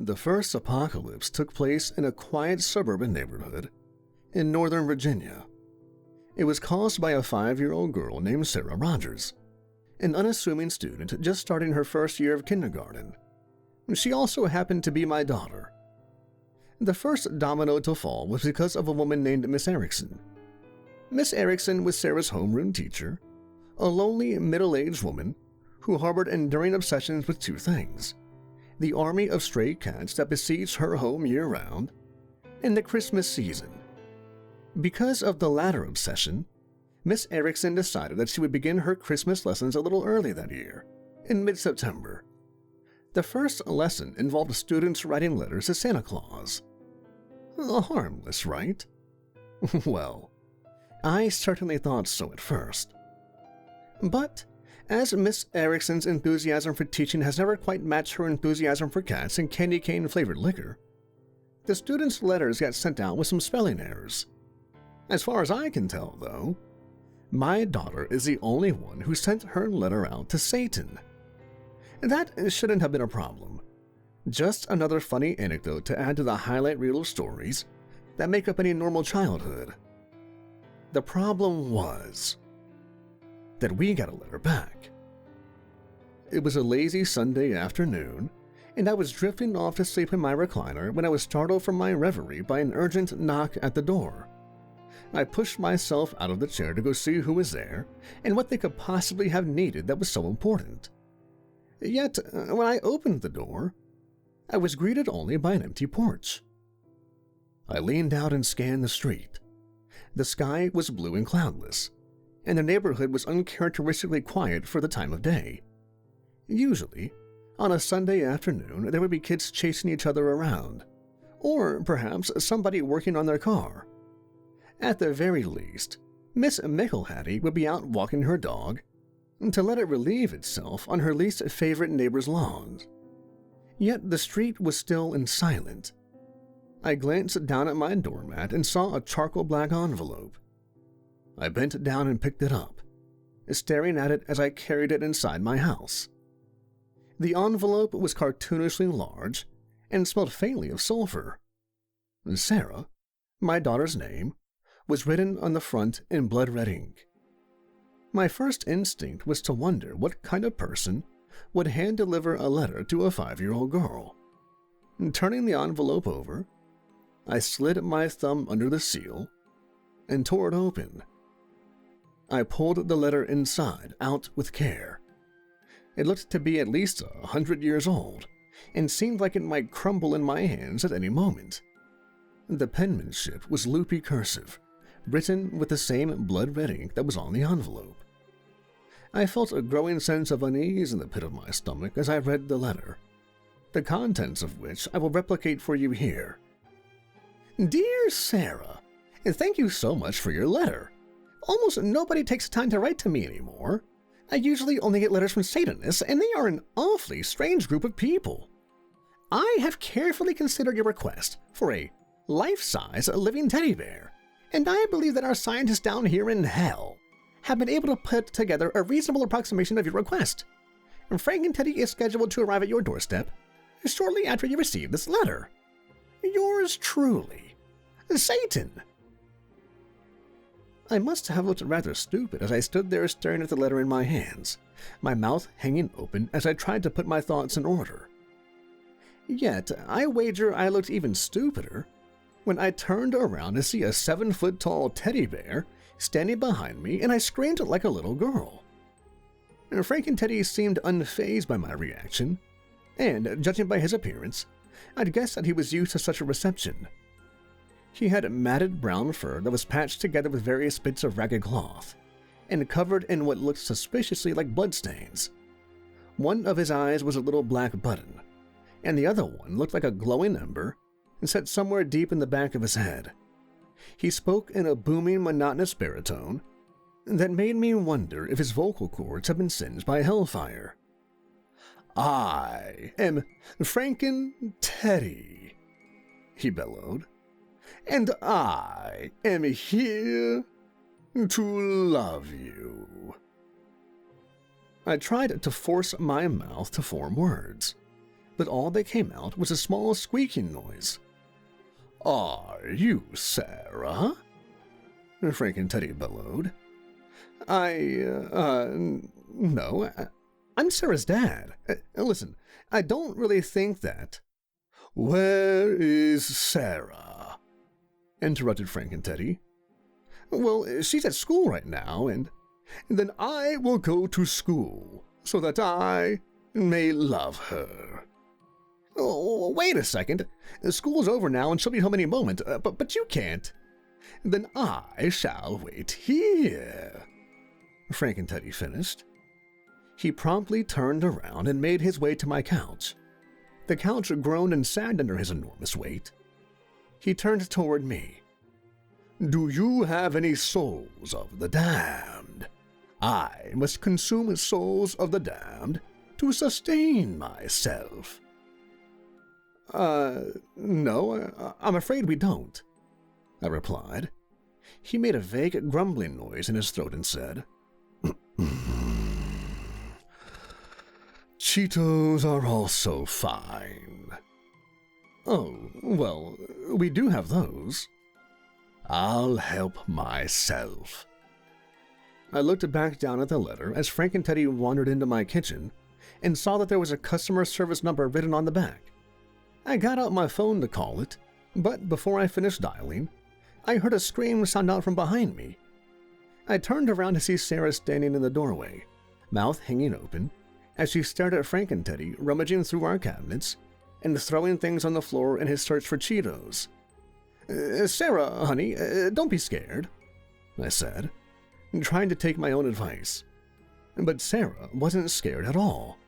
The first apocalypse took place in a quiet suburban neighborhood in Northern Virginia. It was caused by a 5-year-old girl named Sarah Rogers, an unassuming student just starting her first year of kindergarten. She also happened to be my daughter. The first domino to fall was because of a woman named Miss Erickson. Miss Erickson was Sarah's homeroom teacher, a lonely, middle-aged woman who harbored enduring obsessions with two things: the army of stray cats that besieged her home year-round, and the Christmas season. Because of the latter obsession, Miss Erickson decided that she would begin her Christmas lessons a little early that year, in mid-September. The first lesson involved students writing letters to Santa Claus. Harmless, right? Well, I certainly thought so at first. But, as Miss Erickson's enthusiasm for teaching has never quite matched her enthusiasm for cats and candy cane-flavored liquor, the students' letters got sent out with some spelling errors. As far as I can tell, though, my daughter is the only one who sent her letter out to Satan. That shouldn't have been a problem. Just another funny anecdote to add to the highlight reel of stories that make up any normal childhood. The problem was that we got a letter back. It was a lazy Sunday afternoon, and I was drifting off to sleep in my recliner when I was startled from my reverie by an urgent knock at the door. I pushed myself out of the chair to go see who was there and what they could possibly have needed that was so important. Yet, when I opened the door, I was greeted only by an empty porch. I leaned out and scanned the street. The sky was blue and cloudless, and the neighborhood was uncharacteristically quiet for the time of day. Usually, on a Sunday afternoon, there would be kids chasing each other around, or perhaps somebody working on their car. At the very least, Miss Mickelhattie would be out walking her dog to let it relieve itself on her least favorite neighbor's lawns. Yet the street was still and silent. I glanced down at my doormat and saw a charcoal black envelope. I bent down and picked it up, staring at it as I carried it inside my house. The envelope was cartoonishly large and smelled faintly of sulfur. Sarah, my daughter's name, was written on the front in blood red ink. My first instinct was to wonder what kind of person would hand-deliver a letter to a 5-year-old girl. Turning the envelope over, I slid my thumb under the seal and tore it open. I pulled the letter inside out with care. It looked to be at least 100 years old and seemed like it might crumble in my hands at any moment. The penmanship was loopy cursive, written with the same blood red ink that was on the envelope. I felt a growing sense of unease in the pit of my stomach as I read the letter, the contents of which I will replicate for you here. Dear Sarah, thank you so much for your letter. Almost nobody takes time to write to me anymore. I usually only get letters from Satanists, and they are an awfully strange group of people. I have carefully considered your request for a life-size living teddy bear, and I believe that our scientists down here in hell have been able to put together a reasonable approximation of your request. Frank and Teddy is scheduled to arrive at your doorstep shortly after you receive this letter. Yours truly, Satan. I must have looked rather stupid as I stood there staring at the letter in my hands, my mouth hanging open as I tried to put my thoughts in order. Yet, I wager I looked even stupider when I turned around to see a 7-foot-tall teddy bear standing behind me, and I screamed like a little girl. Frank and Teddy seemed unfazed by my reaction, and, judging by his appearance, I'd guess that he was used to such a reception. He had matted brown fur that was patched together with various bits of ragged cloth, and covered in what looked suspiciously like bloodstains. One of his eyes was a little black button, and the other one looked like a glowing ember set somewhere deep in the back of his head. He spoke in a booming, monotonous baritone that made me wonder if his vocal cords had been singed by hellfire. I am Franken Teddy, he bellowed, and I am here to love you. I tried to force my mouth to form words, but all that came out was a small squeaking noise. "Are you Sarah?" Frank and Teddy bellowed. No, I'm Sarah's dad. Listen, I don't really think that." "Where is Sarah?" interrupted Frank and Teddy. "Well, she's at school right now, and then I will go to school so that I may love her." "Oh, wait a second. School's over now and she'll be home any moment, but you can't." "Then I shall wait here," Frank and Teddy finished. He promptly turned around and made his way to my couch. The couch groaned and sagged under his enormous weight. He turned toward me. "Do you have any souls of the damned? I must consume souls of the damned to sustain myself." No, I'm afraid we don't," I replied. He made a vague grumbling noise in his throat and said, "Cheetos are also fine." "Oh, well, we do have those." "I'll help myself." I looked back down at the letter as Frank and Teddy wandered into my kitchen and saw that there was a customer service number written on the back. I got out my phone to call it, but before I finished dialing, I heard a scream sound out from behind me. I turned around to see Sarah standing in the doorway, mouth hanging open, as she stared at Frank and Teddy rummaging through our cabinets and throwing things on the floor in his search for Cheetos. "Sarah, honey, don't be scared," I said, trying to take my own advice. But Sarah wasn't scared at all.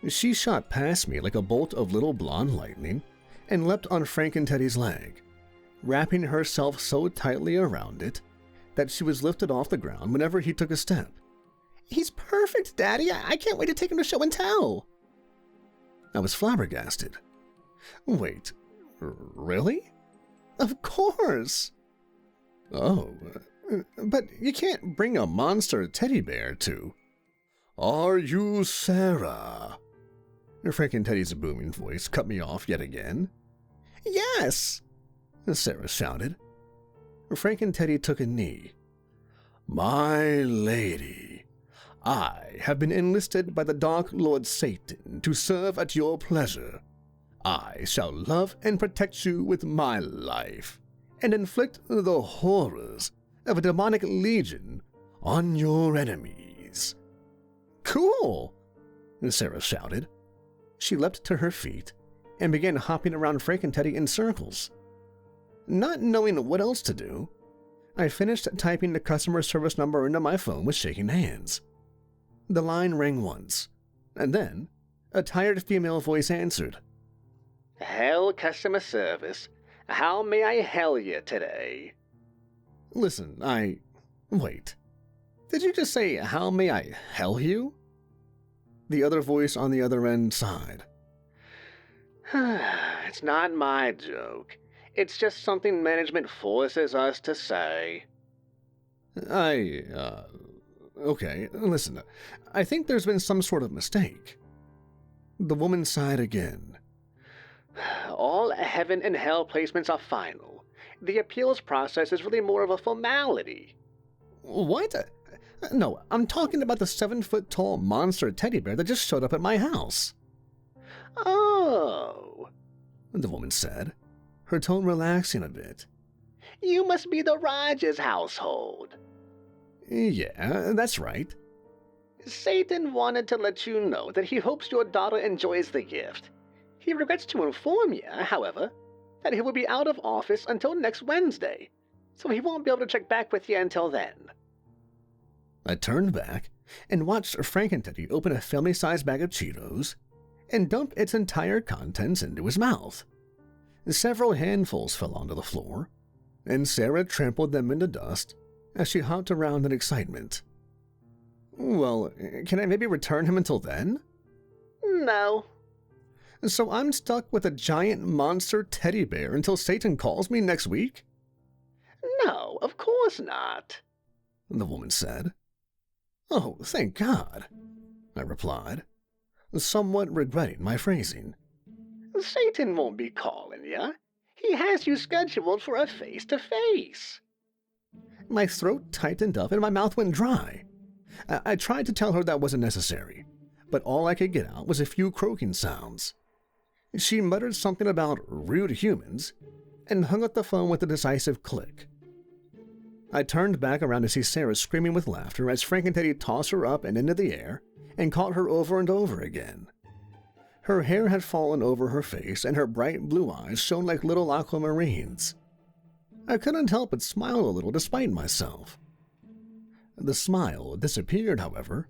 She shot past me like a bolt of little blonde lightning and leapt on Frank and Teddy's leg, wrapping herself so tightly around it that she was lifted off the ground whenever he took a step. "He's perfect, Daddy. I can't wait to take him to show and tell." I was flabbergasted. "Wait, really?" "Of course." "Oh, but you can't bring a monster teddy bear to—" "Are you Sarah?" Frank and Teddy's booming voice cut me off yet again. "Yes," Sarah shouted. Frank and Teddy took a knee. "My lady, I have been enlisted by the Dark Lord Satan to serve at your pleasure. I shall love and protect you with my life, and inflict the horrors of a demonic legion on your enemies." "Cool!" Sarah shouted. She leapt to her feet and began hopping around Frank and Teddy in circles. Not knowing what else to do, I finished typing the customer service number into my phone with shaking hands. The line rang once, and then a tired female voice answered. "Hell customer service. How may I hell you today?" "Listen, Wait. Did you just say, how may I hell you?" The other voice on the other end sighed. "It's not my joke. It's just something management forces us to say." Okay, listen, I think there's been some sort of mistake." The woman sighed again. "All heaven and hell placements are final. The appeals process is really more of a formality." "What? No, I'm talking about the 7-foot-tall monster teddy bear that just showed up at my house." "Oh," the woman said, her tone relaxing a bit. "You must be the Rogers household." "Yeah, that's right." "Satan wanted to let you know that he hopes your daughter enjoys the gift. He regrets to inform you, however, that he will be out of office until next Wednesday, so he won't be able to check back with you until then." I turned back and watched Frank and Teddy open a family-sized bag of Cheetos and dump its entire contents into his mouth. Several handfuls fell onto the floor, and Sarah trampled them into dust as she hopped around in excitement. "Well, can I maybe return him until then?" "No." "So I'm stuck with a giant monster teddy bear until Satan calls me next week?" "No, of course not," the woman said. "Oh, thank God," I replied. somewhat regretting my phrasing. Satan won't be calling ya. He has you scheduled for a face-to-face. My throat tightened up and my mouth went dry. I tried to tell her that wasn't necessary, but all I could get out was a few croaking sounds. She muttered something about rude humans and hung up the phone with a decisive click. I turned back around to see Sarah screaming with laughter as Frank and Teddy tossed her up and into the air and caught her over and over again. Her hair had fallen over her face and her bright blue eyes shone like little aquamarines. I couldn't help but smile a little despite myself. The smile disappeared, however,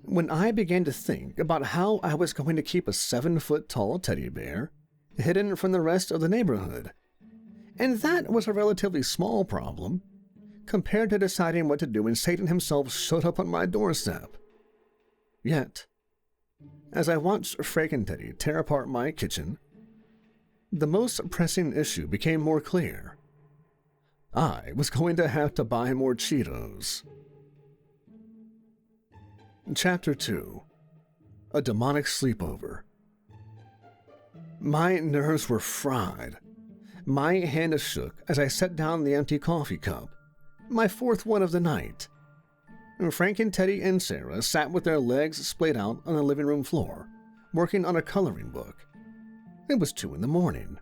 when I began to think about how I was going to keep a 7-foot-tall teddy bear hidden from the rest of the neighborhood. And that was a relatively small problem compared to deciding what to do when Satan himself showed up on my doorstep. Yet, as I watched Frank and Teddy tear apart my kitchen, the most pressing issue became more clear. I was going to have to buy more Cheetos. Chapter 2. A Demonic Sleepover. My nerves were fried. My hand shook as I set down the empty coffee cup, my fourth one of the night. Frank and Teddy and Sarah sat with their legs splayed out on the living room floor, working on a coloring book. It was 2 a.m.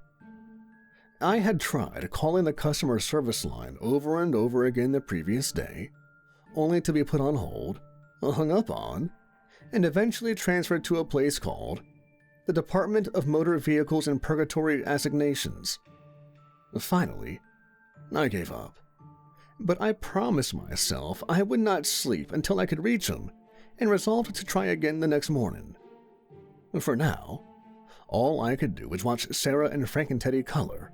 I had tried calling the customer service line over and over again the previous day, only to be put on hold, hung up on, and eventually transferred to a place called the Department of Motor Vehicles and Purgatory Assignations. Finally, I gave up. But I promised myself I would not sleep until I could reach him, and resolved to try again the next morning. For now, all I could do was watch Sarah and Frank and Teddy color.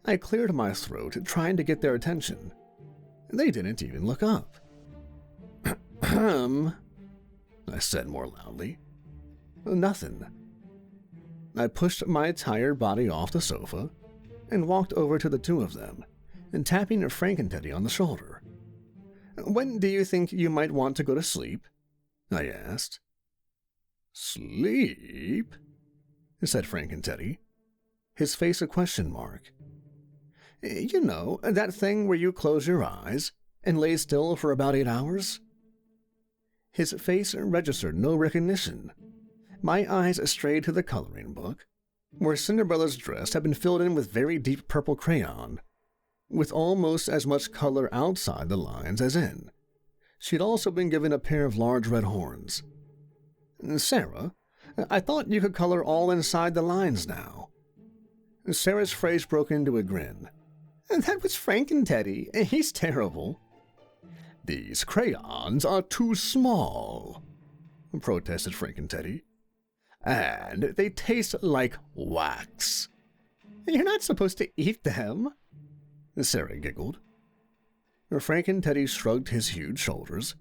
I cleared my throat trying to get their attention. They didn't even look up. I said more loudly. Nothing. I pushed my tired body off the sofa and walked over to the two of them, and tapping Frank and Teddy on the shoulder. "When do you think you might want to go to sleep?" I asked. "Sleep?" said Frank and Teddy, his face a question mark. "You know, that thing where you close your eyes and lay still for about 8 hours?" His face registered no recognition. My eyes strayed to the coloring book, where Cinderella's dress had been filled in with very deep purple crayon, with almost as much color outside the lines as in. She'd also been given a pair of large red horns. "Sarah, I thought you could color all inside the lines now." Sarah's phrase broke into a grin. "That was Frank and Teddy. He's terrible." "These crayons are too small," protested Frank and Teddy. "And they taste like wax." "You're not supposed to eat them," Sarah giggled. Frank and Teddy shrugged his huge shoulders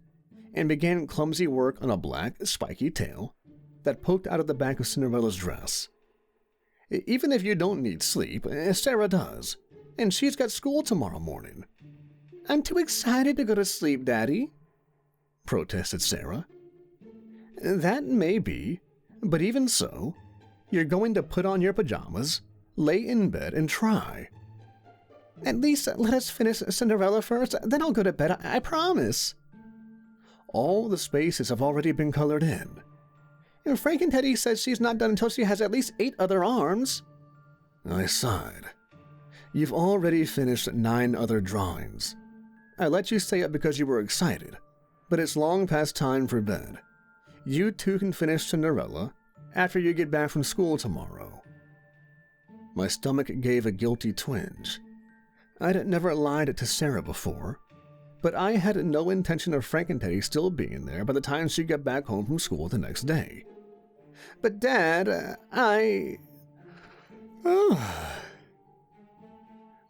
and began clumsy work on a black, spiky tail that poked out of the back of Cinderella's dress. "Even if you don't need sleep, Sarah does, and she's got school tomorrow morning." "I'm too excited to go to sleep, Daddy," protested Sarah. "That may be, but even so, you're going to put on your pajamas, lay in bed, and try." "At least let us finish Cinderella first, then I'll go to bed, I promise." "All the spaces have already been colored in." "Frank and Teddy says she's not done until she has at least 8 other arms." I sighed. "You've already finished 9 other drawings. I let you say it because you were excited, but it's long past time for bed. You two can finish Cinderella after you get back from school tomorrow." My stomach gave a guilty twinge. I'd never lied to Sarah before, but I had no intention of Frank and Teddy still being there by the time she got back home from school the next day. "But Dad,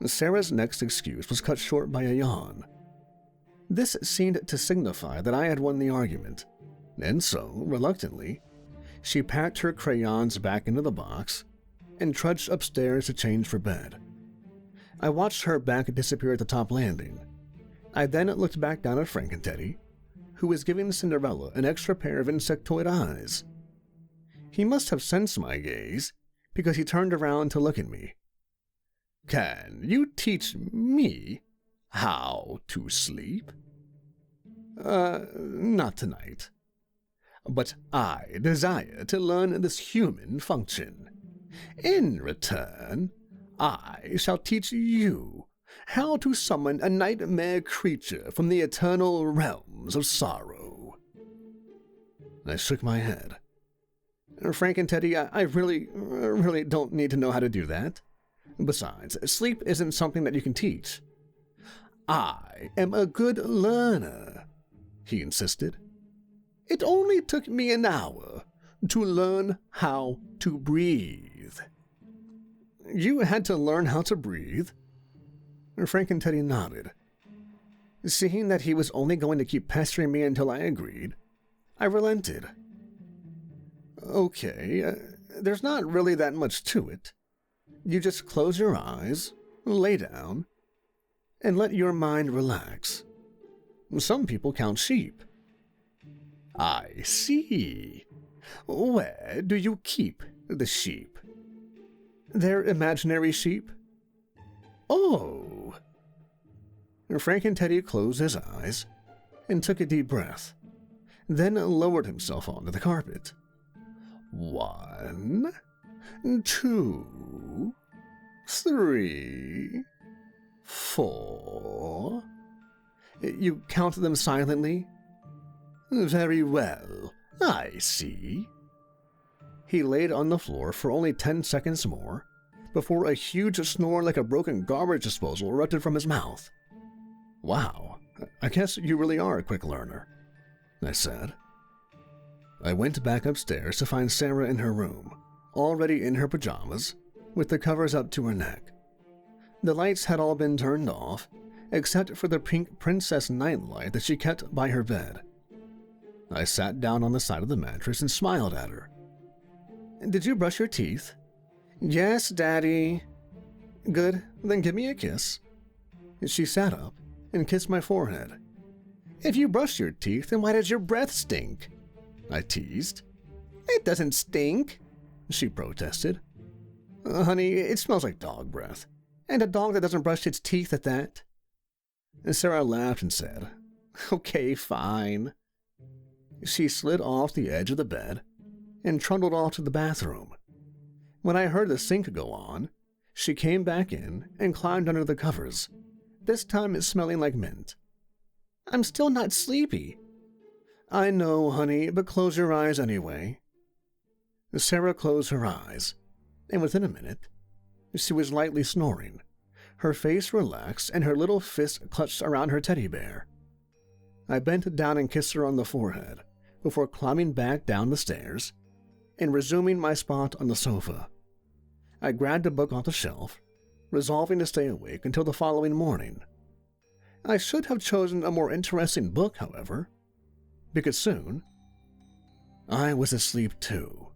Sarah's next excuse was cut short by a yawn. This seemed to signify that I had won the argument, and so, reluctantly, she packed her crayons back into the box and trudged upstairs to change for bed. I watched her back disappear at the top landing. I then looked back down at Frank and Teddy, who was giving Cinderella an extra pair of insectoid eyes. He must have sensed my gaze, because he turned around to look at me. "Can you teach me how to sleep?" Not tonight. But I desire to learn this human function. In return, I shall teach you how to summon a nightmare creature from the eternal realms of sorrow." I shook my head. "Frank and Teddy, I really don't need to know how to do that. Besides, sleep isn't something that you can teach." "I am a good learner," he insisted. "It only took me an hour to learn how to breathe." "You had to learn how to breathe?" Frank and Teddy nodded. Seeing that he was only going to keep pestering me until I agreed, I relented. "Okay, there's not really that much to it. You just close your eyes, lay down, and let your mind relax. Some people count sheep." "I see. Where do you keep the sheep?" "They're imaginary sheep." "Oh." Frank and Teddy closed his eyes and took a deep breath, then lowered himself onto the carpet. 1, 2, 3, 4. "You count them silently?" "Very well, I see." He laid on the floor for only 10 seconds more, before a huge snore like a broken garbage disposal erupted from his mouth. "Wow, I guess you really are a quick learner," I said. I went back upstairs to find Sarah in her room, already in her pajamas, with the covers up to her neck. The lights had all been turned off, except for the pink princess nightlight that she kept by her bed. I sat down on the side of the mattress and smiled at her. "Did you brush your teeth?" "Yes, Daddy." "Good, then give me a kiss." She sat up and kissed my forehead. "If you brush your teeth, then why does your breath stink?" I teased. "It doesn't stink," she protested. "Honey, it smells like dog breath, and a dog that doesn't brush its teeth at that." Sarah laughed and said, "Okay, fine." She slid off the edge of the bed and trundled off to the bathroom. When I heard the sink go on, she came back in and climbed under the covers, this time smelling like mint. "I'm still not sleepy." "I know, honey, but close your eyes anyway." Sarah closed her eyes, and within a minute, she was lightly snoring, her face relaxed and her little fist clutched around her teddy bear. I bent down and kissed her on the forehead before climbing back down the stairs and resuming my spot on the sofa. I grabbed a book off the shelf, resolving to stay awake until the following morning. I should have chosen a more interesting book, however, because soon I was asleep too.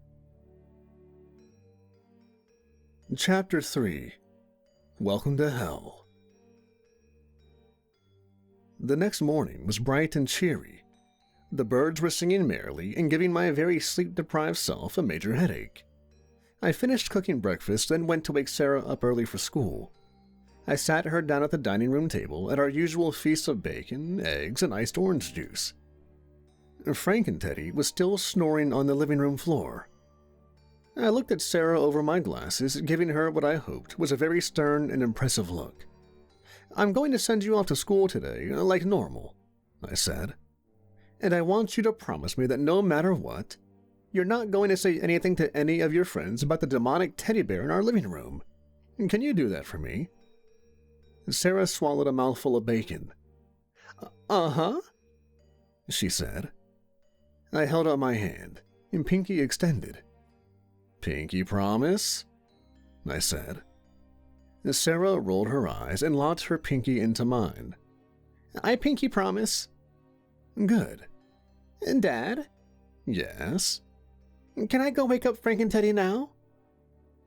Chapter 3. Welcome to Hell. The next morning was bright and cheery. The birds were singing merrily and giving my very sleep-deprived self a major headache. I finished cooking breakfast and went to wake Sarah up early for school. I sat her down at the dining room table at our usual feast of bacon, eggs, and iced orange juice. Frank and Teddy was still snoring on the living room floor. I looked at Sarah over my glasses, giving her what I hoped was a very stern and impressive look. "I'm going to send you off to school today, like normal," I said. "And I want you to promise me that no matter what, you're not going to say anything to any of your friends about the demonic teddy bear in our living room. Can you do that for me?" Sarah swallowed a mouthful of bacon. "Uh-huh," she said. I held out my hand, and pinky extended. "Pinky promise?" I said. Sarah rolled her eyes and locked her pinky into mine. "I pinky promise." "Good." "Dad?" "Yes?" "Can I go wake up Frank and Teddy now?"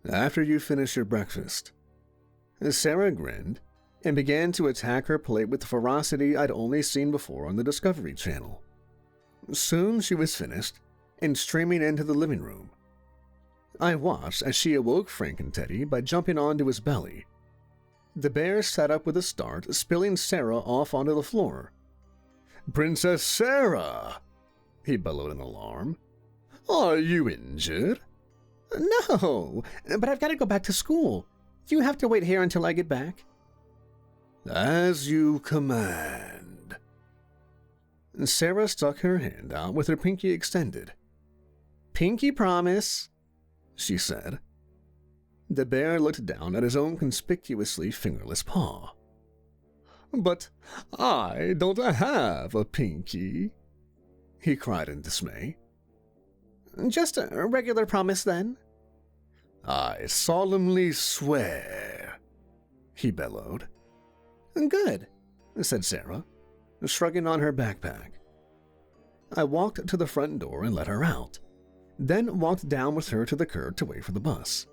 "After you finish your breakfast." Sarah grinned and began to attack her plate with the ferocity I'd only seen before on the Discovery Channel. Soon she was finished and streaming into the living room, I watched as she awoke Frank and Teddy by jumping onto his belly. The bear sat up with a start, spilling Sarah off onto the floor. "Princess Sarah!" he bellowed in alarm. "Are you injured?" "No, but I've got to go back to school. You have to wait here until I get back." "As you command." Sarah stuck her hand out with her pinky extended. "Pinky promise," she said. The bear looked down at his own conspicuously fingerless paw. "But I don't have a pinky," he cried in dismay. "Just a regular promise, then." "I solemnly swear," he bellowed. "Good," said Sarah, shrugging on her backpack. I walked to the front door and let her out, then walked down with her to the curb to wait for the bus.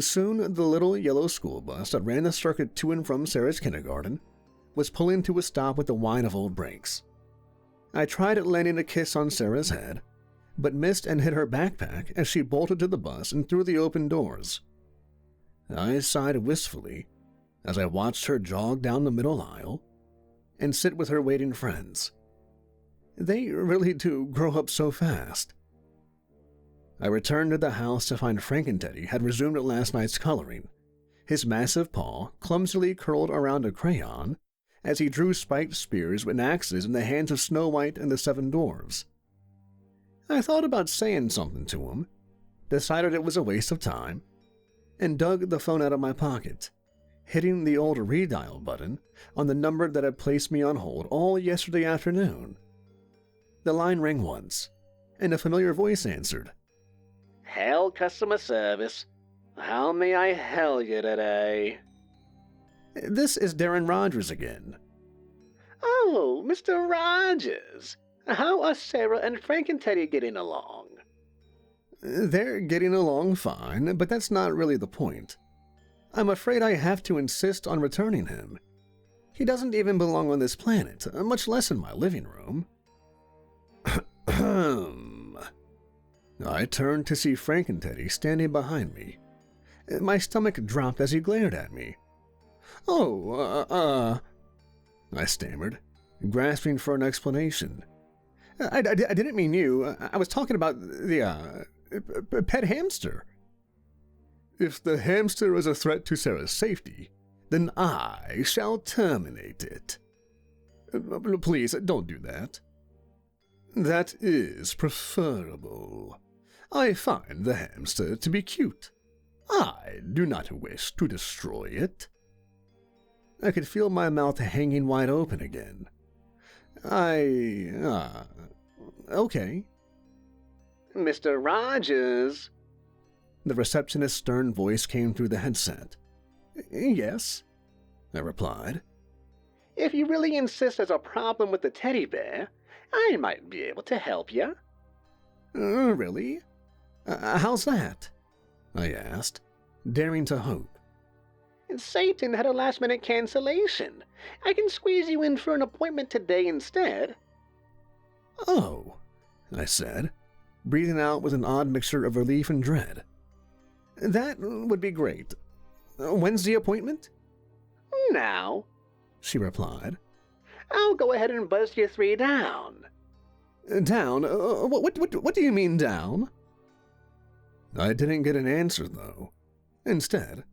Soon, the little yellow school bus that ran the circuit to and from Sarah's kindergarten was pulling to a stop with the whine of old brakes. I tried landing a kiss on Sarah's head, but missed and hit her backpack as she bolted to the bus and through the open doors. I sighed wistfully as I watched her jog down the middle aisle and sit with her waiting friends. They really do grow up so fast. I returned to the house to find Frank and Teddy had resumed last night's coloring, his massive paw clumsily curled around a crayon as he drew spiked spears and axes in the hands of Snow White and the 7 dwarves. I thought about saying something to him, decided it was a waste of time, and dug the phone out of my pocket, hitting the old redial button on the number that had placed me on hold all yesterday afternoon. The line rang once, and a familiar voice answered. "Hell customer service. How may I hell you today?" "This is Darren Rogers again." "Oh, Mr. Rogers. How are Sarah and Frank and Teddy getting along?" "They're getting along fine, but that's not really the point. I'm afraid I have to insist on returning him. He doesn't even belong on this planet, much less in my living room." I turned to see Frank and Teddy standing behind me. My stomach dropped as he glared at me. I stammered, grasping for an explanation. I didn't mean you. I was talking about the pet hamster." "If the hamster is a threat to Sarah's safety, then I shall terminate it." "Please, don't do that." "That is preferable. I find the hamster to be cute. I do not wish to destroy it." I could feel my mouth hanging wide open again. Okay. "Mr. Rogers." The receptionist's stern voice came through the headset. "Yes," I replied. "If you really insist there's a problem with the teddy bear, I might be able to help you." "Really? How's that?" I asked, daring to hope. "Satan had a last-minute cancellation. I can squeeze you in for an appointment today instead." "Oh," I said, breathing out with an odd mixture of relief and dread. "That would be great. When's the appointment?" "Now," she replied. "I'll go ahead and buzz you 3 down." "Down? What do you mean, down?" I didn't get an answer, though. Instead,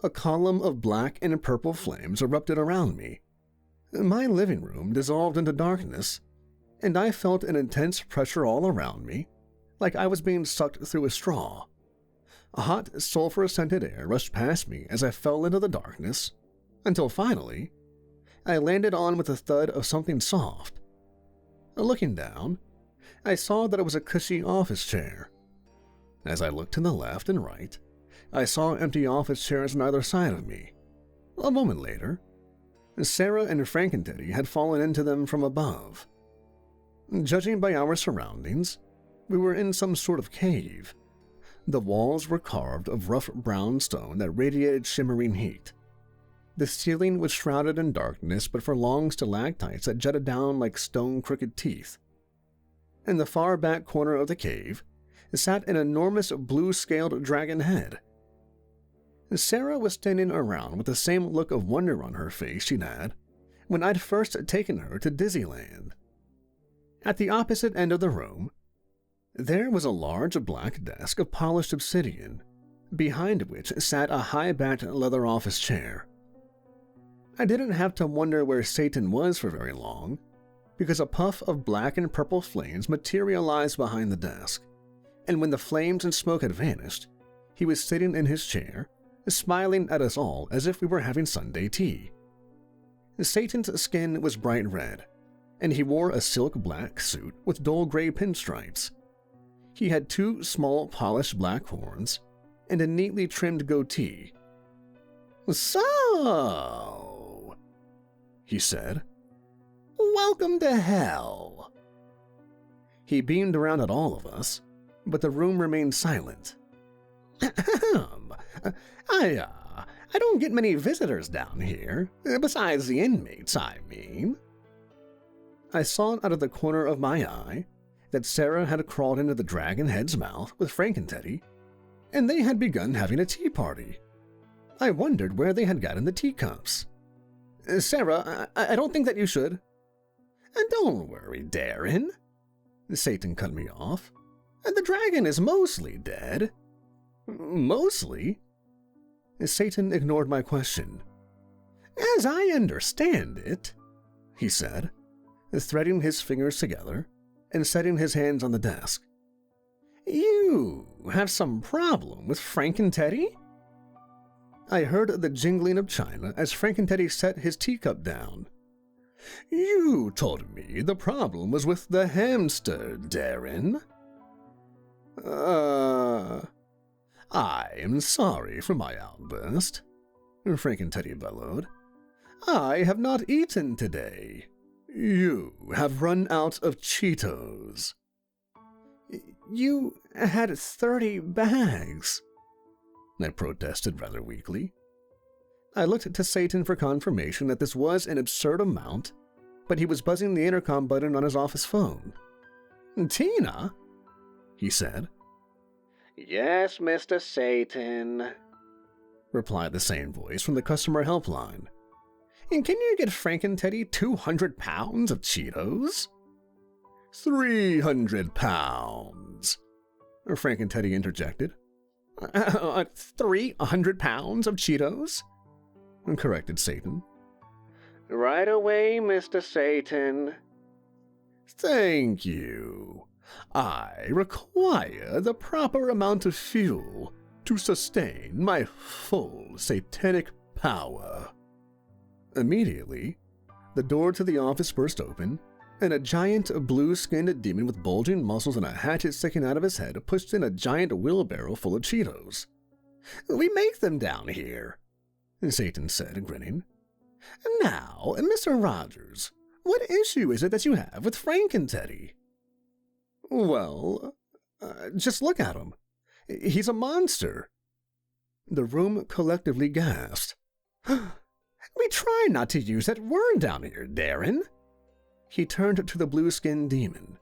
a column of black and purple flames erupted around me. My living room dissolved into darkness, and I felt an intense pressure all around me, like I was being sucked through a straw. A hot, sulfur-scented air rushed past me as I fell into the darkness, until finally, I landed on with a thud of something soft. Looking down, I saw that it was a cushy office chair. As I looked to the left and right, I saw empty office chairs on either side of me. A moment later, Sarah and Frank and Teddy had fallen into them from above. Judging by our surroundings, we were in some sort of cave. The walls were carved of rough brown stone that radiated shimmering heat. The ceiling was shrouded in darkness but for long stalactites that jutted down like stone crooked teeth. In the far back corner of the cave, sat an enormous blue-scaled dragon head. Sarah was standing around with the same look of wonder on her face she'd had when I'd first taken her to Dizzyland. At the opposite end of the room, there was a large black desk of polished obsidian, behind which sat a high-backed leather office chair. I didn't have to wonder where Satan was for very long, because a puff of black and purple flames materialized behind the desk, and when the flames and smoke had vanished, he was sitting in his chair, smiling at us all as if we were having Sunday tea. Satan's skin was bright red, and he wore a silk black suit with dull gray pinstripes. He had 2 small polished black horns and a neatly trimmed goatee. "So," he said, "welcome to hell." He beamed around at all of us, but the room remained silent. I don't get many visitors down here, besides the inmates, I mean." I saw out of the corner of my eye that Sarah had crawled into the dragon head's mouth with Frank and Teddy, and they had begun having a tea party. I wondered where they had gotten the teacups. "Sarah, I don't think that you should." "Don't worry, Darren," Satan cut me off. "The dragon is mostly dead." "Mostly?" Satan ignored my question. "As I understand it," he said, threading his fingers together and setting his hands on the desk, "you have some problem with Frank and Teddy?" I heard the jingling of china as Frank and Teddy set his teacup down. "You told me the problem was with the hamster, Darren." I am sorry for my outburst," Frank and Teddy bellowed. "I have not eaten today. You have run out of Cheetos." "You had 30 bags," I protested rather weakly. I looked to Satan for confirmation that this was an absurd amount, but he was buzzing the intercom button on his office phone. "Tina?" he said. "Yes, Mr. Satan," replied the same voice from the customer helpline. "And can you get Frank and Teddy 200 pounds of Cheetos?" 300 pounds, Frank and Teddy interjected. 300 pounds of Cheetos? Corrected Satan. "Right away, Mr. Satan." "Thank you. I require the proper amount of fuel to sustain my full satanic power." Immediately, the door to the office burst open, and a giant blue-skinned demon with bulging muscles and a hatchet sticking out of his head pushed in a giant wheelbarrow full of Cheetos. "We make them down here," Satan said, grinning. "Now, Mr. Rogers, what issue is it that you have with Frank and Teddy?" "Well, just look at him. He's a monster." The room collectively gasped. "We try not to use that word down here, Darren." He turned to the blue-skinned demon.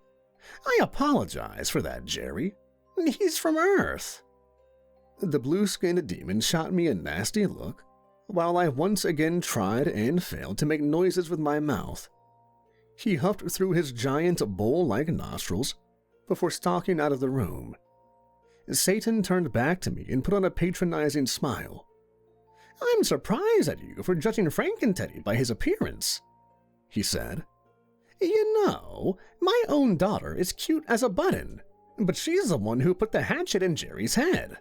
"I apologize for that, Jerry. He's from Earth." The blue-skinned demon shot me a nasty look, while I once again tried and failed to make noises with my mouth. He huffed through his giant bowl-like nostrils before stalking out of the room. Satan turned back to me and put on a patronizing smile. "I'm surprised at you for judging Frank and Teddy by his appearance," he said. "You know, my own daughter is cute as a button, but she's the one who put the hatchet in Jerry's head."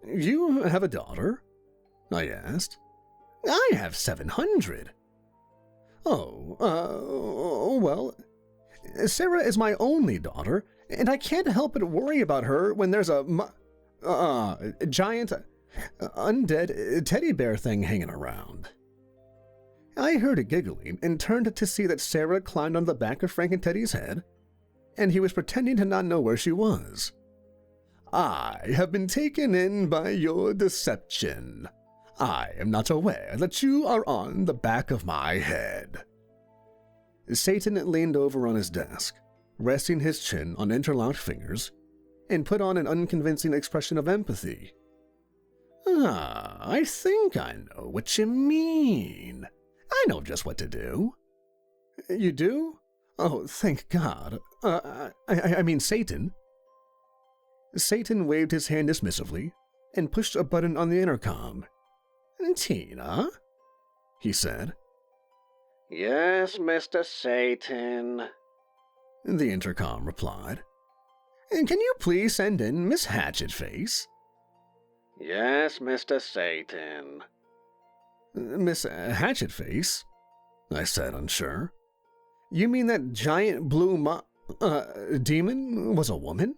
"You have a daughter?" I asked. "I have 700. Well, Sarah is my only daughter, and I can't help but worry about her when there's a giant, undead teddy bear thing hanging around." I heard giggling and turned to see that Sarah climbed on the back of Frank and Teddy's head, and he was pretending to not know where she was. "I have been taken in by your deception. I am not aware that you are on the back of my head." Satan leaned over on his desk, resting his chin on interlocked fingers, and put on an unconvincing expression of empathy. I think I know what you mean. I know just what to do. You do? Oh, thank God. I mean Satan. Satan waved his hand dismissively and pushed a button on the intercom. Tina? He said. Yes, Mr. Satan, The intercom replied. Can you please send in Miss Hatchetface? Yes, Mr. Satan. Miss Hatchetface? I said, unsure. You mean that giant blue demon was a woman?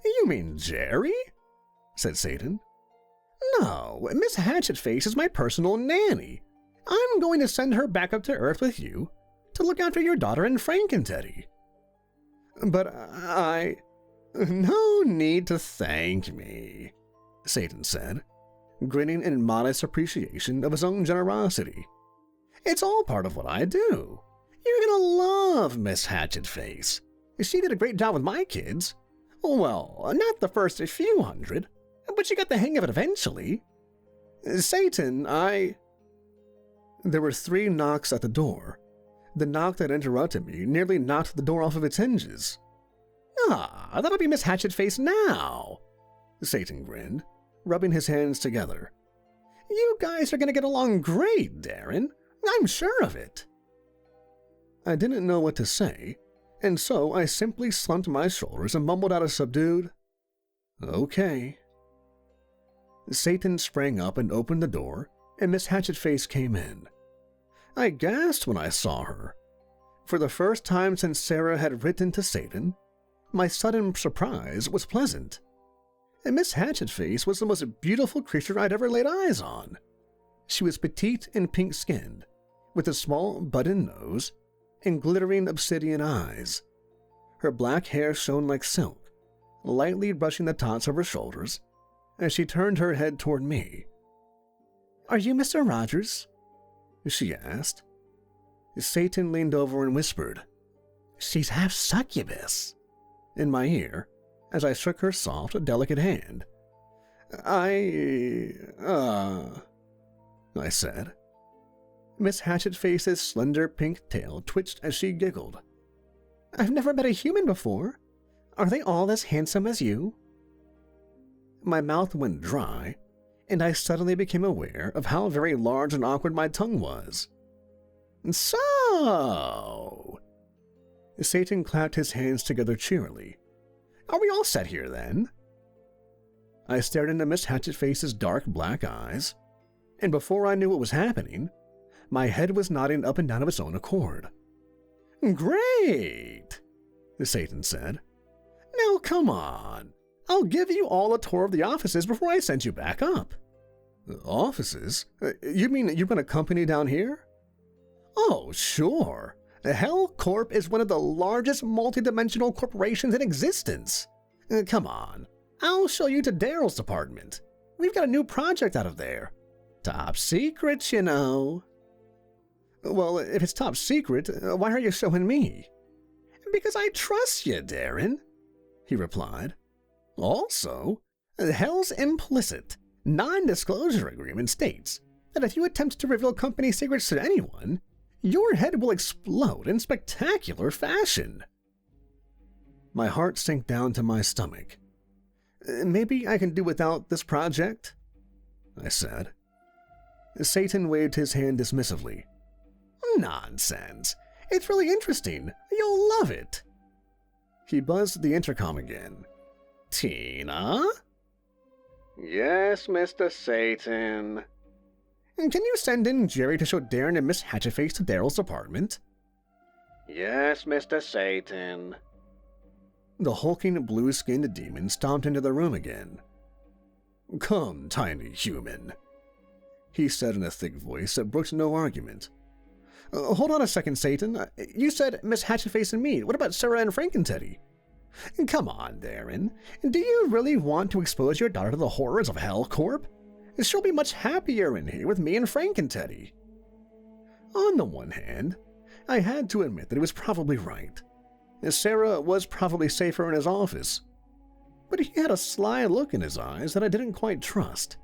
You mean Jerry? Said Satan. No, Miss Hatchetface is my personal nanny. I'm going to send her back up to Earth with you to look after your daughter and Frank and Teddy. But no need to thank me, Satan said, grinning in modest appreciation of his own generosity. It's all part of what I do. You're gonna love Miss Hatchetface. She did a great job with my kids. Well, not the first few hundred, but she got the hang of it eventually. Satan, There were 3 knocks at the door. The knock that interrupted me nearly knocked the door off of its hinges. That'll be Miss Hatchetface now, Satan grinned, rubbing his hands together. You guys are gonna get along great, Darren. I'm sure of it. I didn't know what to say, and so I simply slumped my shoulders and mumbled out a subdued, okay. Satan sprang up and opened the door, and Miss Hatchetface came in. I gasped when I saw her. For the first time since Sarah had written to Satan, my sudden surprise was pleasant. And Miss Hatchetface was the most beautiful creature I'd ever laid eyes on. She was petite and pink-skinned, with a small button nose and glittering obsidian eyes. Her black hair shone like silk, lightly brushing the tops of her shoulders as she turned her head toward me. Are you Mr. Rogers? She asked. Satan leaned over and whispered, She's half succubus, in my ear as I shook her soft, delicate hand. I said. Miss Hatchetface's slender pink tail twitched as she giggled. I've never met a human before. Are they all as handsome as you? My mouth went dry, and I suddenly became aware of how very large and awkward my tongue was. So, Satan clapped his hands together cheerily. Are we all set here, then? I stared into Miss Hatchetface's dark black eyes, and before I knew what was happening, my head was nodding up and down of its own accord. Great, Satan said. Now come on. I'll give you all a tour of the offices before I send you back up. Offices? You mean you run a company down here? Oh, sure. Hell Corp is one of the largest multidimensional corporations in existence. Come on. I'll show you to Daryl's department. We've got a new project out of there. Top secret, you know. Well, if it's top secret, why are you showing me? Because I trust you, Darren, he replied. Also, Hell's implicit, non-disclosure agreement states that if you attempt to reveal company secrets to anyone, your head will explode in spectacular fashion. My heart sank down to my stomach. Maybe I can do without this project, I said. Satan waved his hand dismissively. Nonsense. It's really interesting. You'll love it. He buzzed the intercom again. Tina? Yes, Mr. Satan. Can you send in Jerry to show Darren and Miss Hatchetface to Daryl's apartment? Yes, Mr. Satan. The hulking blue-skinned demon stomped into the room again. Come, tiny human, he said in a thick voice that brooked no argument. Hold on a second, Satan. You said Miss Hatchetface and me. What about Sarah and Frank and Teddy? Come on, Darren. Do you really want to expose your daughter to the horrors of Hell Corp? She'll be much happier in here with me and Frank and Teddy. On the one hand, I had to admit that he was probably right. Sarah was probably safer in his office. but he had a sly look in his eyes that I didn't quite trust.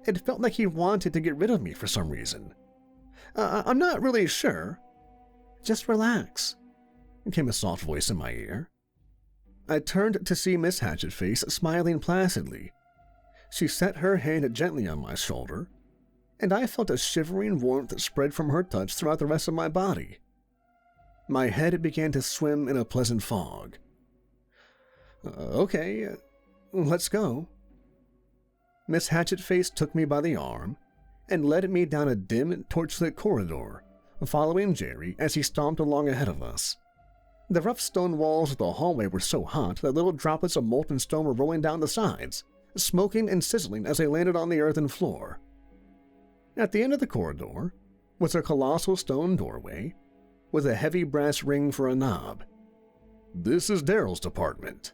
It felt like he wanted to get rid of me for some reason. I'm not really sure. Just relax, came a soft voice in my ear. I turned to see Miss Hatchetface smiling placidly. She set her hand gently on my shoulder, and I felt a shivering warmth spread from her touch throughout the rest of my body. My head began to swim in a pleasant fog. Okay, let's go. Miss Hatchetface took me by the arm and led me down a dim, torchlit corridor, following Jerry as he stomped along ahead of us. The rough stone walls of the hallway were so hot that little droplets of molten stone were rolling down the sides, smoking and sizzling as they landed on the earthen floor. At the end of the corridor was a colossal stone doorway with a heavy brass ring for a knob. "This is Daryl's department,"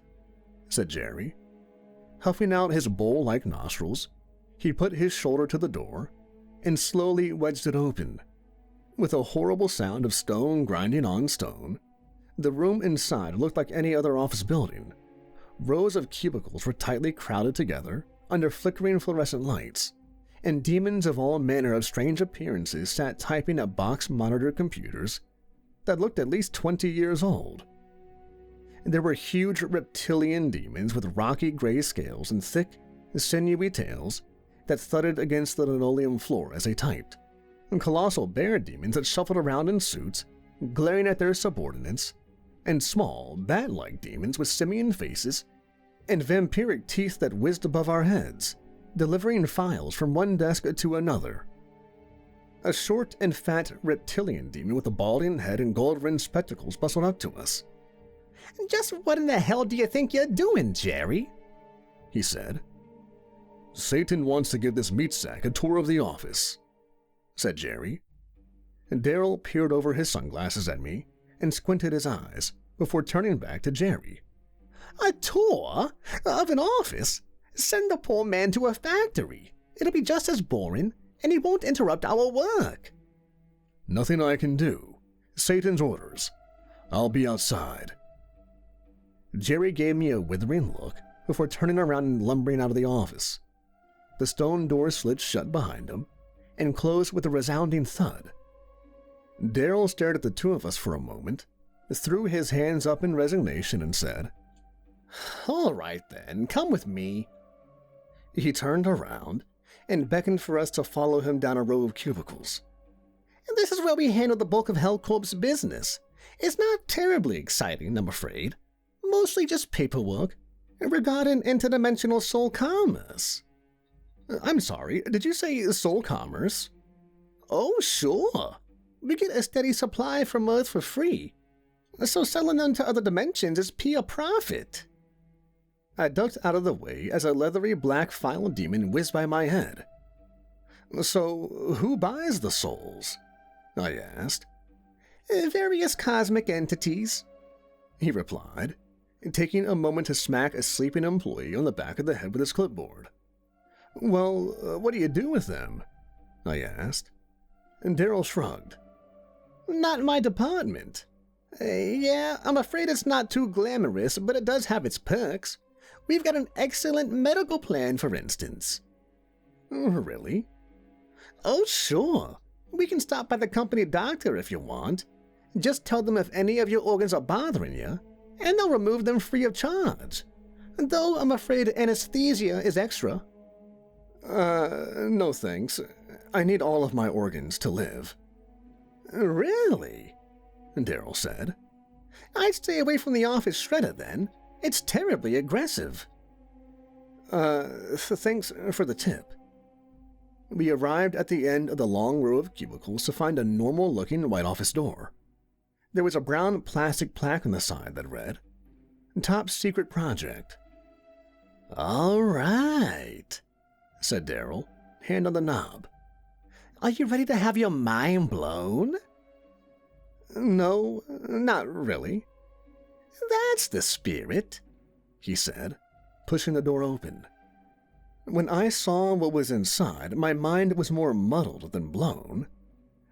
said Jerry. Huffing out his bowl-like nostrils, he put his shoulder to the door and slowly wedged it open. With a horrible sound of stone grinding on stone, the room inside looked like any other office building. Rows of cubicles were tightly crowded together under flickering fluorescent lights, and demons of all manner of strange appearances sat typing at box-monitored computers that looked at least 20 years old. There were huge reptilian demons with rocky gray scales and thick, sinewy tails that thudded against the linoleum floor as they typed, and colossal bear demons that shuffled around in suits, glaring at their subordinates, and small, bat-like demons with simian faces and vampiric teeth that whizzed above our heads, delivering files from one desk to another. A short and fat reptilian demon with a balding head and gold-rimmed spectacles bustled up to us. "Just what in the hell do you think you're doing, Jerry?" he said. "Satan wants to give this meat sack a tour of the office," said Jerry. Daryl peered over his sunglasses at me and squinted his eyes before turning back to Jerry. "A tour of an office? Send the poor man to a factory. It'll be just as boring, and he won't interrupt our work." "Nothing I can do. Satan's orders. I'll be outside." Jerry gave me a withering look before turning around and lumbering out of the office. The stone door slid shut behind him and closed with a resounding thud. Daryl stared at the two of us for a moment, threw his hands up in resignation, and said, "All right then, come with me." He turned around and beckoned for us to follow him down a row of cubicles. "This is where we handle the bulk of Hellcorp's business. It's not terribly exciting, I'm afraid. Mostly just paperwork regarding interdimensional soul commerce." "I'm sorry, did you say soul commerce?" "Oh, sure. We get a steady supply from Earth for free, so selling them to other dimensions is pure profit." I ducked out of the way as a leathery black file demon whizzed by my head. "So, who buys the souls?" I asked. "Various cosmic entities," he replied, taking a moment to smack a sleeping employee on the back of the head with his clipboard. "Well, what do you do with them?" I asked. Daryl shrugged. "Not my department. Yeah, I'm afraid it's not too glamorous, but it does have its perks. We've got an excellent medical plan, for instance." "Really?" "Oh, sure. We can stop by the company doctor if you want. Just tell them if any of your organs are bothering you, and they'll remove them free of charge. Though I'm afraid anesthesia is extra." No thanks. I need all of my organs to live." "Really?" Daryl said. "I'd stay away from the office shredder then. It's terribly aggressive." Thanks for the tip." We arrived at the end of the long row of cubicles to find a normal-looking white office door. There was a brown plastic plaque on the side that read, "Top Secret Project." "All right," said Daryl, hand on the knob. "Are you ready to have your mind blown?" "No, not really." "That's the spirit," he said, pushing the door open. When I saw what was inside, my mind was more muddled than blown.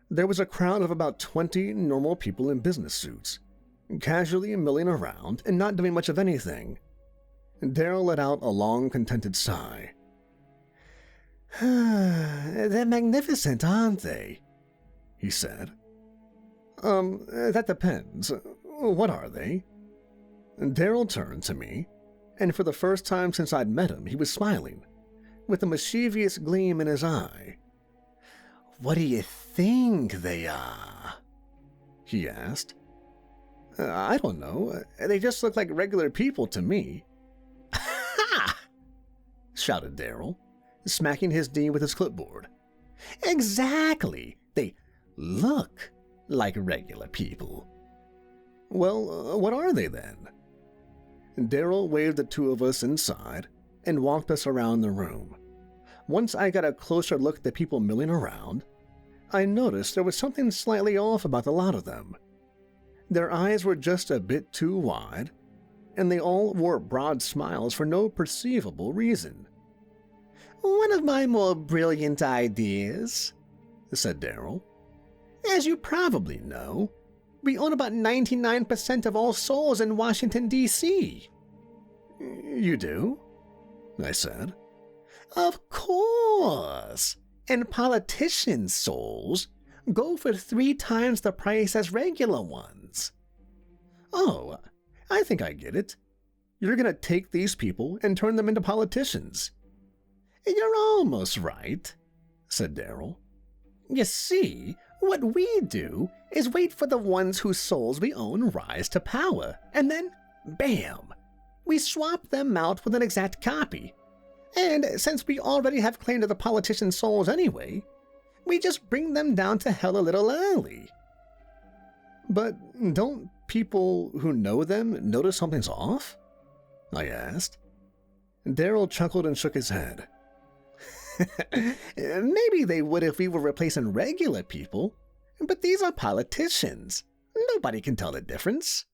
There was a crowd of about 20 normal people in business suits, casually milling around and not doing much of anything. Daryl let out a long, contented sigh. They're magnificent, aren't they? He said. That depends. What are they? Daryl turned to me, and for the first time since I'd met him, he was smiling, with a mischievous gleam in his eye. What do you think they are? He asked. I don't know. They just look like regular people to me. Ha! Shouted Daryl, smacking his knee with his clipboard. Exactly. They look like regular people. Well, what are they then? Daryl waved the two of us inside and walked us around the room. Once I got a closer look at the people milling around, I noticed there was something slightly off about a lot of them. Their eyes were just a bit too wide, and they all wore broad smiles for no perceivable reason. One of my more brilliant ideas, said Daryl. As you probably know, we own about 99% of all souls in Washington, D.C. You do? I said. Of course. And politicians' souls go for 3 times the price as regular ones. Oh, I think I get it. You're going to take these people and turn them into politicians. You're almost right, said Daryl. You see, what we do is wait for the ones whose souls we own rise to power, and then, bam, we swap them out with an exact copy. And since we already have claim to the politicians' souls anyway, we just bring them down to hell a little early. But don't people who know them notice something's off? I asked. Daryl chuckled and shook his head. Maybe they would if we were replacing regular people, but these are politicians. Nobody can tell the difference.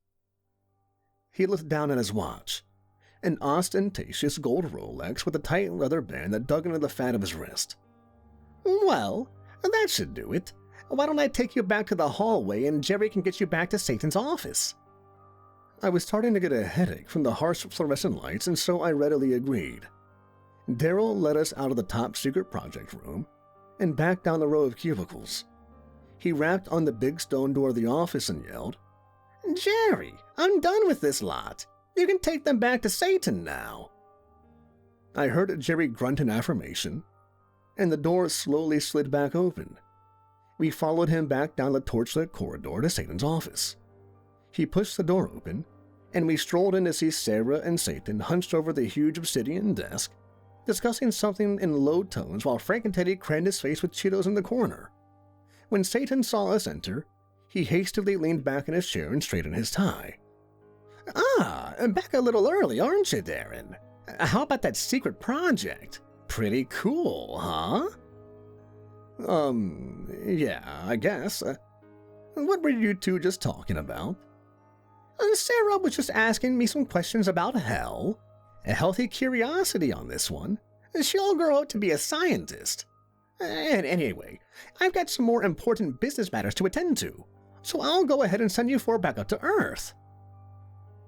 He looked down at his watch, an ostentatious gold Rolex with a tight leather band that dug into the fat of his wrist. Well, that should do it. Why don't I take you back to the hallway and Jerry can get you back to Satan's office? I was starting to get a headache from the harsh fluorescent lights, and so I readily agreed. Daryl led us out of the top secret project room and back down the row of cubicles. He rapped on the big stone door of the office and yelled, Jerry, I'm done with this lot. You can take them back to Satan now. I heard Jerry grunt in affirmation, and the door slowly slid back open. We followed him back down the torchlit corridor to Satan's office. He pushed the door open, and we strolled in to see Sarah and Satan hunched over the huge obsidian desk, discussing something in low tones while Frank and Teddy crammed his face with Cheetos in the corner. When Satan saw us enter, he hastily leaned back in his chair and straightened his tie. Ah, back a little early, aren't you, Darren? How about that secret project? Pretty cool, huh? Yeah, I guess. What were you two just talking about? Sarah was just asking me some questions about hell. A healthy curiosity on this one. She'll grow up to be a scientist. And anyway, I've got some more important business matters to attend to, so I'll go ahead and send you 4 back up to Earth.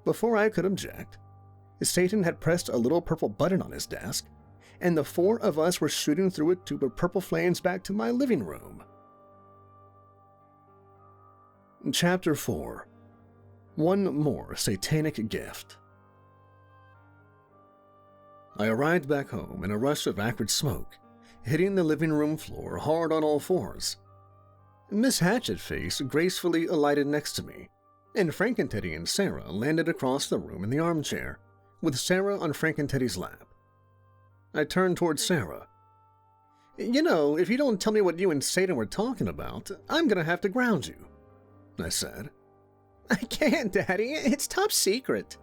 Before I could object, Satan had pressed a little purple button on his desk, and the 4 of us were shooting through a tube of purple flames back to my living room. Chapter 4. One more satanic gift. I arrived back home in a rush of acrid smoke, hitting the living room floor hard on all 4s. Miss Hatchetface gracefully alighted next to me, and Frank and Teddy and Sarah landed across the room in the armchair, with Sarah on Frank and Teddy's lap. I turned towards Sarah. You know, if you don't tell me what you and Satan were talking about, I'm gonna have to ground you, I said. I can't, Daddy. It's top secret.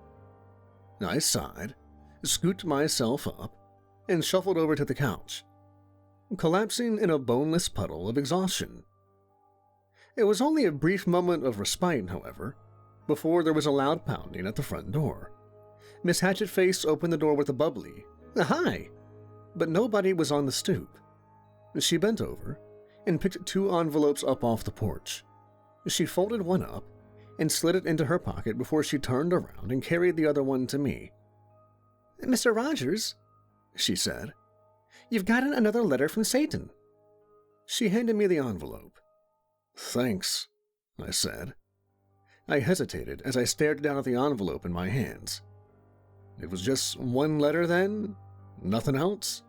I sighed, scooped myself up, and shuffled over to the couch, collapsing in a boneless puddle of exhaustion. It was only a brief moment of respite, however, before there was a loud pounding at the front door. Miss Hatchetface opened the door with a bubbly, "Hi," but nobody was on the stoop. She bent over and picked 2 envelopes up off the porch. She folded one up and slid it into her pocket before she turned around and carried the other one to me. Mr. Rogers, she said, you've gotten another letter from Satan. She handed me the envelope. Thanks, I said. I hesitated as I stared down at the envelope in my hands. It was just one letter then? Nothing else?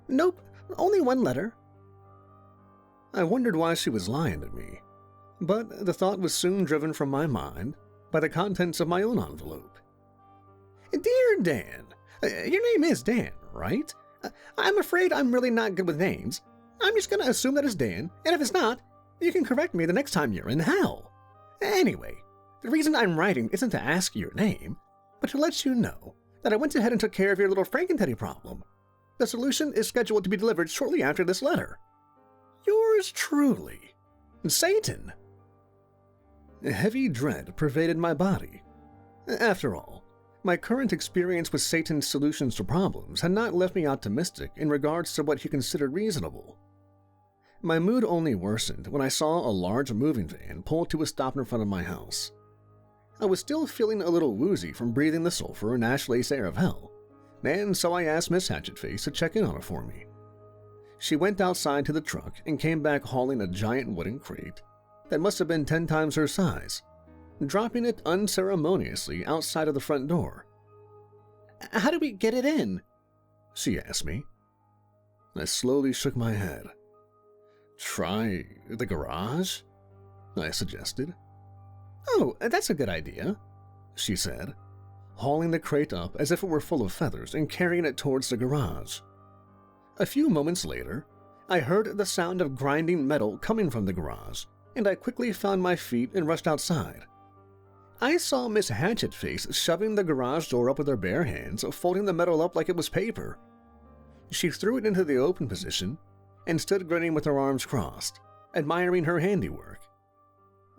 Nope, only one letter. I wondered why she was lying to me, but the thought was soon driven from my mind by the contents of my own envelope. Dear Dan, your name is Dan, right? I'm afraid I'm really not good with names. I'm just going to assume that it's Dan, and if it's not, you can correct me the next time you're in hell. Anyway, the reason I'm writing isn't to ask your name, but to let you know that I went ahead and took care of your little Frankenteddy problem. The solution is scheduled to be delivered shortly after this letter. Yours truly, Satan. A heavy dread pervaded my body. After all, my current experience with Satan's solutions to problems had not left me optimistic in regards to what he considered reasonable. My mood only worsened when I saw a large moving van pull to a stop in front of my house. I was still feeling a little woozy from breathing the sulfur and ash-lace air of hell, and so I asked Miss Hatchetface to check in on it for me. She went outside to the truck and came back hauling a giant wooden crate that must have been 10 times her size, dropping it unceremoniously outside of the front door. How do we get it in? She asked me. I slowly shook my head. Try the garage? I suggested. Oh, that's a good idea, she said, hauling the crate up as if it were full of feathers and carrying it towards the garage. A few moments later, I heard the sound of grinding metal coming from the garage, and I quickly found my feet and rushed outside. I saw Miss Hatchetface shoving the garage door up with her bare hands, folding the metal up like it was paper. She threw it into the open position and stood grinning with her arms crossed, admiring her handiwork.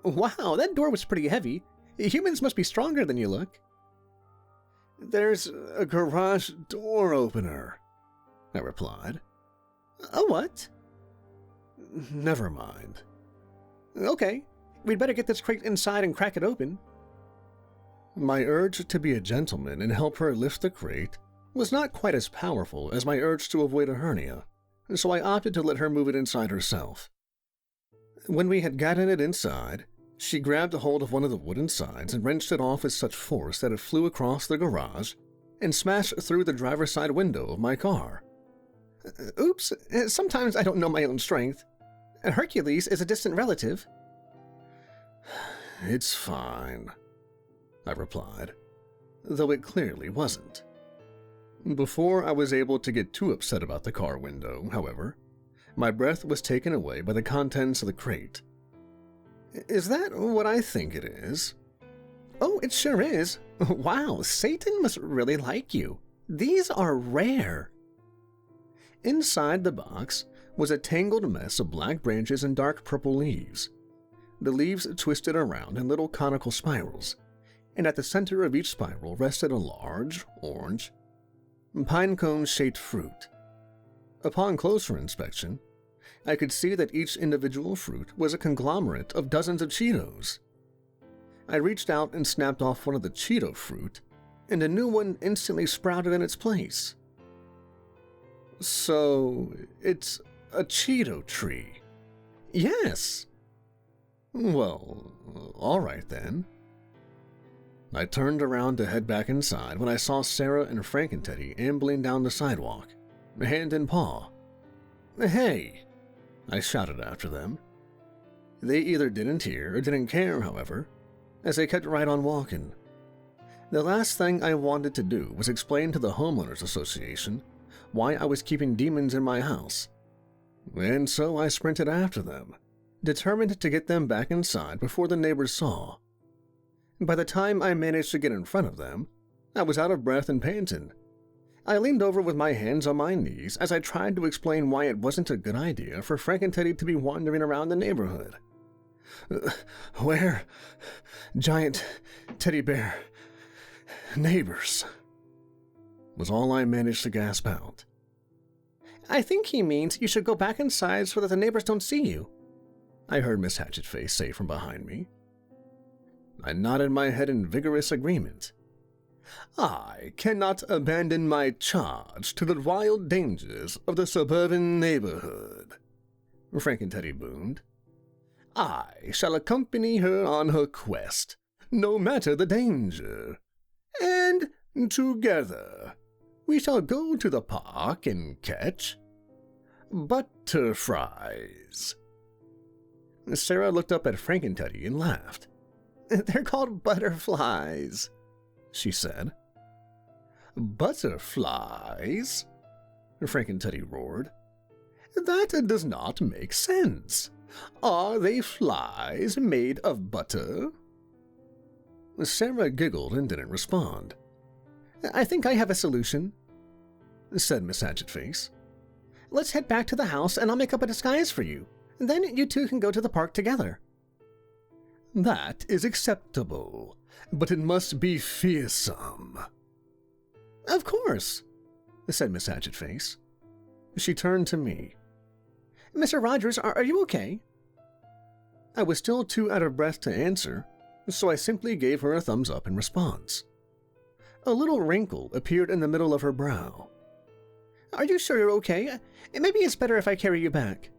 Wow, that door was pretty heavy. Humans must be stronger than you look. There's a garage door opener, I replied. A what? Never mind. Okay, we'd better get this crate inside and crack it open. My urge to be a gentleman and help her lift the crate was not quite as powerful as my urge to avoid a hernia, so I opted to let her move it inside herself. When we had gotten it inside, she grabbed a hold of one of the wooden sides and wrenched it off with such force that it flew across the garage and smashed through the driver's side window of my car. Oops, sometimes I don't know my own strength. Hercules is a distant relative. It's fine, I replied, though it clearly wasn't. Before I was able to get too upset about the car window, however, my breath was taken away by the contents of the crate. Is that what I think it is? Oh, it sure is. Wow, Satan must really like you. These are rare. Inside the box was a tangled mess of black branches and dark purple leaves. The leaves twisted around in little conical spirals, and at the center of each spiral rested a large, orange, pine-cone-shaped fruit. Upon closer inspection, I could see that each individual fruit was a conglomerate of dozens of Cheetos. I reached out and snapped off one of the Cheeto fruit, and a new one instantly sprouted in its place. So, it's a Cheeto tree. Yes. Well, all right then. I turned around to head back inside when I saw Sarah and Frankenteddy ambling down the sidewalk, hand in paw. Hey, I shouted after them. They either didn't hear or didn't care, however, as they kept right on walking. The last thing I wanted to do was explain to the Homeowners Association why I was keeping demons in my house, and so I sprinted after them, determined to get them back inside before the neighbors saw. By the time I managed to get in front of them, I was out of breath and panting. I leaned over with my hands on my knees as I tried to explain why it wasn't a good idea for Frankenteddy to be wandering around the neighborhood. Where? Giant teddy bear neighbors, was all I managed to gasp out. I think he means you should go back inside so that the neighbors don't see you, I heard Miss Hatchetface say from behind me. I nodded my head in vigorous agreement. I cannot abandon my charge to the wild dangers of the suburban neighborhood, Frankenteddy boomed. I shall accompany her on her quest, no matter the danger. And together, we shall go to the park and catch butterflies. Sarah looked up at Frankenteddy and laughed. They're called butterflies, she said. Butterflies? Frankenteddy roared. That does not make sense. Are they flies made of butter? Sarah giggled and didn't respond. I think I have a solution, said Miss Hatchetface. Let's head back to the house and I'll make up a disguise for you. Then you two can go to the park together. That is acceptable, but it must be fearsome. Of course, said Miss Hatchetface. She turned to me. Mr. Rogers, are you okay? I was still too out of breath to answer, so I simply gave her a thumbs up in response. A little wrinkle appeared in the middle of her brow. Are you sure you're okay? Maybe it's better if I carry you back.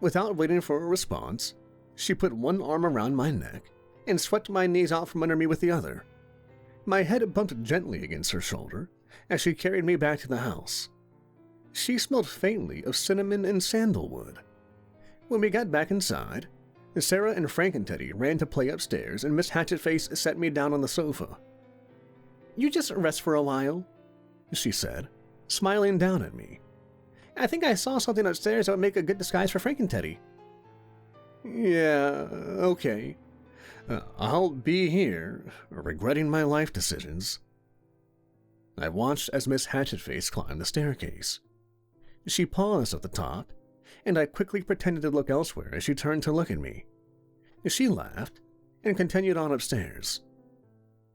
Without waiting for a response, she put one arm around my neck and swept my knees out from under me with the other. My head bumped gently against her shoulder as she carried me back to the house. She smelled faintly of cinnamon and sandalwood. When we got back inside, Sarah and Frankenteddy ran to play upstairs and Miss Hatchetface set me down on the sofa. You just rest for a while, she said, smiling down at me. I think I saw something upstairs that would make a good disguise for Frankenteddy. Yeah, okay. I'll be here, regretting my life decisions. I watched as Miss Hatchetface climbed the staircase. She paused at the top, and I quickly pretended to look elsewhere as she turned to look at me. She laughed and continued on upstairs.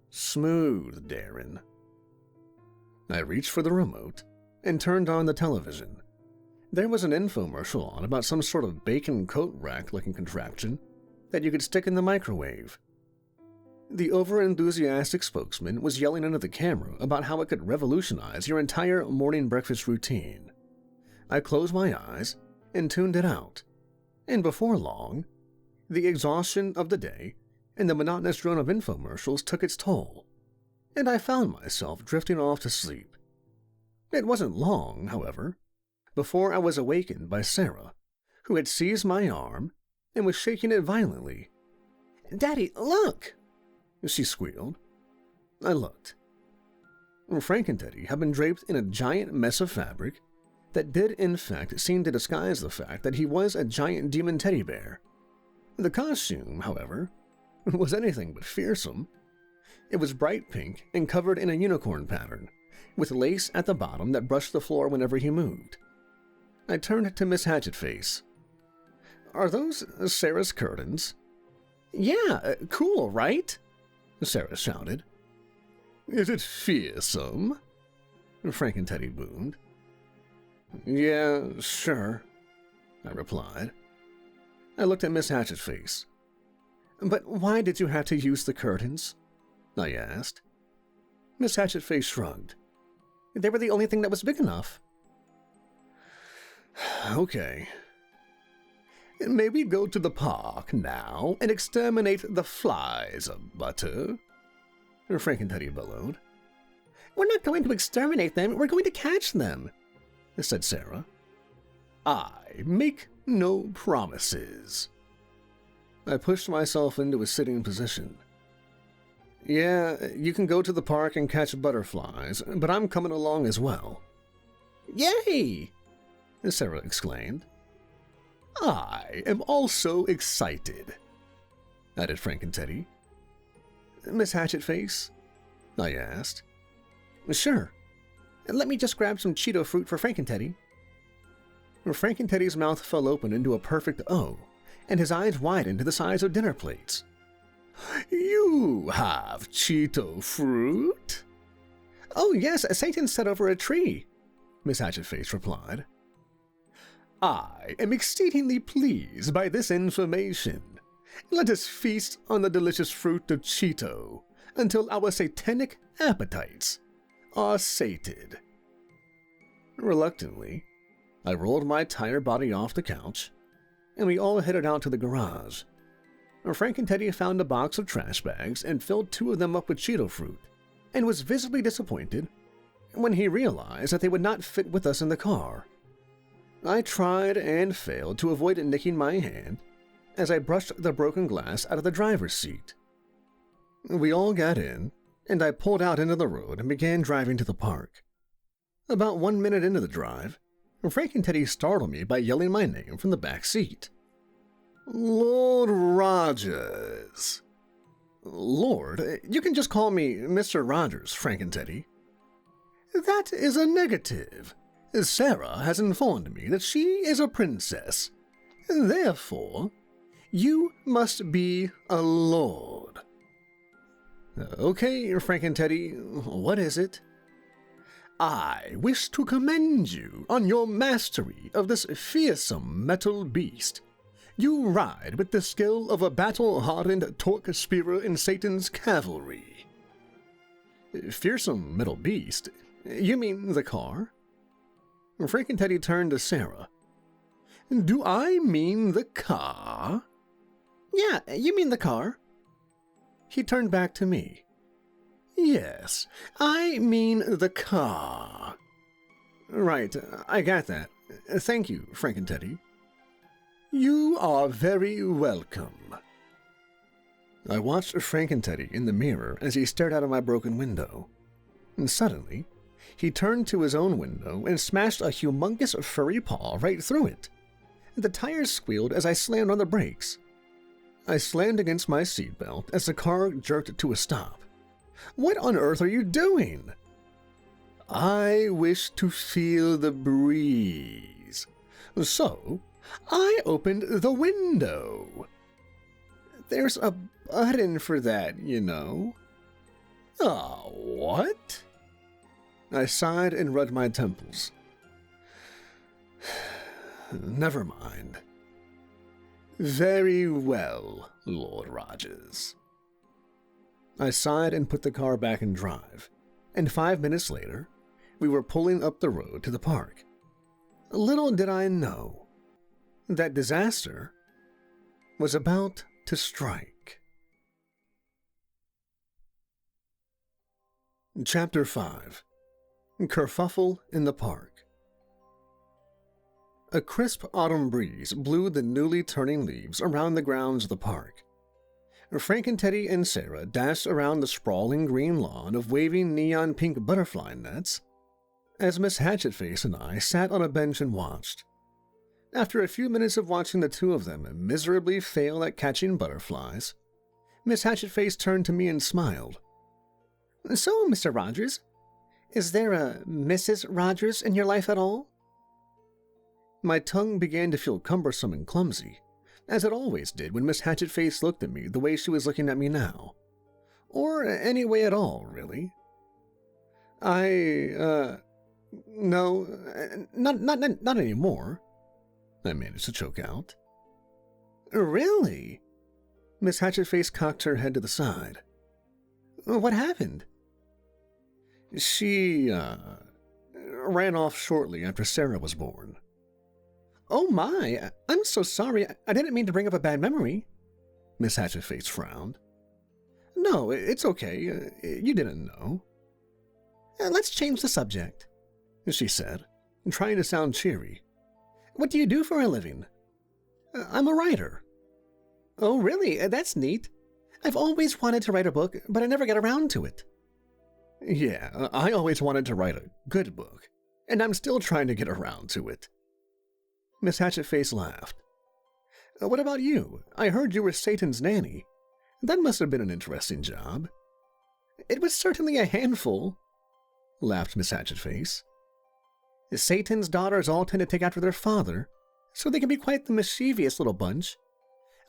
Smooth, Darren. I reached for the remote and turned on the television. There was an infomercial on about some sort of bacon coat rack-looking contraption that you could stick in the microwave. The over-enthusiastic spokesman was yelling into the camera about how it could revolutionize your entire morning breakfast routine. I closed my eyes and tuned it out, and before long, the exhaustion of the day and the monotonous drone of infomercials took its toll, and I found myself drifting off to sleep. It wasn't long, however, before I was awakened by Sarah, who had seized my arm and was shaking it violently. Daddy, look! She squealed. I looked. Frankenteddy had been draped in a giant mess of fabric that did in fact seem to disguise the fact that he was a giant demon teddy bear. The costume, however, was anything but fearsome. It was bright pink and covered in a unicorn pattern, with lace at the bottom that brushed the floor whenever he moved. I turned to Miss Hatchetface. Are those Sarah's curtains? Yeah, cool, right? Sarah shouted. Is it fearsome? Frankenteddy boomed. Yeah, sure, I replied. I looked at Miss Hatchetface. But why did you have to use the curtains? I asked. Miss Hatchetface shrugged. They were the only thing that was big enough. Okay. Maybe go to the park now and exterminate the flies of butter, Frankenteddy bellowed. We're not going to exterminate them, we're going to catch them, said Sarah. I make no promises. I pushed myself into a sitting position. Yeah, you can go to the park and catch butterflies, but I'm coming along as well. Yay! Sarah exclaimed. I am also excited, added Frankenteddy. Miss Hatchetface? I asked. Sure. Let me just grab some Cheeto fruit for Frankenteddy. Frankenteddy's mouth fell open into a perfect O, and his eyes widened to the size of dinner plates. You have Cheeto fruit? Oh yes, Satan set over a tree, Miss Hatchetface replied. I am exceedingly pleased by this information. Let us feast on the delicious fruit of Cheeto, until our satanic appetites are sated. Reluctantly, I rolled my tired body off the couch, and we all headed out to the garage. Frank and Teddy found a box of trash bags and filled 2 of them up with Cheeto fruit, and was visibly disappointed when he realized that they would not fit with us in the car. I tried and failed to avoid nicking my hand as I brushed the broken glass out of the driver's seat. We all got in, and I pulled out into the road and began driving to the park. About 1 minute into the drive, Frank and Teddy startled me by yelling my name from the back seat. Lord Rogers. Lord, you can just call me Mr. Rogers, Frank and Teddy. That is a negative. Sarah has informed me that she is a princess. Therefore, you must be a lord. Okay, Frank and Teddy, what is it? I wish to commend you on your mastery of this fearsome metal beast. You ride with the skill of a battle-hardened torque-spearer in Satan's cavalry. Fearsome metal beast? You mean the car? Frank and Teddy turned to Sarah. Do I mean the car? Yeah, you mean the car. He turned back to me. Yes, I mean the car. Right, I got that. Thank you, Frank and Teddy. You are very welcome. I watched Frank and Teddy in the mirror as he stared out of my broken window. And suddenly, he turned to his own window and smashed a humongous furry paw right through it. The tires squealed as I slammed on the brakes. I slammed against my seatbelt as the car jerked to a stop. What on earth are you doing? I wish to feel the breeze. So, I opened the window. There's a button for that, you know. What? I sighed and rubbed my temples. Never mind. Very well, Lord Rogers. I sighed and put the car back in drive, and 5 minutes later, we were pulling up the road to the park. Little did I know that disaster was about to strike. Chapter 5. Kerfuffle in the Park. A crisp autumn breeze blew the newly turning leaves around the grounds of the park. Frank and Teddy and Sarah dashed around the sprawling green lawn of waving neon pink butterfly nets, as Miss Hatchetface and I sat on a bench and watched. After a few minutes of watching the 2 of them miserably fail at catching butterflies, Miss Hatchetface turned to me and smiled. So, Mr. Rogers, is there a Mrs. Rogers in your life at all? My tongue began to feel cumbersome and clumsy, as it always did when Miss Hatchetface looked at me the way she was looking at me now. Or any way at all, really. No, not anymore, I managed to choke out. Really? Miss Hatchetface cocked her head to the side. What happened? She, ran off shortly after Sarah was born. Oh my, I'm so sorry. I didn't mean to bring up a bad memory. Miss Hatchetface frowned. No, it's okay. You didn't know. Let's change the subject, she said, trying to sound cheery. What do you do for a living? I'm a writer. Oh, really? That's neat. I've always wanted to write a book, but I never got around to it. Yeah, I always wanted to write a good book, and I'm still trying to get around to it. Miss Hatchetface laughed. What about you? I heard you were Satan's nanny. That must have been an interesting job. It was certainly a handful, laughed Miss Hatchetface. Satan's daughters all tend to take after their father, so they can be quite the mischievous little bunch.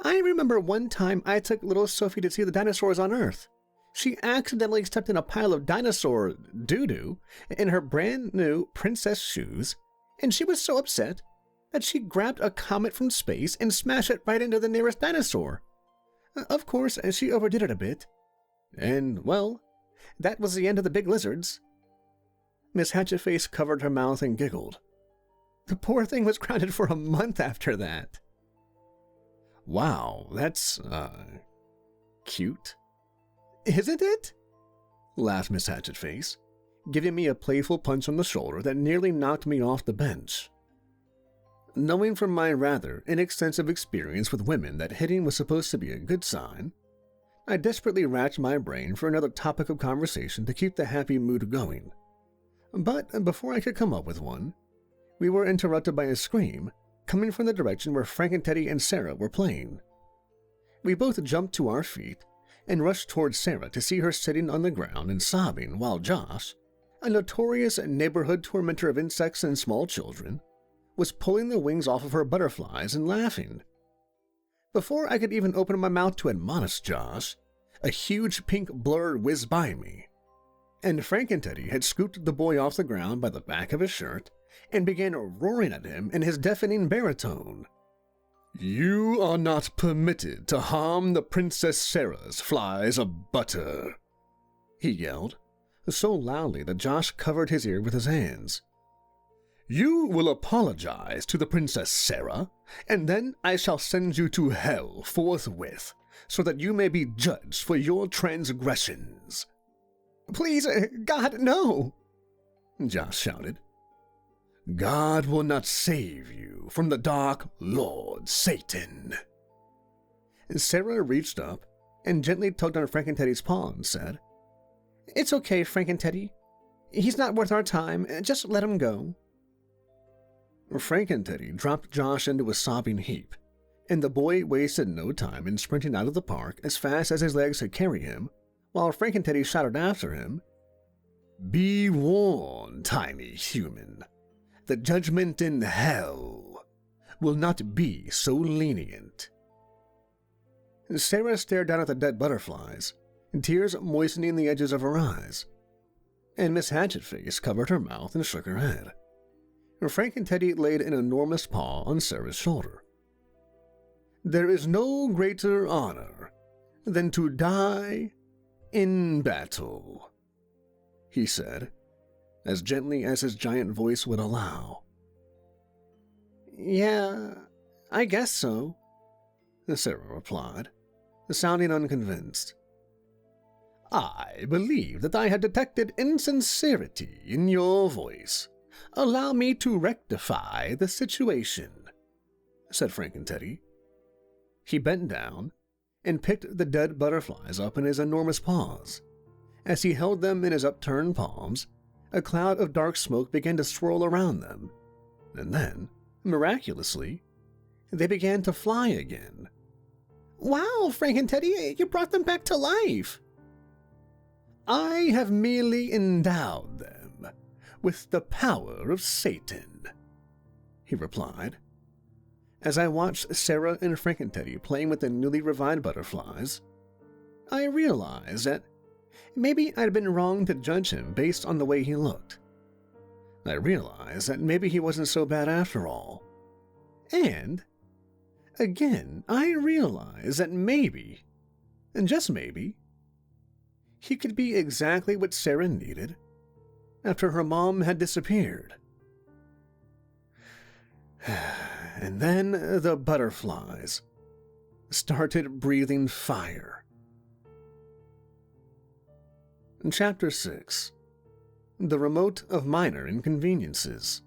I remember one time I took little Sophie to see the dinosaurs on Earth. She accidentally stepped in a pile of dinosaur doo-doo in her brand new princess shoes, and she was so upset that she grabbed a comet from space and smashed it right into the nearest dinosaur. Of course, she overdid it a bit. And, well, that was the end of the big lizards. Miss Hatchetface covered her mouth and giggled. The poor thing was grounded for a month after that. Wow, that's, cute. Isn't it? Laughed Miss Hatchetface, giving me a playful punch on the shoulder that nearly knocked me off the bench. Knowing from my rather inextensive experience with women that hitting was supposed to be a good sign, I desperately racked my brain for another topic of conversation to keep the happy mood going. But before I could come up with one, we were interrupted by a scream coming from the direction where Frank and Teddy and Sarah were playing. We both jumped to our feet and rushed towards Sarah to see her sitting on the ground and sobbing while Josh, a notorious neighborhood tormentor of insects and small children, was pulling the wings off of her butterflies and laughing. Before I could even open my mouth to admonish Josh, a huge pink blur whizzed by me, and Frank and Teddy had scooped the boy off the ground by the back of his shirt and began roaring at him in his deafening baritone. "You are not permitted to harm the Princess Sarah's flies of butter," he yelled, so loudly that Josh covered his ear with his hands. "You will apologize to the Princess Sarah, and then I shall send you to hell forthwith, so that you may be judged for your transgressions." "Please, God, no!" Josh shouted. "God will not save you from the Dark Lord Satan." Sarah reached up and gently tugged on Frank and Teddy's paw and said, "It's okay, Frank and Teddy. He's not worth our time. Just let him go." Frank and Teddy dropped Josh into a sobbing heap, and the boy wasted no time in sprinting out of the park as fast as his legs could carry him, while Frank and Teddy shouted after him, "Be warned, tiny human. The judgment in hell will not be so lenient." Sarah stared down at the dead butterflies, tears moistening the edges of her eyes, and Miss Hatchetface covered her mouth and shook her head. Frank and Teddy laid an enormous paw on Sarah's shoulder. "There is no greater honor than to die in battle," he said, as gently as his giant voice would allow. "Yeah, I guess so," Sarah replied, sounding unconvinced. "I believe that I have detected insincerity in your voice. Allow me to rectify the situation," said Frank and Teddy. He bent down and picked the dead butterflies up in his enormous paws. As he held them in his upturned palms, a cloud of dark smoke began to swirl around them, and then, miraculously, they began to fly again. "Wow, Frank and Teddy, you brought them back to life!" "I have merely endowed them with the power of Satan," he replied. As I watched Sarah and Frank and Teddy playing with the newly revived butterflies, I realized that maybe I'd been wrong to judge him based on the way he looked. I realized that maybe he wasn't so bad after all. And, again, I realized that maybe, and just maybe, he could be exactly what Sarah needed after her mom had disappeared. And then the butterflies started breathing fire. Chapter 6. The Remote of Minor Inconveniences.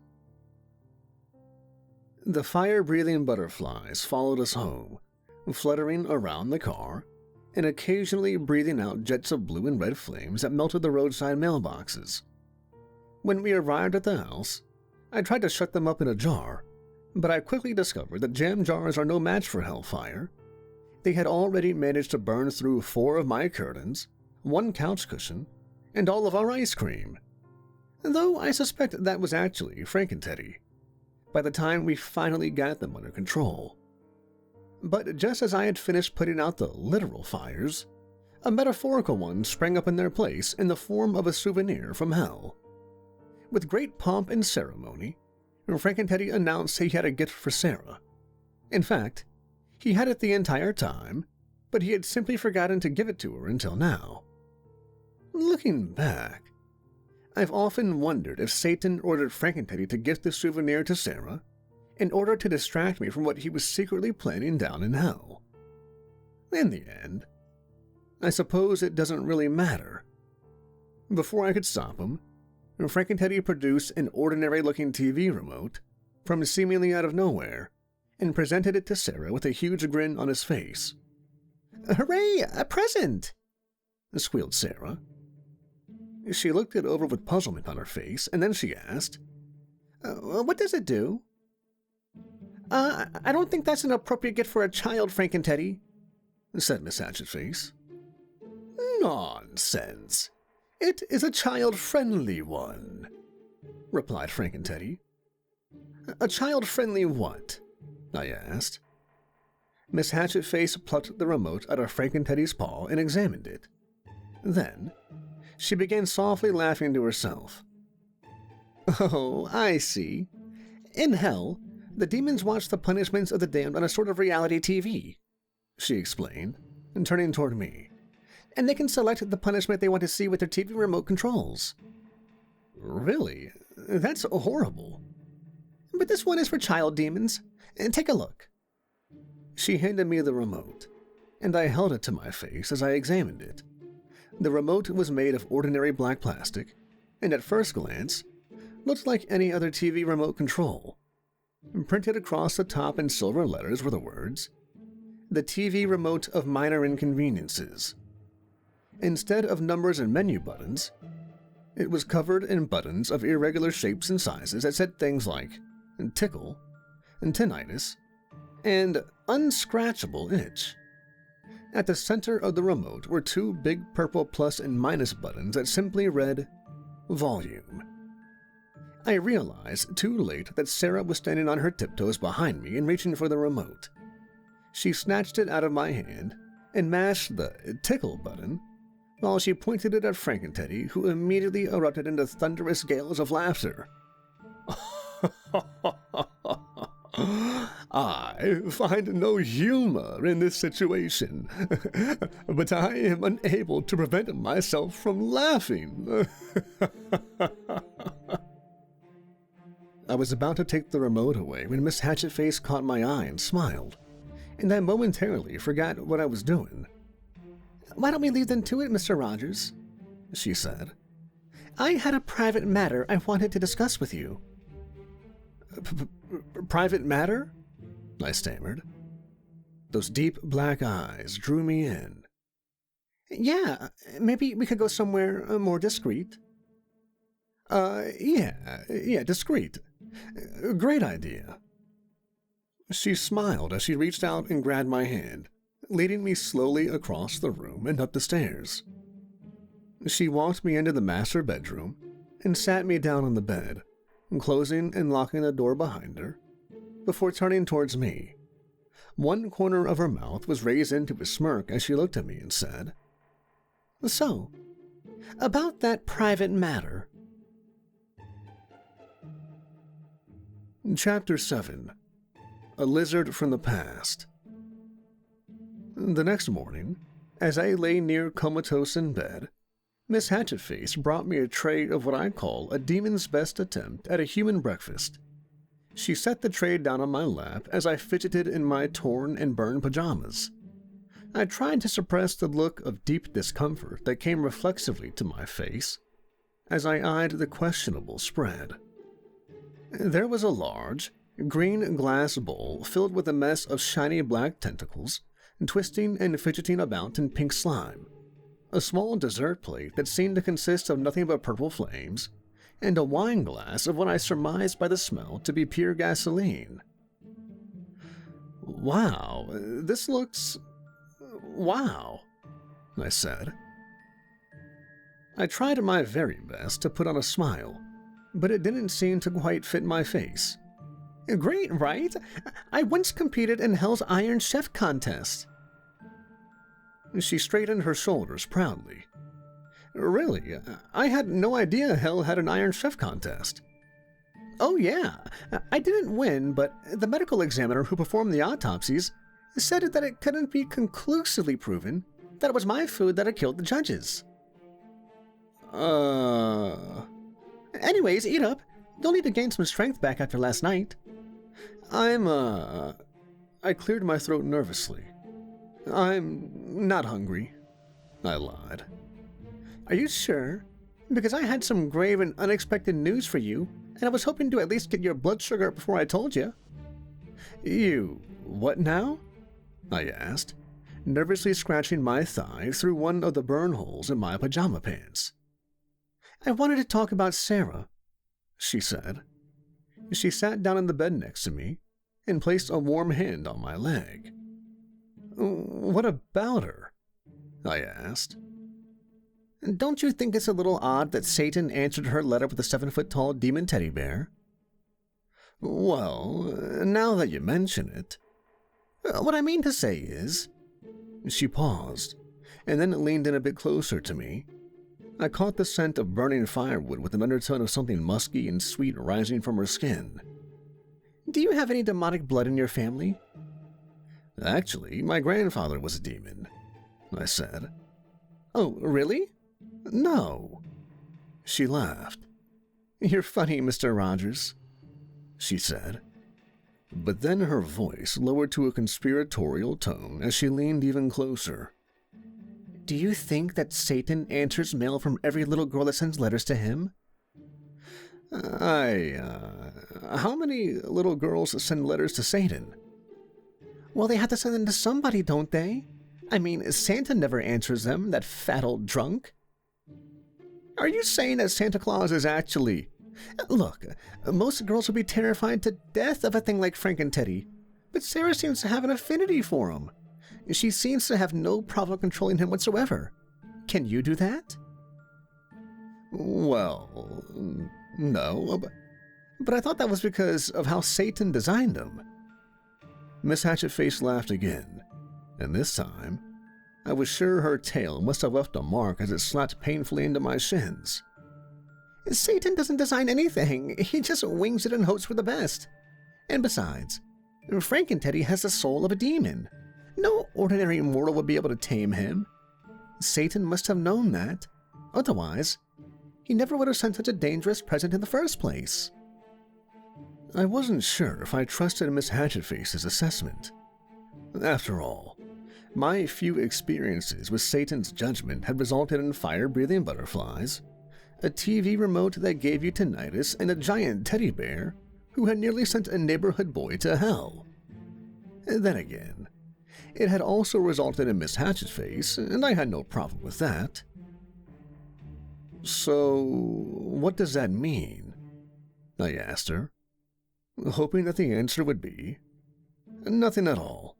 The fire-breathing butterflies followed us home, fluttering around the car, and occasionally breathing out jets of blue and red flames that melted the roadside mailboxes. When we arrived at the house, I tried to shut them up in a jar, but I quickly discovered that jam jars are no match for hellfire. They had already managed to burn through 4 of my curtains, 1 couch cushion, and all of our ice cream. Though I suspect that was actually Frank and Teddy, by the time we finally got them under control. But just as I had finished putting out the literal fires, a metaphorical one sprang up in their place in the form of a souvenir from hell. With great pomp and ceremony, Frank and Teddy announced he had a gift for Sarah. In fact, he had it the entire time, but he had simply forgotten to give it to her until now. Looking back, I've often wondered if Satan ordered Frankenteddy to gift the souvenir to Sarah in order to distract me from what he was secretly planning down in hell. In the end, I suppose it doesn't really matter. Before I could stop him, Frankenteddy produced an ordinary-looking TV remote from seemingly out of nowhere and presented it to Sarah with a huge grin on his face. "Hooray! A present!" squealed Sarah. She looked it over with puzzlement on her face, and then she asked, "What does it do?" I don't think that's an appropriate gift for a child, Frankenteddy," said Miss Hatchetface. "Nonsense! It is a child-friendly one," replied Frankenteddy. "A child-friendly what?" I asked. Miss Hatchetface plucked the remote out of Frankenteddy's paw and examined it. Then, she began softly laughing to herself. "Oh, I see. In hell, the demons watch the punishments of the damned on a sort of reality TV," she explained, turning toward me. "And they can select the punishment they want to see with their TV remote controls." "Really? That's horrible." "But this one is for child demons. Take a look." She handed me the remote, and I held it to my face as I examined it. The remote was made of ordinary black plastic, and at first glance, looked like any other TV remote control. Printed across the top in silver letters were the words, "The TV remote of minor inconveniences." Instead of numbers and menu buttons, it was covered in buttons of irregular shapes and sizes that said things like tickle, tinnitus, and unscratchable itch. At the center of the remote were two big purple plus and minus buttons that simply read, "Volume." I realized too late that Sarah was standing on her tiptoes behind me and reaching for the remote. She snatched it out of my hand and mashed the tickle button while she pointed it at Frankenteddy, who immediately erupted into thunderous gales of laughter. "I find no humor in this situation, but I am unable to prevent myself from laughing." I was about to take the remote away when Miss Hatchetface caught my eye and smiled, and I momentarily forgot what I was doing. "Why don't we leave them to it, Mr. Rogers?" she said. "I had a private matter I wanted to discuss with you." Private matter?" I stammered. Those deep black eyes drew me in. "Yeah, maybe we could go somewhere more discreet." Yeah, discreet. Great idea." She smiled as she reached out and grabbed my hand, leading me slowly across the room and up the stairs. She walked me into the master bedroom and sat me down on the bed, closing and locking the door behind her, before turning towards me. One corner of her mouth was raised into a smirk as she looked at me and said, "So, about that private matter." Chapter 7. A Lizard from the Past. The next morning, as I lay near comatose in bed, Miss Hatchetface brought me a tray of what I call a demon's best attempt at a human breakfast. She set the tray down on my lap as I fidgeted in my torn and burned pajamas. I tried to suppress the look of deep discomfort that came reflexively to my face as I eyed the questionable spread. There was a large, green glass bowl filled with a mess of shiny black tentacles, twisting and fidgeting about in pink slime, a small dessert plate that seemed to consist of nothing but purple flames, and a wine glass of what I surmised by the smell to be pure gasoline. "Wow, this looks... wow," I said. I tried my very best to put on a smile, but it didn't seem to quite fit my face. "Great, right? I once competed in Hell's Iron Chef contest." She straightened her shoulders proudly. "Really? I had no idea Hell had an Iron Chef contest." "Oh yeah, I didn't win, but the medical examiner who performed the autopsies said that it couldn't be conclusively proven that it was my food that had killed the judges." Anyways, eat up. You'll need to gain some strength back after last night. I cleared my throat nervously. I'm not hungry, I lied. Are you sure? Because I had some grave and unexpected news for you, and I was hoping to at least get your blood sugar up before I told you. You, what now? I asked, nervously scratching my thigh through one of the burn holes in my pajama pants. I wanted to talk about Sarah, she said. She sat down in the bed next to me and placed a warm hand on my leg. What about her? I asked. Don't you think it's a little odd that Satan answered her letter with a 7-foot-tall demon teddy bear? Well, now that you mention it, what I mean to say is... She paused, and then leaned in a bit closer to me. I caught the scent of burning firewood with an undertone of something musky and sweet rising from her skin. Do you have any demonic blood in your family? Actually, my grandfather was a demon, I said. Oh, really? No. She laughed. You're funny, Mr. Rogers, she said. But then her voice lowered to a conspiratorial tone as she leaned even closer. Do you think that Satan answers mail from every little girl that sends letters to him? How many little girls send letters to Satan? Well, they have to send them to somebody, don't they? I mean, Santa never answers them, that fat old drunk. Are you saying that Santa Claus is actually... Look, most girls would be terrified to death of a thing like Frank and Teddy, but Sarah seems to have an affinity for him. She seems to have no problem controlling him whatsoever. Can you do that? Well, no, but I thought that was because of how Satan designed him. Miss Hatchetface laughed again, and this time, I was sure her tail must have left a mark as it slapped painfully into my shins. Satan doesn't design anything, he just wings it and hopes for the best. And besides, Frank and Teddy has the soul of a demon. No ordinary mortal would be able to tame him. Satan must have known that. Otherwise, he never would have sent such a dangerous present in the first place. I wasn't sure if I trusted Miss Hatchetface's assessment. After all, my few experiences with Satan's judgment had resulted in fire-breathing butterflies, a TV remote that gave you tinnitus, and a giant teddy bear who had nearly sent a neighborhood boy to hell. Then again, it had also resulted in Miss Hatchetface, and I had no problem with that. So, what does that mean? I asked her, hoping that the answer would be, nothing at all.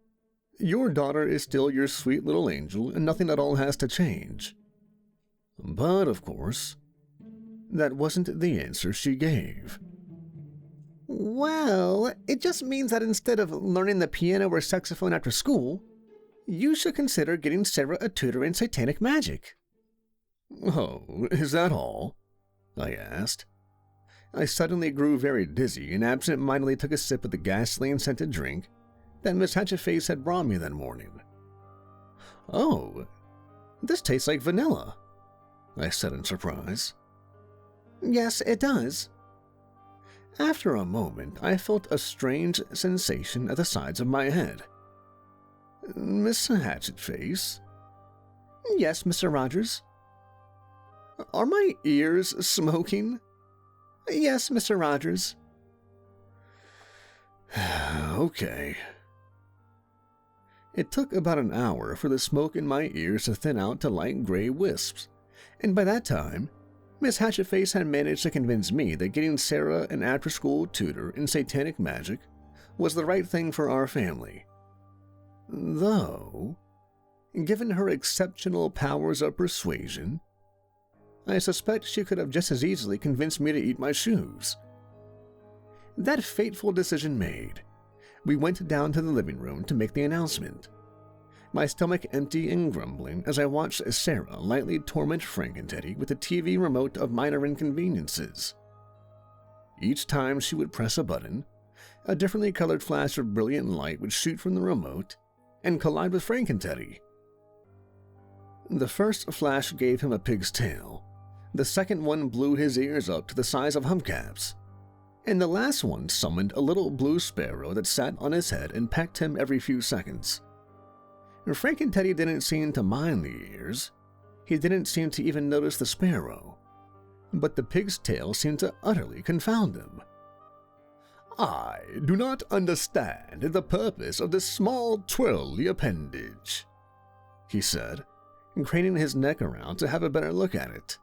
Your daughter is still your sweet little angel, and nothing at all has to change. But, of course, that wasn't the answer she gave. Well, it just means that instead of learning the piano or saxophone after school, you should consider getting Sarah a tutor in satanic magic. Oh, is that all? I asked. I suddenly grew very dizzy and absent-mindedly took a sip of the gasoline-scented drink that Miss Hatchetface had brought me that morning. Oh, this tastes like vanilla, I said in surprise. Yes, it does. After a moment, I felt a strange sensation at the sides of my head. Miss Hatchetface? Yes, Mr. Rogers. Are my ears smoking? Yes, Mr. Rogers. Okay. It took about an hour for the smoke in my ears to thin out to light gray wisps, and by that time, Miss Hatchetface had managed to convince me that getting Sarah an after-school tutor in satanic magic was the right thing for our family. Though, given her exceptional powers of persuasion, I suspect she could have just as easily convinced me to eat my shoes. That fateful decision made, we went down to the living room to make the announcement, my stomach empty and grumbling as I watched Sarah lightly torment Frank and Teddy with the TV remote of minor inconveniences. Each time she would press a button, a differently colored flash of brilliant light would shoot from the remote and collide with Frank and Teddy. The first flash gave him a pig's tail, The second one blew his ears up to the size of hubcaps, and the last one summoned a little blue sparrow that sat on his head and pecked him every few seconds. Frank and Teddy didn't seem to mind the ears. He didn't seem to even notice the sparrow, but the pig's tail seemed to utterly confound him. "I do not understand the purpose of this small twirly appendage," he said, craning his neck around to have a better look at it.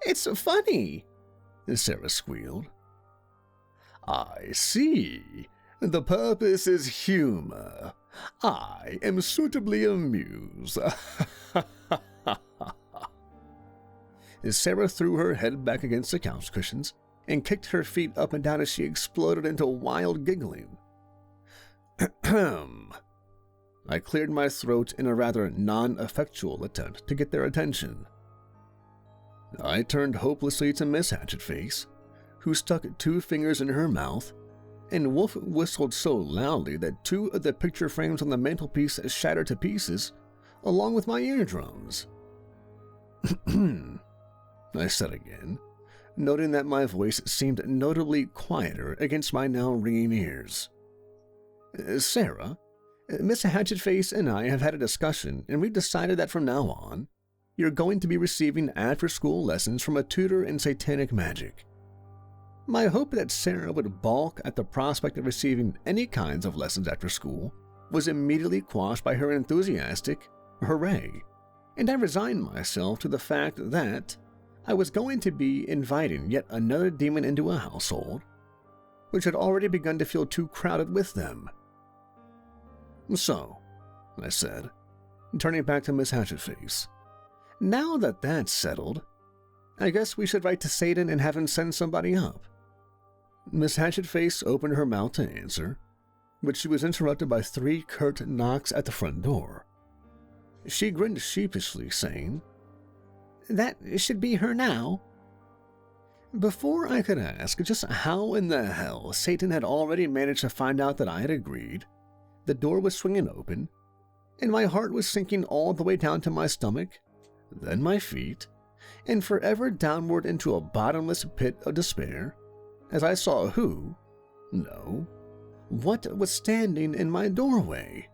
"It's funny," Sarah squealed. "I see. The purpose is humor. I am suitably amused." Sarah threw her head back against the couch cushions and kicked her feet up and down as she exploded into wild giggling. I cleared my throat in a rather non-effectual attempt to get their attention. I turned hopelessly to Miss Hatchetface, who stuck 2 fingers in her mouth, and wolf whistled so loudly that 2 of the picture frames on the mantelpiece shattered to pieces, along with my eardrums. I said again, noting that my voice seemed notably quieter against my now ringing ears. "Sarah, Miss Hatchetface and I have had a discussion, and we've decided that from now on, you're going to be receiving after-school lessons from a tutor in satanic magic." My hope that Sarah would balk at the prospect of receiving any kinds of lessons after school was immediately quashed by her enthusiastic hooray, and I resigned myself to the fact that I was going to be inviting yet another demon into a household, which had already begun to feel too crowded with them. "So," I said, turning back to Miss Hatchetface, "now that that's settled, I guess we should write to Satan and have him send somebody up." Miss Hatchetface opened her mouth to answer, but she was interrupted by 3 curt knocks at the front door. She grinned sheepishly, saying, "That should be her now." Before I could ask just how in the hell Satan had already managed to find out that I had agreed, the door was swinging open, and my heart was sinking all the way down to my stomach, then my feet, and forever downward into a bottomless pit of despair, as I saw what was standing in my doorway.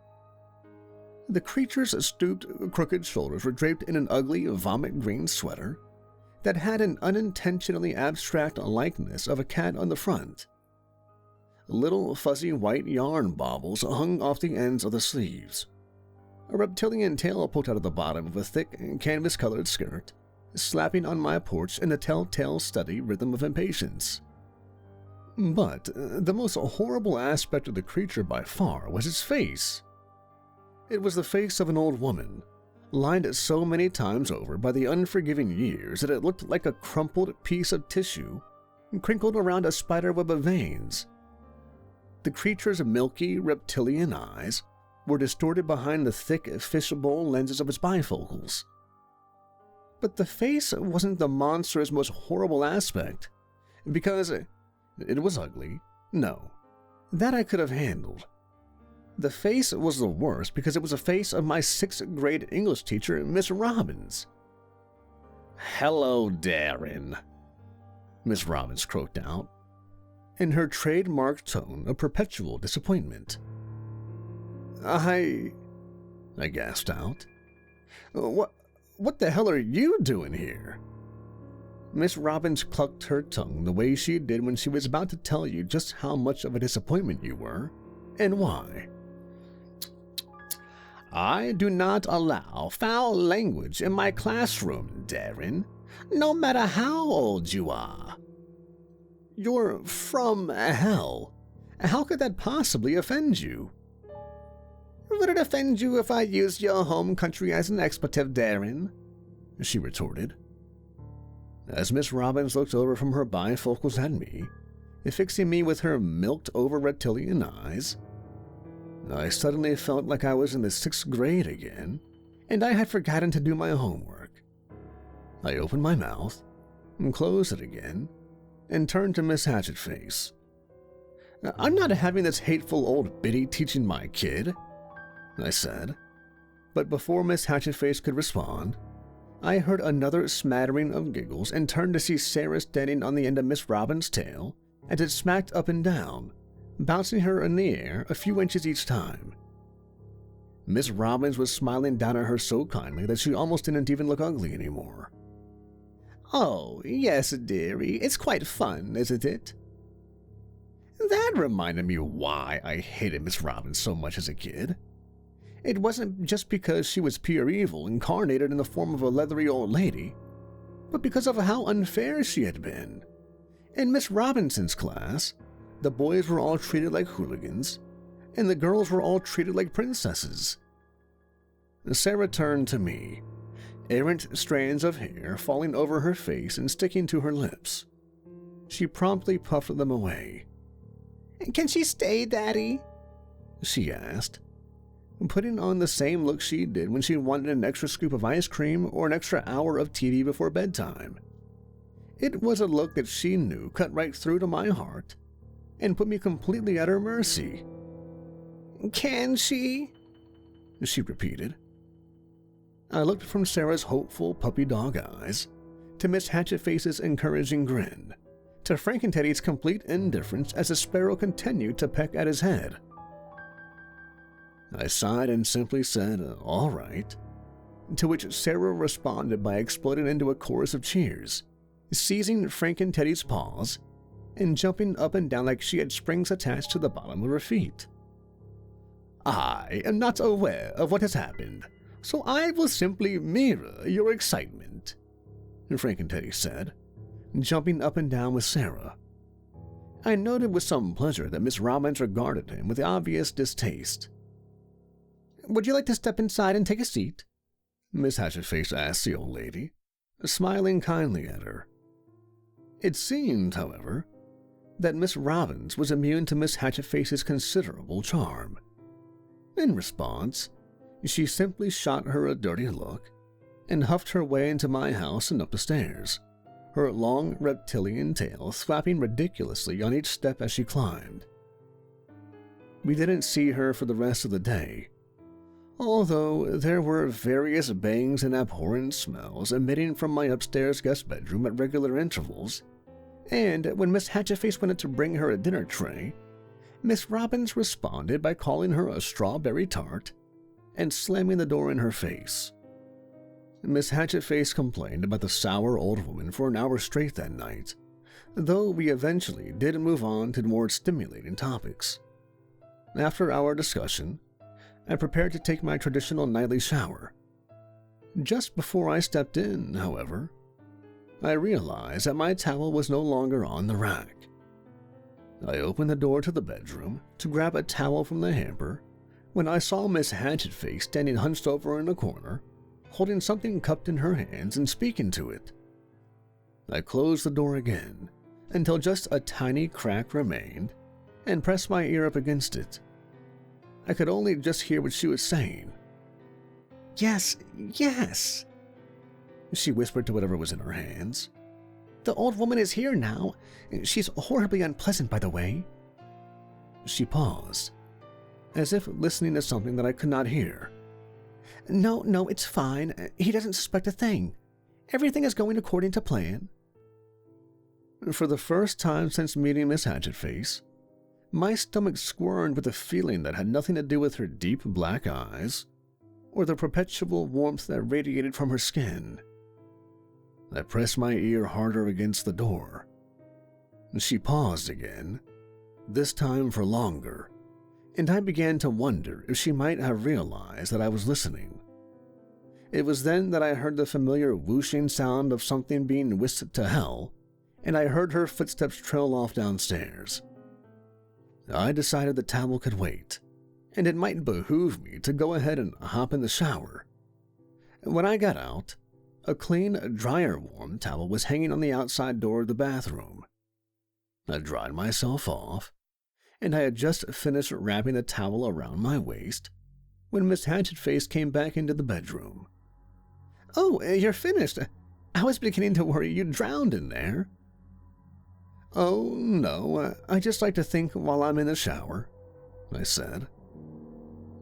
The creature's stooped, crooked shoulders were draped in an ugly, vomit-green sweater that had an unintentionally abstract likeness of a cat on the front. Little fuzzy white yarn baubles hung off the ends of the sleeves. A reptilian tail poked out of the bottom of a thick, canvas-colored skirt, slapping on my porch in a telltale steady rhythm of impatience. But the most horrible aspect of the creature by far was its face. It was the face of an old woman, lined so many times over by the unforgiving years that it looked like a crumpled piece of tissue crinkled around a spiderweb of veins. The creature's milky, reptilian eyes were distorted behind the thick fishbowl lenses of its bifocals. But the face wasn't the monster's most horrible aspect, because it was ugly. No, that I could have handled. The face was the worst because it was the face of my 6th grade English teacher, Miss Robbins. "Hello, Darren," Miss Robbins croaked out, in her trademark tone of perpetual disappointment. I gasped out. What the hell are you doing here?" Miss Robbins clucked her tongue the way she did when she was about to tell you just how much of a disappointment you were, and why. "I do not allow foul language in my classroom, Darren, no matter how old you are." "You're from hell. How could that possibly offend you?" "Would it offend you if I used your home country as an expletive, Darren?" she retorted. As Miss Robbins looked over from her bifocals at me, fixing me with her milked-over reptilian eyes, I suddenly felt like I was in the 6th grade again, and I had forgotten to do my homework. I opened my mouth, and closed it again, and turned to Miss Hatchetface. "I'm not having this hateful old biddy teaching my kid," I said, but before Miss Hatchetface could respond, I heard another smattering of giggles and turned to see Sarah standing on the end of Miss Robin's tail as it smacked up and down, bouncing her in the air a few inches each time. Miss Robbins was smiling down at her so kindly that she almost didn't even look ugly anymore. "Oh, yes, dearie, it's quite fun, isn't it?" That reminded me why I hated Miss Robbins so much as a kid. It wasn't just because she was pure evil incarnated in the form of a leathery old lady, but because of how unfair she had been. In Miss Robinson's class, the boys were all treated like hooligans, and the girls were all treated like princesses. Sarah turned to me, errant strands of hair falling over her face and sticking to her lips. She promptly puffed them away. "Can she stay, Daddy?" she asked, putting on the same look she did when she wanted an extra scoop of ice cream or an extra hour of TV before bedtime. It was a look that she knew cut right through to my heart and put me completely at her mercy. "Can she?" she repeated. I looked from Sarah's hopeful puppy dog eyes to Miss Hatchetface's encouraging grin, to Frankenteddy's complete indifference as the sparrow continued to peck at his head. I sighed and simply said, "All right," to which Sarah responded by exploding into a chorus of cheers, seizing Frankenteddy's paws and jumping up and down like she had springs attached to the bottom of her feet. "I am not aware of what has happened, so I will simply mirror your excitement," Frankenteddy said, jumping up and down with Sarah. I noted with some pleasure that Miss Robbins regarded him with obvious distaste. "Would you like to step inside and take a seat?" Miss Hatchetface asked the old lady, smiling kindly at her. It seemed, however, that Miss Robbins was immune to Miss Hatchetface's considerable charm. In response, she simply shot her a dirty look and huffed her way into my house and up the stairs, her long reptilian tail flapping ridiculously on each step as she climbed. We didn't see her for the rest of the day, although there were various bangs and abhorrent smells emitting from my upstairs guest bedroom at regular intervals, and when Miss Hatchetface wanted to bring her a dinner tray, Miss Robbins responded by calling her a strawberry tart and slamming the door in her face. Miss Hatchetface complained about the sour old woman for an hour straight that night, though we eventually did move on to more stimulating topics. After our discussion, I prepared to take my traditional nightly shower. Just before I stepped in, however, I realized that my towel was no longer on the rack. I opened the door to the bedroom to grab a towel from the hamper when I saw Miss Hatchetface standing hunched over in a corner, holding something cupped in her hands and speaking to it. I closed the door again until just a tiny crack remained and pressed my ear up against it. I could only just hear what she was saying. "Yes, yes," she whispered to whatever was in her hands. "The old woman is here now. She's horribly unpleasant, by the way." She paused, as if listening to something that I could not hear. No, it's fine. He doesn't suspect a thing. Everything is going according to plan." For the first time since meeting Miss Hatchetface, my stomach squirmed with a feeling that had nothing to do with her deep black eyes or the perpetual warmth that radiated from her skin. I pressed my ear harder against the door. She paused again, this time for longer, and I began to wonder if she might have realized that I was listening. It was then that I heard the familiar whooshing sound of something being whisked to hell, and I heard her footsteps trail off downstairs. I decided the towel could wait, and it might behoove me to go ahead and hop in the shower. When I got out, a clean, dryer-warm towel was hanging on the outside door of the bathroom. I dried myself off, and I had just finished wrapping the towel around my waist when Miss Hatchetface came back into the bedroom. "Oh, you're finished. I was beginning to worry you drowned in there." "Oh, no, I just like to think while I'm in the shower," I said.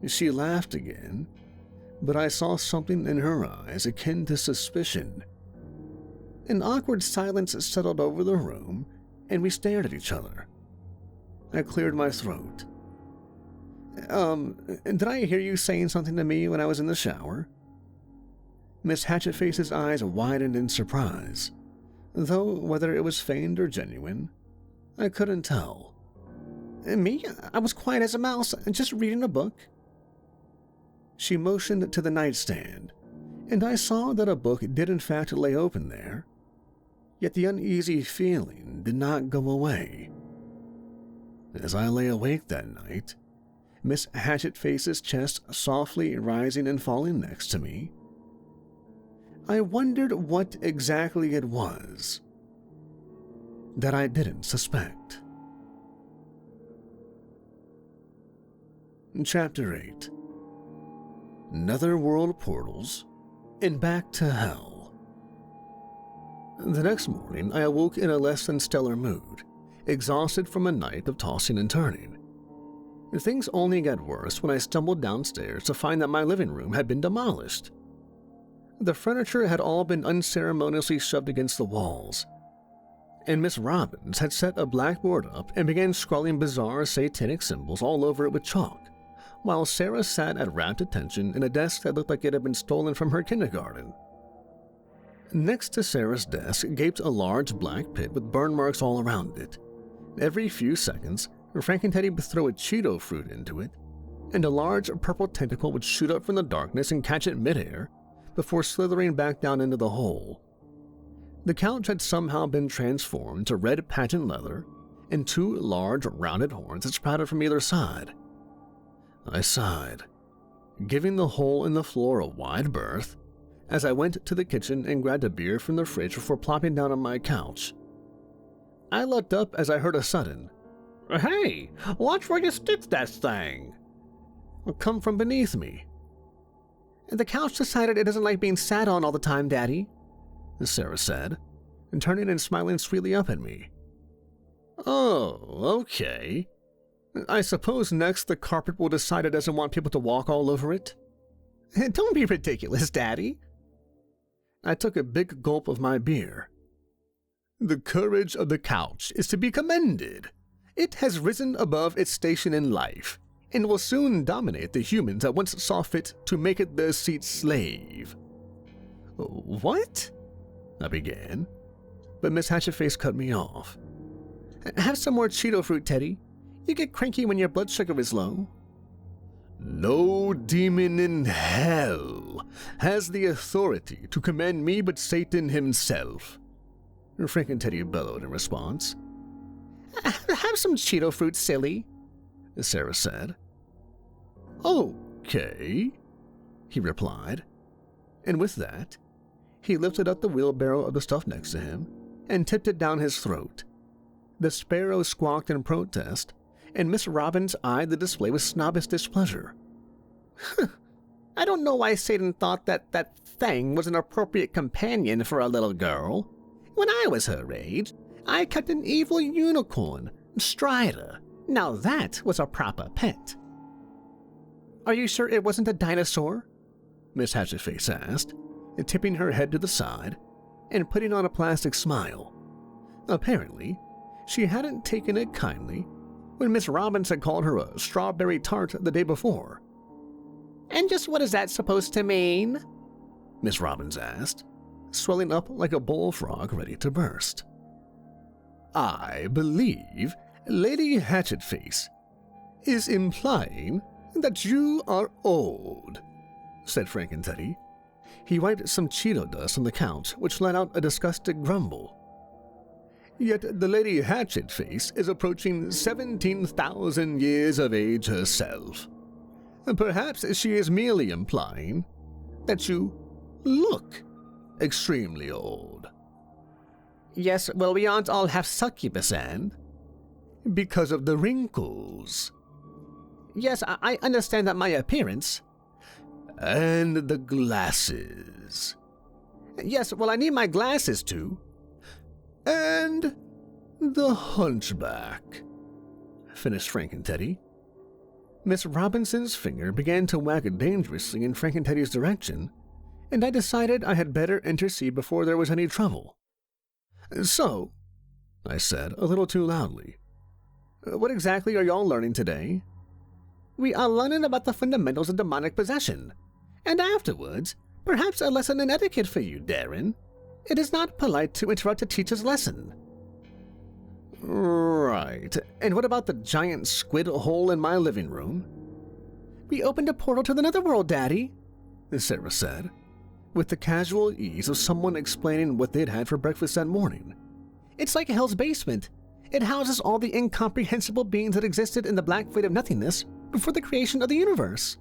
She laughed again, but I saw something in her eyes akin to suspicion. An awkward silence settled over the room, and we stared at each other. I cleared my throat. Did I hear you saying something to me when I was in the shower?" Miss Hatchetface's eyes widened in surprise, though whether it was feigned or genuine, I couldn't tell. "Me? I was quiet as a mouse, just reading a book." She motioned to the nightstand, and I saw that a book did in fact lay open there, yet the uneasy feeling did not go away. As I lay awake that night, Miss Hatchetface's chest softly rising and falling next to me, I wondered what exactly it was that I didn't suspect. Chapter 8. Netherworld Portals and Back to Hell. The next morning, I awoke in a less than stellar mood, exhausted from a night of tossing and turning. Things only got worse when I stumbled downstairs to find that my living room had been demolished. The furniture had all been unceremoniously shoved against the walls, and Miss Robbins had set a blackboard up and began scrawling bizarre satanic symbols all over it with chalk, while Sarah sat at rapt attention in a desk that looked like it had been stolen from her kindergarten. Next to Sarah's desk gaped a large black pit with burn marks all around it. Every few seconds, Frank and Teddy would throw a Cheeto fruit into it, and a large purple tentacle would shoot up from the darkness and catch it midair before slithering back down into the hole. The couch had somehow been transformed to red patent leather, and two large rounded horns had sprouted from either side. I sighed, giving the hole in the floor a wide berth, as I went to the kitchen and grabbed a beer from the fridge before plopping down on my couch. I looked up as I heard a sudden, "Hey, watch where you stick that thing!" come from beneath me. "The couch decided it doesn't like being sat on all the time, Daddy," Sarah said, and turning and smiling sweetly up at me. "Oh, okay. I suppose next the carpet will decide it doesn't want people to walk all over it." "Don't be ridiculous, Daddy." I took a big gulp of my beer. "The courage of the couch is to be commended. It has risen above its station in life, and will soon dominate the humans that once saw fit to make it their seat's slave." "What?" I began, but Miss Hatchetface cut me off. "Have some more Cheeto fruit, Teddy. You get cranky when your blood sugar is low." "No demon in hell has the authority to command me but Satan himself," Frank and Teddy bellowed in response. "Have some Cheeto fruit, silly," Sarah said. "Okay," he replied, and with that, he lifted up the wheelbarrow of the stuff next to him and tipped it down his throat. The sparrow squawked in protest, and Miss Robbins eyed the display with snobbish displeasure. "I don't know why Satan thought that thing was an appropriate companion for a little girl. When I was her age, I kept an evil unicorn, Strider. Now that was a proper pet." "Are you sure it wasn't a dinosaur?" Miss Hatchetface asked, tipping her head to the side and putting on a plastic smile. Apparently, she hadn't taken it kindly when Miss Robbins had called her a strawberry tart the day before. "And just what is that supposed to mean?" Miss Robbins asked, swelling up like a bullfrog ready to burst. "I believe Lady Hatchetface is implying that you are old," said Frank and Teddy. He wiped some Cheeto dust on the couch, which let out a disgusted grumble. "Yet the Lady Hatchetface is approaching 17,000 years of age herself. Perhaps she is merely implying that you look extremely old." "Yes, well, we aren't all half succubus, and because of the wrinkles." "Yes, I understand that my appearance." "And the glasses." "Yes, well, I need my glasses too." "And the hunchback," finished Frank and Teddy. Miss Robinson's finger began to wag dangerously in Frank and Teddy's direction, and I decided I had better intercede before there was any trouble. "So," I said a little too loudly, "what exactly are y'all learning today?" "We are learning about the fundamentals of demonic possession, and afterwards, perhaps a lesson in etiquette for you, Darren. It is not polite to interrupt a teacher's lesson." "Right. And what about the giant squid hole in my living room?" "We opened a portal to the Netherworld, Daddy," Sarah said, with the casual ease of someone explaining what they'd had for breakfast that morning. "It's like Hell's basement. It houses all the incomprehensible beings that existed in the black void of nothingness before the creation of the universe."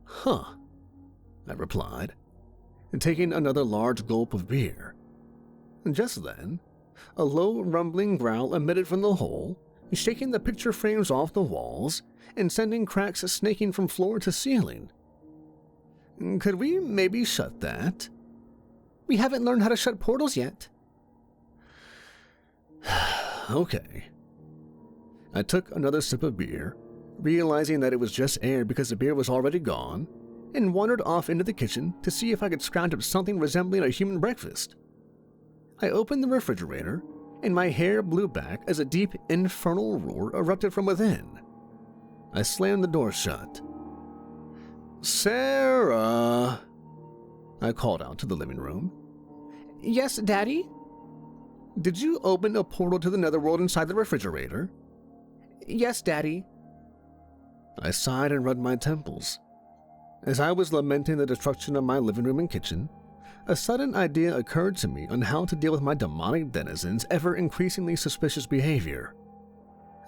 "Huh," I replied, taking another large gulp of beer. Just then, a low rumbling growl emitted from the hole, shaking the picture frames off the walls and sending cracks snaking from floor to ceiling. "Could we maybe shut that?" "We haven't learned how to shut portals yet." Okay. I took another sip of beer, realizing that it was just air because the beer was already gone, and wandered off into the kitchen to see if I could scrounge up something resembling a human breakfast. I opened the refrigerator, and my hair blew back as a deep infernal roar erupted from within. I slammed the door shut. "Sarah," I called out to the living room. "Yes, Daddy?" "Did you open a portal to the Netherworld inside the refrigerator?" "Yes, Daddy." I sighed and rubbed my temples. As I was lamenting the destruction of my living room and kitchen, a sudden idea occurred to me on how to deal with my demonic denizens' ever-increasingly suspicious behavior.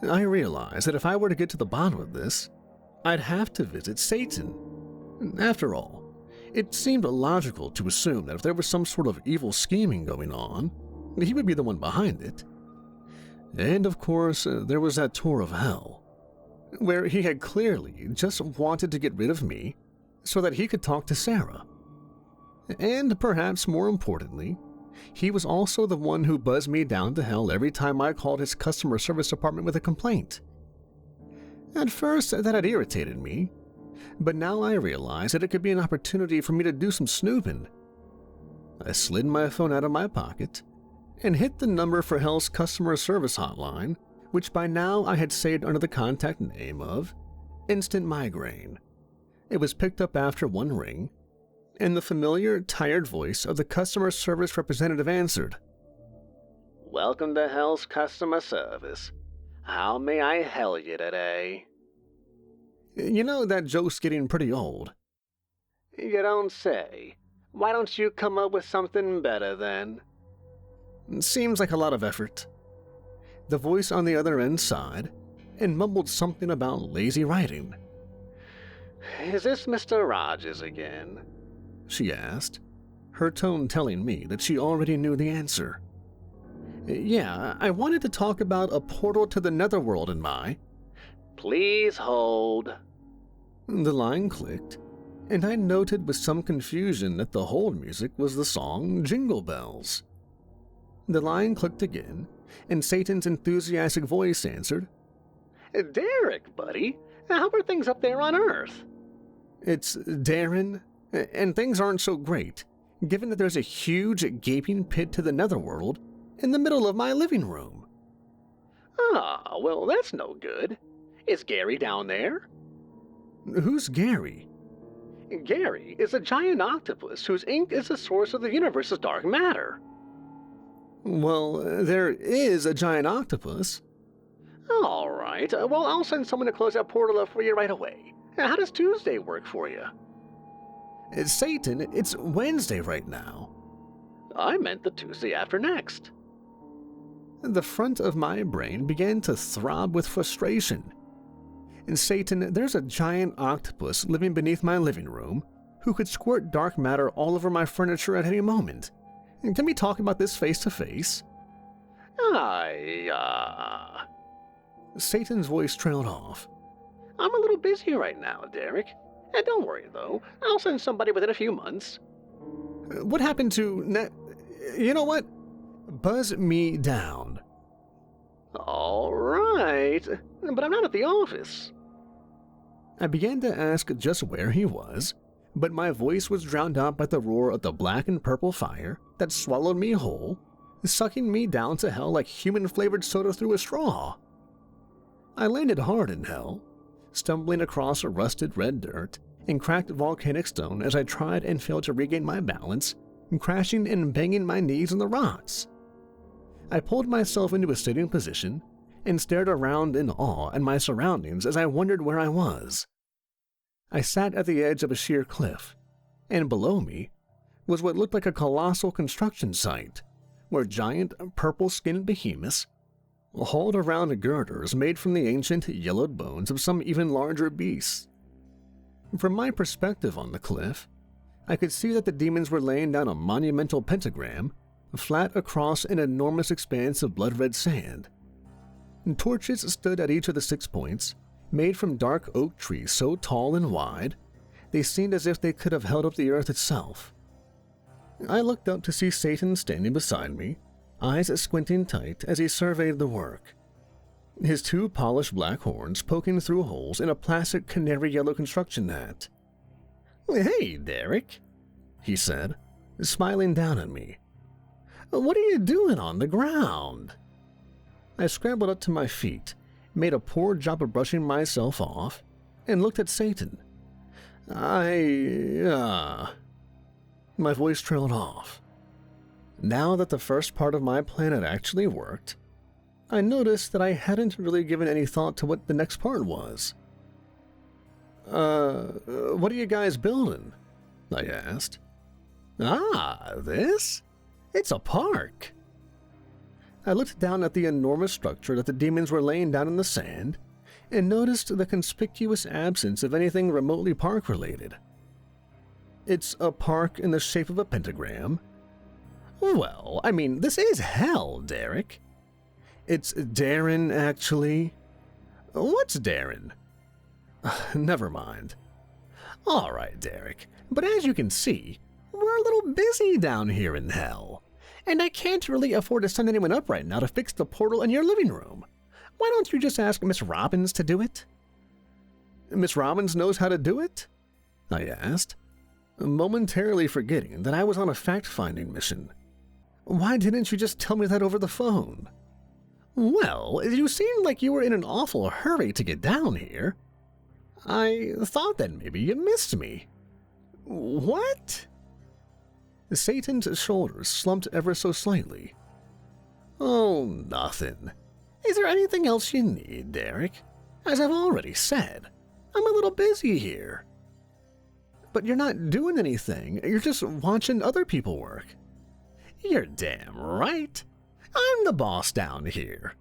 I realized that if I were to get to the bottom of this, I'd have to visit Satan. After all, it seemed illogical to assume that if there was some sort of evil scheming going on, he would be the one behind it. And of course, there was that tour of hell, where he had clearly just wanted to get rid of me so that he could talk to Sarah. And perhaps more importantly, he was also the one who buzzed me down to hell every time I called his customer service department with a complaint. At first, that had irritated me, but now I realized that it could be an opportunity for me to do some snooping. I slid my phone out of my pocket and hit the number for Hell's customer service hotline, which by now I had saved under the contact name of Instant Migraine. It was picked up after one ring, and the familiar, tired voice of the customer service representative answered. "Welcome to Hell's customer service. How may I help you today?" "You know, that joke's getting pretty old." "You don't say. Why don't you come up with something better then?" "Seems like a lot of effort." The voice on the other end sighed and mumbled something about lazy writing. "Is this Mr. Rogers again?" she asked, her tone telling me that she already knew the answer. "Yeah, I wanted to talk about a portal to the Netherworld in my—" "Please hold." The line clicked, and I noted with some confusion that the hold music was the song Jingle Bells. The line clicked again, and Satan's enthusiastic voice answered, "Derek, buddy, how are things up there on Earth?" "It's Darren, and things aren't so great, given that there's a huge gaping pit to the Netherworld in the middle of my living room." "Ah, well, that's no good. Is Gary down there?" "Who's Gary?" "Gary is a giant octopus whose ink is the source of the universe's dark matter." "Well, there is a giant octopus." "All right, well, I'll send someone to close that portal up for you right away. How does Tuesday work for you?" "Satan, it's Wednesday right now." "I meant the Tuesday after next." The front of my brain began to throb with frustration. "Satan, there's a giant octopus living beneath my living room who could squirt dark matter all over my furniture at any moment. Can we talk about this face to face?" Satan's voice trailed off. "I'm a little busy right now, Derek. And don't worry, though. I'll send somebody within a few months." "What happened to You know what? Buzz me down." "All right, but I'm not at the office." I began to ask just where he was, but my voice was drowned out by the roar of the black and purple fire that swallowed me whole, sucking me down to hell like human-flavored soda through a straw. I landed hard in hell, stumbling across rusted red dirt and cracked volcanic stone as I tried and failed to regain my balance, crashing and banging my knees on the rocks. I pulled myself into a sitting position and stared around in awe at my surroundings as I wondered where I was. I sat at the edge of a sheer cliff, and below me was what looked like a colossal construction site, where giant purple-skinned behemoths hauled around girders made from the ancient yellowed bones of some even larger beasts. From my perspective on the cliff, I could see that the demons were laying down a monumental pentagram flat across an enormous expanse of blood-red sand. Torches stood at each of the 6 points, made from dark oak trees so tall and wide, they seemed as if they could have held up the earth itself. I looked up to see Satan standing beside me, eyes squinting tight as he surveyed the work, his 2 polished black horns poking through holes in a plastic canary yellow construction hat. "Hey, Derek," he said, smiling down at me. "What are you doing on the ground?" I scrambled up to my feet, made a poor job of brushing myself off, and looked at Satan. My voice trailed off. Now that the first part of my plan had actually worked, I noticed that I hadn't really given any thought to what the next part was. What are you guys building?" I asked. This? It's a park." I looked down at the enormous structure that the demons were laying down in the sand and noticed the conspicuous absence of anything remotely park-related. "It's a park in the shape of a pentagram." "Well, I mean, this is hell, Derek." "It's Darren, actually." "What's Darren?" "Never mind." "All right, Derek, but as you can see, we're a little busy down here in hell, and I can't really afford to send anyone up right now to fix the portal in your living room. Why don't you just ask Miss Robbins to do it?" "Miss Robbins knows how to do it?" I asked, momentarily forgetting that I was on a fact-finding mission. "Why didn't you just tell me that over the phone?" "Well, you seemed like you were in an awful hurry to get down here. I thought that maybe you missed me." "What?" Satan's shoulders slumped ever so slightly. "Oh, nothing. Is there anything else you need, Derek? As I've already said, I'm a little busy here." "But you're not doing anything. You're just watching other people work." "You're damn right. I'm the boss down here.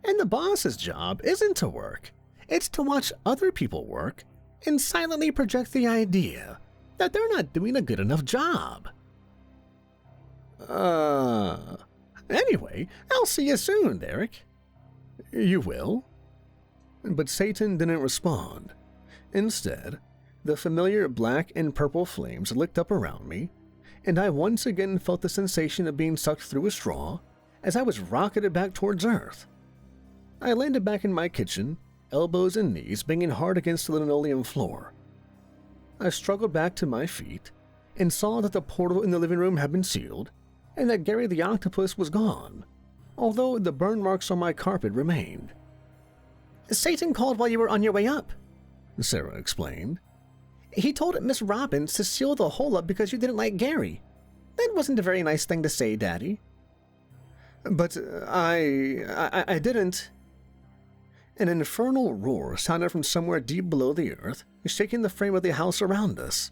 And the boss's job isn't to work. It's to watch other people work and silently project the idea that they're not doing a good enough job." Anyway, I'll see you soon, Derek." "You will?" But Satan didn't respond. Instead, the familiar black and purple flames licked up around me, and I once again felt the sensation of being sucked through a straw as I was rocketed back towards Earth. I landed back in my kitchen, elbows and knees banging hard against the linoleum floor. I struggled back to my feet and saw that the portal in the living room had been sealed and that Gary the octopus was gone, although the burn marks on my carpet remained. "Satan called while you were on your way up," Sarah explained. "He told Miss Robbins to seal the hole up because you didn't like Gary. That wasn't a very nice thing to say, Daddy." "But I didn't." An infernal roar sounded from somewhere deep below the earth, shaking the frame of the house around us.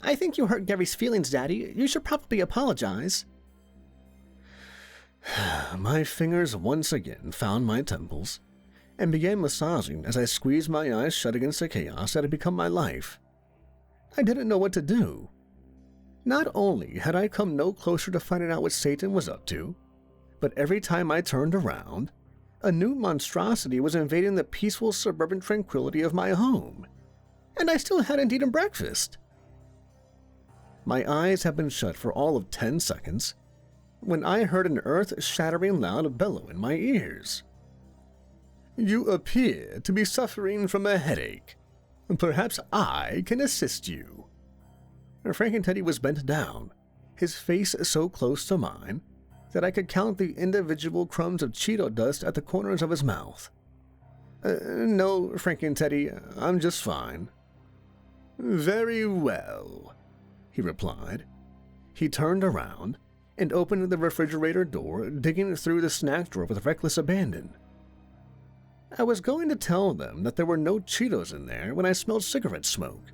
"I think you hurt Gary's feelings, Daddy. You should probably apologize." My fingers once again found my temples and began massaging as I squeezed my eyes shut against the chaos that had become my life. I didn't know what to do. Not only had I come no closer to finding out what Satan was up to, but every time I turned around, a new monstrosity was invading the peaceful suburban tranquility of my home, and I still hadn't eaten breakfast. My eyes had been shut for all of 10 seconds when I heard an earth-shattering loud bellow in my ears. You appear to be suffering from a headache. Perhaps I can assist you." Frankenteddy was bent down, his face so close to mine that I could count the individual crumbs of Cheeto dust at the corners of his mouth. "No, Frankenteddy, I'm just fine." "Very well," he replied. He turned around and opened the refrigerator door, digging through the snack drawer with reckless abandon. I was going to tell them that there were no Cheetos in there when I smelled cigarette smoke.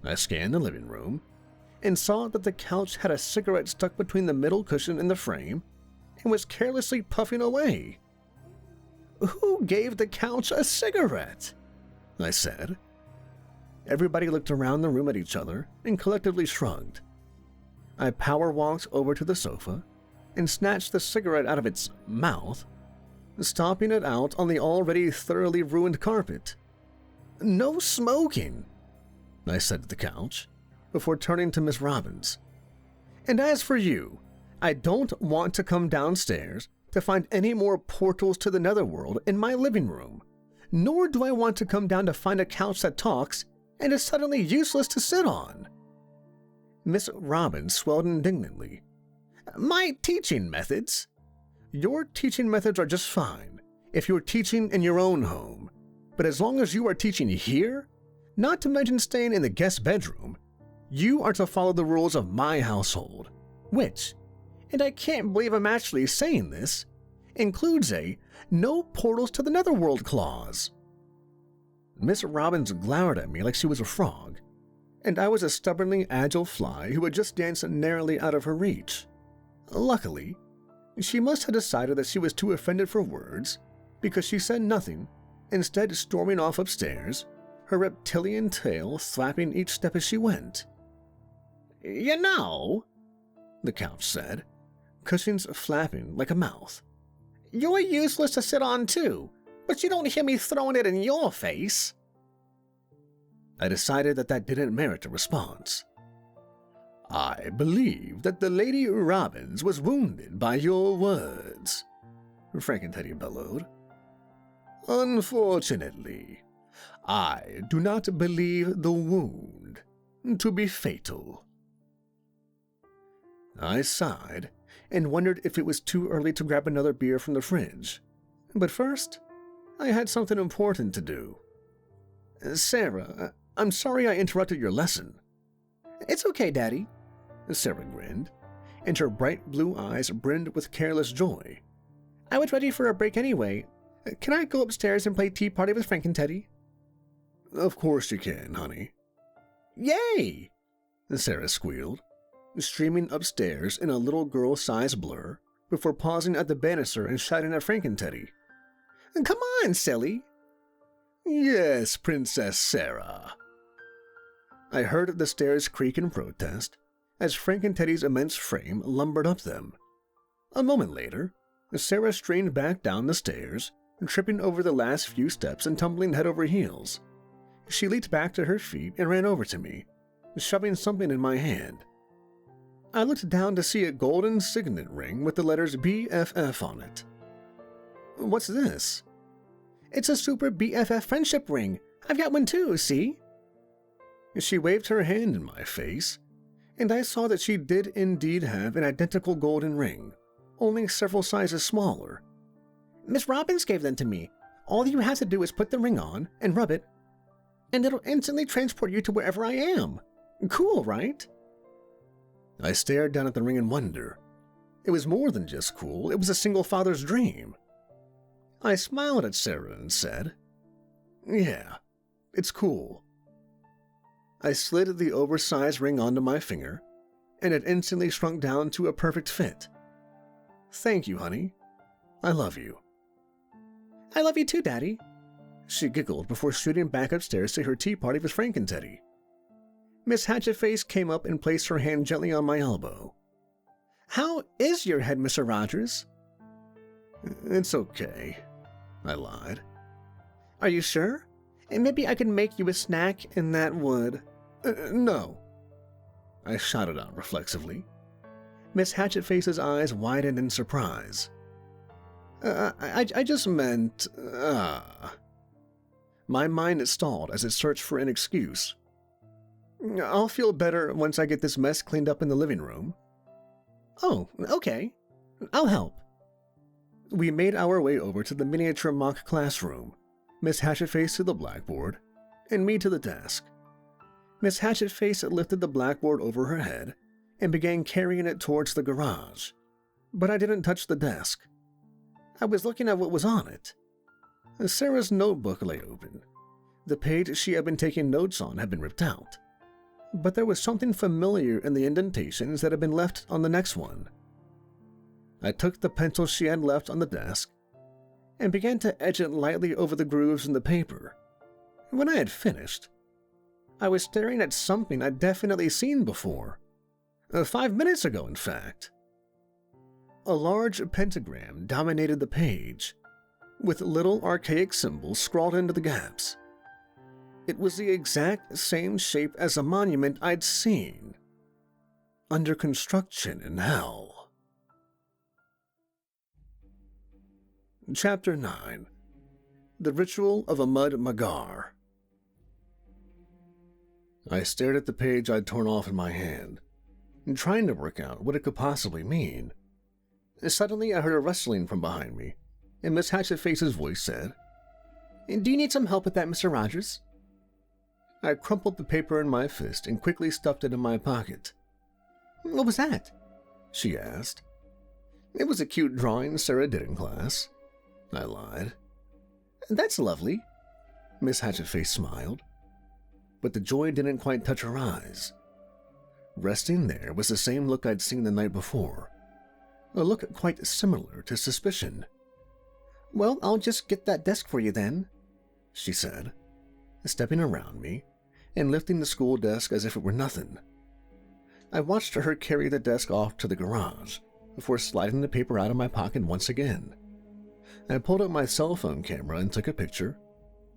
I scanned the living room and saw that the couch had a cigarette stuck between the middle cushion and the frame and was carelessly puffing away. "Who gave the couch a cigarette?" I said. Everybody looked around the room at each other and collectively shrugged. I power-walked over to the sofa and snatched the cigarette out of its mouth, stomping it out on the already thoroughly ruined carpet. "No smoking," I said to the couch, before turning to Miss Robbins. "And as for you, I don't want to come downstairs to find any more portals to the netherworld in my living room, nor do I want to come down to find a couch that talks and is suddenly useless to sit on." Miss Robbins swelled indignantly. "My teaching methods?" "Your teaching methods are just fine if you're teaching in your own home, but as long as you are teaching here, not to mention staying in the guest bedroom, you are to follow the rules of my household, which, and I can't believe I'm actually saying this, includes a no portals to the netherworld clause." Miss Robbins glowered at me like she was a frog, and I was a stubbornly agile fly who had just danced narrowly out of her reach. Luckily, she must have decided that she was too offended for words, because she said nothing, instead storming off upstairs, her reptilian tail flapping each step as she went. "You know," the couch said, cushions flapping like a mouth, "you're useless to sit on too, but you don't hear me throwing it in your face." I decided that didn't merit a response. "I believe that the Lady Robbins was wounded by your words," Frankenteddy bellowed. "Unfortunately, I do not believe the wound to be fatal." I sighed and wondered if it was too early to grab another beer from the fridge. But first, I had something important to do. "Sarah, I'm sorry I interrupted your lesson." "It's okay, Daddy," Sarah grinned, and her bright blue eyes brimmed with careless joy. "I was ready for a break anyway. Can I go upstairs and play Tea Party with Frankenteddy?" "Of course you can, honey." "Yay!" Sarah squealed, streaming upstairs in a little girl-sized blur before pausing at the banister and shouting at Frankenteddy. "Come on, silly." "Yes, Princess Sarah." I heard the stairs creak in protest as Frankenteddy's immense frame lumbered up them. A moment later, Sarah strained back down the stairs, tripping over the last few steps and tumbling head over heels. She leaped back to her feet and ran over to me, shoving something in my hand. I looked down to see a golden signet ring with the letters BFF on it. "What's this?" "It's a super BFF friendship ring. I've got one too, see?" She waved her hand in my face, and I saw that she did indeed have an identical golden ring, only several sizes smaller. "Miss Robbins gave them to me. All you have to do is put the ring on and rub it, and it'll instantly transport you to wherever I am. Cool, right?" I stared down at the ring in wonder. It was more than just cool, it was a single father's dream. I smiled at Sarah and said, "Yeah, it's cool." I slid the oversized ring onto my finger, and it instantly shrunk down to a perfect fit. "Thank you, honey. I love you." "I love you too, Daddy," she giggled before shooting back upstairs to her tea party with Frankenteddy. Miss Hatchetface came up and placed her hand gently on my elbow. "How is your head, Mr. Rogers?" "It's okay," I lied. "Are you sure? And maybe I could make you a snack and that would—" "No," I shouted out reflexively. Miss Hatchetface's eyes widened in surprise. I just meant, My mind stalled as it searched for an excuse. I'll feel better once I get this mess cleaned up in the living room. Oh, okay. I'll help. We made our way over to the miniature mock classroom, Miss Hatchetface to the blackboard, and me to the desk. Miss Hatchetface lifted the blackboard over her head and began carrying it towards the garage, but I didn't touch the desk. I was looking at what was on it. Sarah's notebook lay open. The page she had been taking notes on had been ripped out, but there was something familiar in the indentations that had been left on the next one. I took the pencil she had left on the desk and began to edge it lightly over the grooves in the paper. When I had finished, I was staring at something I'd definitely seen before. 5 minutes ago, in fact. A large pentagram dominated the page, with little archaic symbols scrawled into the gaps. It was the exact same shape as a monument I'd seen, under construction in hell. Chapter 9. The Ritual of Amud Magar. I stared at the page I'd torn off in my hand, trying to work out what it could possibly mean. Suddenly, I heard a rustling from behind me, and Miss Hatchetface's voice said, "Do you need some help with that, Mr. Rogers?" I crumpled the paper in my fist and quickly stuffed it in my pocket. "What was that?" she asked. "It was a cute drawing Sarah did in class," I lied. "That's lovely," Miss Hatchetface smiled, but the joy didn't quite touch her eyes. Resting there was the same look I'd seen the night before, a look quite similar to suspicion. "Well, I'll just get that desk for you then," she said, stepping around me and lifting the school desk as if it were nothing. I watched her carry the desk off to the garage before sliding the paper out of my pocket once again. I pulled out my cell phone camera and took a picture,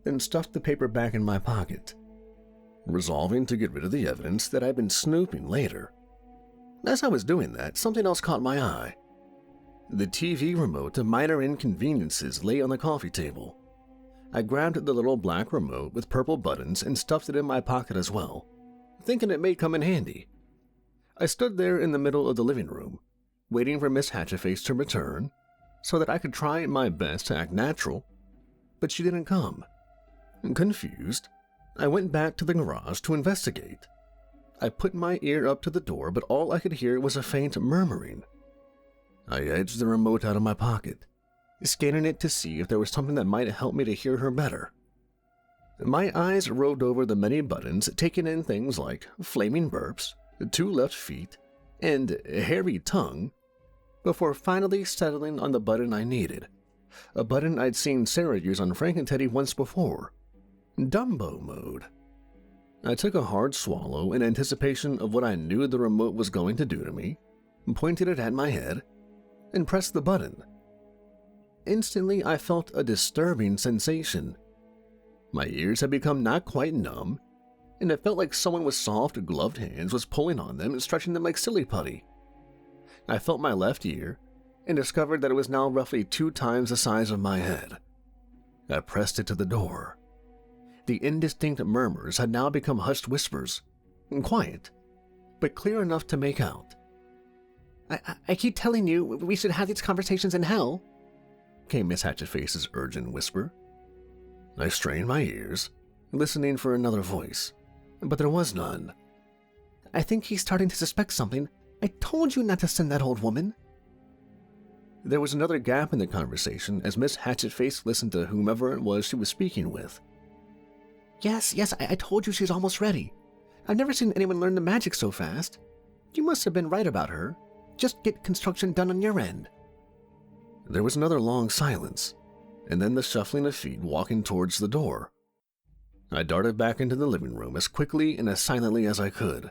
then stuffed the paper back in my pocket, resolving to get rid of the evidence that I'd been snooping later. As I was doing that, something else caught my eye. The TV remote to Minor Inconveniences lay on the coffee table. I grabbed the little black remote with purple buttons and stuffed it in my pocket as well, thinking it may come in handy. I stood there in the middle of the living room, waiting for Miss Hatchetface to return so that I could try my best to act natural, but she didn't come. Confused, I went back to the garage to investigate. I put my ear up to the door, but all I could hear was a faint murmuring. I edged the remote out of my pocket, scanning it to see if there was something that might help me to hear her better. My eyes roved over the many buttons, taking in things like flaming burps, 2 left feet, and hairy tongue, before finally settling on the button I needed, a button I'd seen Sarah use on Frank and Teddy once before, Dumbo mode. I took a hard swallow in anticipation of what I knew the remote was going to do to me, pointed it at my head, and pressed the button. Instantly, I felt a disturbing sensation. My ears had become not quite numb, and it felt like someone with soft, gloved hands was pulling on them and stretching them like silly putty. I felt my left ear and discovered that it was now roughly 2 times the size of my head. I pressed it to the door. The indistinct murmurs had now become hushed whispers, quiet, but clear enough to make out. I keep telling you we should have these conversations in hell," came Miss Hatchetface's urgent whisper. I strained my ears, listening for another voice, but there was none. "I think he's starting to suspect something. I told you not to send that old woman." There was another gap in the conversation as Miss Hatchetface listened to whomever it was she was speaking with. Yes, I told you she's almost ready. I've never seen anyone learn the magic so fast. You must have been right about her. Just get construction done on your end." There was another long silence, and then the shuffling of feet walking towards the door. I darted back into the living room as quickly and as silently as I could,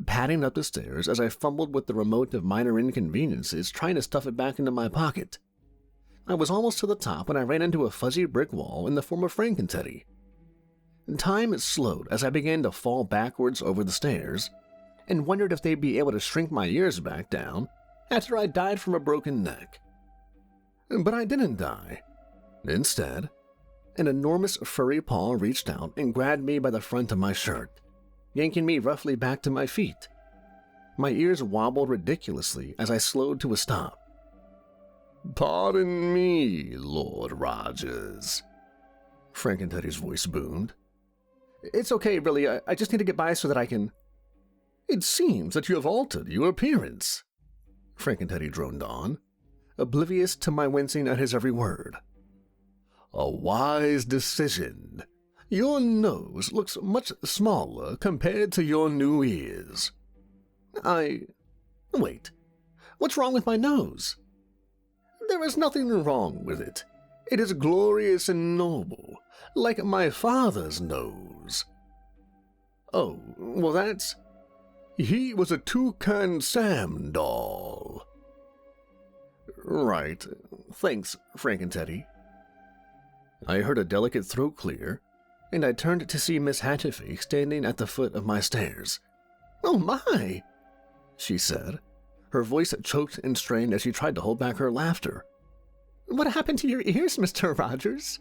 padding up the stairs as I fumbled with the remote of Minor Inconveniences, trying to stuff it back into my pocket. I was almost to the top when I ran into a fuzzy brick wall in the form of Frank and Teddy. Time slowed as I began to fall backwards over the stairs, and wondered if they'd be able to shrink my ears back down after I died from a broken neck. But I didn't die. Instead, an enormous furry paw reached out and grabbed me by the front of my shirt, yanking me roughly back to my feet. My ears wobbled ridiculously as I slowed to a stop. "Pardon me, Lord Rogers," Frankenteddy's voice boomed. "It's okay, really. I just need to get by so that I can—" "It seems that you have altered your appearance," Frankenteddy droned on, oblivious to my wincing at his every word. "A wise decision. Your nose looks much smaller compared to your new ears." Wait. What's wrong with my nose?" "There is nothing wrong with it. It is glorious and noble, like my father's nose." "Oh, well that's—" "He was a Toucan Sam doll." "Right. Thanks, Frankenteddy." I heard a delicate throat clear, and I turned to see Miss Hatchetface standing at the foot of my stairs. "Oh my!" she said, her voice choked and strained as she tried to hold back her laughter. "What happened to your ears, Mr. Rogers?"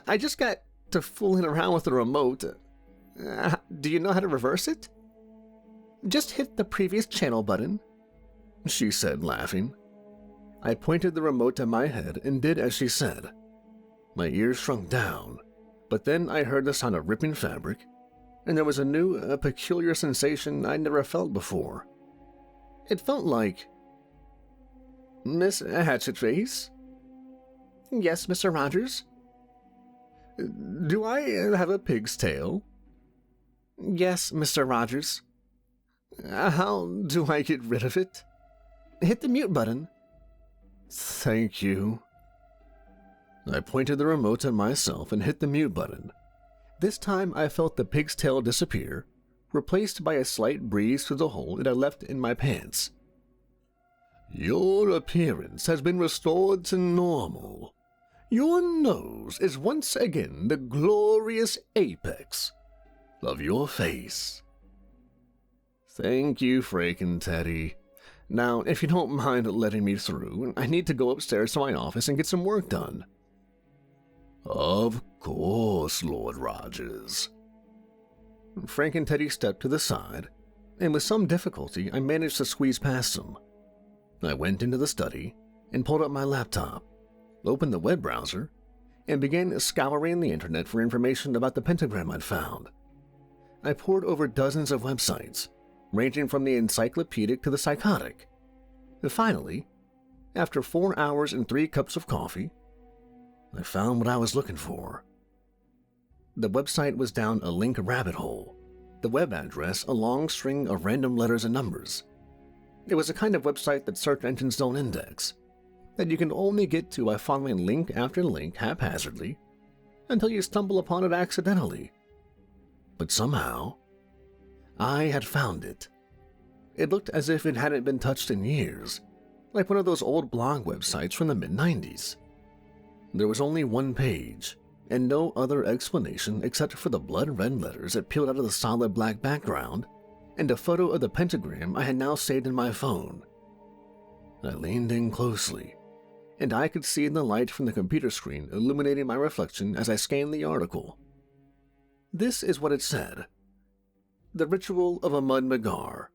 "I just got to fooling around with the remote. Do you know how to reverse it?" "Just hit the previous channel button," she said, laughing. I pointed the remote at my head and did as she said. My ears shrunk down, but then I heard the sound of ripping fabric, and there was a peculiar sensation I'd never felt before. It felt like... "Miss Hatchetface?" "Yes, Mr. Rogers?" "Do I have a pig's tail?" "Yes, Mr. Rogers." "How do I get rid of it?" "Hit the mute button." "Thank you." I pointed the remote at myself and hit the mute button. This time I felt the pig's tail disappear, replaced by a slight breeze through the hole it had left in my pants. "Your appearance has been restored to normal. Your nose is once again the glorious apex of your face." "Thank you, Frankenteddy. Now, if you don't mind letting me through, I need to go upstairs to my office and get some work done." "Of course, Lord Rogers." Frankenteddy stepped to the side, and with some difficulty I managed to squeeze past him. I went into the study and pulled up my laptop, opened the web browser, and began scouring the internet for information about the pentagram I'd found. I pored over dozens of websites, ranging from the encyclopedic to the psychotic. Finally, after 4 hours and 3 cups of coffee, I found what I was looking for. The website was down a link rabbit hole, the web address a long string of random letters and numbers. It was a kind of website that search engines don't index, that you can only get to by following link after link haphazardly until you stumble upon it accidentally. But somehow, I had found it. It looked as if it hadn't been touched in years, like one of those old blog websites from the mid-90s. There was only one page, and no other explanation except for the blood-red letters that peeled out of the solid black background, and a photo of the pentagram I had now saved in my phone. I leaned in closely, and I could see the light from the computer screen illuminating my reflection as I scanned the article. This is what it said. The Ritual of Amud Magar.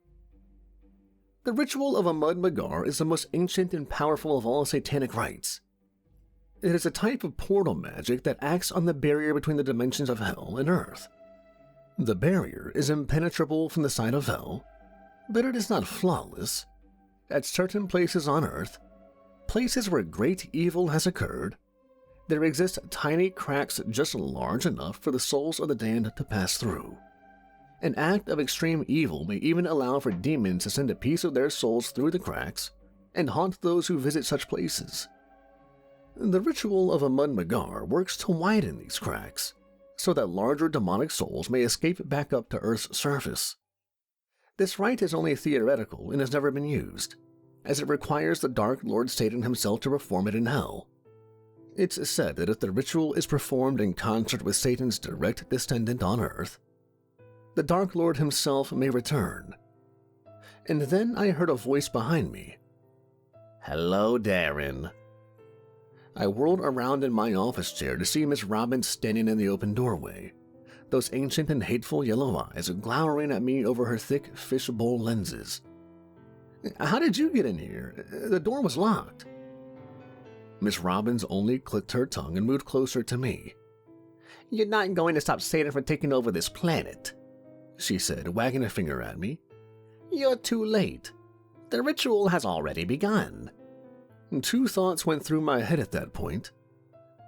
The Ritual of Amud Magar is the most ancient and powerful of all satanic rites. It is a type of portal magic that acts on the barrier between the dimensions of hell and earth. The barrier is impenetrable from the side of hell, but it is not flawless. At certain places on earth, places where great evil has occurred, there exist tiny cracks just large enough for the souls of the damned to pass through. An act of extreme evil may even allow for demons to send a piece of their souls through the cracks and haunt those who visit such places. The Ritual of Amud Magar works to widen these cracks, so that larger demonic souls may escape back up to Earth's surface. This rite is only theoretical and has never been used, as it requires the Dark Lord Satan himself to perform it in hell. It's said that if the ritual is performed in concert with Satan's direct descendant on Earth, the Dark Lord himself may return. And then I heard a voice behind me. "Hello, Darren. I whirled around in my office chair to see Miss Robbins standing in the open doorway, those ancient and hateful yellow eyes glowering at me over her thick fishbowl lenses. "How did you get in here? The door was locked." Miss Robbins only clicked her tongue and moved closer to me. "You're not going to stop Satan from taking over this planet," she said, wagging a finger at me. "You're too late. The ritual has already begun." Two thoughts went through my head at that point.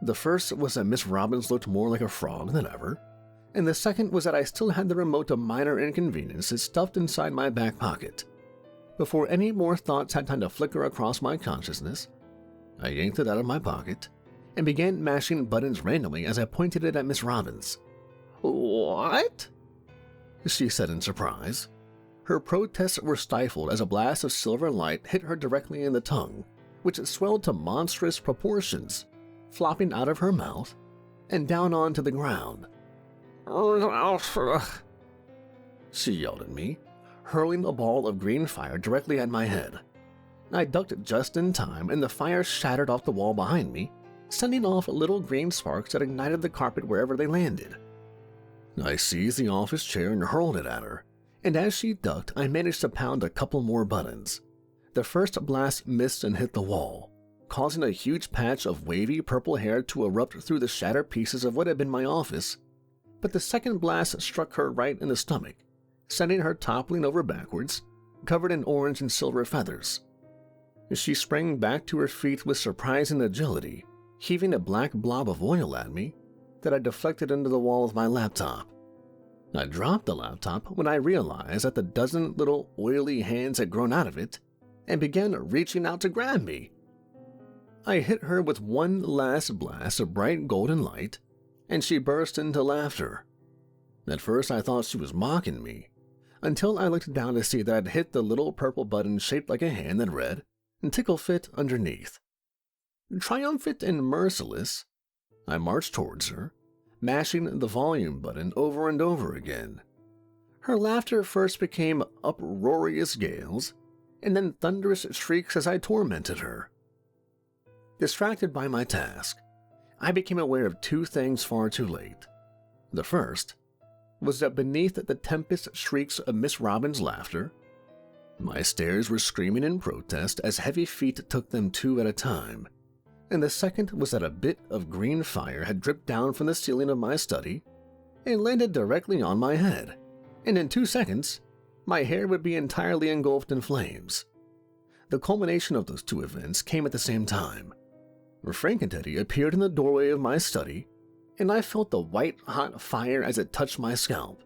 The first was that Miss Robbins looked more like a frog than ever, and the second was that I still had the remote to minor inconveniences stuffed inside my back pocket. Before any more thoughts had time to flicker across my consciousness, I yanked it out of my pocket and began mashing buttons randomly as I pointed it at Miss Robbins. "What?" she said in surprise. Her protests were stifled as a blast of silver light hit her directly in the tongue, which swelled to monstrous proportions, flopping out of her mouth and down onto the ground. She yelled at me, hurling a ball of green fire directly at my head. I ducked just in time, and the fire shattered off the wall behind me, sending off little green sparks that ignited the carpet wherever they landed. I seized the office chair and hurled it at her, and as she ducked, I managed to pound a couple more buttons. The first blast missed and hit the wall, causing a huge patch of wavy purple hair to erupt through the shattered pieces of what had been my office, but the second blast struck her right in the stomach, sending her toppling over backwards, covered in orange and silver feathers. She sprang back to her feet with surprising agility, heaving a black blob of oil at me that I deflected into the wall of my laptop. I dropped the laptop when I realized that the dozen little oily hands had grown out of it and began reaching out to grab me. I hit her with one last blast of bright golden light, and she burst into laughter. At first I thought she was mocking me, until I looked down to see that I'd hit the little purple button shaped like a hand that read, "Tickle Fit" underneath. Triumphant and merciless, I marched towards her, mashing the volume button over and over again. Her laughter first became uproarious gales, and then thunderous shrieks as I tormented her. Distracted by my task, I became aware of two things far too late. The first was that beneath the tempest shrieks of Miss Robbins' laughter, my stairs were screaming in protest as heavy feet took them two at a time, and the second was that a bit of green fire had dripped down from the ceiling of my study and landed directly on my head, and in 2 seconds, my hair would be entirely engulfed in flames. The culmination of those two events came at the same time. Frank and Teddy appeared in the doorway of my study, and I felt the white-hot fire as it touched my scalp.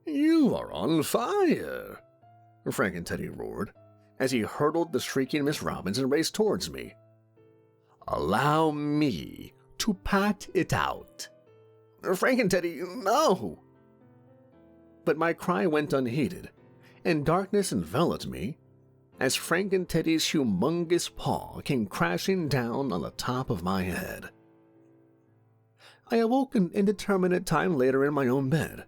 "You are on fire!" Frank and Teddy roared, as he hurdled the shrieking Miss Robbins and raced towards me. "Allow me to pat it out." "Frank and Teddy, no!" But my cry went unheeded, and darkness enveloped me as Frank and Teddy's humongous paw came crashing down on the top of my head. I awoke an indeterminate time later in my own bed,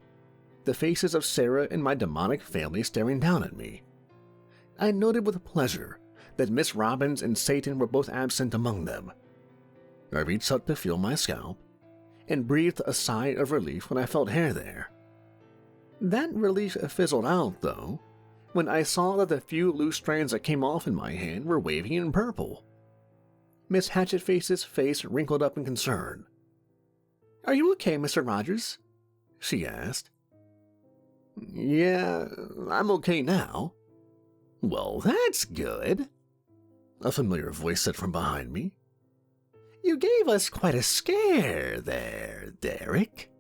the faces of Sarah and my demonic family staring down at me. I noted with pleasure that Miss Robbins and Satan were both absent among them. I reached out to feel my scalp, and breathed a sigh of relief when I felt hair there. That relief fizzled out, though, when I saw that the few loose strands that came off in my hand were wavy and purple. Miss Hatchetface's face wrinkled up in concern. "Are you okay, Mr. Rogers?" she asked. "Yeah, I'm okay now." "Well, that's good," a familiar voice said from behind me. "You gave us quite a scare there, Derek."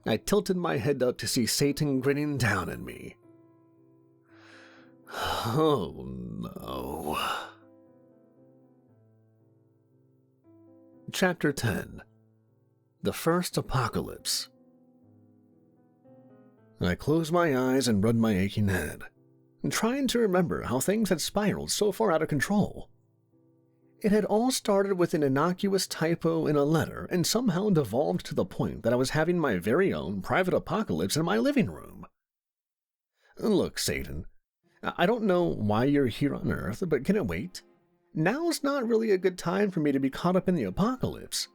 I tilted my head up to see Satan grinning down at me. Oh, no. Chapter 10. The First Apocalypse. I closed my eyes and rubbed my aching head, trying to remember how things had spiraled so far out of control. It had all started with an innocuous typo in a letter and somehow devolved to the point that I was having my very own private apocalypse in my living room. Look, Satan, I don't know why you're here on Earth, but can it wait? Now's not really a good time for me to be caught up in the apocalypse.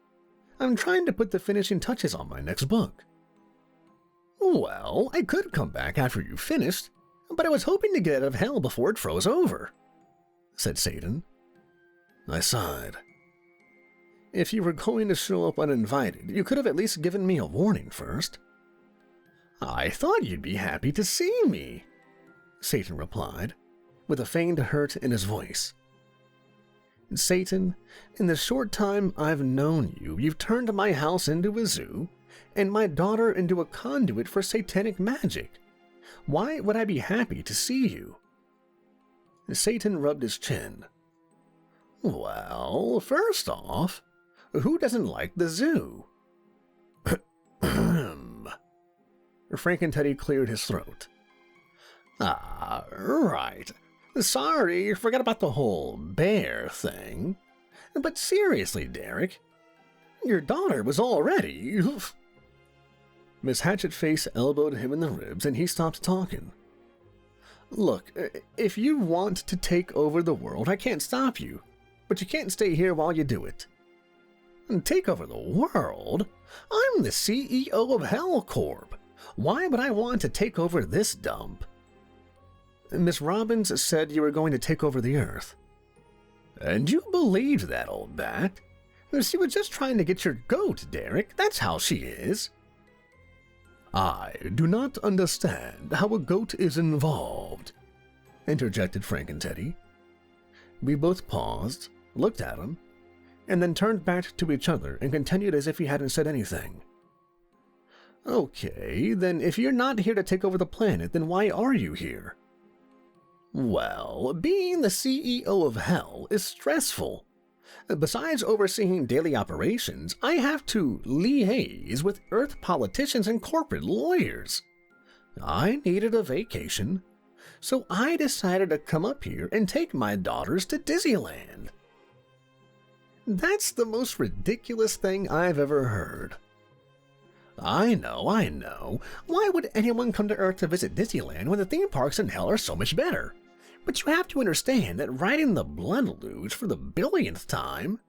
I'm trying to put the finishing touches on my next book. Well, I could come back after you finished, but I was hoping to get out of hell before it froze over, said Satan. I sighed. If you were going to show up uninvited, you could have at least given me a warning first. I thought you'd be happy to see me, Satan replied, with a feigned hurt in his voice. Satan, in the short time I've known you, you've turned my house into a zoo, and my daughter into a conduit for satanic magic. Why would I be happy to see you? Satan rubbed his chin. Well, first off, who doesn't like the zoo? Frankenteddy cleared his throat. Ah, right. Sorry, forgot about the whole bear thing. But seriously, Derek, your daughter was already... Miss Hatchetface elbowed him in the ribs and he stopped talking. Look, if you want to take over the world, I can't stop you, but you can't stay here while you do it. And take over the world? I'm the CEO of Hell Corp. Why would I want to take over this dump? Miss Robbins said you were going to take over the Earth. And you believed that, old bat? She was just trying to get your goat, Derek. That's how she is. I do not understand how a goat is involved, interjected Frankenteddy. We both paused, looked at him, and then turned back to each other and continued as if he hadn't said anything. Okay, then if you're not here to take over the planet, then why are you here? Well, being the CEO of Hell is stressful. Besides overseeing daily operations, I have to liaise with Earth politicians and corporate lawyers. I needed a vacation, so I decided to come up here and take my daughters to Dizzyland. That's the most ridiculous thing I've ever heard. I know. Why would anyone come to Earth to visit Disneyland when the theme parks in Hell are so much better? But you have to understand that riding the blood luge for the billionth time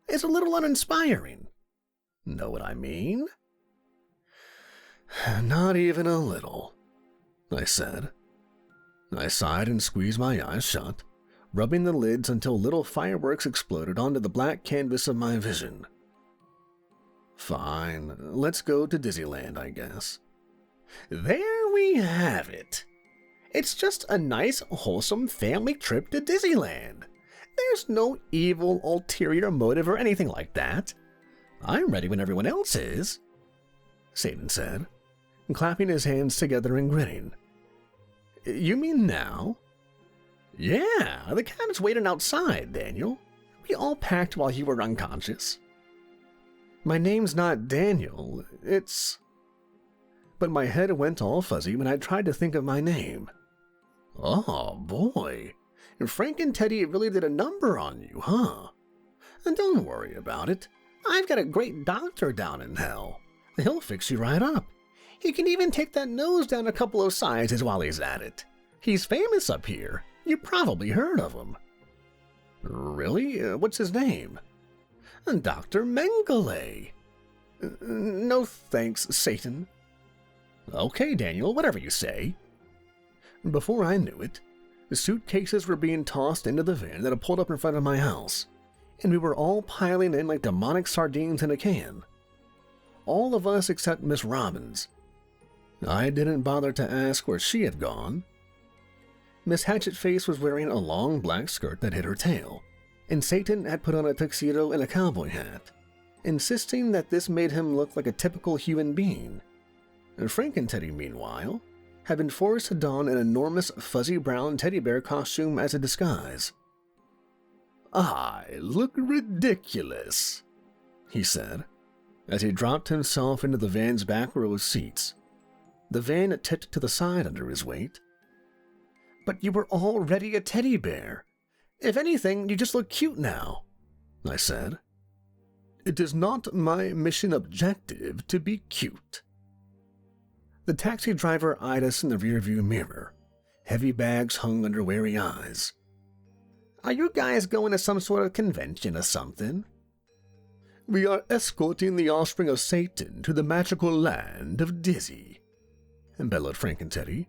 is a little uninspiring. Know what I mean? Not even a little, I said. I sighed and squeezed my eyes shut, rubbing the lids until little fireworks exploded onto the black canvas of my vision. Fine, let's go to Dizzyland, I guess. There we have it. It's just a nice, wholesome family trip to Dizzyland. There's no evil, ulterior motive or anything like that. I'm ready when everyone else is, Satan said, clapping his hands together and grinning. You mean now? Yeah, the cab's waiting outside, Daniel. We all packed while you were unconscious. My name's not Daniel, it's... But my head went all fuzzy when I tried to think of my name. Oh, boy. Frankenteddy really did a number on you, huh? And don't worry about it. I've got a great doctor down in Hell. He'll fix you right up. He can even take that nose down a couple of sizes while he's at it. He's famous up here. You probably heard of him. Really? What's his name? Dr. Mengele. No thanks, Satan. Okay, Daniel, whatever you say. Before I knew it, the suitcases were being tossed into the van that had pulled up in front of my house, and we were all piling in like demonic sardines in a can. All of us except Miss Robbins. I didn't bother to ask where she had gone. Miss Hatchetface was wearing a long black skirt that hid her tail, and Satan had put on a tuxedo and a cowboy hat, insisting that this made him look like a typical human being. Frankenteddy, meanwhile, had been forced to don an enormous fuzzy brown teddy bear costume as a disguise. I look ridiculous, he said, as he dropped himself into the van's back row of seats. The van tipped to the side under his weight. But you were already a teddy bear. If anything, you just look cute now, I said. It is not my mission objective to be cute. The taxi driver eyed us in the rearview mirror. Heavy bags hung under wary eyes. Are you guys going to some sort of convention or something? We are escorting the offspring of Satan to the magical land of Dizzy, bellowed Frankenteddy.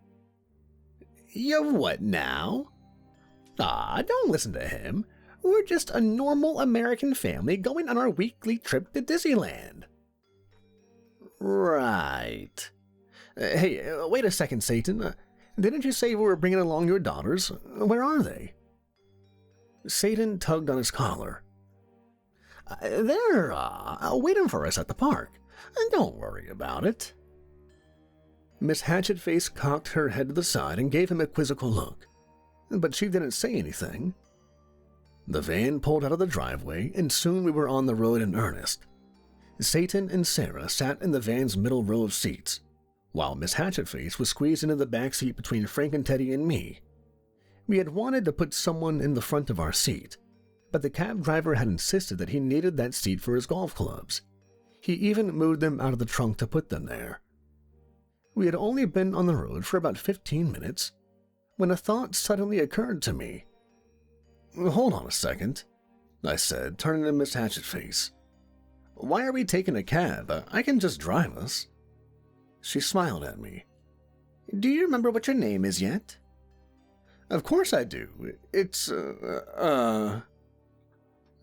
You're what now? Don't listen to him. We're just a normal American family going on our weekly trip to Disneyland. Right. Hey, wait a second, Satan. Didn't you say we were bringing along your daughters? Where are they? Satan tugged on his collar. They're waiting for us at the park. Don't worry about it. Miss Hatchetface cocked her head to the side and gave him a quizzical look, but she didn't say anything. The van pulled out of the driveway, and soon we were on the road in earnest. Satan and Sarah sat in the van's middle row of seats, while Miss Hatchetface was squeezed into the back seat between Frankenteddy and me. We had wanted to put someone in the front of our seat, but the cab driver had insisted that he needed that seat for his golf clubs. He even moved them out of the trunk to put them there. We had only been on the road for about 15 minutes when a thought suddenly occurred to me. Hold on a second, I said, turning to Miss Hatchetface. Why are we taking a cab? I can just drive us. She smiled at me. Do you remember what your name is yet? Of course I do. It's, But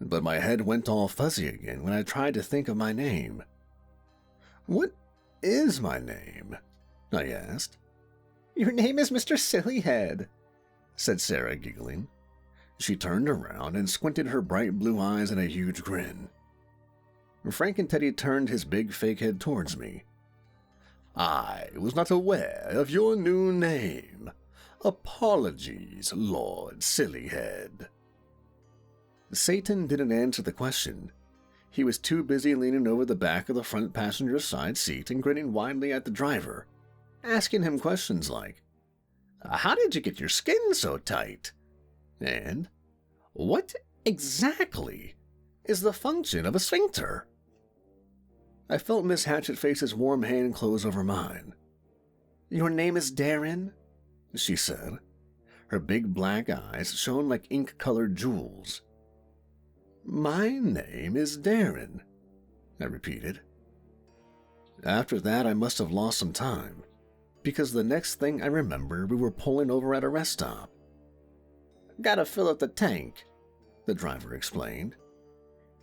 my head went all fuzzy again when I tried to think of my name. What is my name? I asked. Your name is Mr. Sillyhead, said Sarah, giggling. She turned around and squinted her bright blue eyes in a huge grin. Frankenteddy turned his big fake head towards me. I was not aware of your new name. Apologies, Lord Sillyhead. Satan didn't answer the question. He was too busy leaning over the back of the front passenger side seat and grinning widely at the driver, asking him questions like, How did you get your skin so tight? And, what exactly is the function of a sphincter? I felt Miss Hatchetface's warm hand close over mine. Your name is Darren? She said. Her big black eyes shone like ink-colored jewels. My name is Darren, I repeated. After that, I must have lost some time, because the next thing I remember, we were pulling over at a rest stop. Gotta fill up the tank, the driver explained.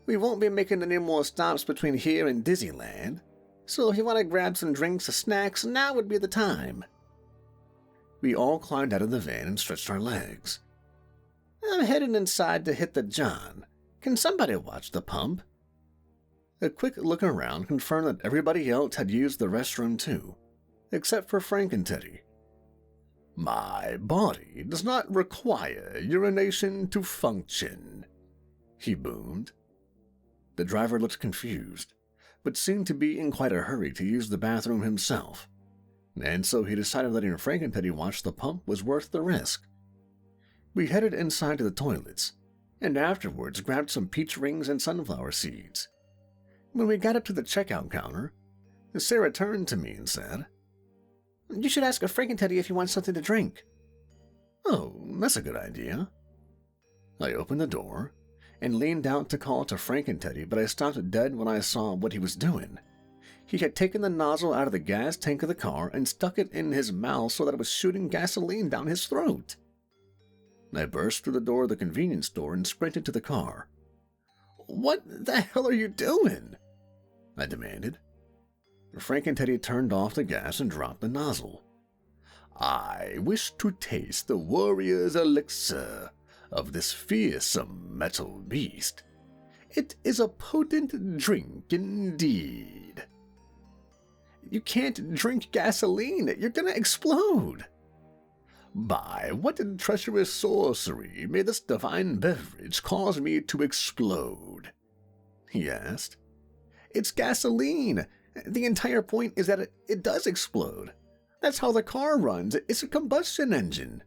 We won't be making any more stops between here and Dizzyland, so if you want to grab some drinks or snacks, now would be the time. We all climbed out of the van and stretched our legs. I'm heading inside to hit the John. Can somebody watch the pump? A quick look around confirmed that everybody else had used the restroom too, except for Frankenteddy. My body does not require urination to function, he boomed. The driver looked confused, but seemed to be in quite a hurry to use the bathroom himself, and so he decided letting Frankenteddy watch the pump was worth the risk. We headed inside to the toilets, and afterwards grabbed some peach rings and sunflower seeds. When we got up to the checkout counter, Sarah turned to me and said, You should ask Frankenteddy if he wants something to drink. Oh, that's a good idea. I opened the door and leaned out to call to Frankenteddy, but I stopped dead when I saw what he was doing. He had taken the nozzle out of the gas tank of the car and stuck it in his mouth so that it was shooting gasoline down his throat. I burst through the door of the convenience store and sprinted to the car. What the hell are you doing? I demanded. Frankenteddy turned off the gas and dropped the nozzle. I wish to taste the warrior's elixir of this fearsome metal beast. It is a potent drink indeed. You can't drink gasoline. You're gonna explode. By what treacherous sorcery may this divine beverage cause me to explode? He asked. It's gasoline. The entire point is that it does explode. That's how the car runs. It's a combustion engine.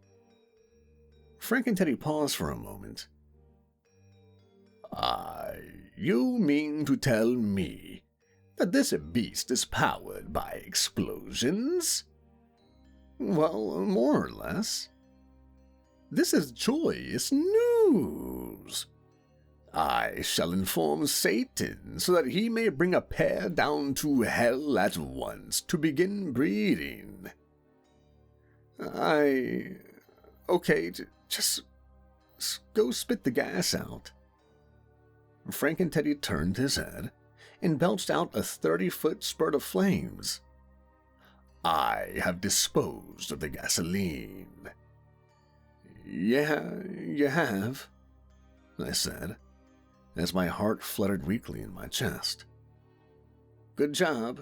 Frankenteddy paused for a moment. You mean to tell me that this beast is powered by explosions? Well, more or less. This is joyous news. news. I shall inform Satan so that he may bring a pair down to hell at once to begin breeding. Okay, just go spit the gas out. Frank and Teddy turned his head and belched out a 30-foot spurt of flames. I have disposed of the gasoline. Yeah, you have, I said, as my heart fluttered weakly in my chest. Good job.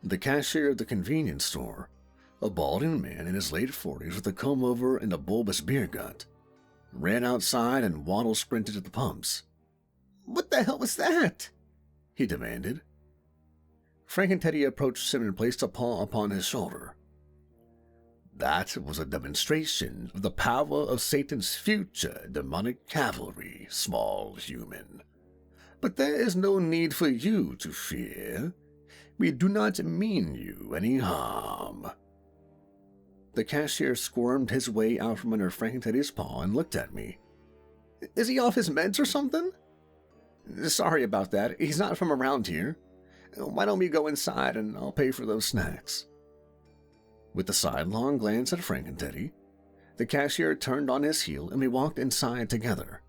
The cashier of the convenience store, a balding man in his late 40s with a comb-over and a bulbous beer gut, ran outside and waddle-sprinted to the pumps. What the hell was that? He demanded. Frank and Teddy approached him and placed a paw upon his shoulder. That was a demonstration of the power of Satan's future demonic cavalry, small human. But there is no need for you to fear. We do not mean you any harm. The cashier squirmed his way out from under Frank and Teddy's paw and looked at me. Is he off his meds or something? Sorry about that. He's not from around here. Why don't we go inside and I'll pay for those snacks? With a sidelong glance at Frank and Teddy, the cashier turned on his heel and we walked inside together.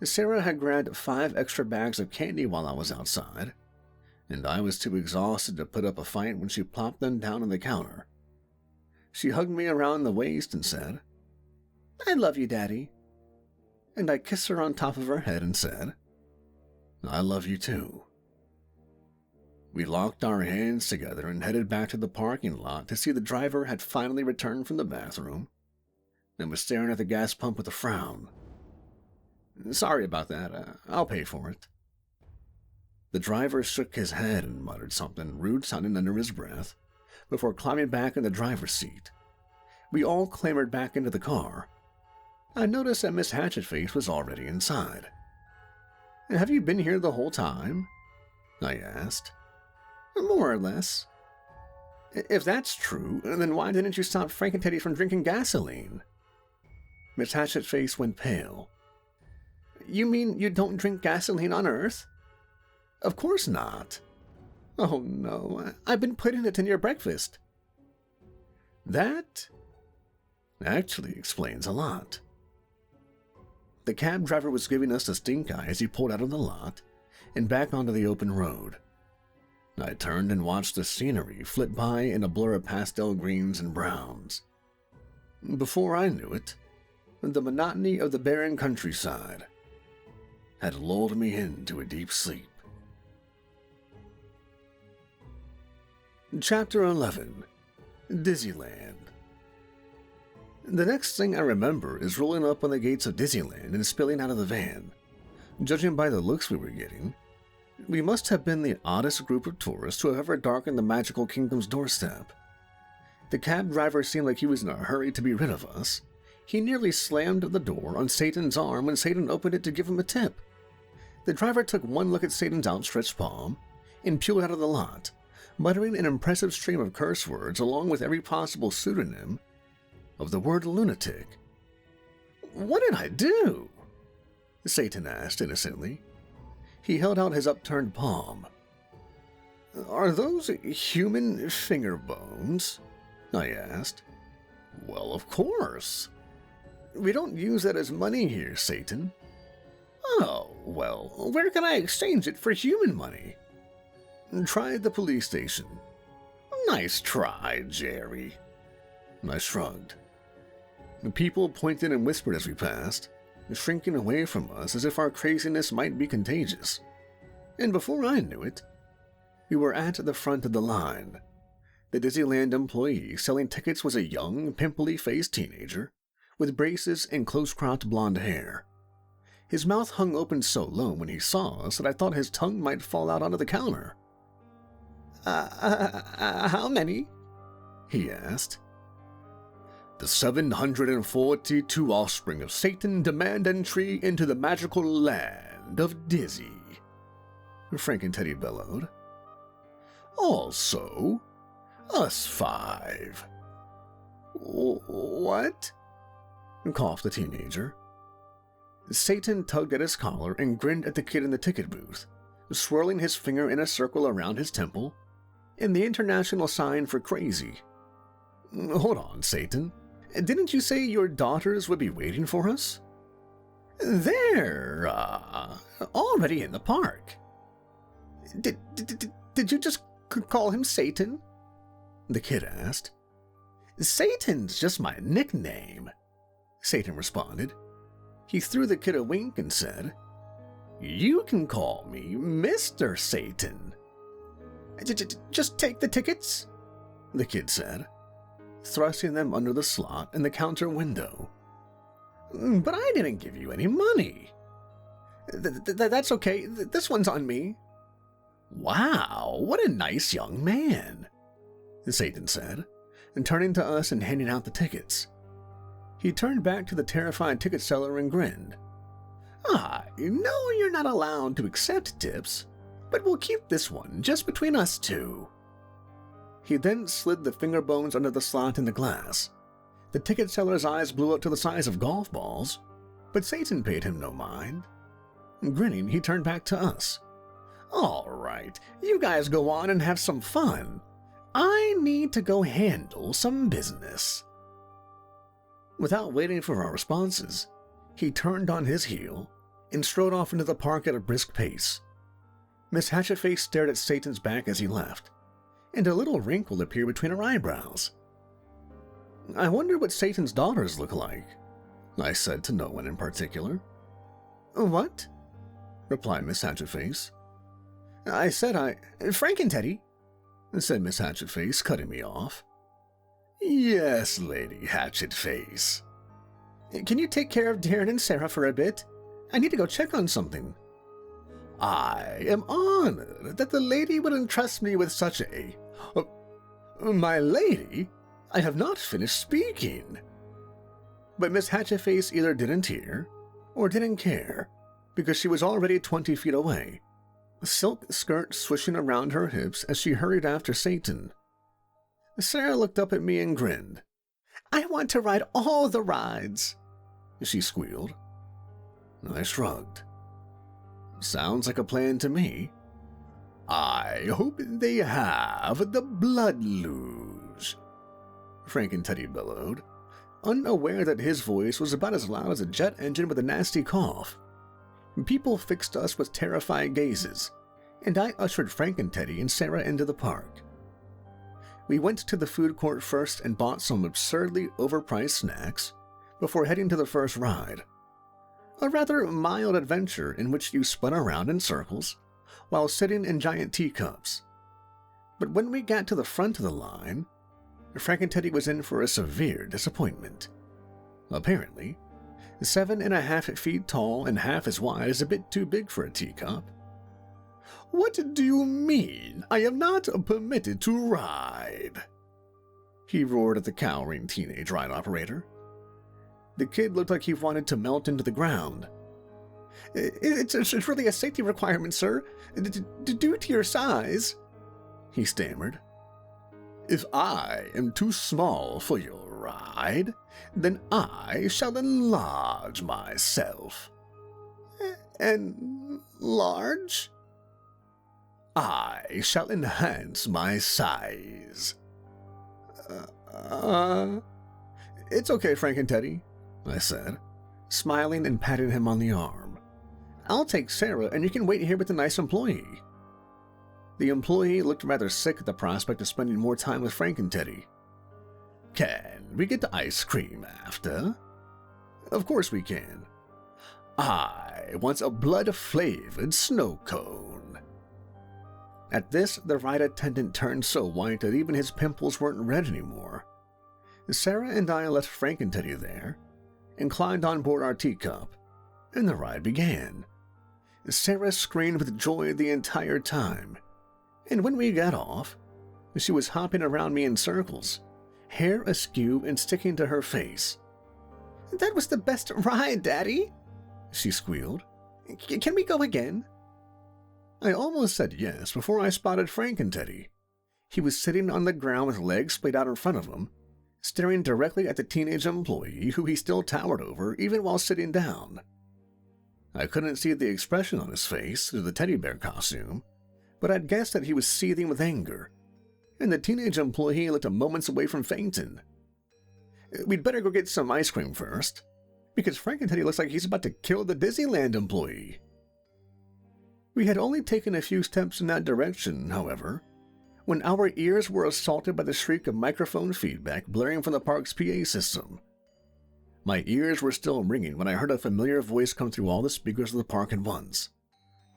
Sarah had grabbed 5 extra bags of candy while I was outside, and I was too exhausted to put up a fight when she plopped them down on the counter. She hugged me around the waist and said, I love you, Daddy. And I kissed her on top of her head and said, I love you too. We locked our hands together and headed back to the parking lot to see the driver had finally returned from the bathroom and was staring at the gas pump with a frown. Sorry about that. I'll pay for it. The driver shook his head and muttered something rude sounding under his breath before climbing back in the driver's seat. We all clambered back into the car. I noticed that Miss Hatchetface was already inside. Have you been here the whole time? I asked. More or less. If that's true, then why didn't you stop Frank and Teddy from drinking gasoline? Miss Hatchetface went pale. You mean you don't drink gasoline on Earth? Of course not. Oh no, I've been putting it in your breakfast. That actually explains a lot. The cab driver was giving us the stink eye as he pulled out of the lot and back onto the open road. I turned and watched the scenery flit by in a blur of pastel greens and browns. Before I knew it, the monotony of the barren countryside had lulled me into a deep sleep. Chapter 11. Dizzyland. The next thing I remember is rolling up on the gates of Dizzyland and spilling out of the van. Judging by the looks we were getting, we must have been the oddest group of tourists to have ever darkened the magical kingdom's doorstep. The cab driver seemed like he was in a hurry to be rid of us. He nearly slammed the door on Satan's arm when Satan opened it to give him a tip. The driver took one look at Satan's outstretched palm and peeled out of the lot, muttering an impressive stream of curse words along with every possible pseudonym of the word lunatic. What did I do? Satan asked innocently. He held out his upturned palm. Are those human finger bones? I asked. Well, of course. We don't use that as money here, Satan. Oh, well, where can I exchange it for human money? Try the police station. Nice try, Jerry. I shrugged. People pointed and whispered as we passed, shrinking away from us as if our craziness might be contagious. And before I knew it, we were at the front of the line. The Dizzyland employee selling tickets was a young, pimply-faced teenager with braces and close-cropped blonde hair. His mouth hung open so low when he saw us that I thought his tongue might fall out onto the counter. How many? He asked. The 742 offspring of Satan demand entry into the magical land of Dizzy, Frank and Teddy bellowed. Also, us 5. What? Coughed the teenager. Satan tugged at his collar and grinned at the kid in the ticket booth, swirling his finger in a circle around his temple, and the international sign for crazy. Hold on, Satan. Didn't you say your daughters would be waiting for us? They're, already in the park. Did you just call him Satan? The kid asked. Satan's just my nickname, Satan responded. He threw the kid a wink and said, You can call me Mr. Satan. Just take the tickets, the kid said, thrusting them under the slot in the counter window. But I didn't give you any money. That's okay. This one's on me. Wow, what a nice young man, Satan said, and turning to us and handing out the tickets. He turned back to the terrified ticket seller and grinned. I know you're not allowed to accept tips, but we'll keep this one just between us two. He then slid the finger bones under the slot in the glass. The ticket seller's eyes blew up to the size of golf balls, but Satan paid him no mind. Grinning, he turned back to us. All right, you guys go on and have some fun. I need to go handle some business. Without waiting for our responses, he turned on his heel and strode off into the park at a brisk pace. Miss Hatchetface stared at Satan's back as he left, and a little wrinkle appeared between her eyebrows. I wonder what Satan's daughters look like, I said to no one in particular. What? Replied Miss Hatchetface. I said Frankenteddy, said Miss Hatchetface, cutting me off. Yes, Lady Hatchetface. Can you take care of Darren and Sarah for a bit? I need to go check on something. I am honored that the lady would entrust me with such a... my lady? I have not finished speaking. But Miss Hatchetface either didn't hear or didn't care, because she was already 20 feet away, a silk skirt swishing around her hips as she hurried after Satan. Sarah looked up at me and grinned. I want to ride all the rides, she squealed. I shrugged. Sounds like a plan to me. I hope they have the blood luge, Frankenteddy bellowed, unaware that his voice was about as loud as a jet engine with a nasty cough. People fixed us with terrified gazes, and I ushered Frankenteddy and Sarah into the park. We went to the food court first and bought some absurdly overpriced snacks before heading to the first ride. A rather mild adventure in which you spun around in circles while sitting in giant teacups. But when we got to the front of the line, Frankenteddy was in for a severe disappointment. Apparently, 7.5 feet tall and half as wide is a bit too big for a teacup. What do you mean I am not permitted to ride? He roared at the cowering teenage ride operator. The kid looked like he wanted to melt into the ground. It's really a safety requirement, sir, due to your size, he stammered. If I am too small for your ride, then I shall enlarge myself. Enlarge? I shall enhance my size. It's okay, Frankenteddy, I said, smiling and patting him on the arm. I'll take Sarah and you can wait here with the nice employee. The employee looked rather sick at the prospect of spending more time with Frankenteddy. Can we get ice cream after? Of course we can. I want a blood-flavored snow cone. At this, the ride attendant turned so white that even his pimples weren't red anymore. Sarah and I left Frankenteddy there and climbed on board our teacup, and the ride began. Sarah screamed with joy the entire time, and when we got off, she was hopping around me in circles, hair askew and sticking to her face. That was the best ride, Daddy, she squealed. Can we go again? I almost said yes before I spotted Frankenteddy. He was sitting on the ground with legs splayed out in front of him, staring directly at the teenage employee who he still towered over even while sitting down. I couldn't see the expression on his face through the teddy bear costume, but I'd guessed that he was seething with anger, and the teenage employee looked a moments away from fainting. We'd better go get some ice cream first, because Frankenteddy looks like he's about to kill the Disneyland employee. We had only taken a few steps in that direction, however, when our ears were assaulted by the shriek of microphone feedback blaring from the park's PA system. My ears were still ringing when I heard a familiar voice come through all the speakers of the park at once.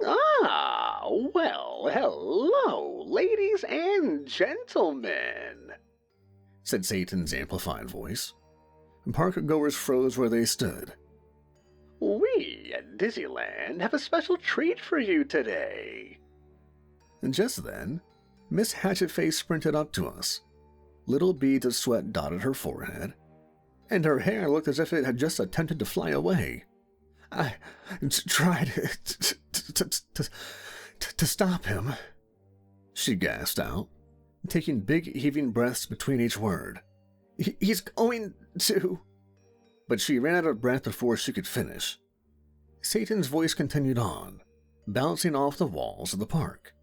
Ah, well, hello, ladies and gentlemen, said Satan's amplified voice. Park goers froze where they stood. We at Dizzyland have a special treat for you today. And just then, Miss Hatchetface sprinted up to us. Little beads of sweat dotted her forehead, and her hair looked as if it had just attempted to fly away. I tried to stop him, she gasped out, taking big heaving breaths between each word. He's going to... But she ran out of breath before she could finish. Satan's voice continued on, bouncing off the walls of the park.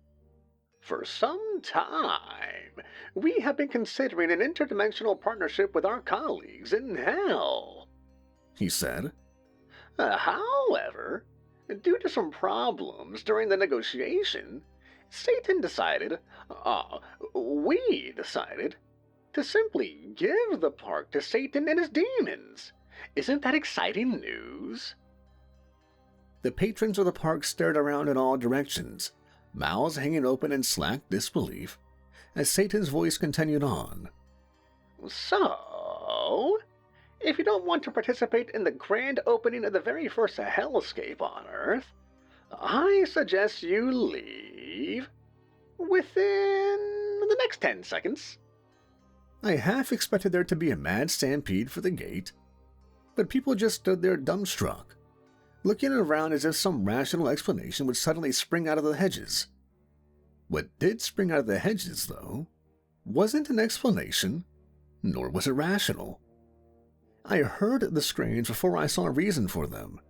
For some time, we have been considering an interdimensional partnership with our colleagues in hell, he said. However, due to some problems during the negotiation, we decided to simply give the park to Satan and his demons. Isn't that exciting news? The patrons of the park stared around in all directions, mouths hanging open in slack disbelief, as Satan's voice continued on. So, if you don't want to participate in the grand opening of the very first hellscape on Earth, I suggest you leave within the next 10 seconds. I half expected there to be a mad stampede for the gate, but people just stood there dumbstruck, looking around as if some rational explanation would suddenly spring out of the hedges. What did spring out of the hedges, though, wasn't an explanation, nor was it rational. I heard the screams before I saw reason for them.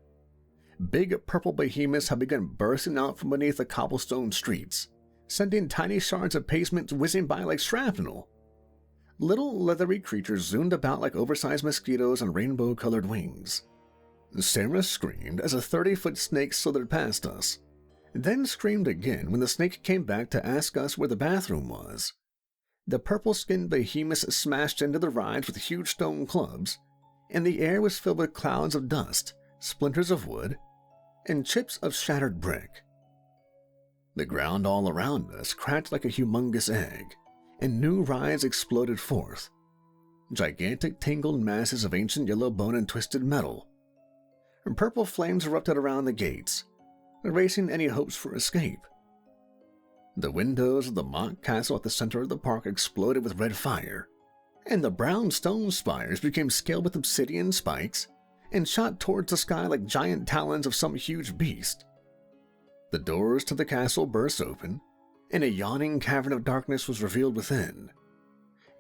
Big purple behemoths had begun bursting out from beneath the cobblestone streets, sending tiny shards of pavement whizzing by like shrapnel. Little leathery creatures zoomed about like oversized mosquitoes on rainbow-colored wings. Sarah screamed as a 30-foot snake slithered past us, then screamed again when the snake came back to ask us where the bathroom was. The purple-skinned behemoths smashed into the rides with huge stone clubs, and the air was filled with clouds of dust, splinters of wood, and chips of shattered brick. The ground all around us cracked like a humongous egg, and new rides exploded forth. Gigantic tangled masses of ancient yellow bone and twisted metal. And purple flames erupted around the gates, erasing any hopes for escape. The windows of the mock castle at the center of the park exploded with red fire, and the brown stone spires became scaled with obsidian spikes and shot towards the sky like giant talons of some huge beast. The doors to the castle burst open, and a yawning cavern of darkness was revealed within.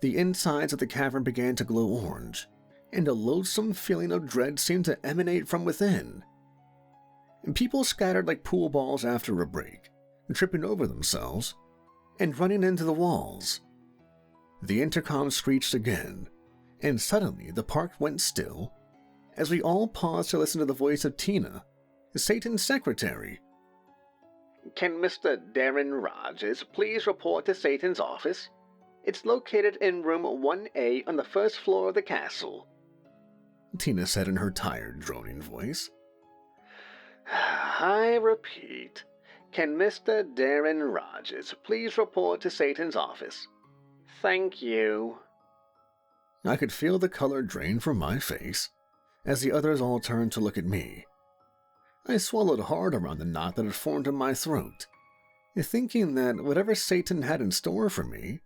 The insides of the cavern began to glow orange, and a loathsome feeling of dread seemed to emanate from within. People scattered like pool balls after a break, tripping over themselves, and running into the walls. The intercom screeched again, and suddenly the park went still, as we all paused to listen to the voice of Tina, Satan's secretary. Can Mr. Darren Rogers please report to Satan's office? It's located in room 1A on the first floor of the castle, Tina said in her tired, droning voice. I repeat, can Mr. Darren Rogers please report to Satan's office? Thank you. I could feel the color drain from my face as the others all turned to look at me. I swallowed hard around the knot that had formed in my throat, thinking that whatever Satan had in store for me,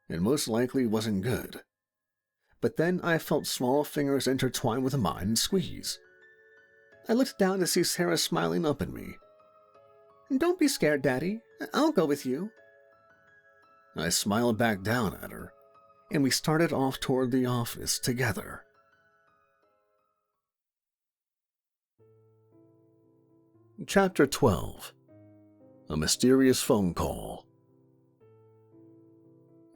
it most likely wasn't good. But then I felt small fingers intertwine with mine and squeeze. I looked down to see Sarah smiling up at me. Don't be scared, Daddy. I'll go with you. I smiled back down at her, and we started off toward the office together. Chapter 12. A Mysterious Phone Call.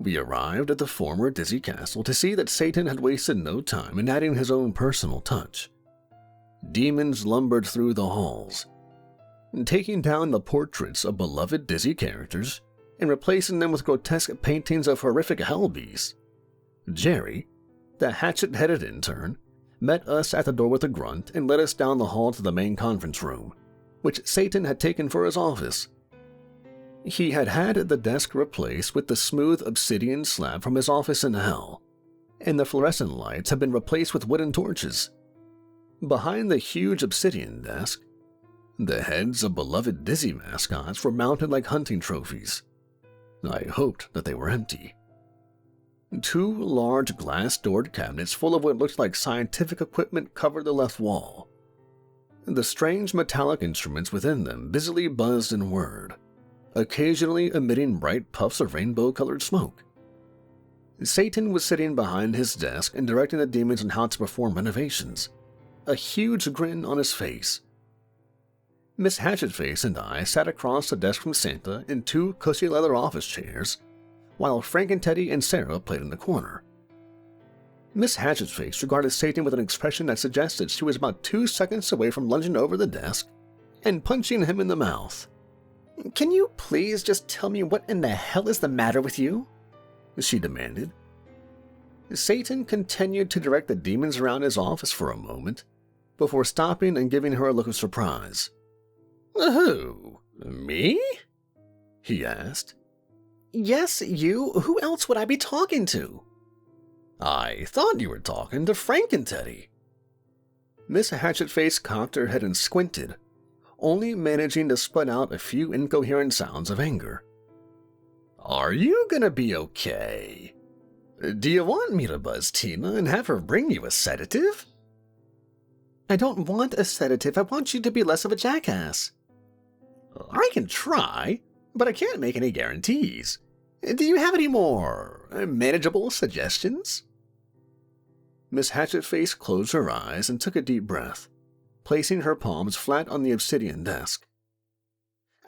We arrived at the former Dizzy Castle to see that Satan had wasted no time in adding his own personal touch. Demons lumbered through the halls, taking down the portraits of beloved Dizzy characters and replacing them with grotesque paintings of horrific hellbeasts. Jerry, the hatchet-headed intern, met us at the door with a grunt and led us down the hall to the main conference room, which Satan had taken for his office. He had had the desk replaced with the smooth obsidian slab from his office in hell, and the fluorescent lights had been replaced with wooden torches. Behind the huge obsidian desk, the heads of beloved Dizzy mascots were mounted like hunting trophies. I hoped that they were empty. 2 large glass-doored cabinets full of what looked like scientific equipment covered the left wall. The strange metallic instruments within them busily buzzed and whirred, occasionally emitting bright puffs of rainbow-colored smoke. Satan was sitting behind his desk and directing the demons on how to perform renovations, a huge grin on his face. Miss Hatchetface and I sat across the desk from Santa in 2 cushy leather office chairs, while Frank and Teddy and Sarah played in the corner. Miss Hatchetface regarded Satan with an expression that suggested she was about 2 seconds away from lunging over the desk and punching him in the mouth. Can you please just tell me what in the hell is the matter with you? She demanded. Satan continued to direct the demons around his office for a moment, before stopping and giving her a look of surprise. Who? Me? He asked. Yes, you. Who else would I be talking to? I thought you were talking to Frank and Teddy. Miss Hatchetface cocked her head and squinted, only managing to spit out a few incoherent sounds of anger. Are you gonna be okay? Do you want me to buzz Tina and have her bring you a sedative? I don't want a sedative. I want you to be less of a jackass. I can try, but I can't make any guarantees. Do you have any more manageable suggestions? Miss Hatchetface closed her eyes and took a deep breath, placing her palms flat on the obsidian desk.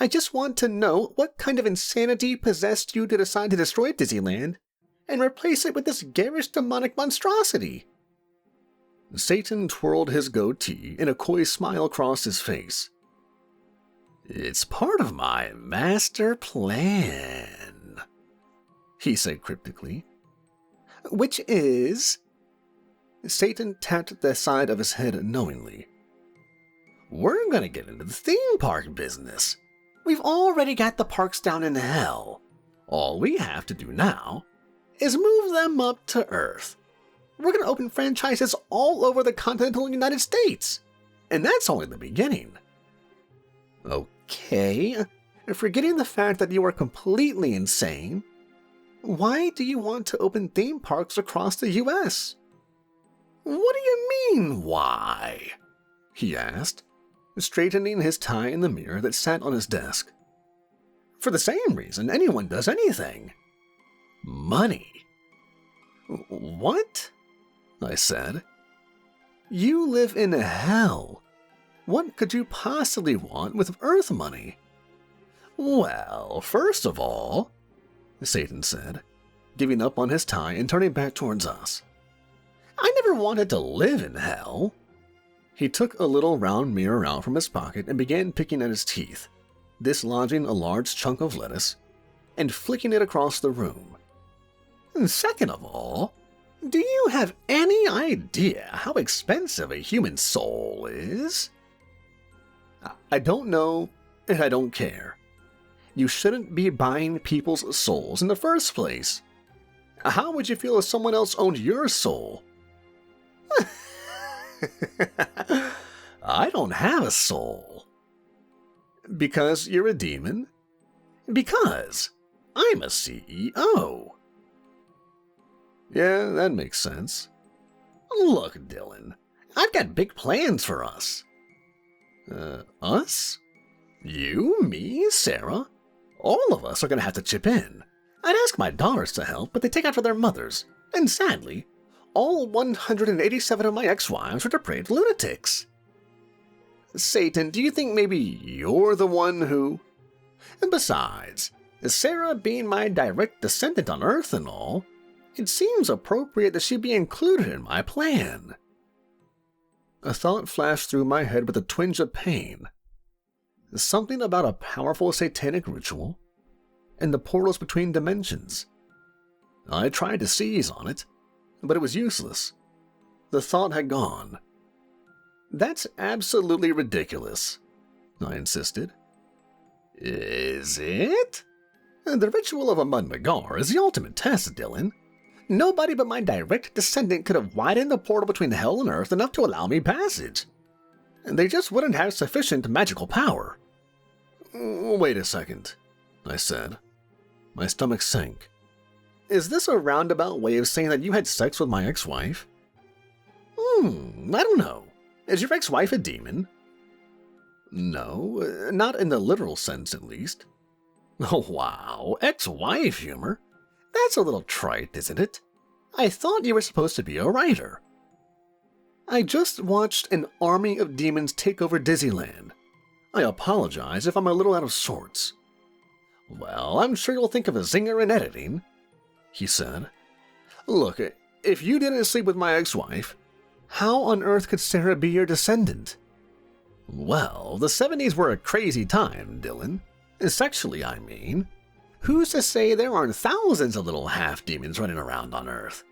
I just want to know what kind of insanity possessed you to decide to destroy Dizzyland and replace it with this garish demonic monstrosity. Satan twirled his goatee and a coy smile crossed his face. It's part of my master plan, he said cryptically. Which is? Satan tapped the side of his head knowingly. We're gonna get into the theme park business. We've already got the parks down in hell. All we have to do now is move them up to Earth. We're gonna open franchises all over the continental United States. And that's only the beginning. Okay, forgetting the fact that you are completely insane, why do you want to open theme parks across the U.S.? What do you mean, why? He asked, straightening his tie in the mirror that sat on his desk. For the same reason anyone does anything. Money. What? I said. You live in hell. What could you possibly want with Earth money? Well, first of all, Satan said, giving up on his tie and turning back towards us. I never wanted to live in hell. He took a little round mirror out from his pocket and began picking at his teeth, dislodging a large chunk of lettuce and flicking it across the room. Second of all, do you have any idea how expensive a human soul is? I don't know, and I don't care. You shouldn't be buying people's souls in the first place. How would you feel if someone else owned your soul? I don't have a soul. Because you're a demon? Because I'm a CEO. Yeah, that makes sense. Look, Dylan, I've got big plans for us. Us? You, me, Sarah? All of us are going to have to chip in. I'd ask my daughters to help, but they take after their mothers. And sadly, all 187 of my ex-wives are depraved lunatics. Satan, do you think maybe you're the one who... And besides, Sarah being my direct descendant on Earth and all, it seems appropriate that she be included in my plan. A thought flashed through my head with a twinge of pain. Something about a powerful satanic ritual and the portals between dimensions. I tried to seize on it, but it was useless. The thought had gone. That's absolutely ridiculous, I insisted. Is it? The ritual of amud magar is the ultimate test, Dylan. Nobody but my direct descendant could have widened the portal between hell and earth enough to allow me passage. They just wouldn't have sufficient magical power. Wait a second, I said. My stomach sank. Is this a roundabout way of saying that you had sex with my ex-wife? I don't know. Is your ex-wife a demon? No, not in the literal sense at least. Oh wow, ex-wife humor? That's a little trite, isn't it? I thought you were supposed to be a writer. I just watched an army of demons take over Dizzyland. I apologize if I'm a little out of sorts. Well, I'm sure you'll think of a zinger in editing, he said. Look, if you didn't sleep with my ex-wife, how on earth could Sarah be your descendant? Well, the 70s were a crazy time, Dylan. Sexually, I mean. Who's to say there aren't thousands of little half-demons running around on Earth?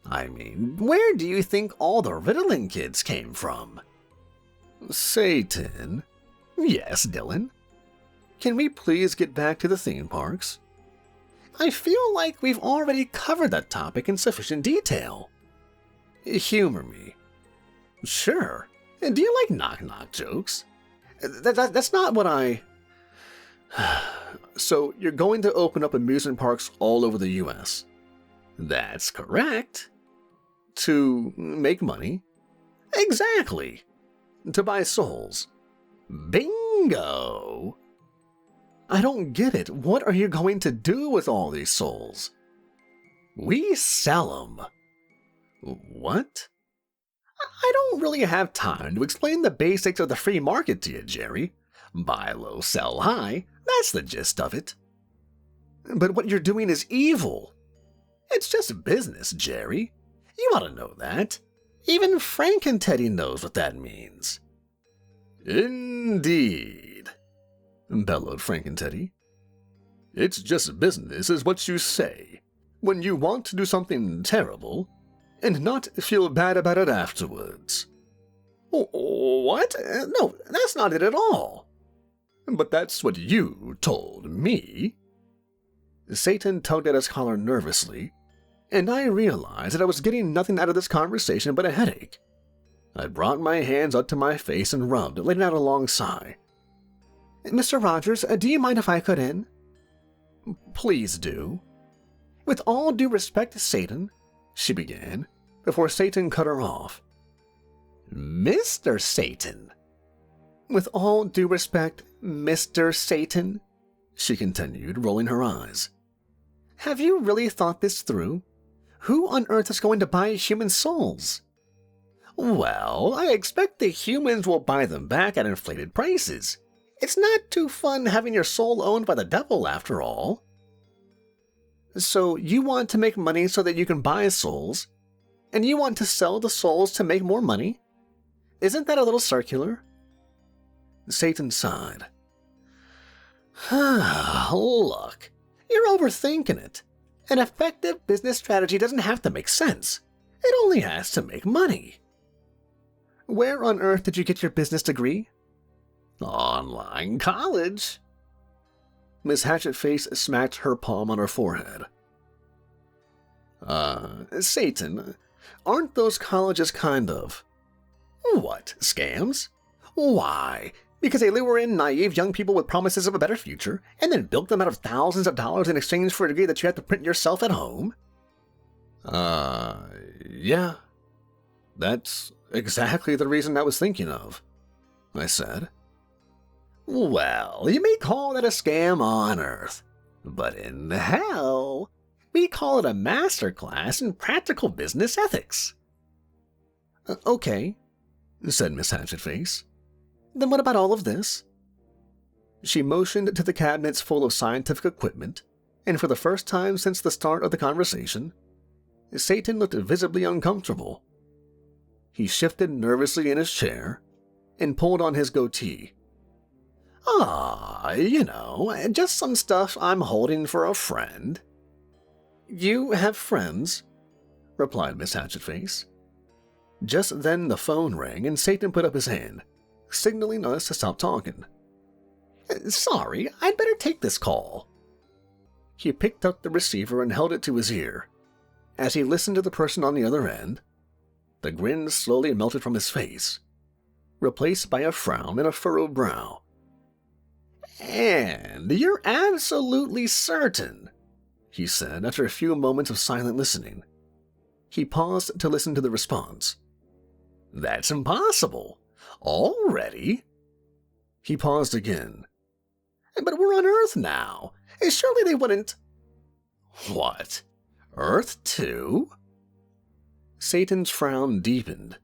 I mean, where do you think all the Ritalin kids came from? Satan? Yes, Dylan. Can we please get back to the theme parks? I feel like we've already covered that topic in sufficient detail. Humor me. Sure. Do you like knock-knock jokes? That's not what I... So, you're going to open up amusement parks all over the US? That's correct. To make money? Exactly. To buy souls. Bingo! I don't get it. What are you going to do with all these souls? We sell them. What? I don't really have time to explain the basics of the free market to you, Jerry. Buy low, sell high. That's the gist of it. But what you're doing is evil. It's just business, Jerry. You ought to know that. Even Frank and Teddy knows what that means. Indeed, bellowed Frank and Teddy. It's just business is what you say when you want to do something terrible and not feel bad about it afterwards. What? No, that's not it at all. But that's what you told me. Satan tugged at his collar nervously, and I realized that I was getting nothing out of this conversation but a headache. I brought my hands up to my face and rubbed, letting out a long sigh. Mr. Rogers, do you mind if I cut in? Please do. With all due respect to Satan, she began, before Satan cut her off. Mr. Satan. With all due respect, Mr. Satan, she continued, rolling her eyes. Have you really thought this through? Who on earth is going to buy human souls? Well, I expect the humans will buy them back at inflated prices. It's not too fun having your soul owned by the devil, after all. So you want to make money so that you can buy souls, and you want to sell the souls to make more money? Isn't that a little circular? Satan sighed. Look, you're overthinking it. An effective business strategy doesn't have to make sense. It only has to make money. Where on earth did you get your business degree? Online college. Miss Hatchetface smacked her palm on her forehead. Satan, aren't those colleges kind of... What, scams? Why, because they lure in naive young people with promises of a better future, and then bilk them out of thousands of dollars in exchange for a degree that you have to print yourself at home? Yeah. That's exactly the reason I was thinking of, I said. Well, you may call that a scam on Earth, but in hell, we call it a masterclass in practical business ethics. Okay, said Miss Hatchetface. Then what about all of this? She motioned to the cabinets full of scientific equipment, and for the first time since the start of the conversation, Satan looked visibly uncomfortable. He shifted nervously in his chair and pulled on his goatee. Just some stuff I'm holding for a friend. You have friends? Replied Miss Hatchetface. Just then the phone rang and Satan put up his hand, signaling us to stop talking. Sorry, I'd better take this call. He picked up the receiver and held it to his ear. As he listened to the person on the other end, the grin slowly melted from his face, replaced by a frown and a furrowed brow. And you're absolutely certain, he said after a few moments of silent listening. He paused to listen to the response. That's impossible. Already? He paused again. But we're on Earth now. Surely they wouldn't... What? Earth too? Satan's frown deepened.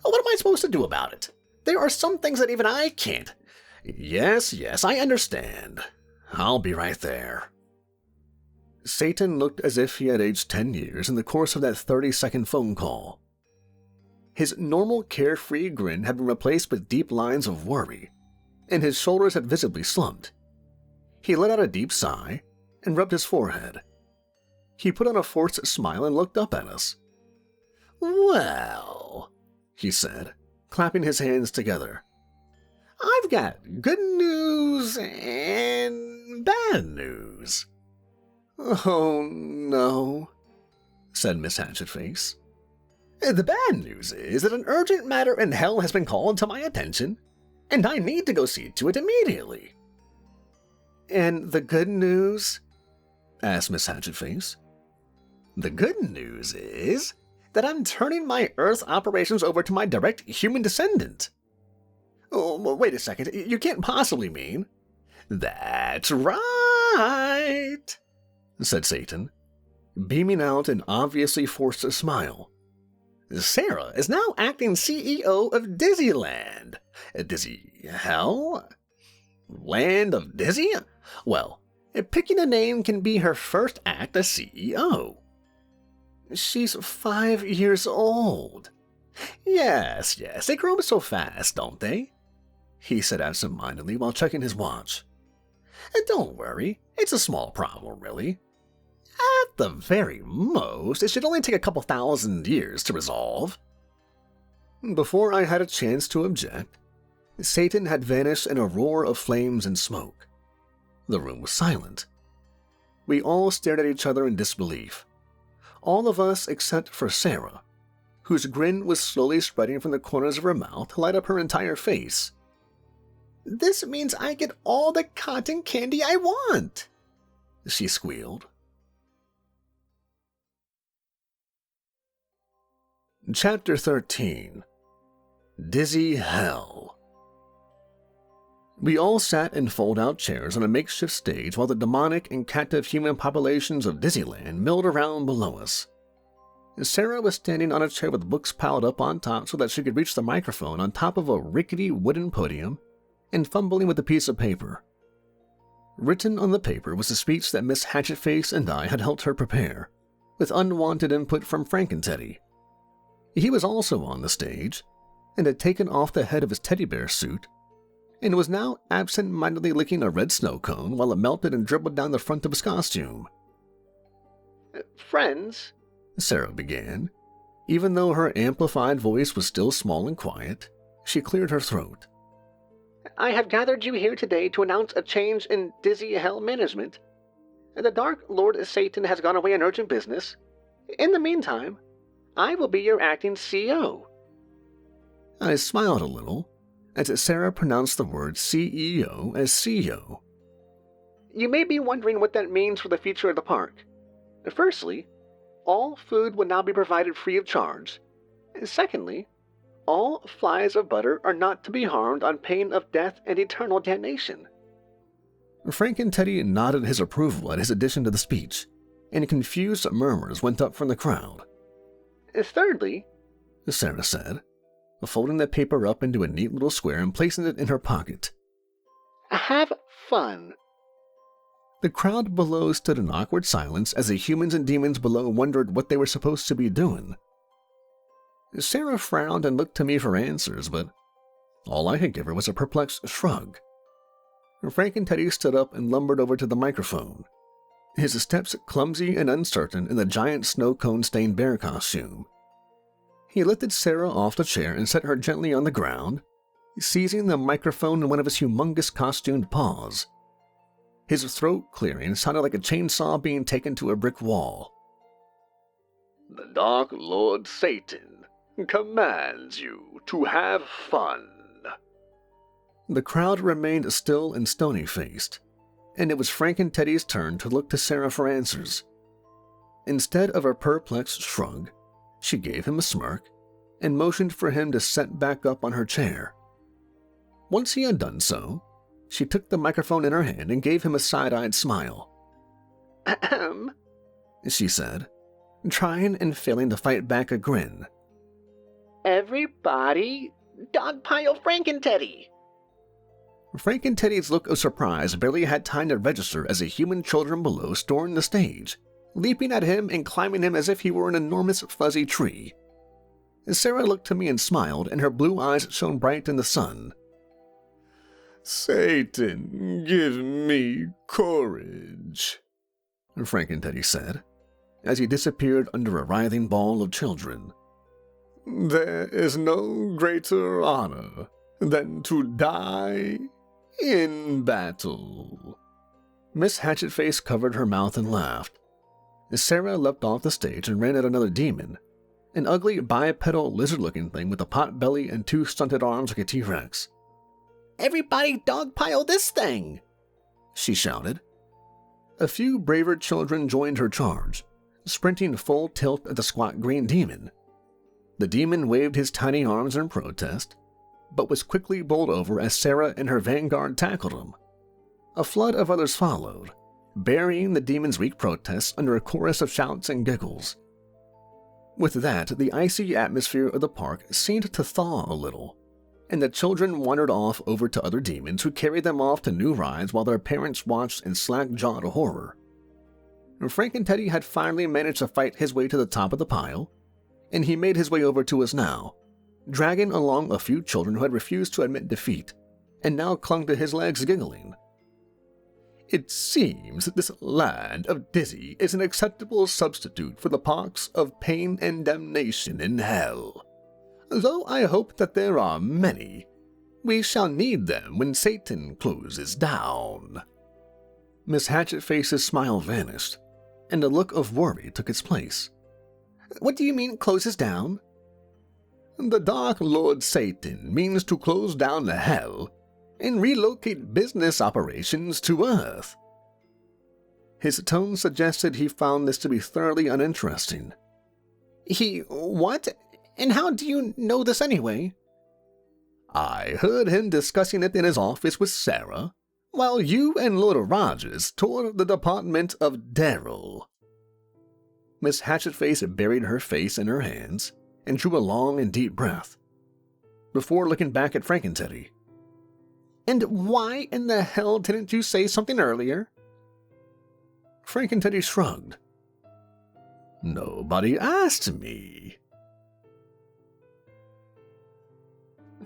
What am I supposed to do about it? There are some things that even I can't. Yes, I understand. I'll be right there. Satan looked as if he had aged 10 years in the course of that 30-second phone call. His normal carefree grin had been replaced with deep lines of worry, and his shoulders had visibly slumped. He let out a deep sigh and rubbed his forehead. He put on a forced smile and looked up at us. Well, he said, clapping his hands together. I've got good news and bad news. Oh, no, said Miss Hatchetface. The bad news is that an urgent matter in hell has been called to my attention, and I need to go see to it immediately. And the good news? Asked Miss Hatchetface. The good news is that I'm turning my Earth operations over to my direct human descendant. Oh, wait a second. You can't possibly mean... That's right, said Satan, beaming out an obviously forced smile. Sarah is now acting CEO of Dizzyland. Dizzy hell? Land of Dizzy? Well, picking a name can be her first act as CEO. She's 5 years old. Yes, they grow up so fast, don't they? He said absent-mindedly while checking his watch. Don't worry, it's a small problem, really. At the very most, it should only take a couple 1,000 years to resolve. Before I had a chance to object, Satan had vanished in a roar of flames and smoke. The room was silent. We all stared at each other in disbelief. All of us except for Sarah, whose grin was slowly spreading from the corners of her mouth to light up her entire face. This means I get all the cotton candy I want, she squealed. Chapter 13. Dizzy Hell. We all sat in fold-out chairs on a makeshift stage while the demonic and captive human populations of Dizzyland milled around below us. Sarah was standing on a chair with books piled up on top so that she could reach the microphone on top of a rickety wooden podium and fumbling with a piece of paper. Written on the paper was a speech that Miss Hatchetface and I had helped her prepare, with unwanted input from Frankenteddy. He was also on the stage, and had taken off the head of his teddy bear suit, and was now absent-mindedly licking a red snow cone while it melted and dribbled down the front of his costume. Friends, Sarah began. Even though her amplified voice was still small and quiet, she cleared her throat. I have gathered you here today to announce a change in Dizzy Hell management. The Dark Lord Satan has gone away on urgent business. In the meantime, I will be your acting CEO. I smiled a little as Sarah pronounced the word CEO as CEO. You may be wondering what that means for the future of the park. Firstly, all food will now be provided free of charge. Secondly, all flies of butter are not to be harmed on pain of death and eternal damnation. Frankenteddy nodded his approval at his addition to the speech, and confused murmurs went up from the crowd. Thirdly, Sarah said, folding the paper up into a neat little square and placing it in her pocket. Have fun. The crowd below stood in awkward silence as the humans and demons below wondered what they were supposed to be doing. Sarah frowned and looked to me for answers, but all I could give her was a perplexed shrug. Frank and Teddy stood up and lumbered over to the microphone, his steps clumsy and uncertain in the giant snow cone-stained bear costume. He lifted Sarah off the chair and set her gently on the ground, seizing the microphone in one of his humongous costumed paws. His throat clearing sounded like a chainsaw being taken to a brick wall. The Dark Lord Satan commands you to have fun. The crowd remained still and stony-faced, and it was Frank and Teddy's turn to look to Sarah for answers. Instead of a perplexed shrug, she gave him a smirk and motioned for him to sit back up on her chair. Once he had done so, she took the microphone in her hand and gave him a side-eyed smile. Ahem, she said, trying and failing to fight back a grin. Everybody, dogpile Frank and Teddy. Frank and Teddy's look of surprise barely had time to register as the human children below stormed the stage, leaping at him and climbing him as if he were an enormous fuzzy tree. Sarah looked to me and smiled, and her blue eyes shone bright in the sun. Satan, give me courage, Frank and Teddy said, as he disappeared under a writhing ball of children. There is no greater honor than to die in battle. Miss Hatchetface covered her mouth and laughed. Sarah leapt off the stage and ran at another demon, an ugly bipedal lizard-looking thing with a pot belly and two stunted arms like a T-Rex. Everybody dogpile this thing, she shouted. A few braver children joined her charge, sprinting full tilt at the squat green demon. The demon waved his tiny arms in protest, but was quickly bowled over as Sarah and her vanguard tackled him. A flood of others followed, burying the demon's weak protests under a chorus of shouts and giggles. With that, the icy atmosphere of the park seemed to thaw a little, and the children wandered off over to other demons who carried them off to new rides while their parents watched in slack-jawed horror. Frank and Teddy had finally managed to fight his way to the top of the pile, and he made his way over to us now, dragging along a few children who had refused to admit defeat, and now clung to his legs giggling. It seems that this land of Dizzy is an acceptable substitute for the parks of pain and damnation in hell. Though I hope that there are many, we shall need them when Satan closes down. Miss Hatchetface's smile vanished, and a look of worry took its place. What do you mean, closes down? The Dark Lord Satan means to close down the hell and relocate business operations to Earth. His tone suggested he found this to be thoroughly uninteresting. He what? And how do you know this anyway? I heard him discussing it in his office with Sarah, while you and Lord Rogers toured the Department of Daryl. Miss Hatchetface buried her face in her hands and drew a long and deep breath, before looking back at Frank and Teddy. And why in the hell didn't you say something earlier? Frank and Teddy shrugged. Nobody asked me.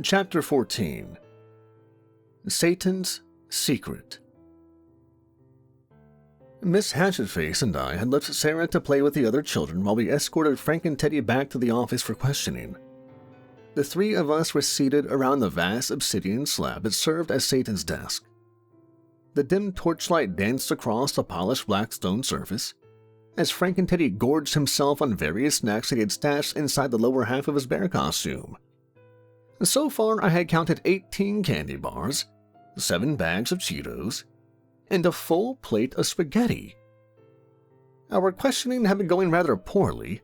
Chapter 14. Satan's Secret. Miss Hatchetface and I had left Sarah to play with the other children while we escorted Frank and Teddy back to the office for questioning. The three of us were seated around the vast obsidian slab that served as Satan's desk. The dim torchlight danced across the polished black stone surface, as Frank and Teddy gorged himself on various snacks that he had stashed inside the lower half of his bear costume. So far, I had counted 18 candy bars, 7 bags of Cheetos, and a full plate of spaghetti. Our questioning had been going rather poorly,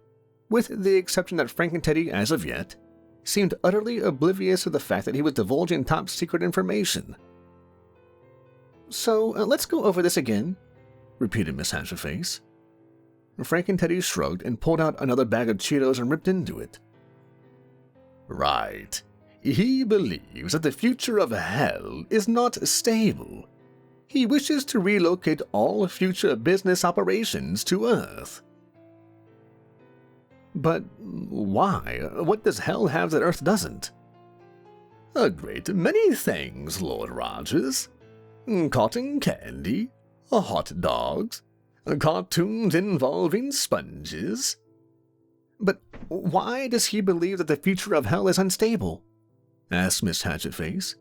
with the exception that Frank and Teddy, as of yet, seemed utterly oblivious of the fact that he was divulging top-secret information. So, let's go over this again, repeated Miss Hatchetface. Frank and Teddy shrugged and pulled out another bag of Cheetos and ripped into it. Right. He believes that the future of hell is not stable. He wishes to relocate all future business operations to Earth. But why? What does hell have that Earth doesn't? A great many things, Lord Rogers. Cotton candy, hot dogs, cartoons involving sponges. But why does he believe that the future of hell is unstable? Asked Miss Hatchetface.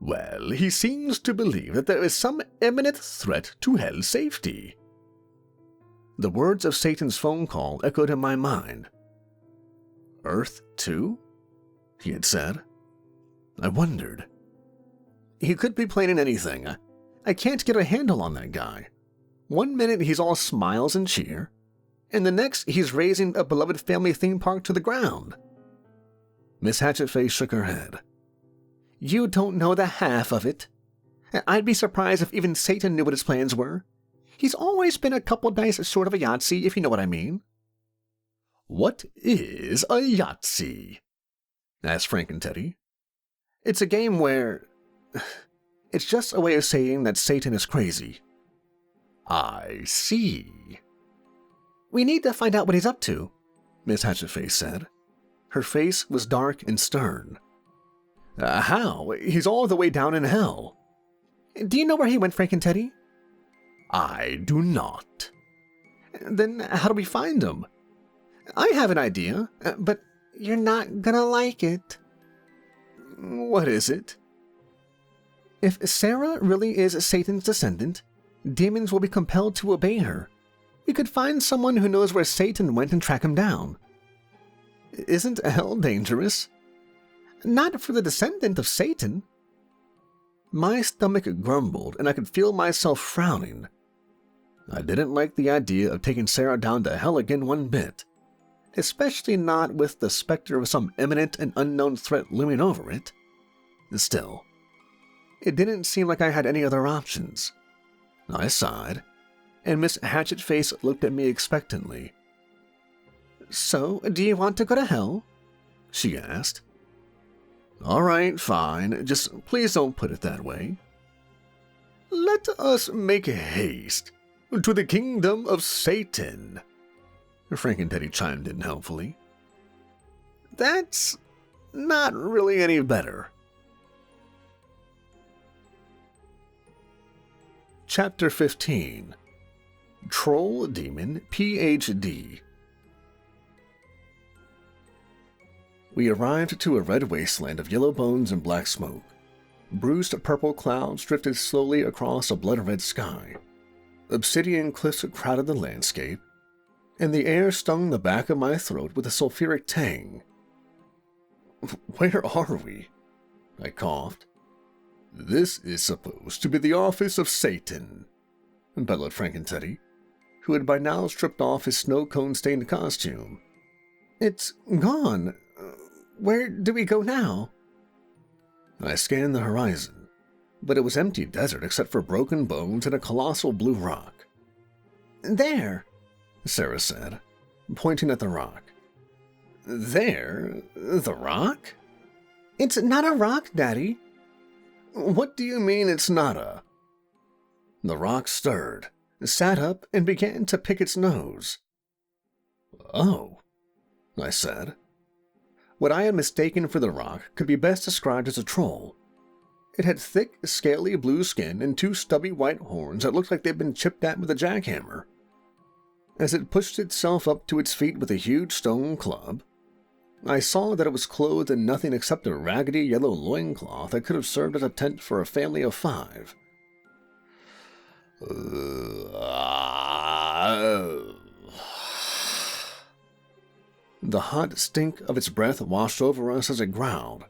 Well, he seems to believe that there is some imminent threat to hell's safety. The words of Satan's phone call echoed in my mind. Earth too? He had said. I wondered. He could be planning anything. I can't get a handle on that guy. One minute he's all smiles and cheer, and the next he's razing a beloved family theme park to the ground. Miss Hatchetface shook her head. You don't know the half of it. I'd be surprised if even Satan knew what his plans were. He's always been a couple dice short of a Yahtzee, if you know what I mean. What is a Yahtzee? Asked Frank and Teddy. It's a game where... It's just a way of saying that Satan is crazy. I see. We need to find out what he's up to, Miss Hatchetface said. Her face was dark and stern. How? He's all the way down in hell. Do you know where he went, Frank and Teddy? I do not. Then how do we find him? I have an idea, but you're not gonna like it. What is it? If Sarah really is Satan's descendant, demons will be compelled to obey her. We could find someone who knows where Satan went and track him down. Isn't hell dangerous? Not for the descendant of Satan. My stomach grumbled, and I could feel myself frowning. I didn't like the idea of taking Sarah down to hell again one bit, especially not with the specter of some imminent and unknown threat looming over it. Still, it didn't seem like I had any other options. I sighed, and Miss Hatchetface looked at me expectantly. So, do you want to go to hell? She asked. All right, fine. Just please don't put it that way. Let us make haste to the kingdom of Satan, Frank and Teddy chimed in helpfully. That's not really any better. Chapter 15. Troll Demon PhD. We arrived to a red wasteland of yellow bones and black smoke. Bruised purple clouds drifted slowly across a blood-red sky. Obsidian cliffs crowded the landscape, and the air stung the back of my throat with a sulfuric tang. Where are we? I coughed. This is supposed to be the office of Satan, bellowed Frank and Teddy, who had by now stripped off his snow cone-stained costume. It's gone. Where do we go now? I scanned the horizon, but it was empty desert except for broken bones and a colossal blue rock. There, Sarah said, pointing at the rock. There? The rock? It's not a rock, Daddy. What do you mean it's not a... The rock stirred, sat up, and began to pick its nose. Oh, I said. What I had mistaken for the rock could be best described as a troll. It had thick, scaly blue skin and two stubby white horns that looked like they'd been chipped at with a jackhammer. As it pushed itself up to its feet with a huge stone club, I saw that it was clothed in nothing except a raggedy yellow loincloth that could have served as a tent for a family of 5. The hot stink of its breath washed over us as it growled.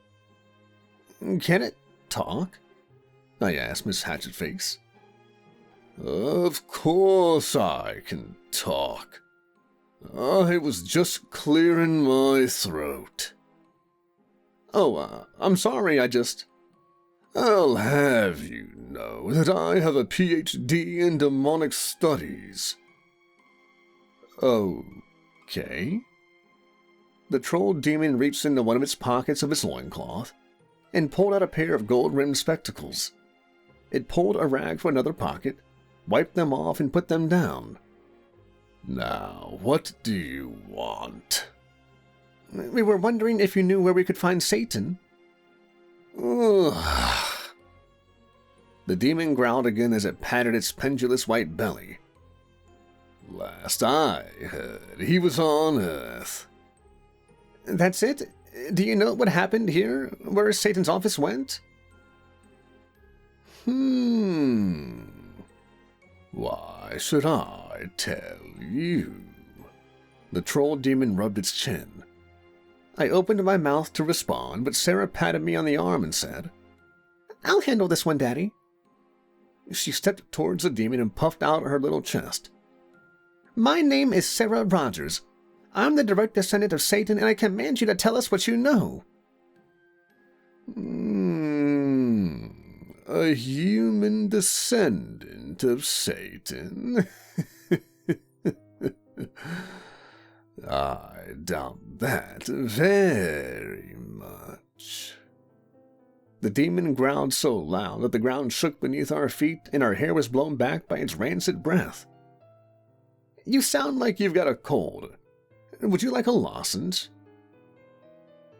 Can it talk? I asked Miss Hatchetface. Of course I can talk. I was just clearing my throat. Oh, I'm sorry, I'll have you know that I have a PhD in demonic studies. Okay. The troll demon reached into one of its pockets of its loincloth and pulled out a pair of gold-rimmed spectacles. It pulled a rag from another pocket, wiped them off, and put them down. Now, what do you want? We were wondering if you knew where we could find Satan. Ugh. The demon growled again as it patted its pendulous white belly. Last I heard, he was on Earth. That's it? Do you know what happened here, where Satan's office went? Why should I tell you? The troll demon rubbed its chin. I opened my mouth to respond, but Sarah patted me on the arm and said, "I'll handle this one, Daddy." She stepped towards the demon and puffed out her little chest. "My name is Sarah Rogers. I'm the direct descendant of Satan, and I command you to tell us what you know." A human descendant of Satan? I doubt that very much. The demon growled so loud that the ground shook beneath our feet and our hair was blown back by its rancid breath. "You sound like you've got a cold. Would you like a lozenge?"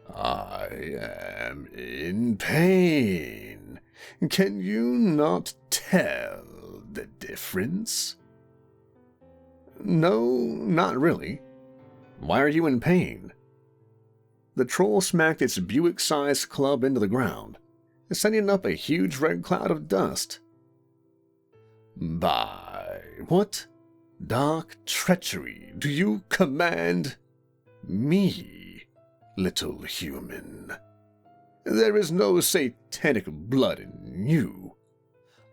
"I am in pain. Can you not tell the difference?" "No, not really. Why are you in pain?" The troll smacked its Buick-sized club into the ground, sending up a huge red cloud of dust. "By what dark treachery do you command me, little human? There is no satanic blood in you.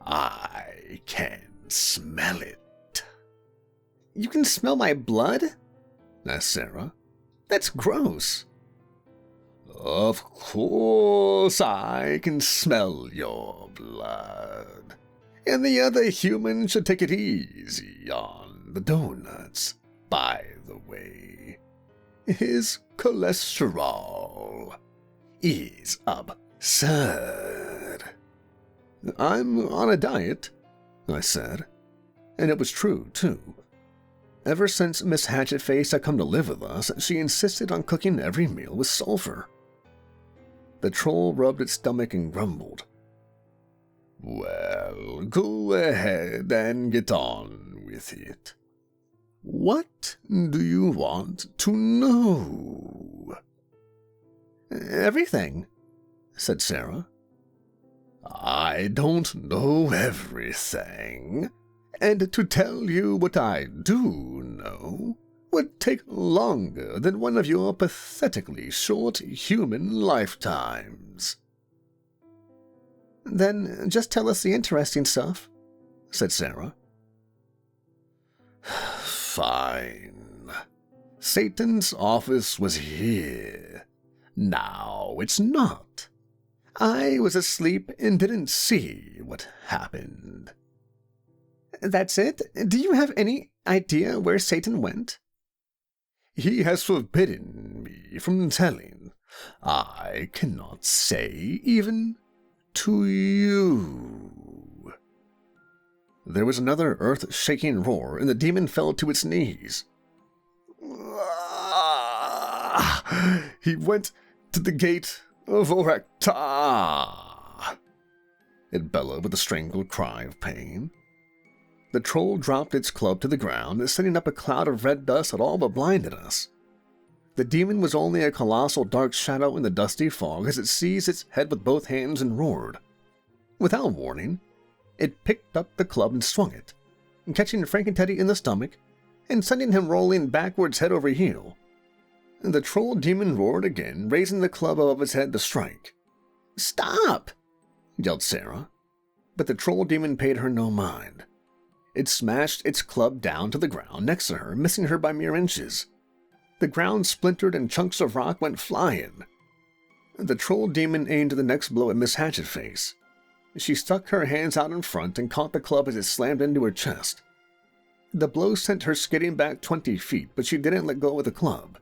I can smell it." "You can smell my blood?" asked Sarah. "That's gross." "Of course I can smell your blood. And the other human should take it easy on the donuts, by the way. His cholesterol is absurd." "I'm on a diet," I said. And it was true, too. Ever since Miss Hatchetface had come to live with us, she insisted on cooking every meal with sulfur. The troll rubbed its stomach and grumbled. "Well, go ahead and get on with it. What do you want to know?" "Everything," said Sarah. "I don't know everything, and to tell you what I do know would take longer than one of your pathetically short human lifetimes." "Then just tell us the interesting stuff," said Sarah. "Fine. Satan's office was here. Now it's not. I was asleep and didn't see what happened." "That's it? Do you have any idea where Satan went?" "He has forbidden me from telling. I cannot say even to you." There was another earth-shaking roar, and the demon fell to its knees. "He went to the gate of Orakta," it bellowed with a strangled cry of pain. The troll dropped its club to the ground, sending up a cloud of red dust that all but blinded us. The demon was only a colossal dark shadow in the dusty fog as it seized its head with both hands and roared. Without warning, it picked up the club and swung it, catching Frankenteddy in the stomach and sending him rolling backwards head over heel. The troll demon roared again, raising the club above its head to strike. "Stop!" yelled Sarah, but the troll demon paid her no mind. It smashed its club down to the ground next to her, missing her by mere inches. The ground splintered and chunks of rock went flying. The troll demon aimed the next blow at Miss Hatchetface. She stuck her hands out in front and caught the club as it slammed into her chest. The blow sent her skidding back 20 feet, but she didn't let go of the club.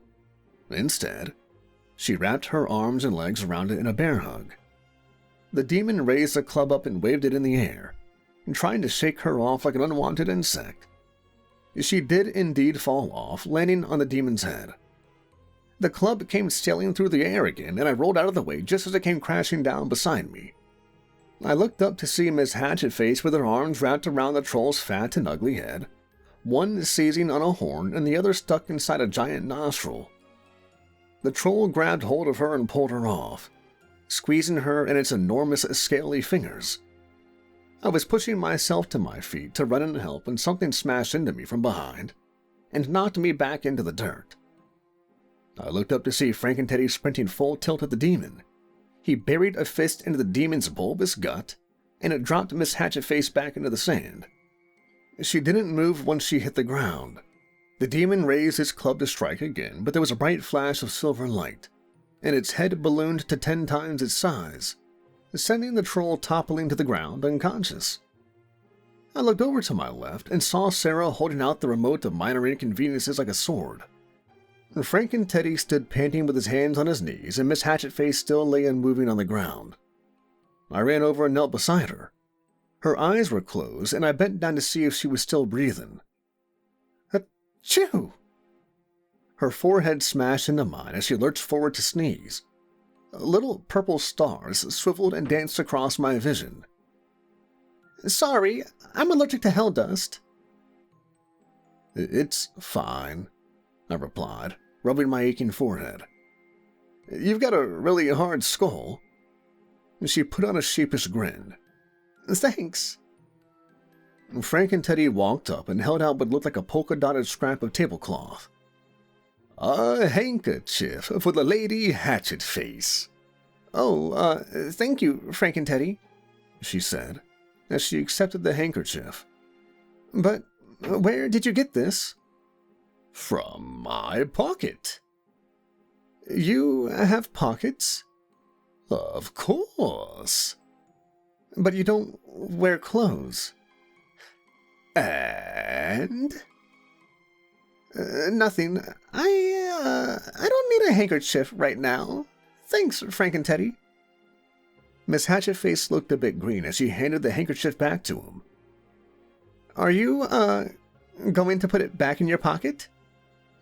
Instead, she wrapped her arms and legs around it in a bear hug. The demon raised the club up and waved it in the air, trying to shake her off like an unwanted insect. She did indeed fall off, landing on the demon's head. The club came sailing through the air again, and I rolled out of the way just as it came crashing down beside me. I looked up to see Miss Hatchetface with her arms wrapped around the troll's fat and ugly head, one seizing on a horn and the other stuck inside a giant nostril. The troll grabbed hold of her and pulled her off, squeezing her in its enormous scaly fingers. I was pushing myself to my feet to run and help when something smashed into me from behind and knocked me back into the dirt. I looked up to see Frankenteddy sprinting full tilt at the demon. He buried a fist into the demon's bulbous gut, and it dropped Miss Hatchetface back into the sand. She didn't move once she hit the ground. The demon raised his club to strike again, but there was a bright flash of silver light, and its head ballooned to 10 times its size, sending the troll toppling to the ground unconscious. I looked over to my left and saw Sarah holding out the remote of minor inconveniences like a sword. Frankenteddy stood panting with his hands on his knees, and Miss Hatchetface still lay unmoving on the ground. I ran over and knelt beside her. Her eyes were closed, and I bent down to see if she was still breathing. Achoo! Her forehead smashed into mine as she lurched forward to sneeze. Little purple stars swiveled and danced across my vision. Sorry, I'm allergic to hell dust. It's fine, I replied, rubbing my aching forehead. You've got a really hard skull. She put on a sheepish grin. Thanks. Frankenteddy walked up and held out what looked like a polka-dotted scrap of tablecloth. A handkerchief for the Lady Hatchetface. Oh, thank you, Frankenteddy, she said, as she accepted the handkerchief. But where did you get this? From my pocket. You have pockets? Of course. But you don't wear clothes. And? Nothing. I don't need a handkerchief right now. Thanks, Frankenteddy. Miss Hatchetface looked a bit green as she handed the handkerchief back to him. Are you, going to put it back in your pocket?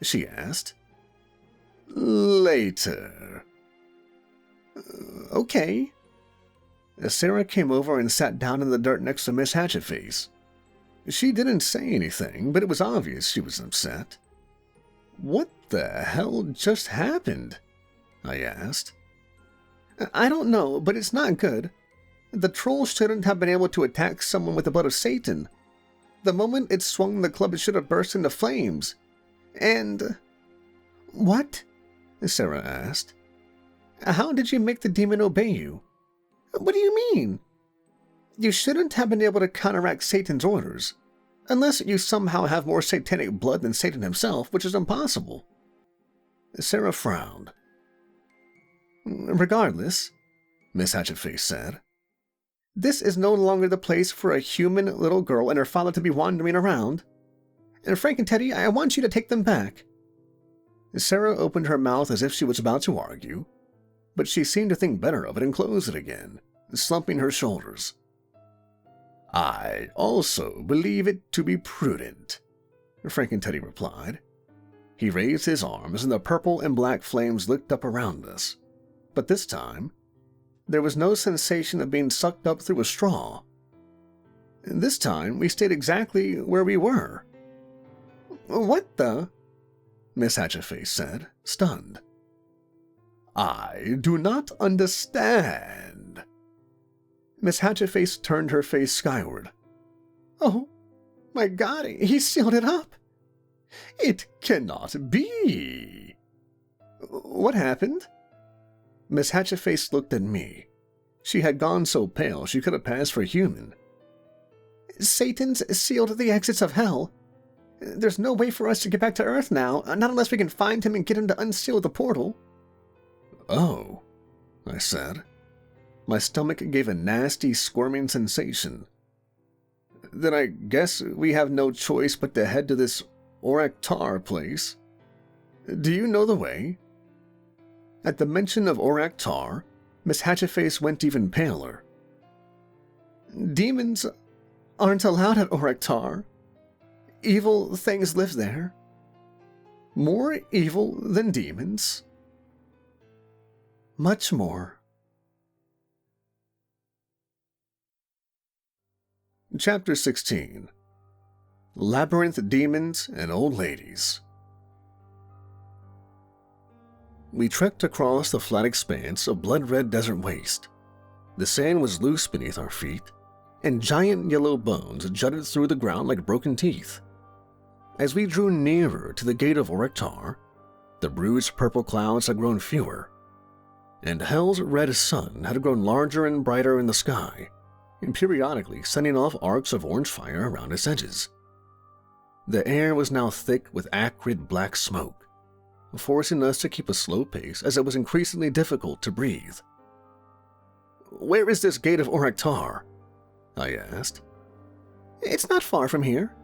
She asked. Later. Okay. Sarah came over and sat down in the dirt next to Miss Hatchetface. She didn't say anything, but it was obvious she was upset. What the hell just happened? I asked. I don't know, but it's not good. The troll shouldn't have been able to attack someone with the blood of Satan. The moment it swung the club, it should have burst into flames. And... What? Sarah asked. How did you make the demon obey you? What do you mean? You shouldn't have been able to counteract Satan's orders, unless you somehow have more satanic blood than Satan himself, which is impossible. Sarah frowned. Regardless, Miss Hatchetface said, this is no longer the place for a human little girl and her father to be wandering around. And Frankenteddy, I want you to take them back. Sarah opened her mouth as if she was about to argue, but she seemed to think better of it and closed it again, slumping her shoulders. I also believe it to be prudent, Frankenteddy replied. He raised his arms and the purple and black flames licked up around us. But this time, there was no sensation of being sucked up through a straw. This time, we stayed exactly where we were. What the? Miss Hatchetface said, stunned. I do not understand. Miss Hatchetface turned her face skyward. Oh, my God, he sealed it up. It cannot be. What happened? Miss Hatchetface looked at me. She had gone so pale she could have passed for human. Satan's sealed the exits of hell. There's no way for us to get back to Earth now, not unless we can find him and get him to unseal the portal. Oh, I said. My stomach gave a nasty, squirming sensation. Then I guess we have no choice but to head to this Oraktar place. Do you know the way? At the mention of Oraktar, Miss Hatchetface went even paler. Demons aren't allowed at Oraktar. Evil things live there. More evil than demons. Much more. Chapter 16. Labyrinth Demons and Old Ladies. We trekked across the flat expanse of blood-red desert waste. The sand was loose beneath our feet, and giant yellow bones jutted through the ground like broken teeth. As we drew nearer to the gate of Oraktar, the bruised purple clouds had grown fewer, and Hell's red sun had grown larger and brighter in the sky, and periodically sending off arcs of orange fire around its edges. The air was now thick with acrid black smoke, forcing us to keep a slow pace as it was increasingly difficult to breathe. "Where is this gate of Oraktar?" I asked. "It's not far from here,"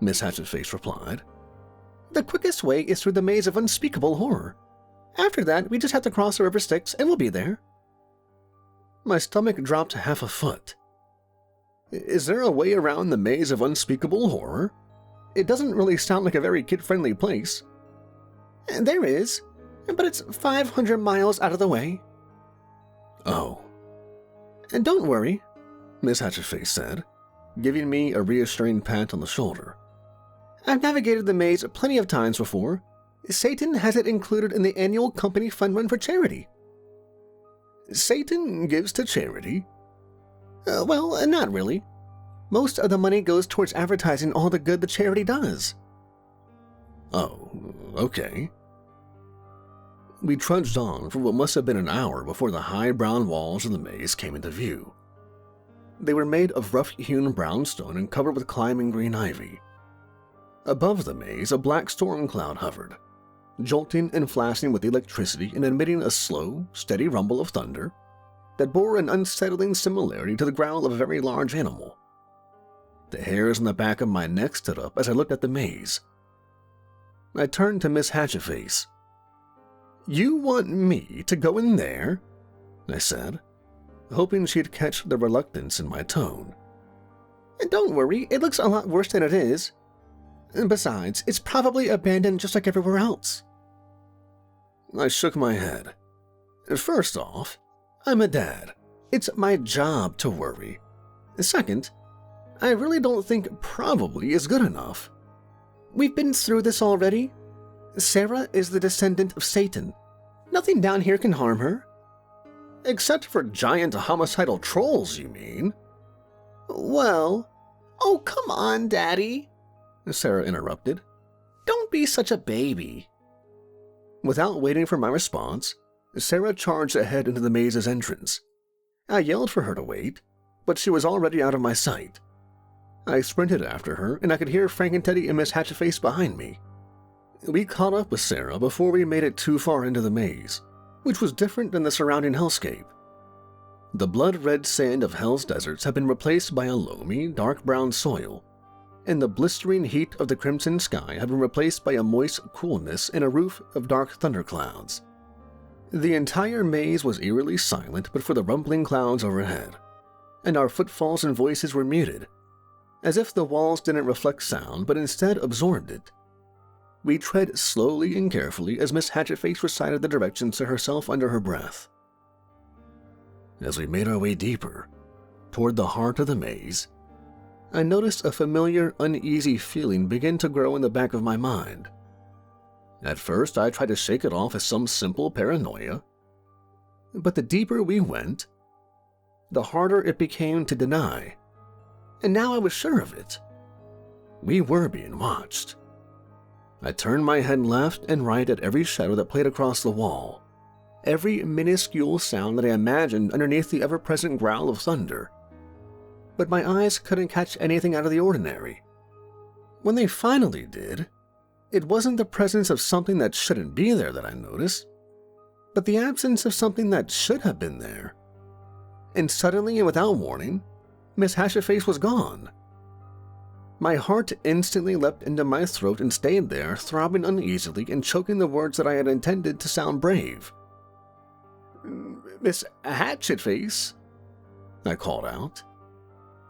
Miss Hatchetface replied. "The quickest way is through the maze of unspeakable horror. After that, we just have to cross the river Styx and we'll be there." My stomach dropped half a foot. Is there a way around the maze of unspeakable horror? It doesn't really sound like a very kid-friendly place. There is, but it's 500 miles out of the way. Oh. And don't worry, Miss Hatchetface said, giving me a reassuring pat on the shoulder. I've navigated the maze plenty of times before. Satan has it included in the annual company fund run for charity. Satan gives to charity? Well, not really. Most of the money goes towards advertising all the good the charity does. Oh, okay. We trudged on for what must have been an hour before the high brown walls of the maze came into view. They were made of rough-hewn brown stone and covered with climbing green ivy. Above the maze, a black storm cloud hovered, jolting and flashing with electricity and emitting a slow, steady rumble of thunder that bore an unsettling similarity to the growl of a very large animal. The hairs on the back of my neck stood up as I looked at the maze. I turned to Miss Hatchetface. "You want me to go in there?" I said, hoping she'd catch the reluctance in my tone. "Don't worry, it looks a lot worse than it is. Besides, it's probably abandoned just like everywhere else." I shook my head. First off, I'm a dad. It's my job to worry. Second, I really don't think probably is good enough. We've been through this already. Sarah is the descendant of Satan. Nothing down here can harm her. Except for giant homicidal trolls, you mean? Well, oh, come on, Daddy, Sarah interrupted. Don't be such a baby. Without waiting for my response, Sarah charged ahead into the maze's entrance. I yelled for her to wait, but she was already out of my sight. I sprinted after her, and I could hear Frank and Teddy and Miss Hatchetface behind me. We caught up with Sarah before we made it too far into the maze, which was different than the surrounding hellscape. The blood-red sand of Hell's deserts had been replaced by a loamy, dark brown soil, and the blistering heat of the crimson sky had been replaced by a moist coolness and a roof of dark thunderclouds. The entire maze was eerily silent but for the rumbling clouds overhead, and our footfalls and voices were muted, as if the walls didn't reflect sound but instead absorbed it. We tread slowly and carefully as Miss Hatchetface recited the directions to herself under her breath. As we made our way deeper, toward the heart of the maze, I noticed a familiar, uneasy feeling begin to grow in the back of my mind. At first, I tried to shake it off as some simple paranoia, but the deeper we went, the harder it became to deny. And now I was sure of it. We were being watched. I turned my head left and right at every shadow that played across the wall, every minuscule sound that I imagined underneath the ever-present growl of thunder. But my eyes couldn't catch anything out of the ordinary. When they finally did, it wasn't the presence of something that shouldn't be there that I noticed, but the absence of something that should have been there. And suddenly and without warning, Miss Hatchetface was gone. My heart instantly leapt into my throat and stayed there, throbbing uneasily and choking the words that I had intended to sound brave. Miss Hatchetface, I called out,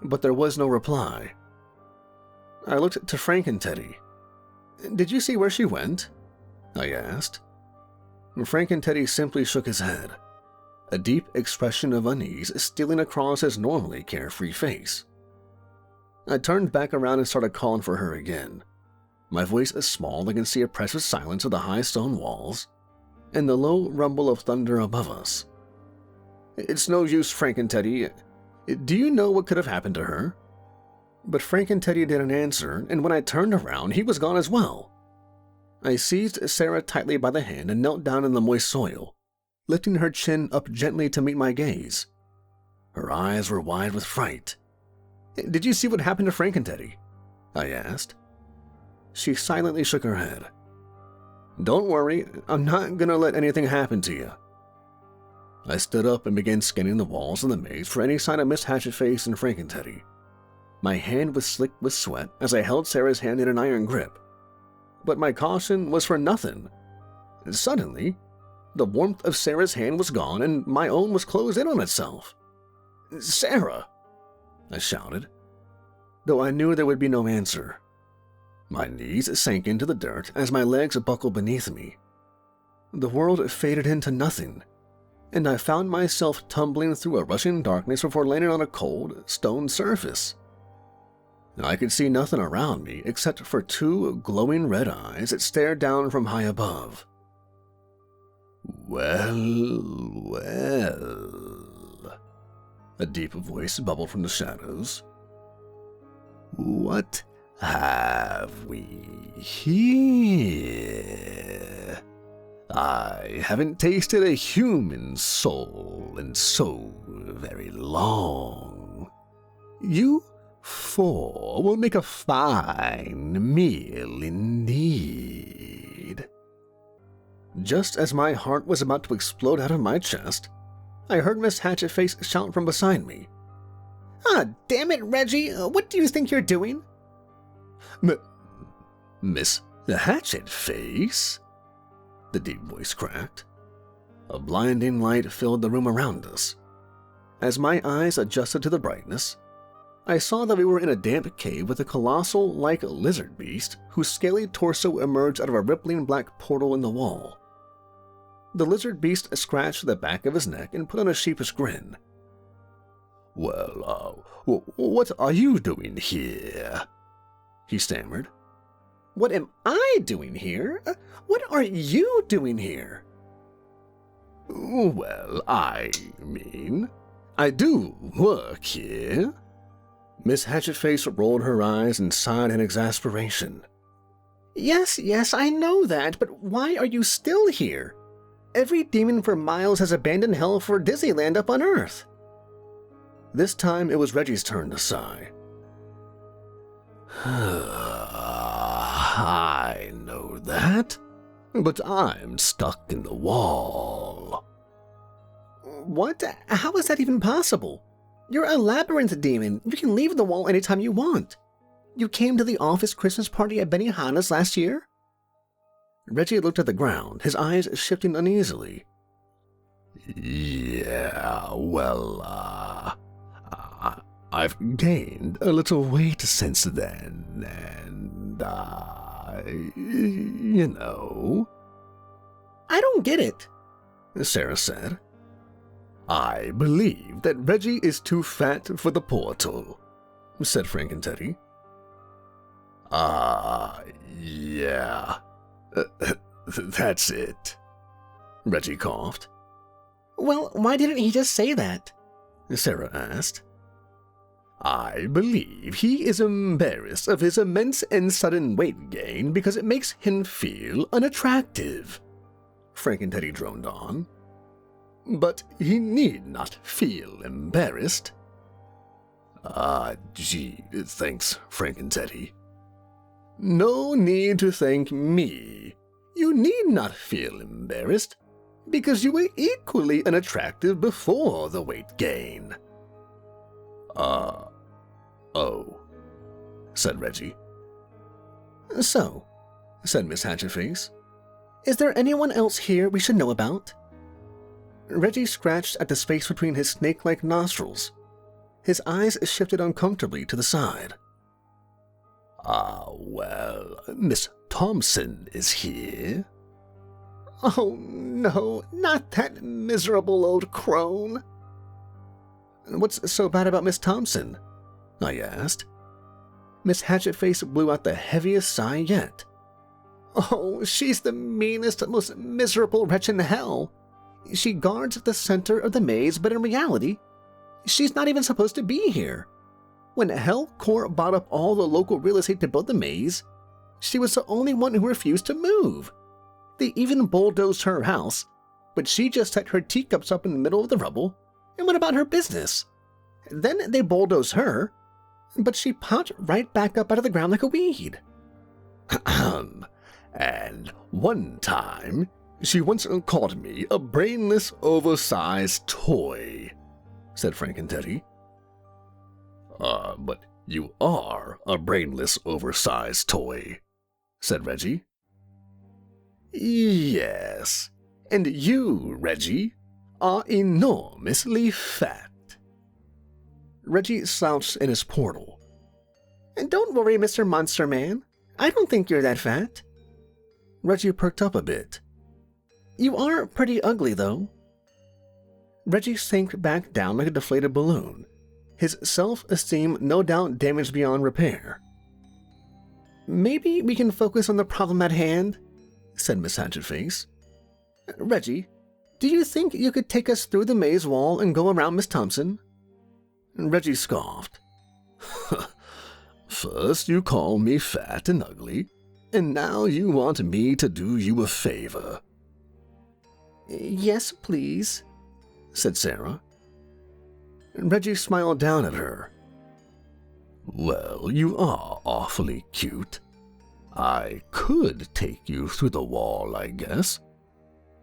but there was no reply. I looked to Frank and Teddy. Did you see where she went? I asked. Frank and Teddy simply shook his head, a deep expression of unease stealing across his normally carefree face. I turned back around and started calling for her again, my voice as small I can see oppressive silence of the high stone walls and the low rumble of thunder above us. It's no use, Frank and Teddy. Do you know what could have happened to her? But Frank and Teddy didn't answer, and when I turned around, he was gone as well. I seized Sarah tightly by the hand and knelt down in the moist soil, lifting her chin up gently to meet my gaze. Her eyes were wide with fright. Did you see what happened to Frank and Teddy? I asked. She silently shook her head. Don't worry, I'm not gonna let anything happen to you. I stood up and began scanning the walls of the maze for any sign of Miss Hatchetface and Frank and Teddy. My hand was slick with sweat as I held Sarah's hand in an iron grip. But my caution was for nothing. Suddenly, the warmth of Sarah's hand was gone and my own was closed in on itself. Sarah! I shouted, though I knew there would be no answer. My knees sank into the dirt as my legs buckled beneath me. The world faded into nothing, and I found myself tumbling through a rushing darkness before landing on a cold, stone surface. I could see nothing around me except for two glowing red eyes that stared down from high above. Well, a deep voice bubbled from the shadows. What have we here? I haven't tasted a human soul in so very long. You four will make a fine meal indeed. Just as my heart was about to explode out of my chest, I heard Miss Hatchetface shout from beside me. Ah, damn it, Reggie! What do you think you're doing? Miss Hatchetface? The deep voice cracked. A blinding light filled the room around us. As my eyes adjusted to the brightness, I saw that we were in a damp cave with a colossal-like lizard beast whose scaly torso emerged out of a rippling black portal in the wall. The lizard beast scratched the back of his neck and put on a sheepish grin. Well, what are you doing here? He stammered. What am I doing here? What are you doing here? Well, I do work here. Miss Hatchetface rolled her eyes and sighed in exasperation. Yes, I know that, but why are you still here? Every demon for miles has abandoned hell for Disneyland up on Earth. This time it was Reggie's turn to sigh. I know that, but I'm stuck in the wall. What? How is that even possible? You're a Labyrinth demon. You can leave the wall anytime you want. You came to the office Christmas party at Benihana's last year? Reggie looked at the ground, his eyes shifting uneasily. Yeah, well, I've gained a little weight since then, and, you know. I don't get it, Sarah said. I believe that Reggie is too fat for the portal, said Frank and Teddy. Yeah. That's it. Reggie coughed. Well, why didn't he just say that? Sarah asked. I believe he is embarrassed of his immense and sudden weight gain because it makes him feel unattractive, Frank and Teddy droned on. But he need not feel embarrassed. Gee, thanks, Frank and Teddy. No need to thank me. You need not feel embarrassed, because you were equally unattractive before the weight gain. Oh, said Reggie. So, said Miss Hatchetface, is there anyone else here we should know about? Reggie scratched at the space between his snake-like nostrils. His eyes shifted uncomfortably to the side. Well, Miss Thompson is here. Oh, no, not that miserable old crone. What's so bad about Miss Thompson? I asked. Miss Hatchetface blew out the heaviest sigh yet. Oh, she's the meanest, most miserable wretch in hell. She guards the center of the maze, but in reality, she's not even supposed to be here. When Hellcore bought up all the local real estate to build the maze, she was the only one who refused to move. They even bulldozed her house, but she just set her teacups up in the middle of the rubble and went about her business. Then they bulldozed her, but she popped right back up out of the ground like a weed. And one time, she once called me a brainless, oversized toy, said Frankenteddy. But you are a brainless, oversized toy, said Reggie. Yes, and you, Reggie, are enormously fat. Reggie slouched in his portal. And don't worry, Mr. Monster Man. I don't think you're that fat. Reggie perked up a bit. You are pretty ugly, though. Reggie sank back down like a deflated balloon, his self-esteem no doubt damaged beyond repair. Maybe we can focus on the problem at hand, said Miss Hatchetface. Reggie, do you think you could take us through the maze wall and go around Miss Thompson? Reggie scoffed. First you call me fat and ugly, and now you want me to do you a favor. Yes, please, said Sarah. Reggie smiled down at her. Well, you are awfully cute. I could take you through the wall, I guess.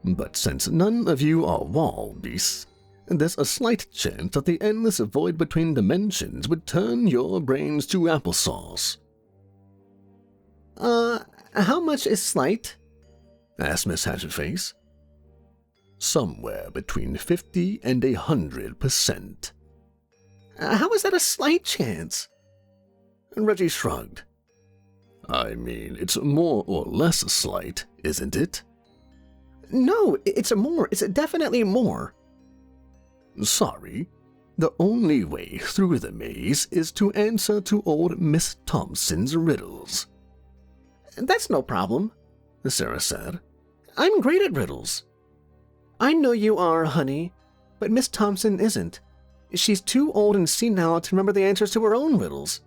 But since none of you are wall beasts, there's a slight chance that the endless void between dimensions would turn your brains to applesauce. How much is slight? Asked Miss Hatchetface. Somewhere between 50 and 100%. How is that a slight chance? Reggie shrugged. I mean, it's more or less slight, isn't it? No, it's more. It's definitely more. Sorry. The only way through the maze is to answer to old Miss Thompson's riddles. That's no problem, Sarah said. I'm great at riddles. I know you are, honey, but Miss Thompson isn't. She's too old and senile to remember the answers to her own riddles.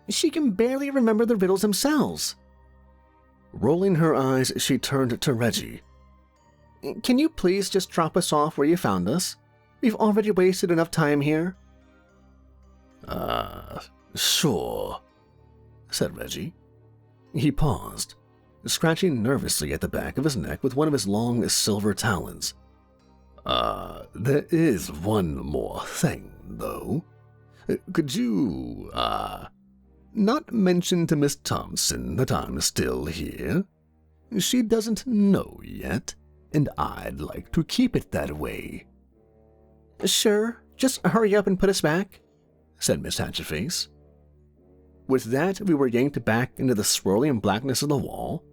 She can barely remember the riddles themselves. Rolling her eyes, she turned to Reggie. Can you please just drop us off where you found us? We've already wasted enough time here. Sure, said Reggie. He paused, scratching nervously at the back of his neck with one of his long silver talons. There is one more thing, though. Could you, not mention to Miss Thompson that I'm still here? She doesn't know yet, and I'd like to keep it that way. Sure, just hurry up and put us back, said Miss Hatchetface. With that, we were yanked back into the swirling blackness of the wall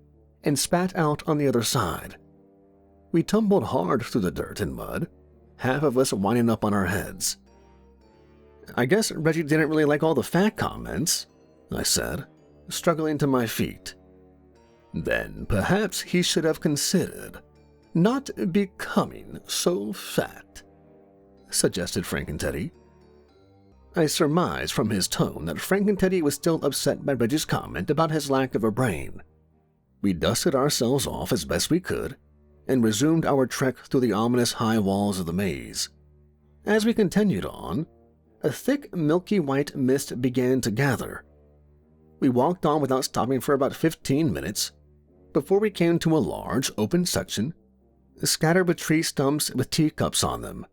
and spat out on the other side. We tumbled hard through the dirt and mud, half of us winding up on our heads. I guess Reggie didn't really like all the fat comments, I said, struggling to my feet. Then perhaps he should have considered not becoming so fat, suggested Frankenteddy. I surmised from his tone that Frankenteddy was still upset by Reggie's comment about his lack of a brain. We dusted ourselves off as best we could and resumed our trek through the ominous high walls of the maze. As we continued on, a thick, milky white mist began to gather. We walked on without stopping for about 15 minutes before we came to a large, open section scattered with tree stumps with teacups on them.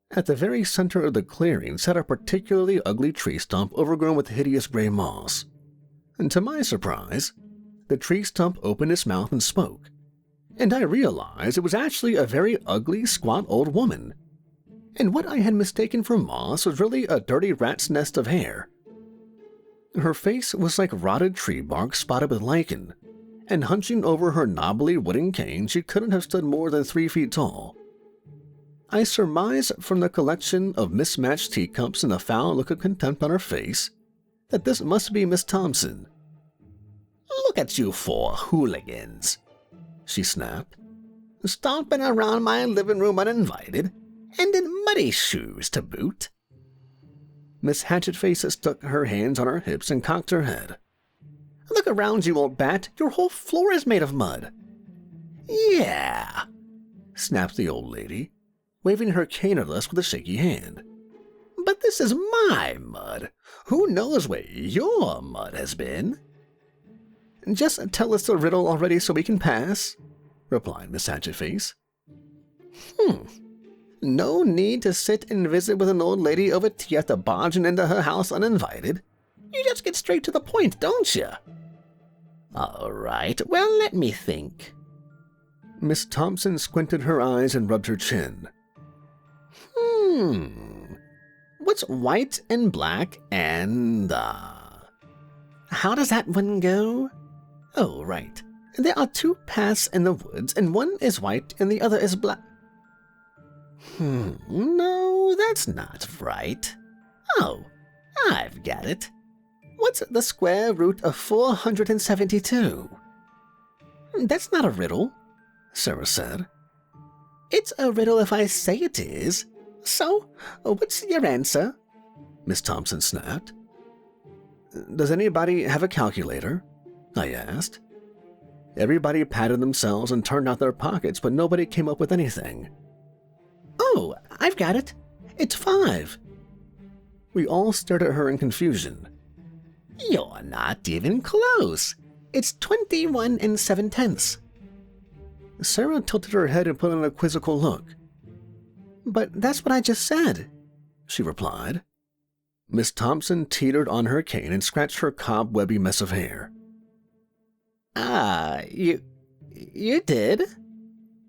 At the very center of the clearing sat a particularly ugly tree stump overgrown with hideous gray moss. And to my surprise, the tree stump opened its mouth and spoke. and I realized it was actually a very ugly, squat old woman. And what I had mistaken for moss was really a dirty rat's nest of hair. Her face was like rotted tree bark spotted with lichen, and hunching over her knobbly wooden cane, she couldn't have stood more than 3 feet tall. I surmised from the collection of mismatched teacups and the foul look of contempt on her face that this must be Miss Thompson. "Look at you 4 hooligans," she snapped, "stomping around my living room uninvited, and in muddy shoes to boot." Miss Hatchetface stuck her hands on her hips and cocked her head. "Look around you, old bat. Your whole floor is made of mud." "Yeah," snapped the old lady, waving her cane at us with a shaky hand. "But this is my mud. Who knows where your mud has been?" "Just tell us the riddle already so we can pass," replied Miss Hatchetface. No need to sit and visit with an old lady over tea after barging into her house uninvited. You just get straight to the point, don't you? All right, well, let me think." Miss Thompson squinted her eyes and rubbed her chin. What's white and black and, how does that one go? Oh, right. There are 2 paths in the woods, and one is white and the other is black. No, that's not right. Oh, I've got it. What's the square root of 472? "That's not a riddle," Sarah said. "It's a riddle if I say it is. So, what's your answer?" Miss Thompson snapped. "Does anybody have a calculator?" I asked. Everybody patted themselves and turned out their pockets, but nobody came up with anything. "Oh, I've got it. It's 5. We all stared at her in confusion. "You're not even close. It's 21 7/10. Sarah tilted her head and put on a quizzical look. "But that's what I just said," she replied. Miss Thompson teetered on her cane and scratched her cobwebby mess of hair. You did?"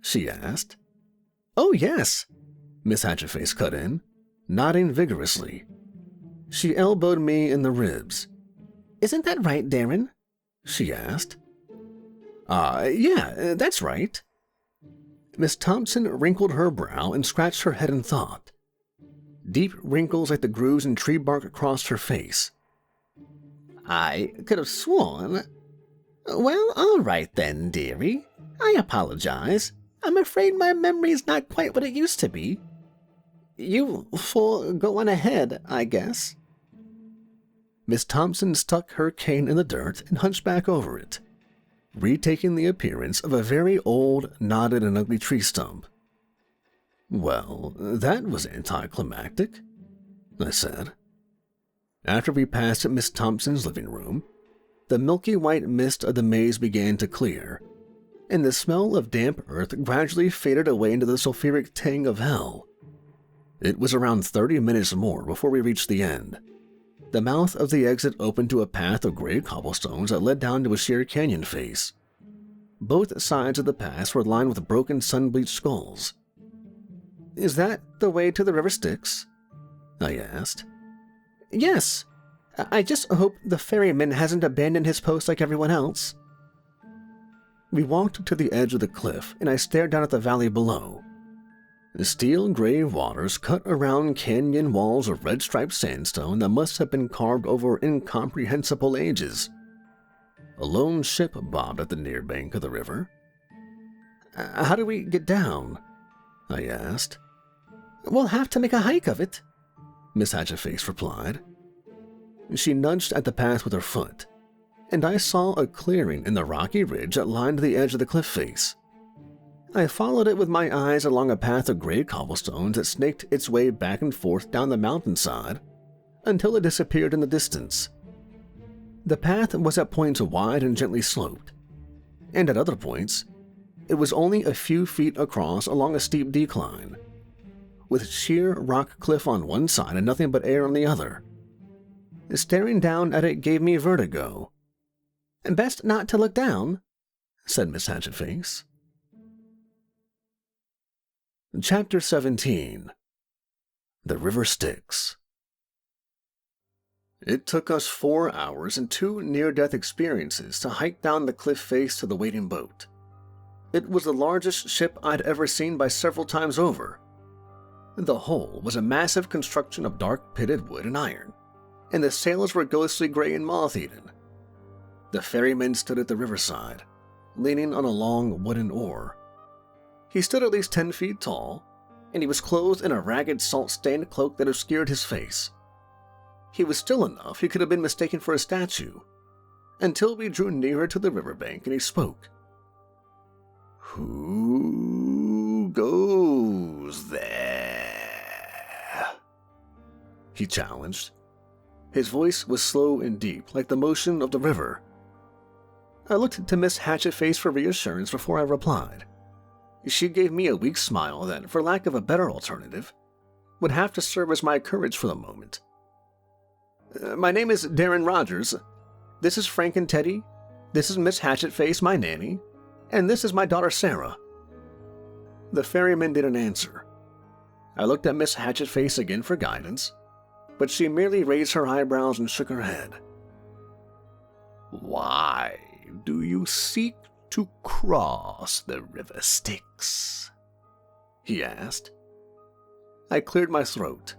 she asked. "Oh, yes," Miss Hatchetface cut in, nodding vigorously. She elbowed me in the ribs. "Isn't that right, Darren?" she asked. Yeah, that's right." Miss Thompson wrinkled her brow and scratched her head in thought. Deep wrinkles like the grooves in tree bark crossed her face. "I could have sworn. Well, all right then, dearie. I apologize. I'm afraid my memory's not quite what it used to be. You 4 go on ahead, I guess." Miss Thompson stuck her cane in the dirt and hunched back over it, retaking the appearance of a very old, knotted and ugly tree stump. "Well, that was anticlimactic," I said. After we passed Miss Thompson's living room, the milky white mist of the maze began to clear, and the smell of damp earth gradually faded away into the sulfuric tang of hell. It was around 30 minutes more before we reached the end. The mouth of the exit opened to a path of gray cobblestones that led down to a sheer canyon face. Both sides of the path were lined with broken sun-bleached skulls. "Is that the way to the river Styx?" I asked. "Yes. I just hope the ferryman hasn't abandoned his post like everyone else." We walked to the edge of the cliff, and I stared down at the valley below. The steel-gray waters cut around canyon walls of red-striped sandstone that must have been carved over incomprehensible ages. A lone ship bobbed at the near bank of the river. "How do we get down?" I asked. "We'll have to make a hike of it," Miss Hatchetface replied. She nudged at the path with her foot, and I saw a clearing in the rocky ridge that lined the edge of the cliff face. I followed it with my eyes along a path of gray cobblestones that snaked its way back and forth down the mountainside until it disappeared in the distance. The path was at points wide and gently sloped, and at other points, it was only a few feet across along a steep decline, with sheer rock cliff on one side and nothing but air on the other. Staring down at it gave me vertigo. "Best not to look down," said Miss Hatchetface. Chapter 17. The River Styx. It took us 4 hours and 2 near-death experiences to hike down the cliff face to the waiting boat. It was the largest ship I'd ever seen by several times over. The hull was a massive construction of dark pitted wood and iron, and the sails were ghostly gray and moth-eaten. The ferryman stood at the riverside, leaning on a long wooden oar. He stood at least 10 feet tall, and he was clothed in a ragged salt-stained cloak that obscured his face. He was still enough he could have been mistaken for a statue, until we drew nearer to the riverbank and he spoke. "Who goes there?" he challenged. His voice was slow and deep, like the motion of the river. I looked to Miss Hatchetface for reassurance before I replied. She gave me a weak smile that, for lack of a better alternative, would have to serve as my courage for the moment. "My name is Darren Rogers. This is Frank and Teddy. This is Miss Hatchetface, my nanny. And this is my daughter Sarah." The ferryman didn't answer. I looked at Miss Hatchetface again for guidance, but she merely raised her eyebrows and shook her head. "Why do you seek to cross the river Styx?" he asked. I cleared my throat.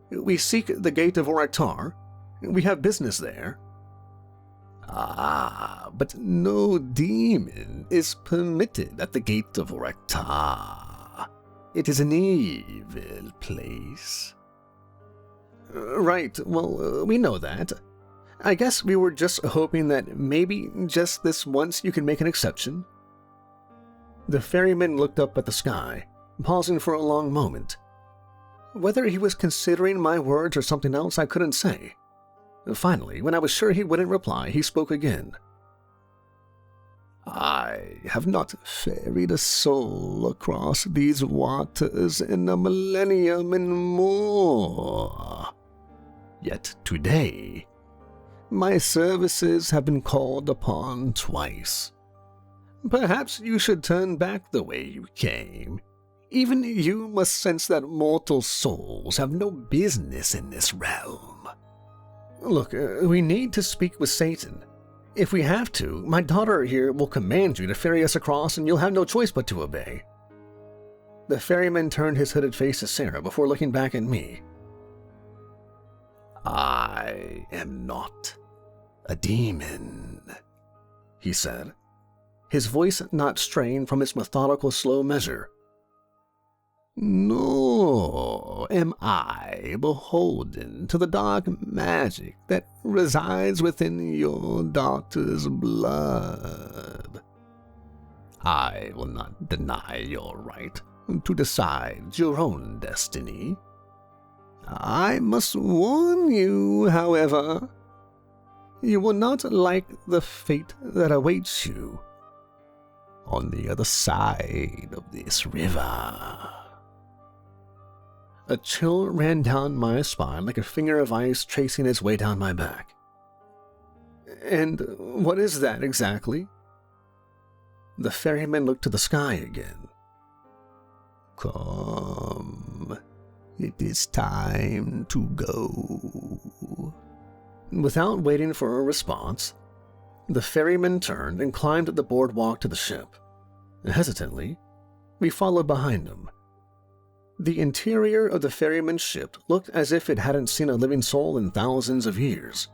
"We seek the gate of Oraktar. We have business there." "Ah, but no demon is permitted at the gate of Oraktar. It is an evil place." "Right, well, we know that. I guess we were just hoping that maybe just this once you could make an exception." The ferryman looked up at the sky, pausing for a long moment. Whether he was considering my words or something else, I couldn't say. Finally, when I was sure he wouldn't reply, he spoke again. "I have not ferried a soul across these waters in a millennium and more. Yet today, my services have been called upon twice. Perhaps you should turn back the way you came. Even you must sense that mortal souls have no business in this realm." "Look, we need to speak with Satan. If we have to, my daughter here will command you to ferry us across and you'll have no choice but to obey." The ferryman turned his hooded face to Sarah before looking back at me. "I am not a demon," he said, his voice not strained from its methodical slow measure. "Nor am I beholden to the dark magic that resides within your daughter's blood. I will not deny your right to decide your own destiny. I must warn you, however, you will not like the fate that awaits you on the other side of this river." A chill ran down my spine like a finger of ice tracing its way down my back. "And what is that exactly?" The ferryman looked to the sky again. "Come, it is time to go." Without waiting for a response, the ferryman turned and climbed the boardwalk to the ship. Hesitantly, we followed behind him. The interior of the ferryman's ship looked as if it hadn't seen a living soul in thousands of years.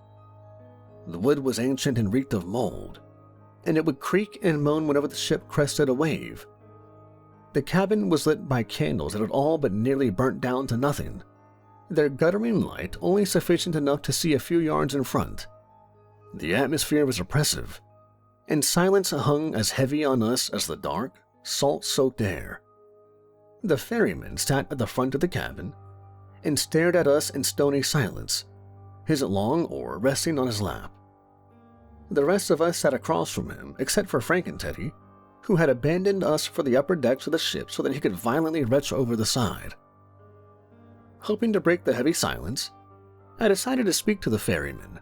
The wood was ancient and reeked of mold, and it would creak and moan whenever the ship crested a wave. The cabin was lit by candles that had all but nearly burnt down to nothing, their guttering light only sufficient enough to see a few yards in front. The atmosphere was oppressive, and silence hung as heavy on us as the dark, salt-soaked air. The ferryman sat at the front of the cabin and stared at us in stony silence, his long oar resting on his lap. The rest of us sat across from him, except for Frank and Teddy, who had abandoned us for the upper decks of the ship so that he could violently retch over the side. Hoping to break the heavy silence, I decided to speak to the ferryman.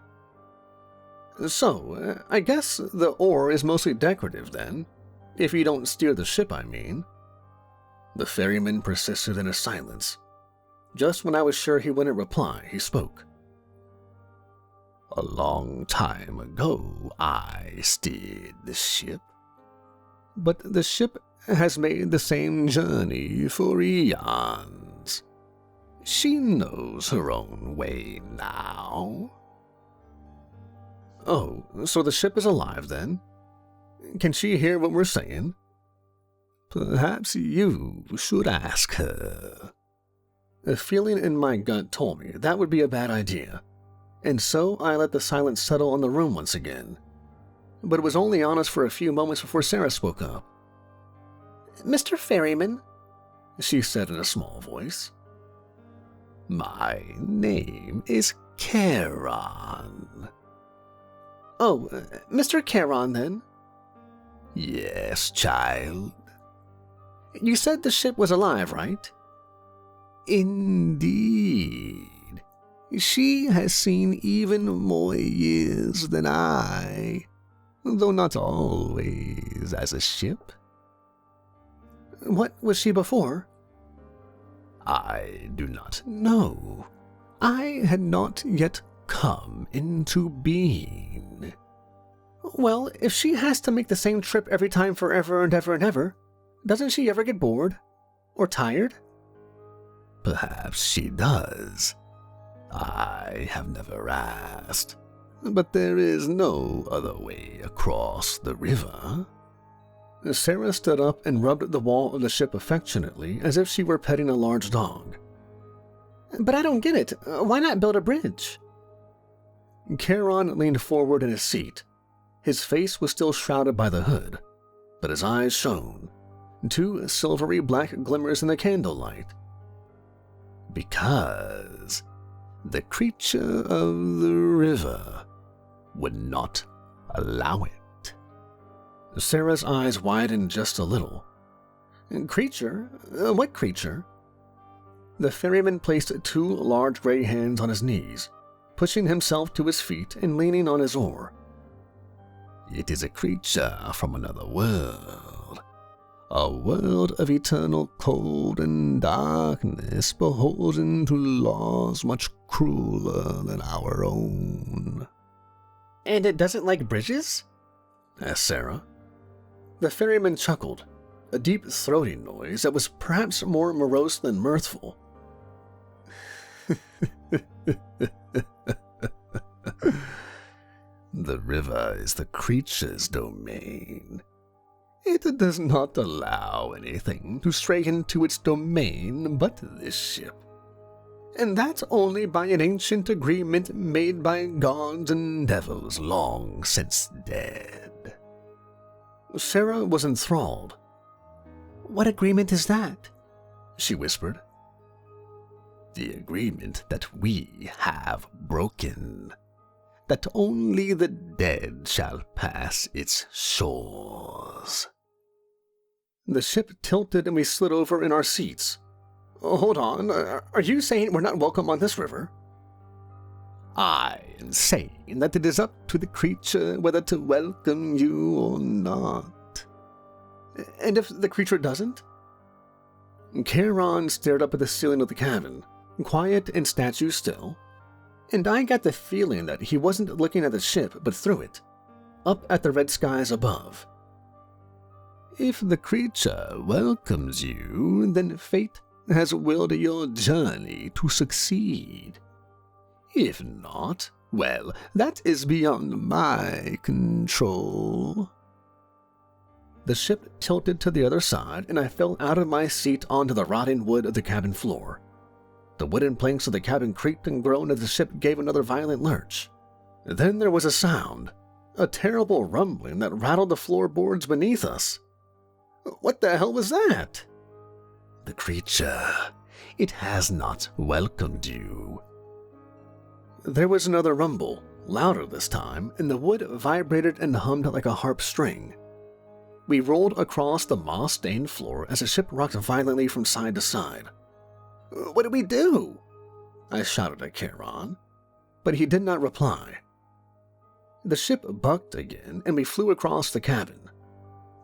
"So, I guess the oar is mostly decorative then, if you don't steer the ship, I mean." The ferryman persisted in a silence. Just when I was sure he wouldn't reply, he spoke. A long time ago, I steered the ship. But the ship has made the same journey for eons. She knows her own way now. Oh, so the ship is alive then? Can she hear what we're saying? Perhaps you should ask her. A feeling in my gut told me that would be a bad idea, and so I let the silence settle on the room once again. But it was only on us for a few moments before Sarah spoke up. Mr. Ferryman, she said in a small voice. My name is Charon. Oh, Mr. Charon then? Yes, child. You said the ship was alive, right? Indeed. She has seen even more years than I, though not always as a ship. What was she before? I do not know. I had not yet come into being. Well, if she has to make the same trip every time forever and ever and ever, doesn't she ever get bored? Or tired? Perhaps she does. I have never asked. But there is no other way across the river. Sarah stood up and rubbed the wall of the ship affectionately as if she were petting a large dog. But I don't get it. Why not build a bridge? Charon leaned forward in his seat. His face was still shrouded by the hood, but his eyes shone, two silvery black glimmers in the candlelight. Because the creature of the river would not allow it. Sarah's eyes widened just a little. Creature? What creature? The ferryman placed two large gray hands on his knees, pushing himself to his feet and leaning on his oar. It is a creature from another world. A world of eternal cold and darkness, beholden to laws much crueler than our own. And it doesn't like bridges? Asked Sarah. The ferryman chuckled, a deep throaty noise that was perhaps more morose than mirthful. The river is the creature's domain. It does not allow anything to stray into its domain but this ship. And that only by an ancient agreement made by gods and devils long since dead. Sarah was enthralled. What agreement is that? She whispered. The agreement that we have broken. That only the dead shall pass its shores. The ship tilted and we slid over in our seats. Hold on, are you saying we're not welcome on this river? I am saying that it is up to the creature whether to welcome you or not. And if the creature doesn't? Charon stared up at the ceiling of the cabin, quiet and statue still, and I got the feeling that he wasn't looking at the ship but through it, up at the red skies above. If the creature welcomes you, then fate has willed your journey to succeed. If not, well, that is beyond my control. The ship tilted to the other side, and I fell out of my seat onto the rotting wood of the cabin floor. The wooden planks of the cabin creaked and groaned as the ship gave another violent lurch. Then there was a sound, a terrible rumbling that rattled the floorboards beneath us. What the hell was that? The creature. It has not welcomed you. There was another rumble, louder this time, and the wood vibrated and hummed like a harp string. We rolled across the moss-stained floor as the ship rocked violently from side to side. What did we do? I shouted at Charon, but he did not reply. The ship bucked again, and we flew across the cabin.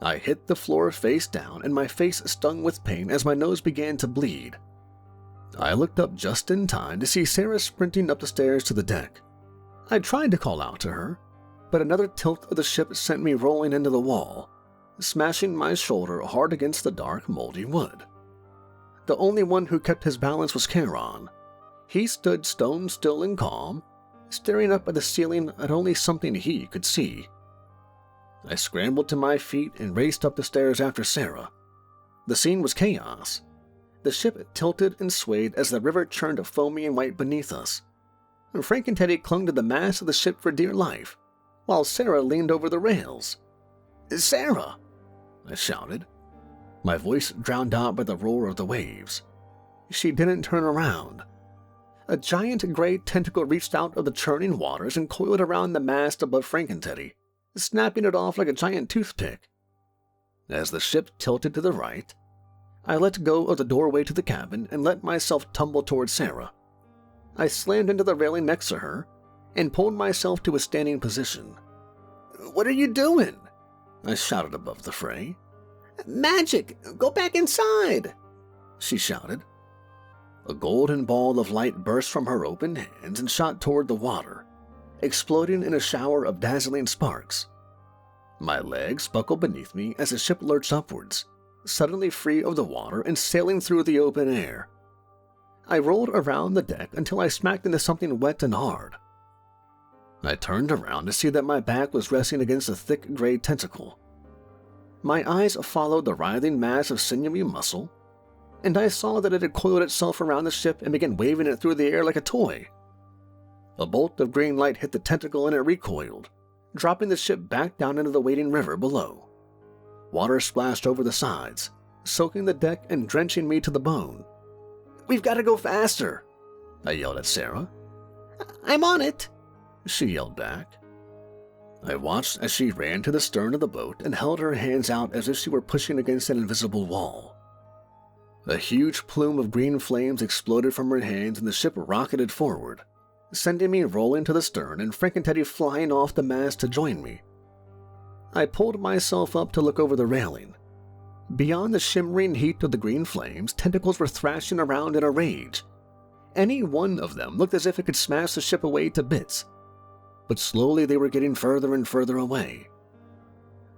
I hit the floor face down and my face stung with pain as my nose began to bleed. I looked up just in time to see Sarah sprinting up the stairs to the deck. I tried to call out to her, but another tilt of the ship sent me rolling into the wall, smashing my shoulder hard against the dark, moldy wood. The only one who kept his balance was Charon. He stood stone still and calm, staring up at the ceiling at only something he could see. I scrambled to my feet and raced up the stairs after Sarah. The scene was chaos. The ship tilted and swayed as the river churned foamy and white beneath us. Frank and Teddy clung to the mast of the ship for dear life, while Sarah leaned over the rails. "Sarah!" I shouted, my voice drowned out by the roar of the waves. She didn't turn around. A giant gray tentacle reached out of the churning waters and coiled around the mast above Frank and Teddy, snapping it off like a giant toothpick. As the ship tilted to the right, I let go of the doorway to the cabin and let myself tumble toward Sarah. I slammed into the railing next to her and pulled myself to a standing position. "What are you doing?" I shouted above the fray. "Magic! Go back inside!" she shouted. A golden ball of light burst from her open hands and shot toward the water, exploding in a shower of dazzling sparks. My legs buckled beneath me as the ship lurched upwards, suddenly free of the water and sailing through the open air. I rolled around the deck until I smacked into something wet and hard. I turned around to see that my back was resting against a thick gray tentacle. My eyes followed the writhing mass of sinewy muscle, and I saw that it had coiled itself around the ship and began waving it through the air like a toy. A bolt of green light hit the tentacle and it recoiled, dropping the ship back down into the waiting river below. Water splashed over the sides, soaking the deck and drenching me to the bone. "We've got to go faster," I yelled at Sarah. "I'm on it," she yelled back. I watched as she ran to the stern of the boat and held her hands out as if she were pushing against an invisible wall. A huge plume of green flames exploded from her hands and the ship rocketed forward, sending me rolling to the stern and Frank and Teddy flying off the mast to join me. I pulled myself up to look over the railing. Beyond the shimmering heat of the green flames, tentacles were thrashing around in a rage. Any one of them looked as if it could smash the ship away to bits, but slowly they were getting further and further away.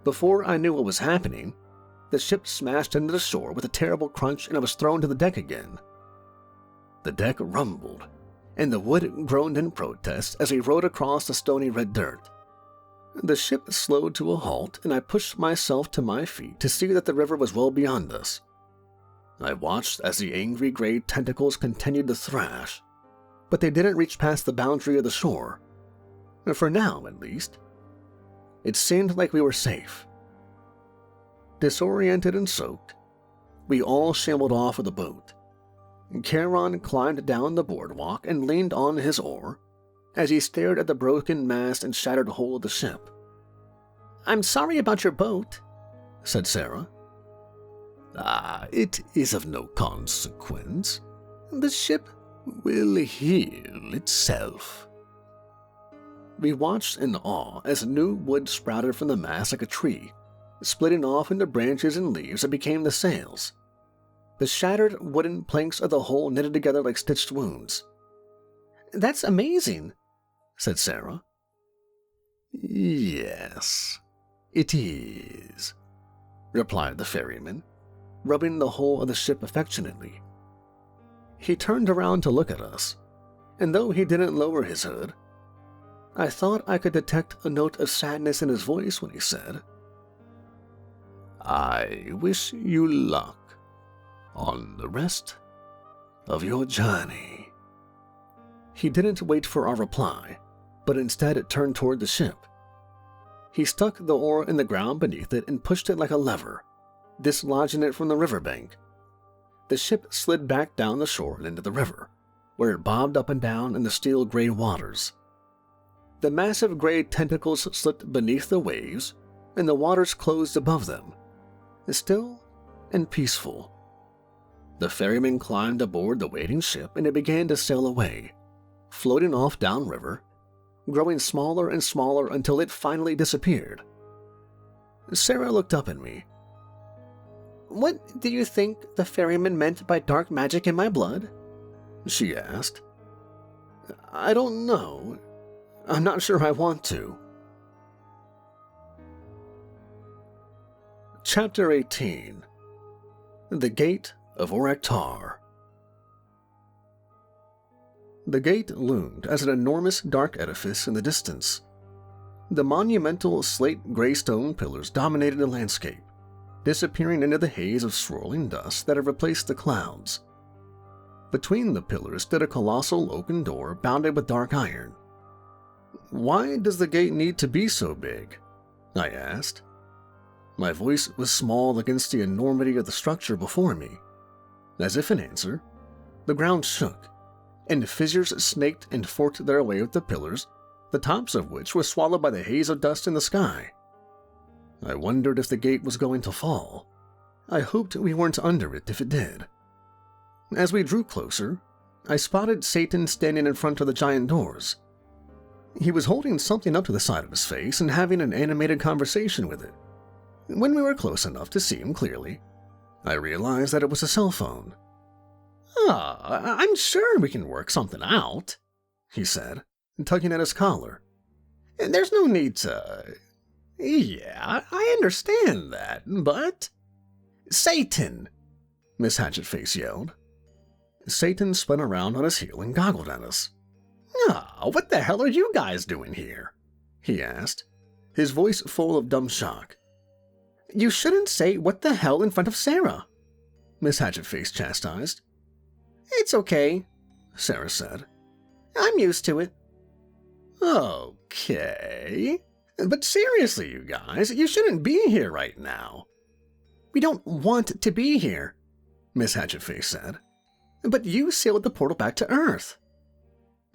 Before I knew what was happening, the ship smashed into the shore with a terrible crunch and I was thrown to the deck again. The deck rumbled, and the wood groaned in protest as we rode across the stony red dirt. The ship slowed to a halt, and I pushed myself to my feet to see that the river was well beyond us. I watched as the angry gray tentacles continued to thrash, but they didn't reach past the boundary of the shore. For now, at least. It seemed like we were safe. Disoriented and soaked, we all shambled off of the boat. Charon climbed down the boardwalk and leaned on his oar as he stared at the broken mast and shattered hull of the ship. "I'm sorry about your boat," said Sarah. It is of no consequence. The ship will heal itself." We watched in awe as new wood sprouted from the mast like a tree, splitting off into branches and leaves that became the sails. The shattered wooden planks of the hull knitted together like stitched wounds. "That's amazing," said Sarah. "Yes, it is," replied the ferryman, rubbing the hull of the ship affectionately. He turned around to look at us, and though he didn't lower his hood, I thought I could detect a note of sadness in his voice when he said, "I wish you luck on the rest of your journey." He didn't wait for our reply, but instead turned toward the ship. He stuck the oar in the ground beneath it and pushed it like a lever, dislodging it from the riverbank. The ship slid back down the shore and into the river, where it bobbed up and down in the steel gray waters. The massive gray tentacles slipped beneath the waves, and the waters closed above them, still and peaceful. The ferryman climbed aboard the waiting ship and it began to sail away, floating off downriver, growing smaller and smaller until it finally disappeared. Sarah looked up at me. "What do you think the ferryman meant by dark magic in my blood?" she asked. "I don't know. I'm not sure I want to." Chapter 18. The Gate of Orar. The gate loomed as an enormous dark edifice in the distance. The monumental slate-gray stone pillars dominated the landscape, disappearing into the haze of swirling dust that had replaced the clouds. Between the pillars stood a colossal oaken door bounded with dark iron. "Why does the gate need to be so big?" I asked. My voice was small against the enormity of the structure before me. As if in answer, the ground shook, and fissures snaked and forked their way up the pillars, the tops of which were swallowed by the haze of dust in the sky. I wondered if the gate was going to fall. I hoped we weren't under it if it did. As we drew closer, I spotted Satan standing in front of the giant doors. He was holding something up to the side of his face and having an animated conversation with it. When we were close enough to see him clearly, I realized that it was a cell phone. "I'm sure we can work something out," he said, tugging at his collar. "There's no need to... Yeah, I understand that, but..." "Satan!" Miss Hatchetface yelled. Satan spun around on his heel and goggled at us. What the hell are you guys doing here?" he asked, his voice full of dumb shock. "You shouldn't say what the hell in front of Sarah," Miss Hatchetface chastised. "It's okay," Sarah said. "I'm used to it." "Okay. But seriously, you guys, you shouldn't be here right now." "We don't want to be here," Miss Hatchetface said. "But you sealed the portal back to Earth."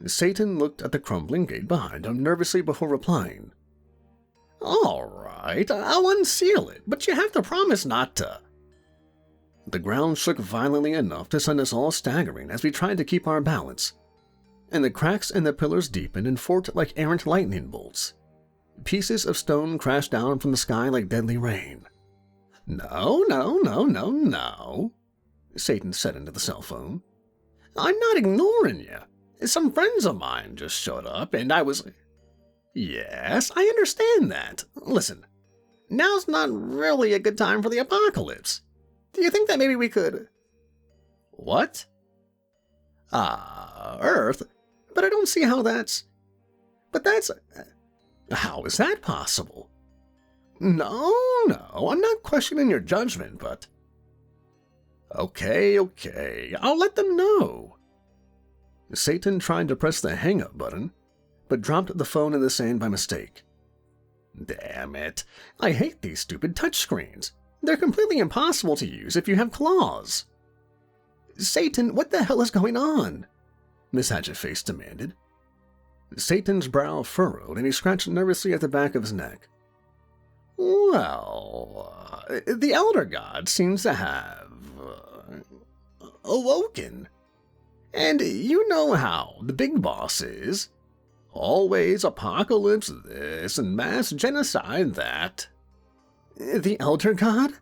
Satan looked at the crumbling gate behind him nervously before replying. "All right, I'll unseal it, but you have to promise not to." The ground shook violently enough to send us all staggering as we tried to keep our balance, and the cracks in the pillars deepened and forked like errant lightning bolts. Pieces of stone crashed down from the sky like deadly rain. No, Satan said into the cell phone. "I'm not ignoring you. Some friends of mine just showed up, and I was..." "Yes, I understand that. Listen, now's not really a good time for the apocalypse. Do you think that maybe we could..." "What?" "Earth, but I don't see how that's..." "But that's... How is that possible?" No, I'm not questioning your judgment, but..." Okay, I'll let them know." Satan tried to press the hang-up button, but dropped the phone in the sand by mistake. Damn it, I hate these stupid touchscreens. They're completely impossible to use if you have claws. "Satan, what the hell is going on?" Miss Hatchetface demanded. Satan's brow furrowed and he scratched nervously at the back of his neck. "Well, the Elder God seems to have... awoken. And you know how the big boss is. Always apocalypse this and mass genocide that." "The Elder God?"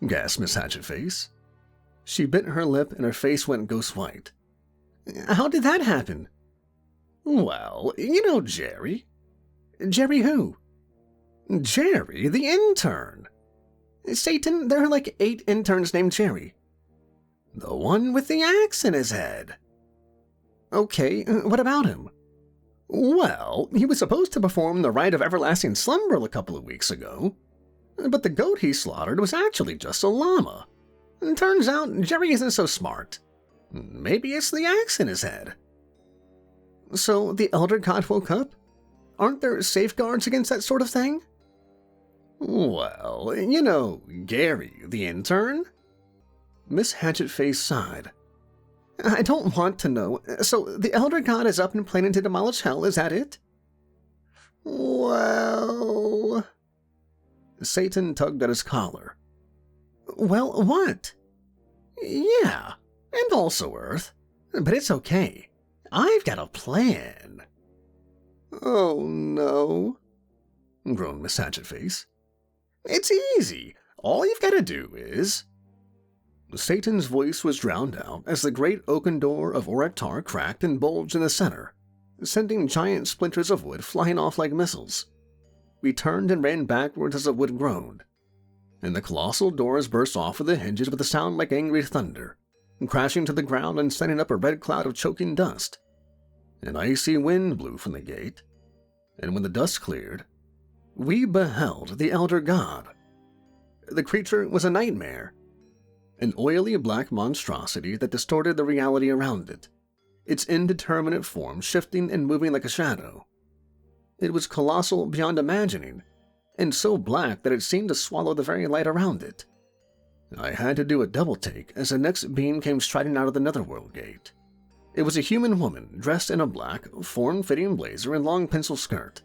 gasped Miss Hatchetface. She bit her lip and her face went ghost white. "How did that happen?" "Well, you know Jerry." "Jerry who?" "Jerry, the intern." "Satan, there are like 8 interns named Jerry." "The one with the axe in his head." "Okay, what about him?" "Well, he was supposed to perform the rite of everlasting slumber a couple of weeks ago, but the goat he slaughtered was actually just a llama. Turns out Jerry isn't so smart. Maybe it's the axe in his head." "So the Elder God woke up? Aren't there safeguards against that sort of thing?" "Well, you know Gary, the intern?" Miss Hatchetface sighed. "I don't want to know. So the Elder God is up and planning to demolish hell, is that it?" "Well..." Satan tugged at his collar. "Well, what?" "Yeah, and also Earth. But it's okay. I've got a plan." "Oh, no," groaned Miss Hatchetface. It's easy. All you've got to do is... Satan's voice was drowned out as the great oaken door of Oraktar cracked and bulged in the center, sending giant splinters of wood flying off like missiles. We turned and ran backwards as the wood groaned, and the colossal doors burst off of the hinges with a sound like angry thunder, crashing to the ground and sending up a red cloud of choking dust. An icy wind blew from the gate, and when the dust cleared, we beheld the Elder God. The creature was a nightmare, an oily black monstrosity that distorted the reality around it, its indeterminate form shifting and moving like a shadow. It was colossal beyond imagining, and so black that it seemed to swallow the very light around it. I had to do a double take as the next beam came striding out of the netherworld gate. It was a human woman dressed in a black, form-fitting blazer and long pencil skirt.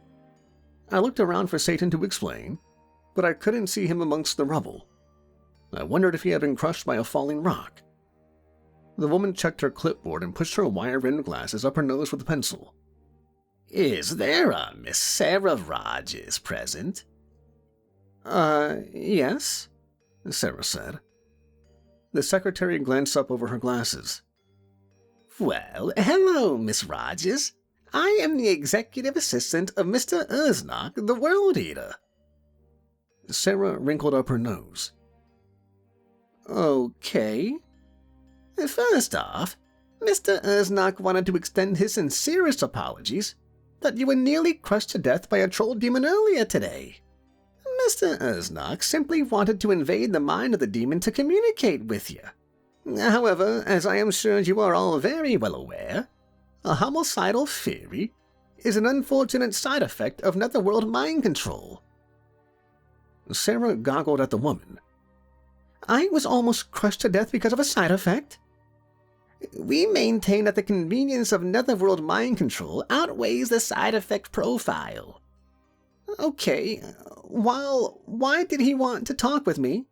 I looked around for Satan to explain, but I couldn't see him amongst the rubble. I wondered if he had been crushed by a falling rock. The woman checked her clipboard and pushed her wire-rimmed glasses up her nose with a pencil. Is there a Miss Sarah Rogers present? Yes, Sarah said. The secretary glanced up over her glasses. Well, hello, Miss Rogers. I am the executive assistant of Mr. Urznock, the World Eater. Sarah wrinkled up her nose. Okay. First off, Mr. Urznock wanted to extend his sincerest apologies that you were nearly crushed to death by a troll demon earlier today. Mr. Urznock simply wanted to invade the mind of the demon to communicate with you. However, as I am sure you are all very well aware, a homicidal fury is an unfortunate side effect of netherworld mind control. Sarah goggled at the woman. I was almost crushed to death because of a side effect? We maintain that the convenience of netherworld mind control outweighs the side effect profile. Okay, why did he want to talk with me?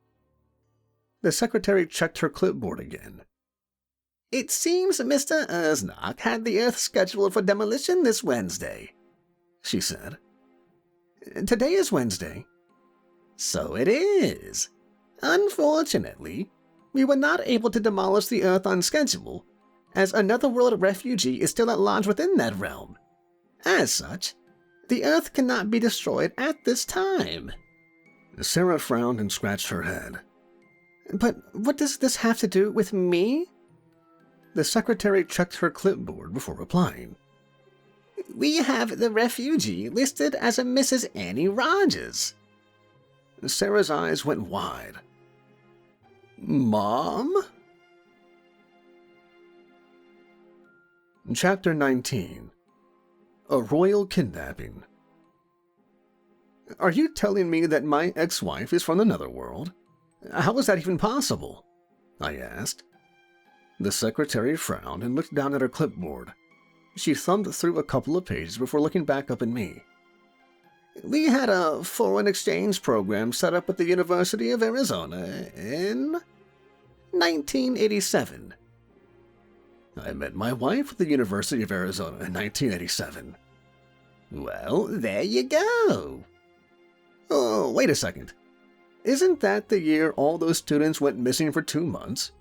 The secretary checked her clipboard again. It seems Mr. Urznock had the Earth scheduled for demolition this Wednesday, she said. Today is Wednesday. So it is. Unfortunately, we were not able to demolish the Earth on schedule, as a netherworld refugee is still at large within that realm. As such, the Earth cannot be destroyed at this time. Sarah frowned and scratched her head. But what does this have to do with me? The secretary checked her clipboard before replying. We have the refugee listed as a Mrs. Annie Rogers. Sarah's eyes went wide. Mom? Chapter 19. A Royal Kidnapping. Are you telling me that my ex-wife is from the netherworld? How is that even possible? I asked. The secretary frowned and looked down at her clipboard. She thumbed through a couple of pages before looking back up at me. We had a foreign exchange program set up at the University of Arizona in 1987. I met my wife at the University of Arizona in 1987. Well, there you go. Oh, wait a second. Isn't that the year all those students went missing for 2 months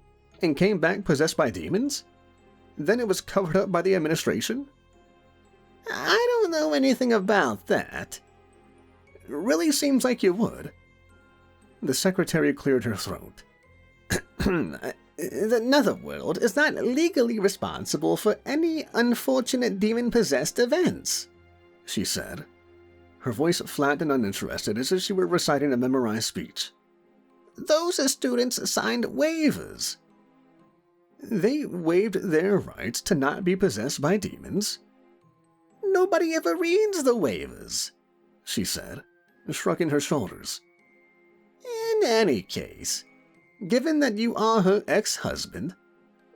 and came back possessed by demons? Then it was covered up by the administration? I don't know anything about that. Really seems like you would. The secretary cleared her throat. The netherworld is not legally responsible for any unfortunate demon-possessed events, she said. Her voice flat and uninterested as if she were reciting a memorized speech. Those students signed waivers. They waived their rights to not be possessed by demons? Nobody ever reads the waivers, she said, shrugging her shoulders. In any case, given that you are her ex-husband,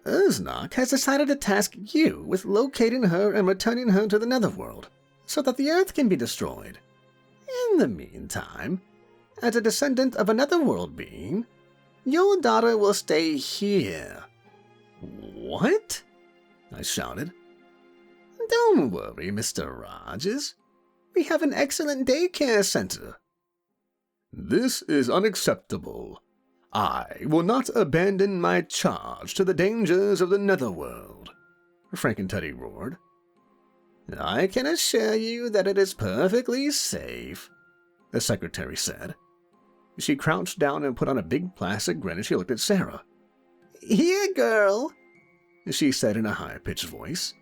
Urznock has decided to task you with locating her and returning her to the netherworld, so that the Earth can be destroyed. In the meantime, as a descendant of a netherworld being, your daughter will stay here. What? I shouted. Don't worry, Mr. Rogers. We have an excellent daycare center. This is unacceptable. I will not abandon my charge to the dangers of the netherworld, Frankenteddy roared. I can assure you that it is perfectly safe, the secretary said. She crouched down and put on a big plastic grin as she looked at Sarah. Here, girl, she said in a high-pitched voice.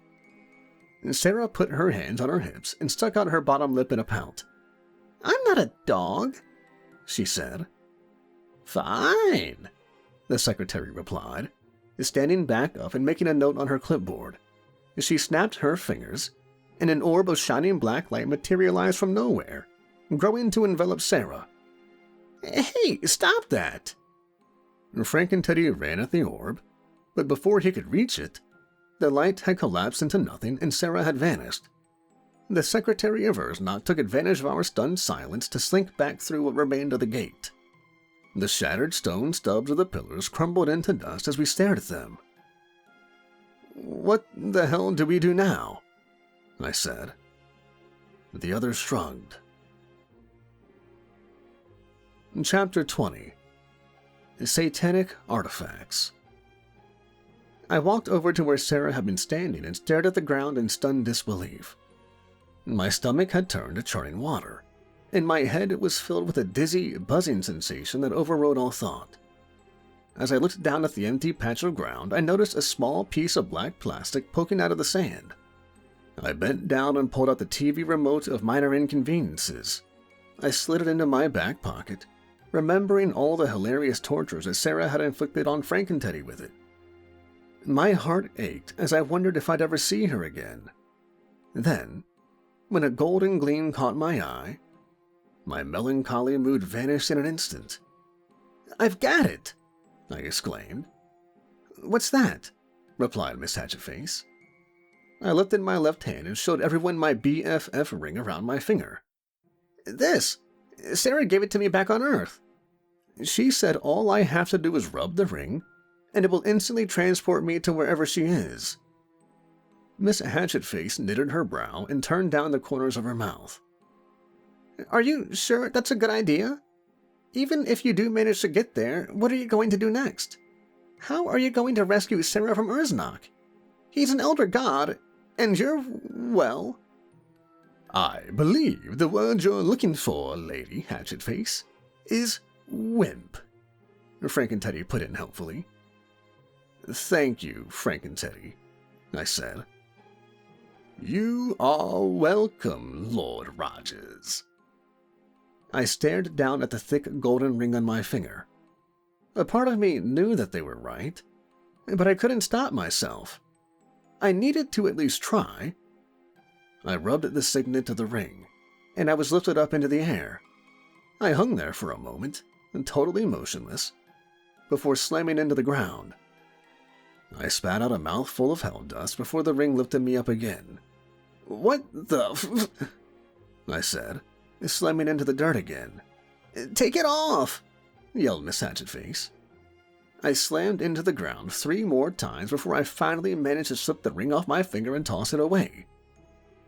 Sarah put her hands on her hips and stuck out her bottom lip in a pout. I'm not a dog, she said. Fine, the secretary replied, standing back up and making a note on her clipboard. She snapped her fingers, and an orb of shining black light materialized from nowhere, growing to envelop Sarah. Hey, stop that! Frankenteddy ran at the orb, but before he could reach it, the light had collapsed into nothing and Sarah had vanished. The Secretary of Ursnok took advantage of our stunned silence to slink back through what remained of the gate. The shattered stone stubs of the pillars crumbled into dust as we stared at them. "What the hell do we do now?" I said. The others shrugged. Chapter 20. Satanic Artifacts. I walked over to where Sarah had been standing and stared at the ground in stunned disbelief. My stomach had turned to churning water, and my head was filled with a dizzy, buzzing sensation that overrode all thought. As I looked down at the empty patch of ground, I noticed a small piece of black plastic poking out of the sand. I bent down and pulled out the TV remote of Minor Inconveniences. I slid it into my back pocket, remembering all the hilarious tortures that Sarah had inflicted on Frankenteddy with it. My heart ached as I wondered if I'd ever see her again. Then, when a golden gleam caught my eye, my melancholy mood vanished in an instant. "I've got it!" I exclaimed. "What's that?" replied Miss Hatchetface. I lifted my left hand and showed everyone my BFF ring around my finger. "This! Sarah gave it to me back on Earth. She said all I have to do is rub the ring, and it will instantly transport me to wherever she is." Miss Hatchetface knitted her brow and turned down the corners of her mouth. "Are you sure that's a good idea? Even if you do manage to get there, what are you going to do next? How are you going to rescue Sarah from Ursnok? He's an elder god, and you're, well..." "I believe the word you're looking for, Lady Hatchetface, is wimp," Frankenteddy put in helpfully. "Thank you, Frankenteddy," I said. "You are welcome, Lord Rogers." I stared down at the thick golden ring on my finger. A part of me knew that they were right, but I couldn't stop myself. I needed to at least try. I rubbed the signet of the ring, and I was lifted up into the air. I hung there for a moment, totally motionless, before slamming into the ground. I spat out a mouthful of hell dust before the ring lifted me up again. "What the I said, slamming into the dirt again. "Take it off!" yelled Miss Hatchetface. I slammed into the ground 3 more times before I finally managed to slip the ring off my finger and toss it away.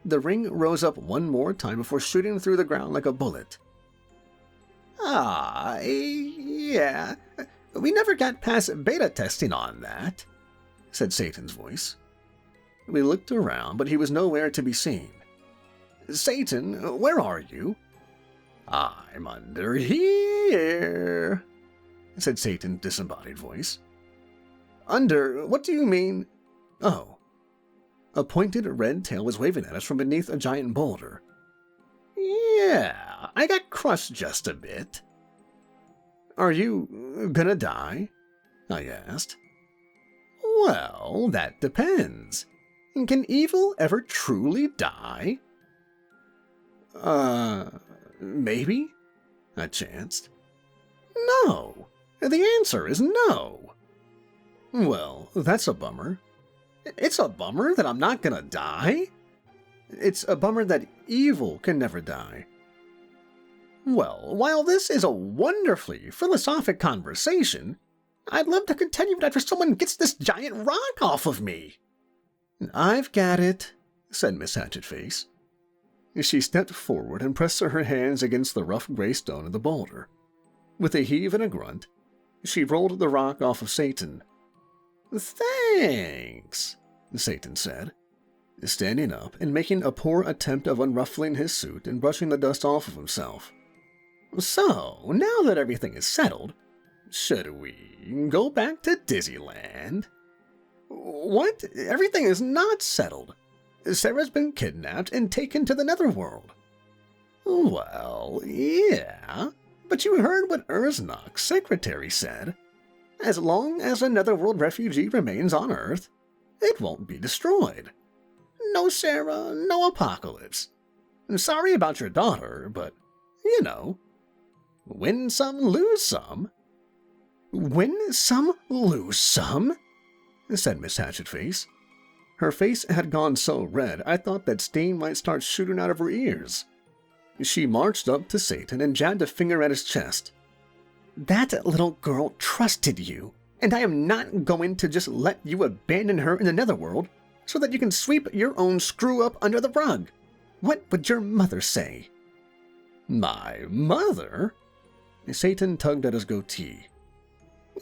The ring rose up 1 more time before shooting through the ground like a bullet. Yeah, we never got past beta testing on that," said Satan's voice. We looked around, but he was nowhere to be seen. "Satan, where are you?" "I'm under here," said Satan's disembodied voice. "Under? What do you mean?" "Oh." A pointed red tail was waving at us from beneath a giant boulder. "Yeah, I got crushed just a bit." "Are you gonna die?" I asked. "Well, that depends. Can evil ever truly die?" Maybe?" I chanced. "No. The answer is no." "Well, that's a bummer." "It's a bummer that I'm not gonna die?" "It's a bummer that evil can never die." "Well, while this is a wonderfully philosophic conversation, I'd love to continue it after someone gets this giant rock off of me." "I've got it," said Miss Hatchetface. She stepped forward and pressed her hands against the rough gray stone of the boulder. With a heave and a grunt, she rolled the rock off of Satan. "Thanks," Satan said, standing up and making a poor attempt of unruffling his suit and brushing the dust off of himself. "So, now that everything is settled, should we go back to Disneyland?" "What? Everything is not settled. Sarah's been kidnapped and taken to the Netherworld." "Well, yeah, but you heard what Urznak's secretary said. As long as a Netherworld refugee remains on Earth, it won't be destroyed. No Sarah, no apocalypse. Sorry about your daughter, but, you know, win some, lose some." "Win some, lose some?" said Miss Hatchetface. Her face had gone so red I thought that steam might start shooting out of her ears. She marched up to Satan and jabbed a finger at his chest. "That little girl trusted you, and I am not going to just let you abandon her in the Netherworld so that you can sweep your own screw-up under the rug. What would your mother say?" "My mother?" Satan tugged at his goatee.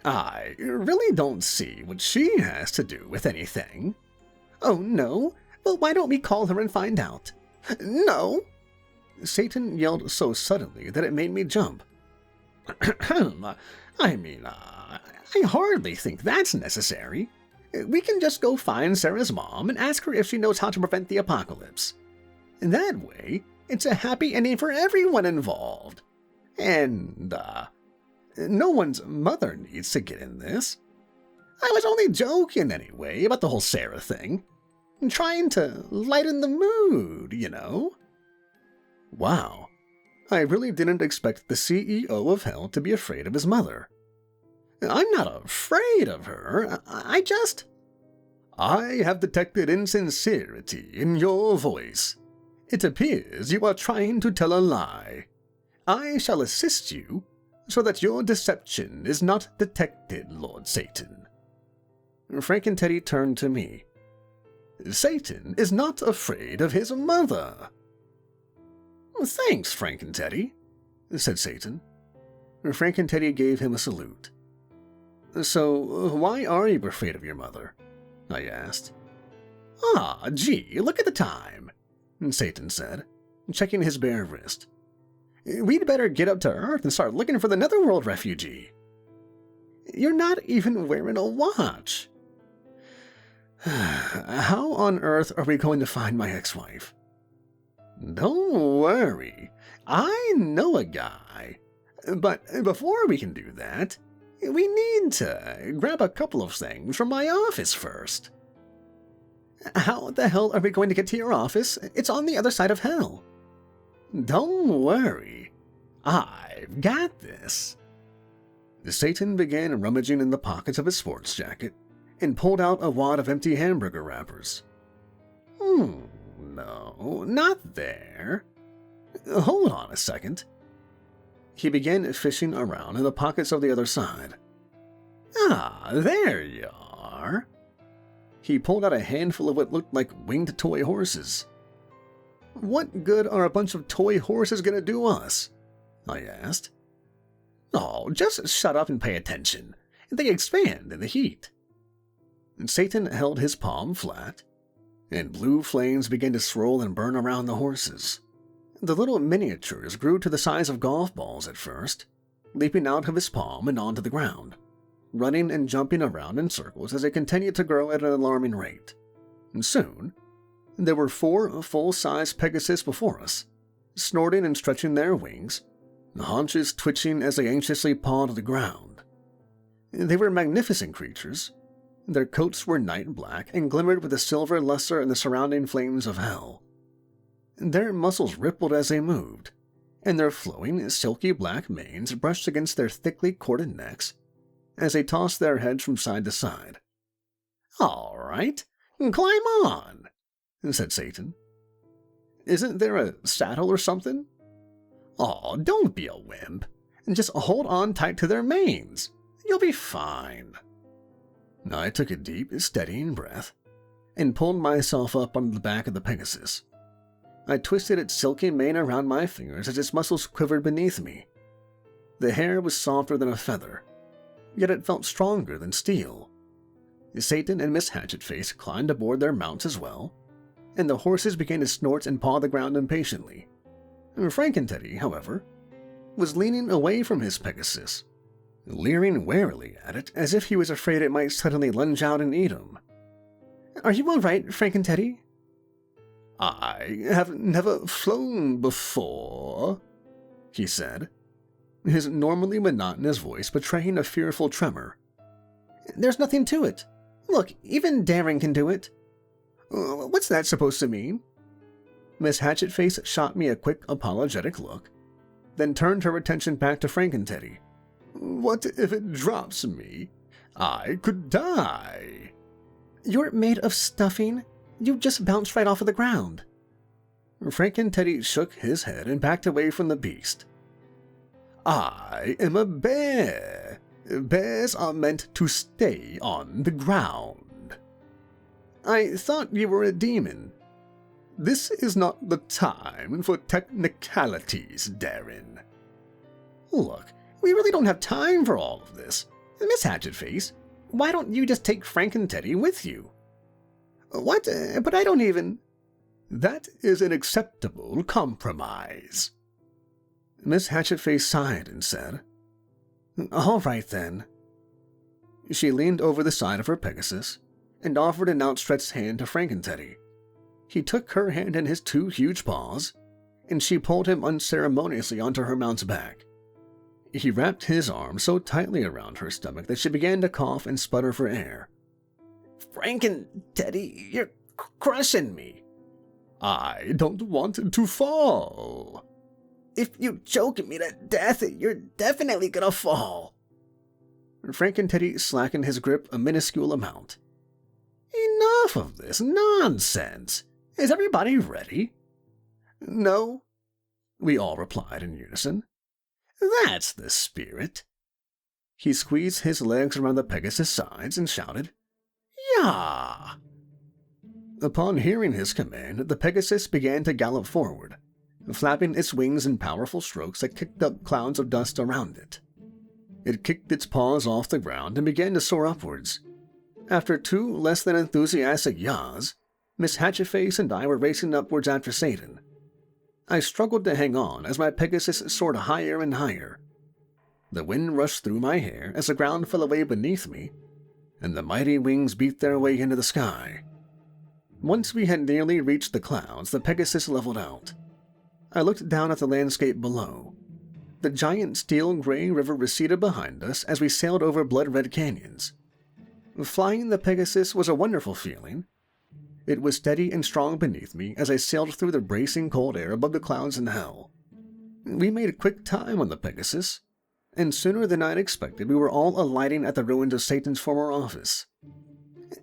"I really don't see what she has to do with anything." "Oh, no? Well, why don't we call her and find out?" "No!" Satan yelled so suddenly that it made me jump. I hardly think that's necessary. We can just go find Sarah's mom and ask her if she knows how to prevent the apocalypse. That way, it's a happy ending for everyone involved. And, no one's mother needs to get in this. I was only joking anyway about the whole Sarah thing. Trying to lighten the mood, you know." Wow. I really didn't expect the CEO of Hell to be afraid of his mother. "I'm not afraid of her. I have detected insincerity in your voice. It appears you are trying to tell a lie. I shall assist you so that your deception is not detected, Lord Satan." Frank and Teddy turned to me. "Satan is not afraid of his mother." "Thanks, Frank and Teddy," said Satan. Frank and Teddy gave him a salute. "So, why are you afraid of your mother?" I asked. "Ah, gee, look at the time," Satan said, checking his bare wrist. "We'd better get up to Earth and start looking for the Netherworld refugee." "You're not even wearing a watch." "How on earth are we going to find my ex-wife?" "Don't worry, I know a guy. But before we can do that, we need to grab a couple of things from my office first." "How the hell are we going to get to your office? It's on the other side of Hell." "Don't worry, I've got this." Satan began rummaging in the pockets of his sports jacket and pulled out a wad of empty hamburger wrappers. No, not there. Hold on a second." He began fishing around in the pockets of the other side. "Ah, there you are." He pulled out a handful of what looked like winged toy horses. "What good are a bunch of toy horses going to do us?" I asked. "Oh, just shut up and pay attention. They expand in the heat." Satan held his palm flat, and blue flames began to swirl and burn around the horses. The little miniatures grew to the size of golf balls at first, leaping out of his palm and onto the ground, running and jumping around in circles as they continued to grow at an alarming rate. And soon, there were 4 full-size Pegasus before us, snorting and stretching their wings, the haunches twitching as they anxiously pawed the ground. They were magnificent creatures. Their coats were night black and glimmered with a silver luster in the surrounding flames of hell. Their muscles rippled as they moved, and their flowing, silky black manes brushed against their thickly corded necks as they tossed their heads from side to side. "All right, climb on," said Satan. "Isn't there a saddle or something?" "Oh, don't be a wimp. Just hold on tight to their manes. You'll be fine." I took a deep, steadying breath and pulled myself up onto the back of the Pegasus. I twisted its silky mane around my fingers as its muscles quivered beneath me. The hair was softer than a feather, yet it felt stronger than steel. Satan and Miss Hatchetface climbed aboard their mounts as well, and the horses began to snort and paw the ground impatiently. Frankenteddy, however, was leaning away from his Pegasus, leering warily at it as if he was afraid it might suddenly lunge out and eat him. "Are you all right, Frankenteddy?" "I have never flown before," he said, his normally monotonous voice betraying a fearful tremor. "There's nothing to it. Look, even Daring can do it." "What's that supposed to mean?" Miss Hatchetface shot me a quick, apologetic look, then turned her attention back to Frankenteddy. "What if it drops me? I could die." "You're made of stuffing. You just bounced right off of the ground." Frankenteddy shook his head and backed away from the beast. "I am a bear. Bears are meant to stay on the ground." "I thought you were a demon." "This is not the time for technicalities, Darren." "Look, we really don't have time for all of this. Miss Hatchetface, why don't you just take Frankenteddy with you?" "What? But I don't even—" "That is an acceptable compromise." Miss Hatchetface sighed and said, "All right, then." She leaned over the side of her Pegasus and offered an outstretched hand to Frankenteddy. He took her hand in his two huge paws, and she pulled him unceremoniously onto her mount's back. He wrapped his arm so tightly around her stomach that she began to cough and sputter for air. "Frankenteddy, you're crushing me." "I don't want to fall." "If you choke me to death, you're definitely gonna fall." Frankenteddy slackened his grip a minuscule amount. "Enough of this nonsense. Is everybody ready?" "No," we all replied in unison. "That's the spirit." He squeezed his legs around the Pegasus' sides and shouted, "Yah!" Upon hearing his command, the Pegasus began to gallop forward, flapping its wings in powerful strokes that kicked up clouds of dust around it. It kicked its paws off the ground and began to soar upwards. After two less than enthusiastic yahs, Miss Hatchetface and I were racing upwards after Satan. I struggled to hang on as my Pegasus soared higher and higher. The wind rushed through my hair as the ground fell away beneath me, and the mighty wings beat their way into the sky. Once we had nearly reached the clouds, the Pegasus leveled out. I looked down at the landscape below. The giant steel-gray river receded behind us as we sailed over blood-red canyons. Flying the Pegasus was a wonderful feeling. It was steady and strong beneath me as I sailed through the bracing cold air above the clouds in hell. We made quick time on the Pegasus, and sooner than I'd expected we were all alighting at the ruins of Satan's former office.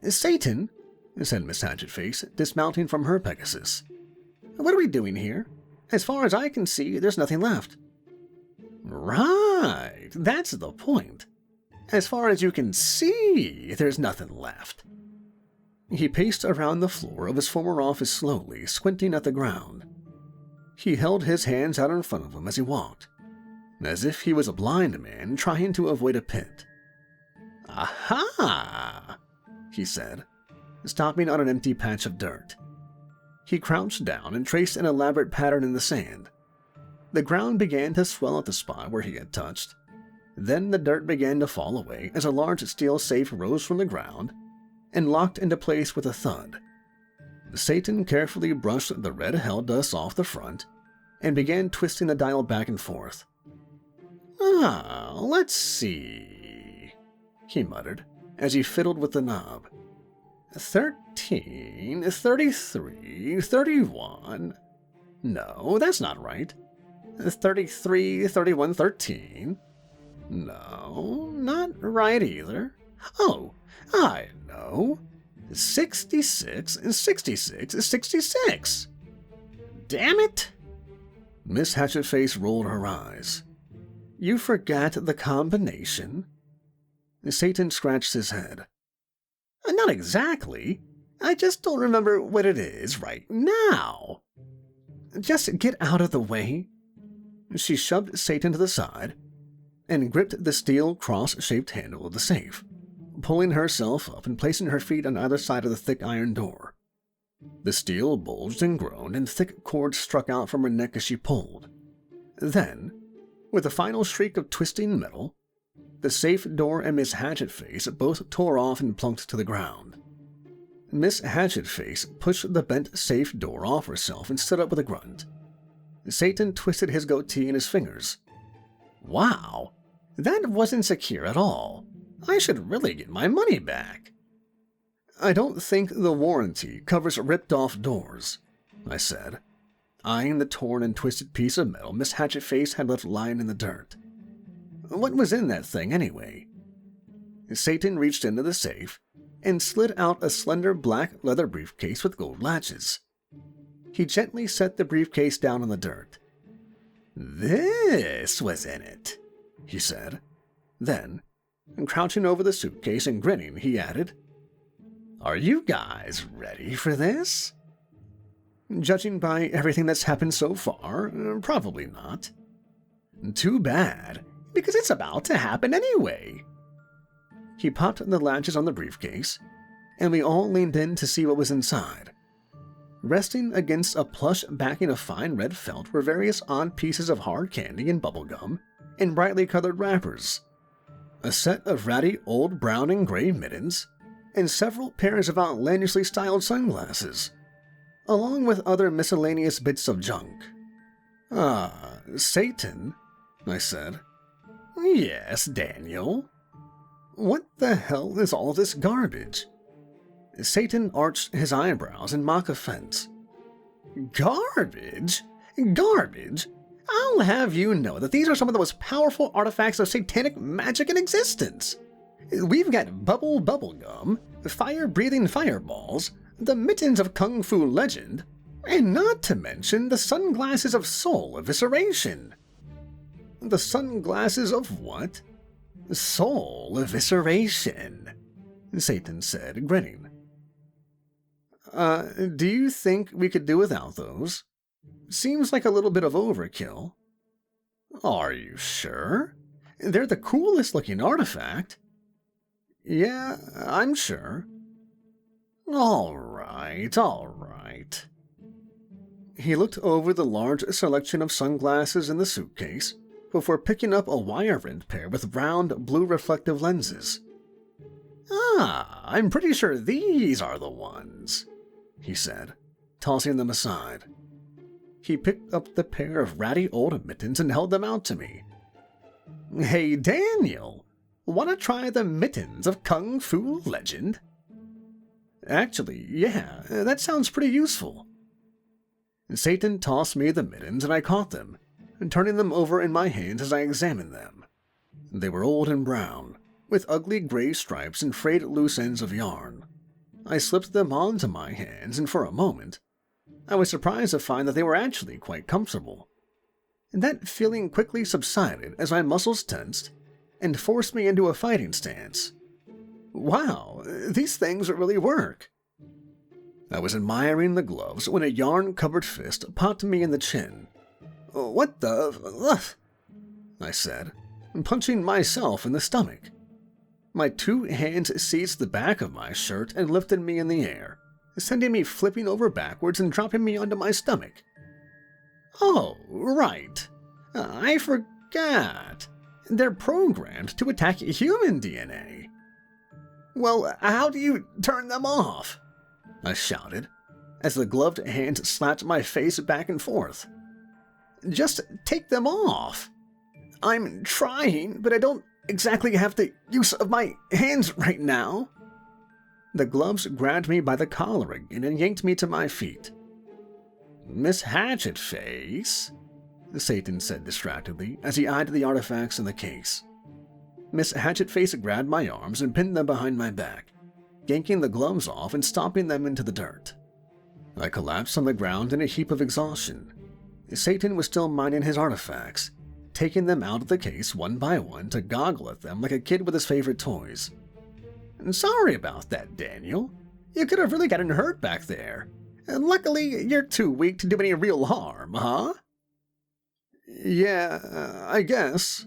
"Satan," said Miss Hatchetface, dismounting from her Pegasus. "What are we doing here? As far as I can see, there's nothing left." "Right, that's the point. As far as you can see, there's nothing left." He paced around the floor of his former office slowly, squinting at the ground. He held his hands out in front of him as he walked, as if he was a blind man trying to avoid a pit. "Aha!" he said, stopping on an empty patch of dirt. He crouched down and traced an elaborate pattern in the sand. The ground began to swell at the spot where he had touched. Then the dirt began to fall away as a large steel safe rose from the ground and locked into place with a thud. Satan carefully brushed the red hell dust off the front and began twisting the dial back and forth. Let's see," he muttered as he fiddled with the knob. 13, 33, 31. No, that's not right. 33, 31, 13. No, not right either. Oh, I know. 66, 66, 66. Damn it! Miss Hatchetface rolled her eyes. "You forgot the combination?" Satan scratched his head. "Not exactly. I just don't remember what it is right now." Just get out of the way." She shoved Satan to the side and gripped the steel cross-shaped handle of the safe, pulling herself up and placing her feet on either side of the thick iron door. The steel bulged and groaned, and thick cords struck out from her neck as she pulled. Then, with a final shriek of twisting metal, the safe door and Miss Hatchetface both tore off and plunked to the ground. Miss Hatchetface pushed the bent safe door off herself and stood up with a grunt. Satan twisted his goatee in his fingers. "Wow, that wasn't secure at all. I should really get my money back." "I don't think the warranty covers ripped-off doors," I said, eyeing the torn and twisted piece of metal Miss Hatchetface had left lying in the dirt. "What was in that thing, anyway?" Satan reached into the safe and slid out a slender black leather briefcase with gold latches. He gently set the briefcase down on the dirt. "This was in it," he said. Then, crouching over the suitcase and grinning, he added, "Are you guys ready for this?" "Judging by everything that's happened so far, probably not." "Too bad, because it's about to happen anyway." He popped the latches on the briefcase, and we all leaned in to see what was inside. Resting against a plush backing of fine red felt were various odd pieces of hard candy and bubble gum in brightly colored wrappers, a set of ratty old brown and gray mittens, and several pairs of outlandishly styled sunglasses, along with other miscellaneous bits of junk. "Ah, Satan," I said. "Yes, Daniel." "What the hell is all this garbage?" Satan arched his eyebrows in mock offense. "Garbage? Garbage? I'll have you know that these are some of the most powerful artifacts of satanic magic in existence. We've got bubble gum, fire-breathing fireballs, the mittens of Kung Fu legend, and not to mention the sunglasses of soul evisceration." "The sunglasses of what?" "Soul evisceration," Satan said, grinning. Do you think we could do without those? Seems like a little bit of overkill." "Are you sure? They're the coolest looking artifact." "Yeah, I'm sure." All right. He looked over the large selection of sunglasses in the suitcase before picking up a wire-rimmed pair with round, blue reflective lenses. "Ah, I'm pretty sure these are the ones," he said, tossing them aside. He picked up the pair of ratty old mittens and held them out to me. "Hey, Daniel, want to try the mittens of Kung Fu legend?" "Actually, yeah, that sounds pretty useful." Satan tossed me the mittens and I caught them, turning them over in my hands as I examined them. They were old and brown, with ugly gray stripes and frayed loose ends of yarn. I slipped them onto my hands, and for a moment, I was surprised to find that they were actually quite comfortable. That feeling quickly subsided as my muscles tensed and forced me into a fighting stance. Wow, these things really work. I was admiring the gloves when a yarn-covered fist popped me in the chin. "What the... ugh," I said, punching myself in the stomach. My two hands seized the back of my shirt and lifted me in the air, sending me flipping over backwards and dropping me onto my stomach. "Oh, right. I forgot. They're programmed to attack human DNA." "Well, how do you turn them off?" I shouted, as the gloved hand slapped my face back and forth. "Just take them off." "I'm trying, but I don't exactly have the use of my hands right now." The gloves grabbed me by the collar again and yanked me to my feet. "Miss Hatchetface," Satan said distractedly as he eyed the artifacts in the case. Miss Hatchetface grabbed my arms and pinned them behind my back, yanking the gloves off and stomping them into the dirt. I collapsed on the ground in a heap of exhaustion. Satan was still mining his artifacts, taking them out of the case one by one to goggle at them like a kid with his favorite toys. "Sorry about that, Daniel. You could have really gotten hurt back there. Luckily, you're too weak to do any real harm, huh? Yeah, I guess.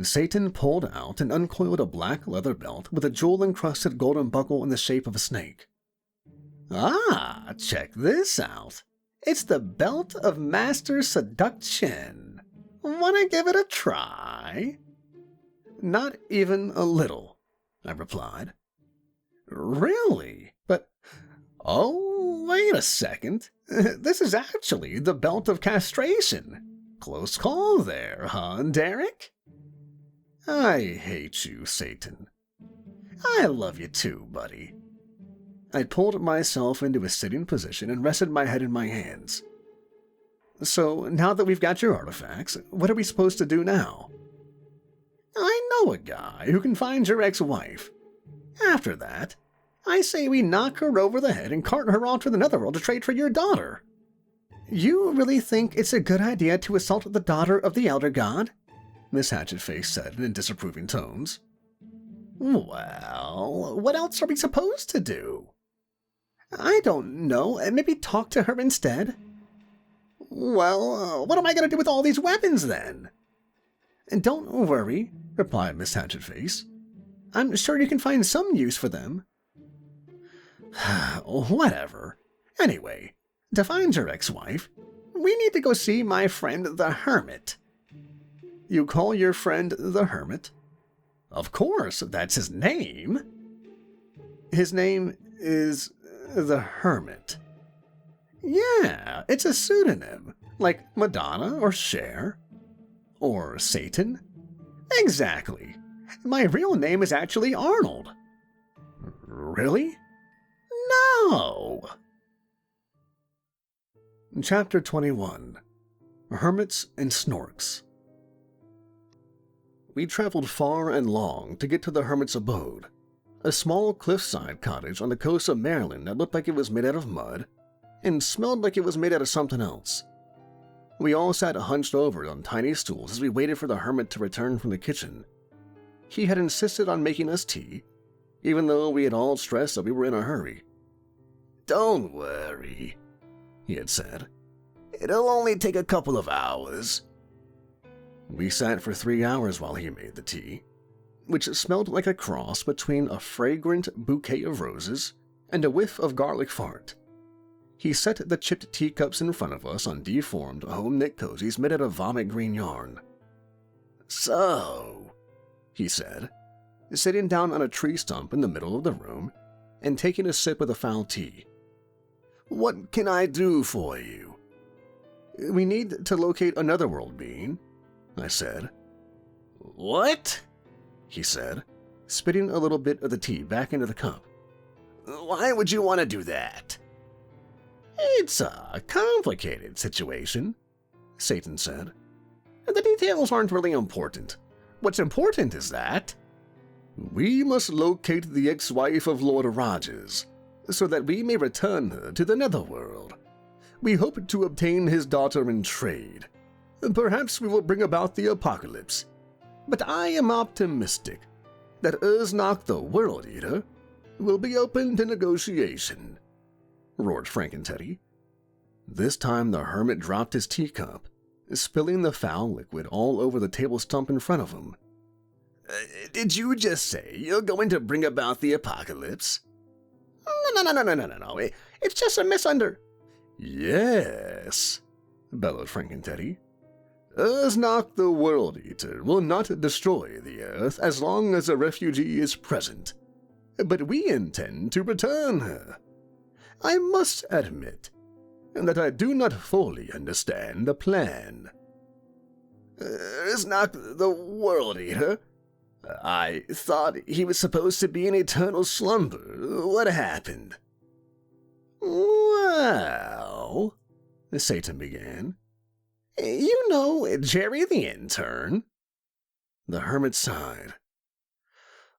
Satan pulled out and uncoiled a black leather belt with a jewel-encrusted golden buckle in the shape of a snake. Ah, check this out. It's the Belt of Master Seduction. Wanna give it a try? Not even a little, I replied. Really? But, oh, wait a second. This is actually the Belt of Castration. Close call there, huh, Derek? I hate you, Satan. I love you too, buddy. I pulled myself into a sitting position and rested my head in my hands. So, now that we've got your artifacts, what are we supposed to do now? I know a guy who can find your ex-wife. After that, I say we knock her over the head and cart her off to the Netherworld to trade for your daughter. You really think it's a good idea to assault the daughter of the Elder God? Miss Hatchetface said in disapproving tones. Well, what else are we supposed to do? I don't know. Maybe talk to her instead? Well, what am I going to do with all these weapons then? And don't worry, replied Miss Hatchetface. I'm sure you can find some use for them. Whatever. Anyway, to find your ex-wife, we need to go see my friend the Hermit. You call your friend the Hermit? Of course, that's his name. His name is the Hermit. Yeah, it's a pseudonym, like Madonna or Cher. Or Satan? Exactly. My real name is actually Arnold. Really? No! Chapter 21. Hermits and Snorks. We traveled far and long to get to the Hermit's abode, a small cliffside cottage on the coast of Maryland that looked like it was made out of mud and smelled like it was made out of something else. We all sat hunched over on tiny stools as we waited for the Hermit to return from the kitchen. He had insisted on making us tea, even though we had all stressed that we were in a hurry. "Don't worry," he had said. "It'll only take a couple of hours." We sat for 3 hours while he made the tea, which smelled like a cross between a fragrant bouquet of roses and a whiff of garlic fart. He set the chipped teacups in front of us on deformed, home-knit cozies made out of vomit green yarn. "So," he said, sitting down on a tree stump in the middle of the room and taking a sip of the foul tea. "what can I do for you?" "We need to locate another world being," I said. "What?" he said, spitting a little bit of the tea back into the cup. "Why would you want to do that?" It's a complicated situation, Satan said. The details aren't really important. What's important is that we must locate the ex-wife of Lord Rogers, so that we may return her to the Netherworld. We hope to obtain his daughter in trade. Perhaps we will bring about the apocalypse. But I am optimistic that Urznak the World Eater will be open to negotiation," roared Frankenteddy. This time the Hermit dropped his teacup, spilling the foul liquid all over the table stump in front of him. "Did you just say you're going to bring about the apocalypse?" No. It's just a "Yes," bellowed Frankenteddy. "Urznak the World Eater will not destroy the Earth as long as a refugee is present, but we intend to return her. I must admit that I do not fully understand the plan." "Urznak the World Eater? I thought he was supposed to be in eternal slumber. What happened?" Well, Satan began. You know Jerry the intern? The Hermit sighed.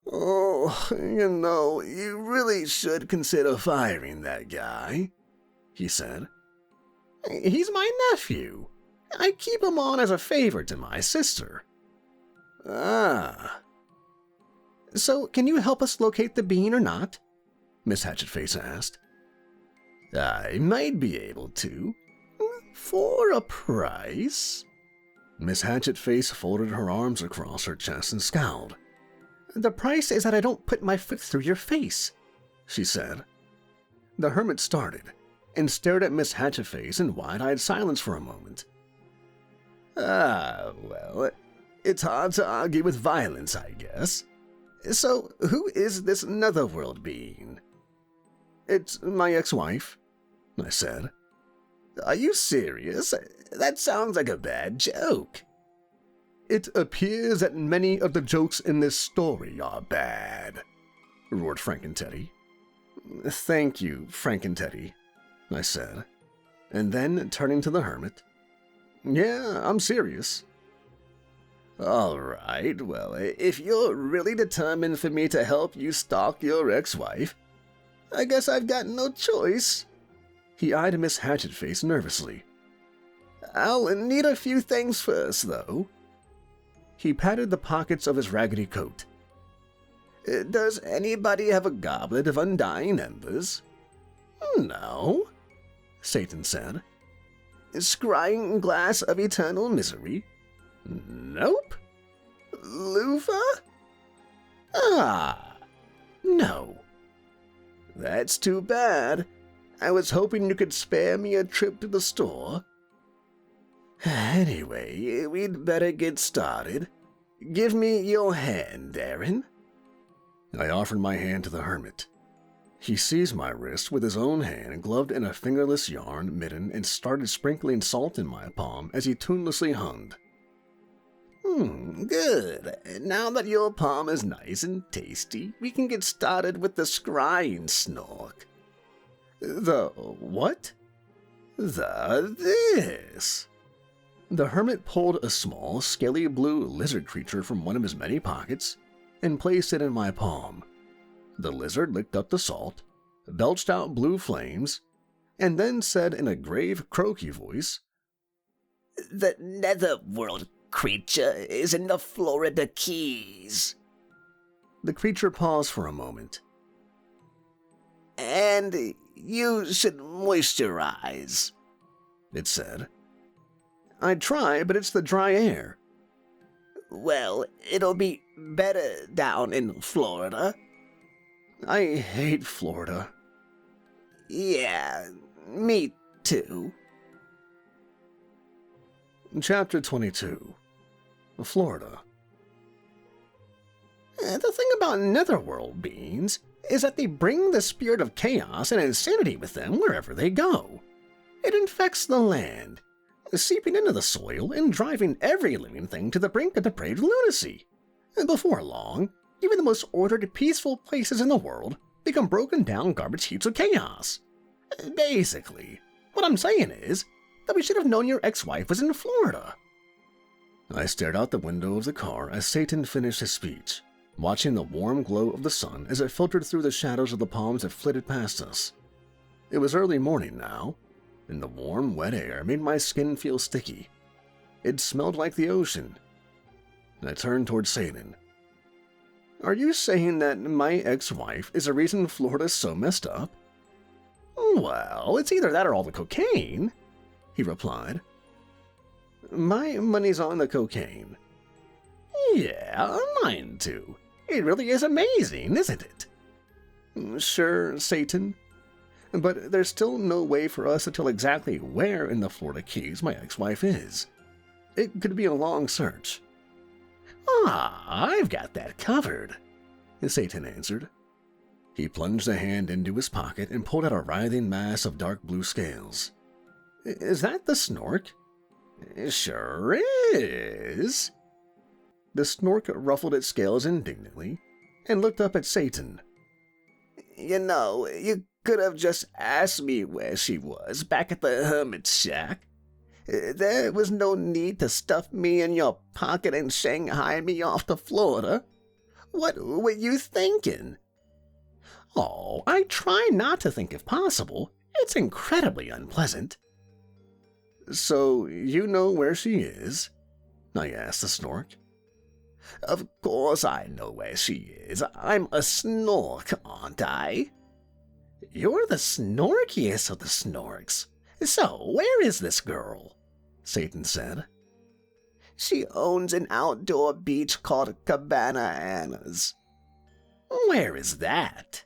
"Oh, you really should consider firing that guy," he said. "He's my nephew. I keep him on as a favor to my sister." "Ah." "So, can you help us locate the bean or not?" Miss Hatchetface asked. I might be able to. For a price. Miss Hatchet-Face folded her arms across her chest and scowled. The price is that I don't put my foot through your face, she said. The hermit started and stared at Miss Hatchet-Face in wide-eyed silence for a moment. Well, it's hard to argue with violence, I guess. So, who is this netherworld being? It's my ex-wife, I said. Are you serious? That sounds like a bad joke. It appears that many of the jokes in this story are bad, roared Frankenteddy. Thank you, Frankenteddy, I said, and then turning to the hermit. Yeah, I'm serious. All right, well, if you're really determined for me to help you stalk your ex-wife, I guess I've got no choice. He eyed Miss Hatchet-Face nervously. I'll need a few things first, though. He patted the pockets of his raggedy coat. Does anybody have a goblet of undying embers? No, Satan said. Scrying glass of eternal misery? Nope. Loofah? No. That's too bad. I was hoping you could spare me a trip to the store. Anyway, we'd better get started. Give me your hand, Aaron. I offered my hand to the hermit. He seized my wrist with his own hand, gloved in a fingerless yarn mitten, and started sprinkling salt in my palm as he tunelessly hummed. Good. Now that your palm is nice and tasty, we can get started with the scrying snork. The what? This. The hermit pulled a small, scaly blue lizard creature from one of his many pockets and placed it in my palm. The lizard licked up the salt, belched out blue flames, and then said in a grave, croaky voice, The netherworld creature is in the Florida Keys. The creature paused for a moment. And you should moisturize, it said. I'd try, but it's the dry air. Well, it'll be better down in Florida. I hate Florida. Yeah, me too. Chapter 22. Florida. The thing about netherworld beings is that they bring the spirit of chaos and insanity with them wherever they go. It infects the land, seeping into the soil and driving every living thing to the brink of depraved lunacy. And before long, even the most ordered, peaceful places in the world become broken down garbage heaps of chaos. Basically, what I'm saying is that we should have known your ex-wife was in Florida. I stared out the window of the car as Satan finished his speech, watching the warm glow of the sun as it filtered through the shadows of the palms that flitted past us. It was early morning now, and the warm, wet air made my skin feel sticky. It smelled like the ocean. I turned toward Satan. Are you saying that my ex-wife is the reason Florida's so messed up? Well, it's either that or all the cocaine, he replied. My money's on the cocaine. Yeah, mine too. It really is amazing, isn't it? Sure, Satan. But there's still no way for us to tell exactly where in the Florida Keys my ex-wife is. It could be a long search. I've got that covered, Satan answered. He plunged a hand into his pocket and pulled out a writhing mass of dark blue scales. Is that the snork? Sure is. The snork ruffled its scales indignantly and looked up at Satan. You know, you could have just asked me where she was back at the hermit's shack. There was no need to stuff me in your pocket and Shanghai me off to Florida. What were you thinking? Oh, I try not to think if possible. It's incredibly unpleasant. So you know where she is? I asked the snork. Of course I know where she is. I'm a snork, aren't I? You're the snorkiest of the snorks. So, where is this girl? Satan said. She owns an outdoor beach called Cabana Anna's. Where is that?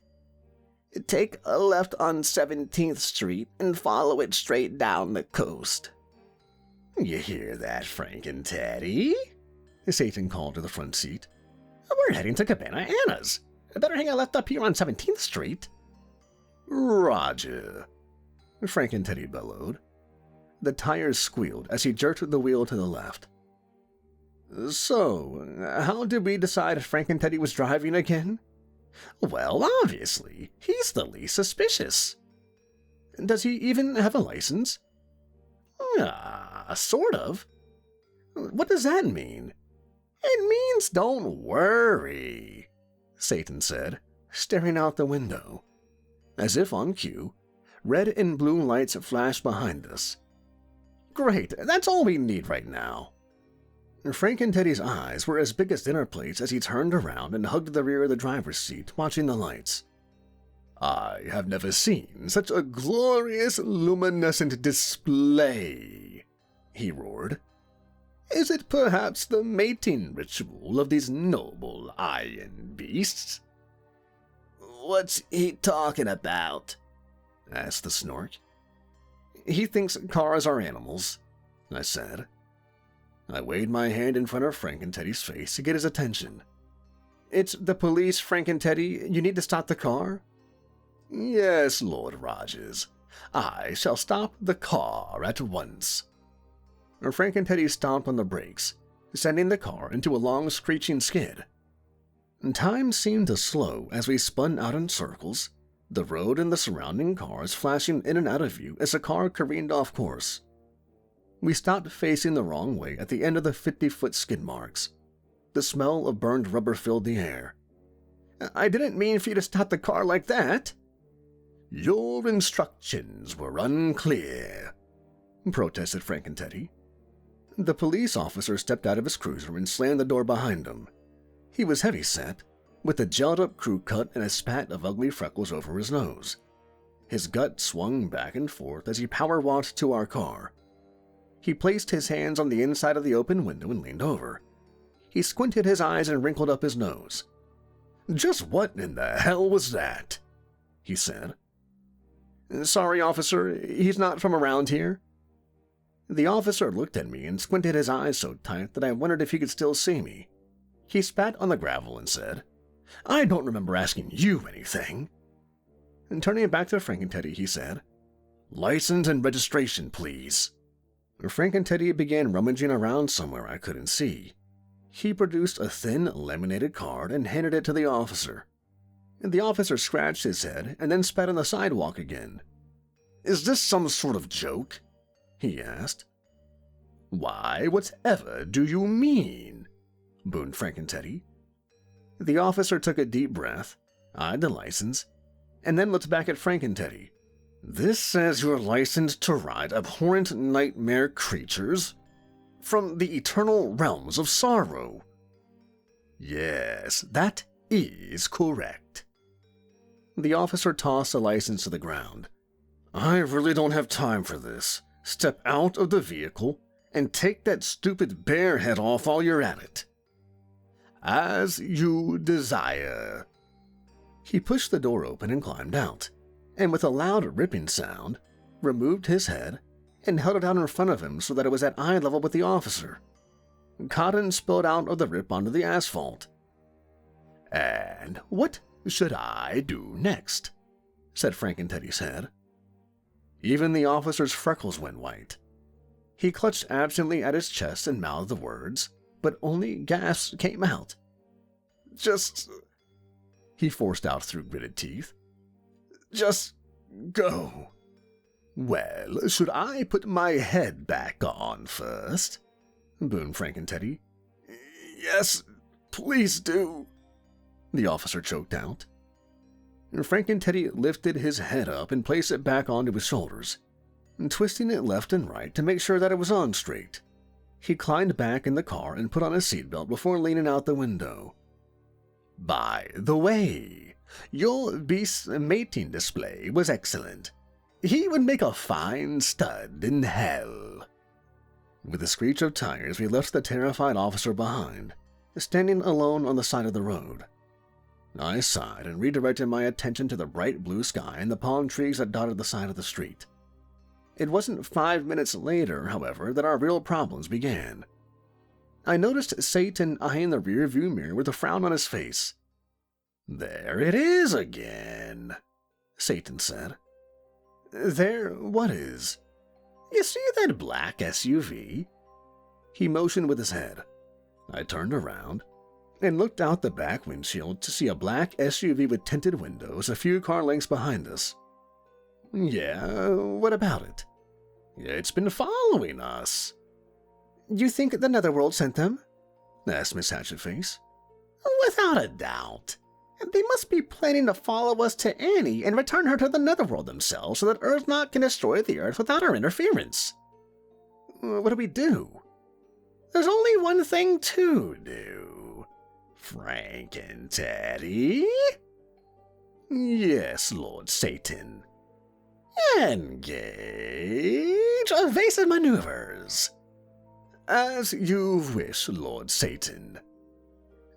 Take a left on 17th Street and follow it straight down the coast. You hear that, Frank and Teddy? Satan called to the front seat. We're heading to Cabana Anna's. I better hang a left up here on 17th Street. Roger, Frank and Teddy bellowed. The tires squealed as he jerked the wheel to the left. So, how did we decide Frank and Teddy was driving again? Well, obviously, he's the least suspicious. Does he even have a license? Sort of. What does that mean? It means don't worry, Satan said, staring out the window. As if on cue, red and blue lights flashed behind us. Great, that's all we need right now. Frank and Teddy's eyes were as big as dinner plates as he turned around and hugged the rear of the driver's seat, watching the lights. I have never seen such a glorious luminescent display, he roared. Is it perhaps the mating ritual of these noble iron beasts? What's he talking about? Asked the snork. He thinks cars are animals, I said. I waved my hand in front of Frank and Teddy's face to get his attention. It's the police, Frank and Teddy. You need to stop the car? Yes, Lord Rogers. I shall stop the car at once. Frank and Teddy stomped on the brakes, sending the car into a long screeching skid. Time seemed to slow as we spun out in circles, the road and the surrounding cars flashing in and out of view as the car careened off course. We stopped facing the wrong way at the end of the 50-foot skid marks. The smell of burned rubber filled the air. I didn't mean for you to stop the car like that. Your instructions were unclear, protested Frank and Teddy. The police officer stepped out of his cruiser and slammed the door behind him. He was heavy-set, with a gelled-up crew cut and a spat of ugly freckles over his nose. His gut swung back and forth as he power-walked to our car. He placed his hands on the inside of the open window and leaned over. He squinted his eyes and wrinkled up his nose. Just what in the hell was that? He said. Sorry, officer, he's not from around here. The officer looked at me and squinted his eyes so tight that I wondered if he could still see me. He spat on the gravel and said, I don't remember asking you anything. And turning back to Frank and Teddy, he said, License and registration, please. Frank and Teddy began rummaging around somewhere I couldn't see. He produced a thin, laminated card and handed it to the officer. The officer scratched his head and then spat on the sidewalk again. Is this some sort of joke? He asked. Why, whatever do you mean? Boomed Frank and Teddy. The officer took a deep breath, eyed the license, and then looked back at Frank and Teddy. This says you're licensed to ride abhorrent nightmare creatures from the eternal realms of sorrow. Yes, that is correct. The officer tossed the license to the ground. I really don't have time for this. Step out of the vehicle and take that stupid bear head off while you're at it. As you desire. He pushed the door open and climbed out, and with a loud ripping sound, removed his head and held it out in front of him so that it was at eye level with the officer. Cotton spilled out of the rip onto the asphalt. And what should I do next? Said Frank and Teddy's head. Even the officer's freckles went white. He clutched absently at his chest and mouthed the words, but only gasps came out. Just... He forced out through gritted teeth. Just go. Well, should I put my head back on first? Boomed Frank and Teddy. Yes, please do. The officer choked out. Frank and Teddy lifted his head up and placed it back onto his shoulders, twisting it left and right to make sure that it was on straight. He climbed back in the car and put on his seatbelt before leaning out the window. By the way, Your beast's mating display was excellent. He would make a fine stud in hell. With a screech of tires, we left the terrified officer behind, standing alone on the side of the road. I sighed and redirected my attention to the bright blue sky and the palm trees that dotted the side of the street. It wasn't 5 minutes later, however, that our real problems began. I noticed Satan eyeing the rear-view mirror with a frown on his face. "There it is again," Satan said. "There what is? You see that black SUV?" He motioned with his head. I turned around and looked out the back windshield to see a black SUV with tinted windows a few car lengths behind us. "Yeah, what about it?" "It's been following us." "You think the Netherworld sent them?" asked Miss Hatchetface. "Without a doubt. They must be planning to follow us to Annie and return her to the Netherworld themselves so that Earthknock can destroy the Earth without our interference." "What do we do?" "There's only one thing to do. Frank and Teddy?" "Yes, Lord Satan." "Engage evasive maneuvers." "As you wish, Lord Satan."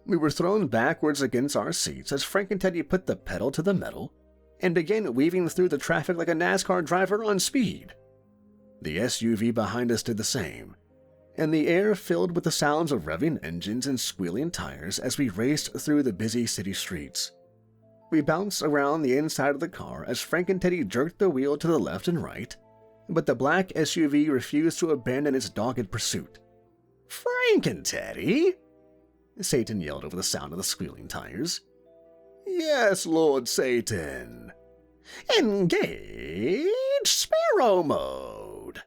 We were thrown backwards against our seats as Frank and Teddy put the pedal to the metal and began weaving through the traffic like a NASCAR driver on speed. The SUV behind us did the same, and the air filled with the sounds of revving engines and squealing tires as we raced through the busy city streets. We bounced around the inside of the car as Frank and Teddy jerked the wheel to the left and right, but the black SUV refused to abandon its dogged pursuit. "Frank and Teddy?" Satan yelled over the sound of the squealing tires. "Yes, Lord Satan." "Engage Sparrow mode."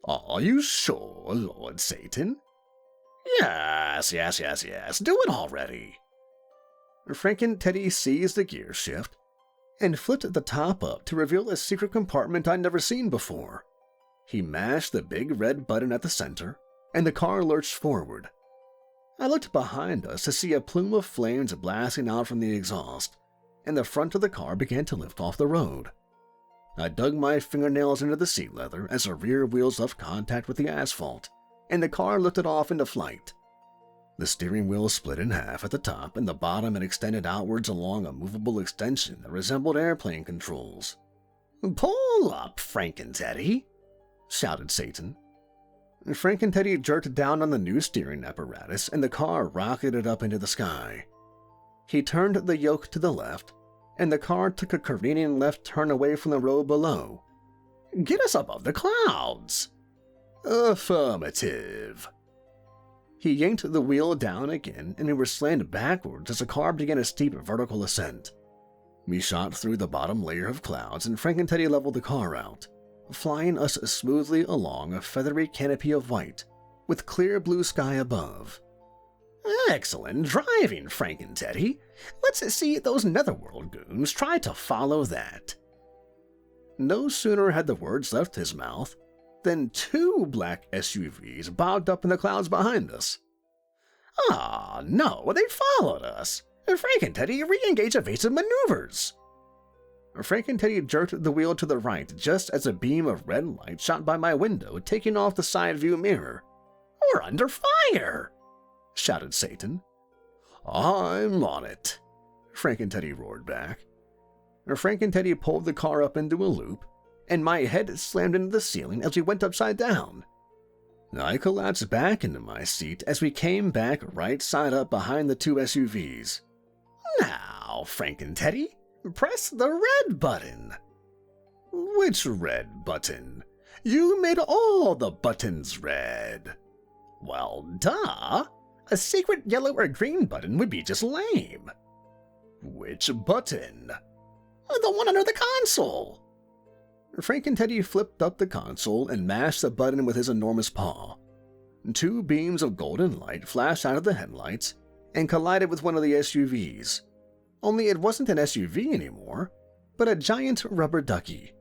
"Are you sure, Lord Satan?" Yes. Do it already." Frank and Teddy seized the gear shift and flipped the top up to reveal a secret compartment I'd never seen before. He mashed the big red button at the center, and the car lurched forward. I looked behind us to see a plume of flames blasting out from the exhaust, and the front of the car began to lift off the road. I dug my fingernails into the seat leather as the rear wheels left contact with the asphalt, and the car lifted off into flight. The steering wheel split in half at the top and the bottom and extended outwards along a movable extension that resembled airplane controls. "Pull up, Frank and Teddy," shouted Satan. Frank and Teddy jerked down on the new steering apparatus and the car rocketed up into the sky. He turned the yoke to the left, and the car took a careening left turn away from the road below. "Get us above the clouds." "Affirmative." He yanked the wheel down again, and we were slammed backwards as the car began a steep vertical ascent. We shot through the bottom layer of clouds, and Frank and Teddy leveled the car out, flying us smoothly along a feathery canopy of white, with clear blue sky above. "Excellent driving, Frank and Teddy. Let's see those Netherworld goons try to follow that." No sooner had the words left his mouth than 2 black SUVs bobbed up in the clouds behind us. "Ah, no, they followed us. Frank and Teddy re-engage evasive maneuvers." Frank and Teddy jerked the wheel to the right just as a beam of red light shot by my window, taking off the side view mirror. "We're under fire!" shouted Satan. "I'm on it," Frank and Teddy roared back. Frank and Teddy pulled the car up into a loop, and my head slammed into the ceiling as we went upside down. I collapsed back into my seat as we came back right side up behind the 2 SUVs. "Now, Frank and Teddy, press the red button." "Which red button? You made all the buttons red." "Well, duh. A secret yellow or green button would be just lame." "Which button?" "The one under the console." Frank and Teddy flipped up the console and mashed the button with his enormous paw. 2 beams of golden light flashed out of the headlights and collided with one of the SUVs. Only it wasn't an SUV anymore, but a giant rubber ducky.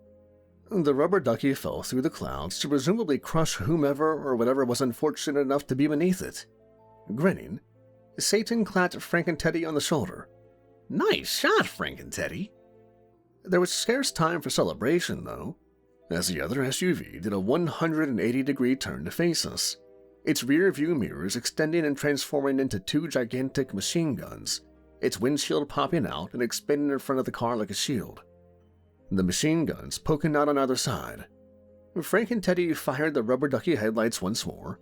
The rubber ducky fell through the clouds to presumably crush whomever or whatever was unfortunate enough to be beneath it. Grinning, Satan clapped Frank and Teddy on the shoulder. Nice shot, Frank and Teddy. There was scarce time for celebration, though, as the other SUV did a 180-degree turn to face us, its rear view mirrors extending and transforming into two gigantic machine guns, its windshield popping out and expanding in front of the car like a shield. The machine guns poking out on either side. Frank and Teddy fired the rubber ducky headlights once more,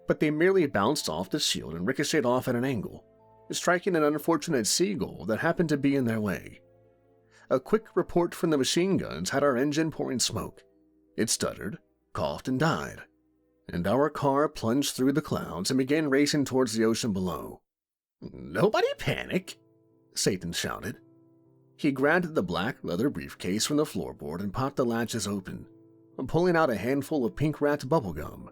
but they merely bounced off the shield and ricocheted off at an angle, striking an unfortunate seagull that happened to be in their way. A quick report from the machine guns had our engine pouring smoke. It stuttered, coughed, and died, and our car plunged through the clouds and began racing towards the ocean below. "Nobody panic," Satan shouted. He grabbed the black leather briefcase from the floorboard and popped the latches open, pulling out a handful of pink-wrapped bubblegum.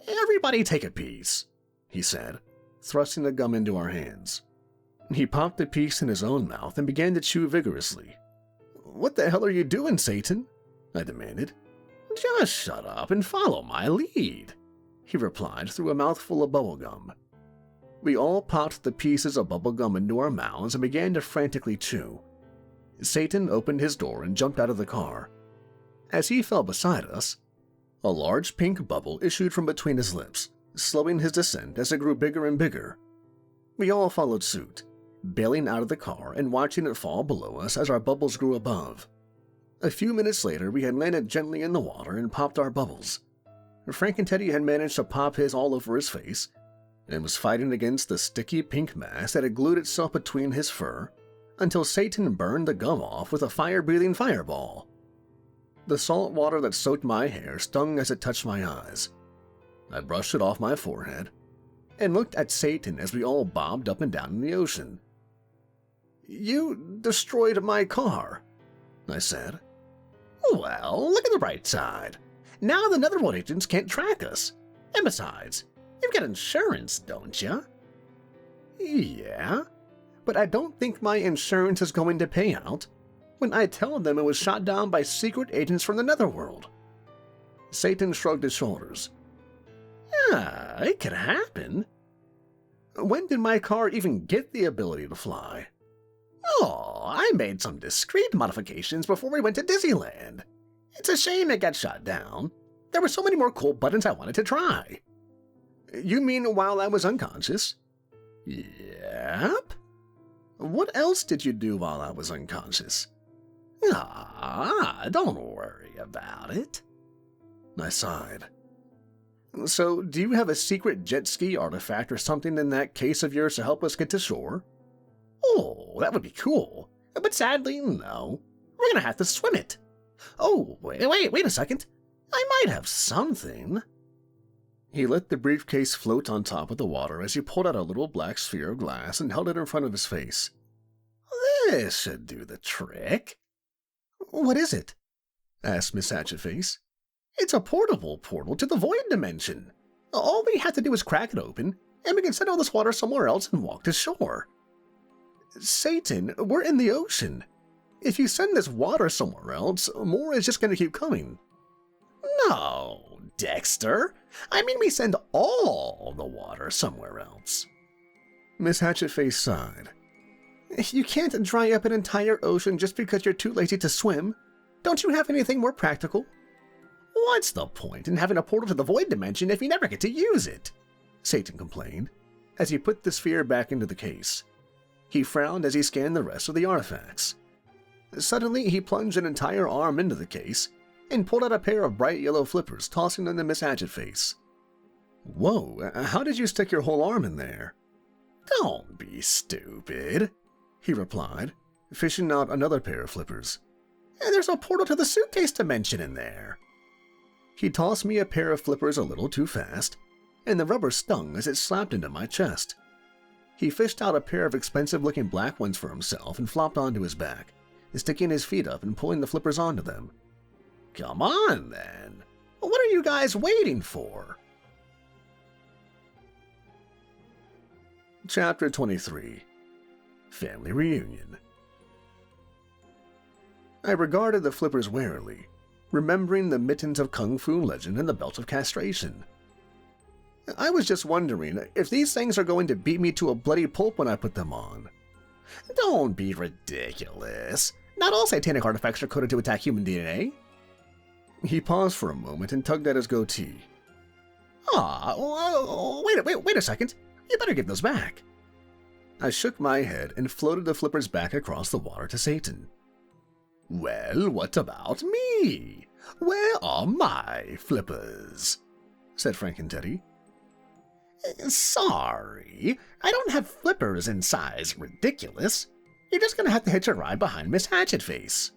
"Everybody take a piece," he said, thrusting the gum into our hands. He popped a piece in his own mouth and began to chew vigorously. "What the hell are you doing, Satan?" I demanded. "Just shut up and follow my lead," he replied through a mouthful of bubblegum. We all popped the pieces of bubblegum into our mouths and began to frantically chew. Satan opened his door and jumped out of the car. As he fell beside us, a large pink bubble issued from between his lips, slowing his descent as it grew bigger and bigger. We all followed suit, bailing out of the car and watching it fall below us as our bubbles grew above. A few minutes later, we had landed gently in the water and popped our bubbles. Frank and Teddy had managed to pop his all over his face and was fighting against the sticky pink mass that had glued itself between his fur until Satan burned the gum off with a fire-breathing fireball. The salt water that soaked my hair stung as it touched my eyes. I brushed it off my forehead and looked at Satan as we all bobbed up and down in the ocean. "You destroyed my car," I said. "Well, look at the bright side. Now the Netherworld agents can't track us. And besides, you've got insurance, don't you?" "Yeah, but I don't think my insurance is going to pay out when I tell them it was shot down by secret agents from the Netherworld." Satan shrugged his shoulders. "Yeah, it could happen. When did my car even get the ability to fly?" "Oh, I made some discreet modifications before we went to Disneyland. It's a shame it got shot down. There were so many more cool buttons I wanted to try." "You mean while I was unconscious?" "Yep." "What else did you do while I was unconscious?" Don't worry about it." I sighed. "So, do you have a secret jet ski artifact or something in that case of yours to help us get to shore?" "Oh, that would be cool. But sadly, no. We're gonna have to swim it." "Oh, wait a second. I might have something." He let the briefcase float on top of the water as he pulled out a little black sphere of glass and held it in front of his face. "This should do the trick." "What is it?" asked Miss Hatchetface. "It's a portable portal to the void dimension. All we have to do is crack it open, and we can send all this water somewhere else and walk to shore." "Satan, we're in the ocean. If you send this water somewhere else, more is just going to keep coming." "No, Dexter. I mean we send all the water somewhere else." Miss Hatchetface sighed. "You can't dry up an entire ocean just because you're too lazy to swim. Don't you have anything more practical?" "What's the point in having a portal to the void dimension if you never get to use it?" Satan complained, as he put the sphere back into the case. He frowned as he scanned the rest of the artifacts. Suddenly, he plunged an entire arm into the case and pulled out a pair of bright yellow flippers, tossing them to Miss Hatchetface. "Whoa, how did you stick your whole arm in there?" "Don't be stupid," he replied, fishing out another pair of flippers. "There's a portal to the suitcase dimension in there." He tossed me a pair of flippers a little too fast, and the rubber stung as it slapped into my chest. He fished out a pair of expensive-looking black ones for himself and flopped onto his back, sticking his feet up and pulling the flippers onto them. "Come on, then. What are you guys waiting for?" Chapter 23. Family Reunion. I regarded the flippers warily, remembering the mittens of Kung Fu legend and the belt of castration. I was just wondering if these things are going to beat me to a bloody pulp when I put them on. Don't be ridiculous. Not all satanic artifacts are coded to attack human DNA. He paused for a moment and tugged at his goatee. Wait a second. You better give those back. I shook my head and floated the flippers back across the water to Satan. Well, what about me? Where are my flippers? Said Frankenteddy. Sorry, I don't have flippers in size ridiculous. You're just gonna have to hitch a ride behind Miss Hatchetface.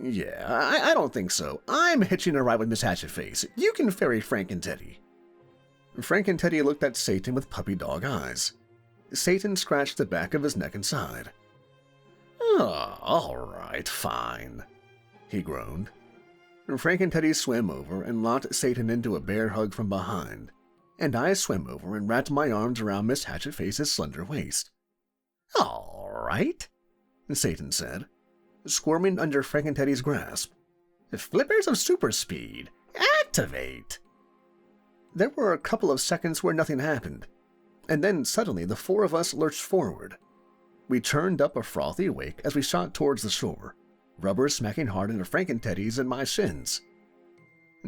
Yeah, I don't think so. I'm hitching a ride with Miss Hatchetface. You can ferry Frankenteddy. Frankenteddy looked at Satan with puppy dog eyes. Satan scratched the back of his neck and sighed. All right, fine, he groaned. Frankenteddy swam over and locked Satan into a bear hug from behind, and I swam over and wrapped my arms around Miss Hatchetface's slender waist. All right, Satan said, squirming under Frankenteddy's grasp. Flippers of super speed, activate! There were a couple of seconds where nothing happened, and then suddenly the four of us lurched forward. We churned up a frothy wake as we shot towards the shore, rubber smacking hard into Frankenteddy's and my shins.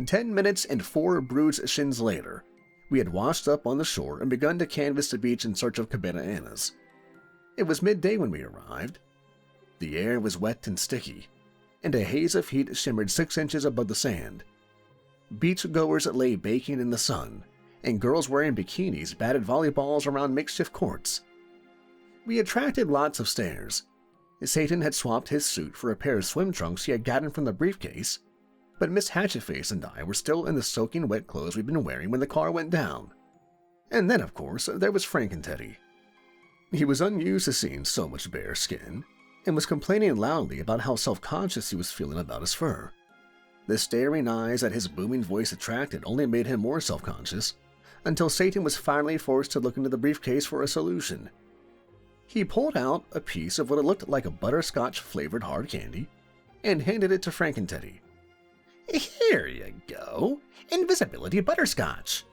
10 minutes and 4 bruised shins later, we had washed up on the shore and begun to canvass the beach in search of Cabana Anna's. It was midday when we arrived. The air was wet and sticky, and a haze of heat shimmered 6 inches above the sand. Beachgoers lay baking in the sun, and girls wearing bikinis batted volleyballs around makeshift courts. We attracted lots of stares. Satan had swapped his suit for a pair of swim trunks he had gotten from the briefcase, but Miss Hatchetface and I were still in the soaking wet clothes we'd been wearing when the car went down. And then, of course, there was Frankenteddy. He was unused to seeing so much bare skin, and was complaining loudly about how self-conscious he was feeling about his fur. The staring eyes that his booming voice attracted only made him more self-conscious, until Satan was finally forced to look into the briefcase for a solution. He pulled out a piece of what looked like a butterscotch-flavored hard candy and handed it to Frankenteddy. Here you go. Invisibility butterscotch.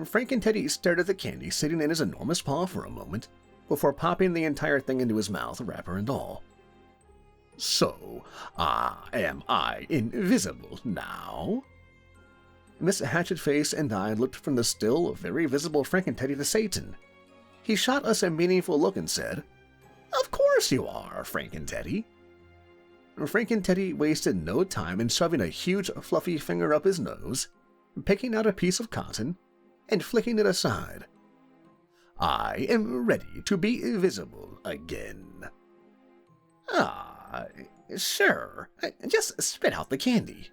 Frankenteddy stared at the candy sitting in his enormous paw for a moment before popping the entire thing into his mouth, wrapper and all. So, am I invisible now? Miss Hatchetface and I looked from the still, very visible Frankenteddy to Satan. He shot us a meaningful look and said, Of course you are, Frankenteddy. Frankenteddy wasted no time in shoving a huge, fluffy finger up his nose, picking out a piece of cotton, and flicking it aside. I am ready to be visible again. Sure. Just spit out the candy.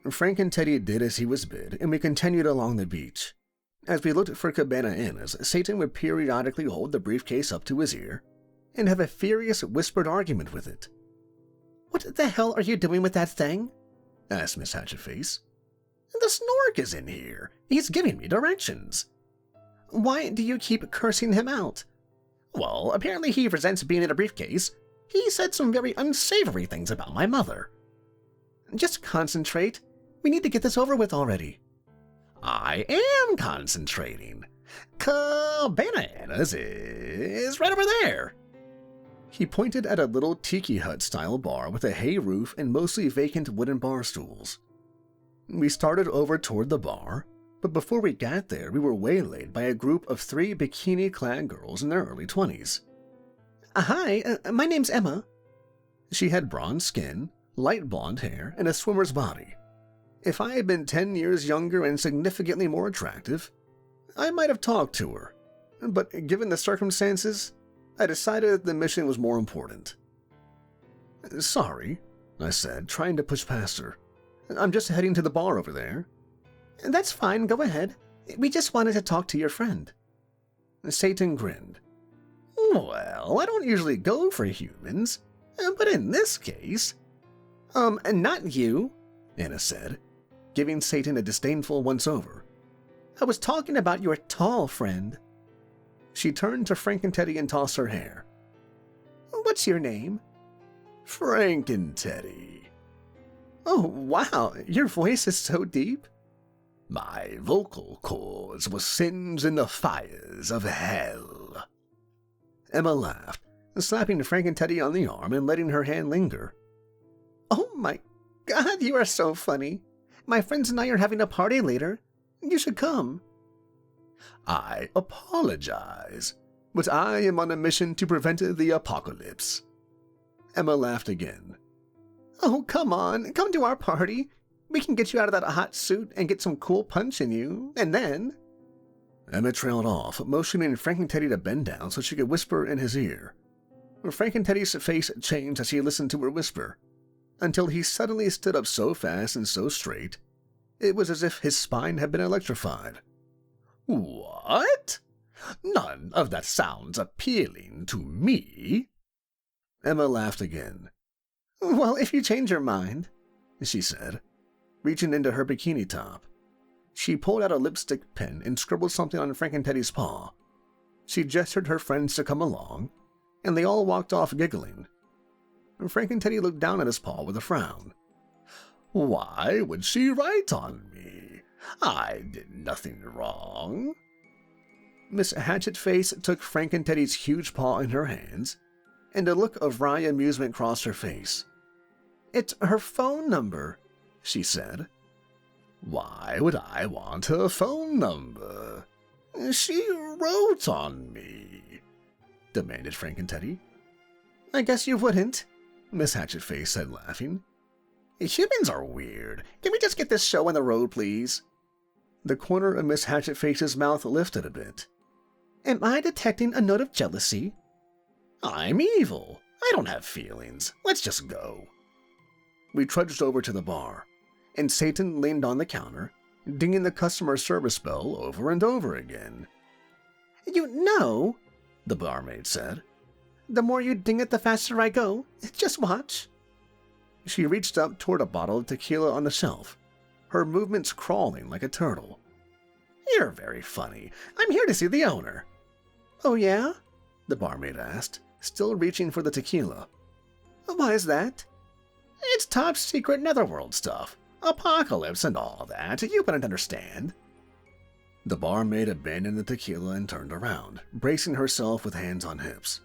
Frankenteddy did as he was bid, and we continued along the beach. As we looked for Cabana Anna's, Satan would periodically hold the briefcase up to his ear and have a furious whispered argument with it. What the hell are you doing with that thing? Asked Miss Hatchetface. The Snork is in here. He's giving me directions. Why do you keep cursing him out? Well, apparently he resents being in a briefcase. He said some very unsavory things about my mother. Just concentrate. We need to get this over with already. I am concentrating. Cabana Anna's is right over there. He pointed at a little tiki hut-style bar with a hay roof and mostly vacant wooden bar stools. We started over toward the bar, but before we got there, we were waylaid by a group of 3 bikini-clad girls in their early 20s. Hi, my name's Emma. She had bronze skin, light blonde hair, and a swimmer's body. If I had been 10 years younger and significantly more attractive, I might have talked to her, but given the circumstances, I decided that the mission was more important. Sorry, I said, trying to push past her. I'm just heading to the bar over there. That's fine, go ahead. We just wanted to talk to your friend. Satan grinned. Well, I don't usually go for humans, but in this case... Not you, Anna said, giving Satan a disdainful once-over. I was talking about your tall friend. She turned to Frankenteddy and tossed her hair. What's your name? Frankenteddy. Oh, wow, your voice is so deep. My vocal cords were singed in the fires of hell. Emma laughed, slapping Frank and Teddy on the arm and letting her hand linger. Oh my God, you are so funny. My friends and I are having a party later. You should come. I apologize, but I am on a mission to prevent the apocalypse. Emma laughed again. Oh, come on, come to our party. We can get you out of that hot suit and get some cool punch in you, and then... Emma trailed off, motioning Frank and Teddy to bend down so she could whisper in his ear. Frank and Teddy's face changed as he listened to her whisper, until he suddenly stood up so fast and so straight, it was as if his spine had been electrified. What? None of that sounds appealing to me. Emma laughed again. Well, if you change your mind, she said, reaching into her bikini top. She pulled out a lipstick pen and scribbled something on Frank and Teddy's paw. She gestured her friends to come along, and they all walked off giggling. Frank and Teddy looked down at his paw with a frown. Why would she write on me? I did nothing wrong. Miss Hatchet-Face took Frank and Teddy's huge paw in her hands, and a look of wry amusement crossed her face. It's her phone number, she said. Why would I want her phone number? She wrote on me, demanded Frank and Teddy. I guess you wouldn't, Miss Hatchet-Face said, laughing. Humans are weird. Can we just get this show on the road, please? The corner of Miss Hatchet-Face's mouth lifted a bit. Am I detecting a note of jealousy? I'm evil. I don't have feelings. Let's just go. We trudged over to the bar, and Satan leaned on the counter, dinging the customer service bell over and over again. You know, the barmaid said, the more you ding it, the faster I go. Just watch. She reached up toward a bottle of tequila on the shelf, her movements crawling like a turtle. You're very funny. I'm here to see the owner. Oh, yeah? The barmaid asked, still reaching for the tequila. Why is that? It's top secret netherworld stuff. Apocalypse and all that. You wouldn't understand. The barmaid abandoned the tequila and turned around, bracing herself with hands on hips.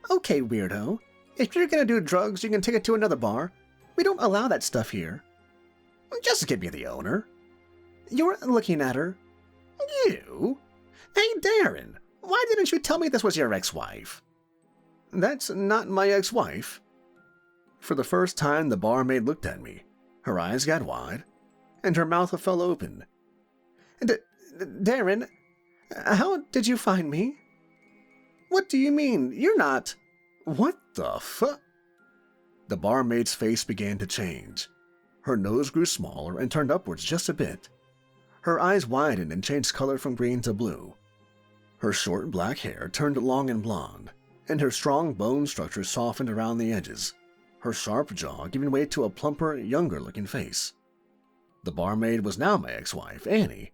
Okay, weirdo. If you're gonna do drugs, you can take it to another bar. We don't allow that stuff here. Just give me the owner. You're looking at her. You? Hey, Darren, why didn't you tell me this was your ex-wife? That's not my ex-wife. For the first time, the barmaid looked at me. Her eyes got wide, and her mouth fell open. Darren, how did you find me? What do you mean? You're not... What the fuck? The barmaid's face began to change. Her nose grew smaller and turned upwards just a bit. Her eyes widened and changed color from green to blue. Her short black hair turned long and blonde, and her strong bone structure softened around the edges, her sharp jaw giving way to a plumper, younger-looking face. The barmaid was now my ex-wife, Annie.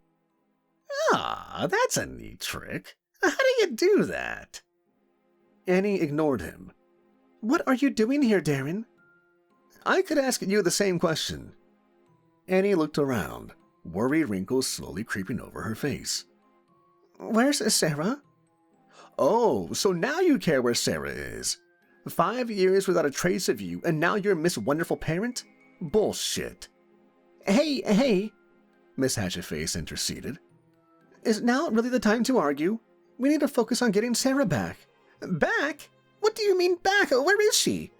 Ah, that's a neat trick. How do you do that? Annie ignored him. What are you doing here, Darren? I could ask you the same question. Annie looked around, worried wrinkles slowly creeping over her face. Where's Sarah? Oh, so now you care where Sarah is. 5 years without a trace of you, and now you're Miss Wonderful Parent? Bullshit. Hey, Miss Hatchet-Face interceded. Is now really the time to argue? We need to focus on getting Sarah back. Back? What do you mean back? Where is she?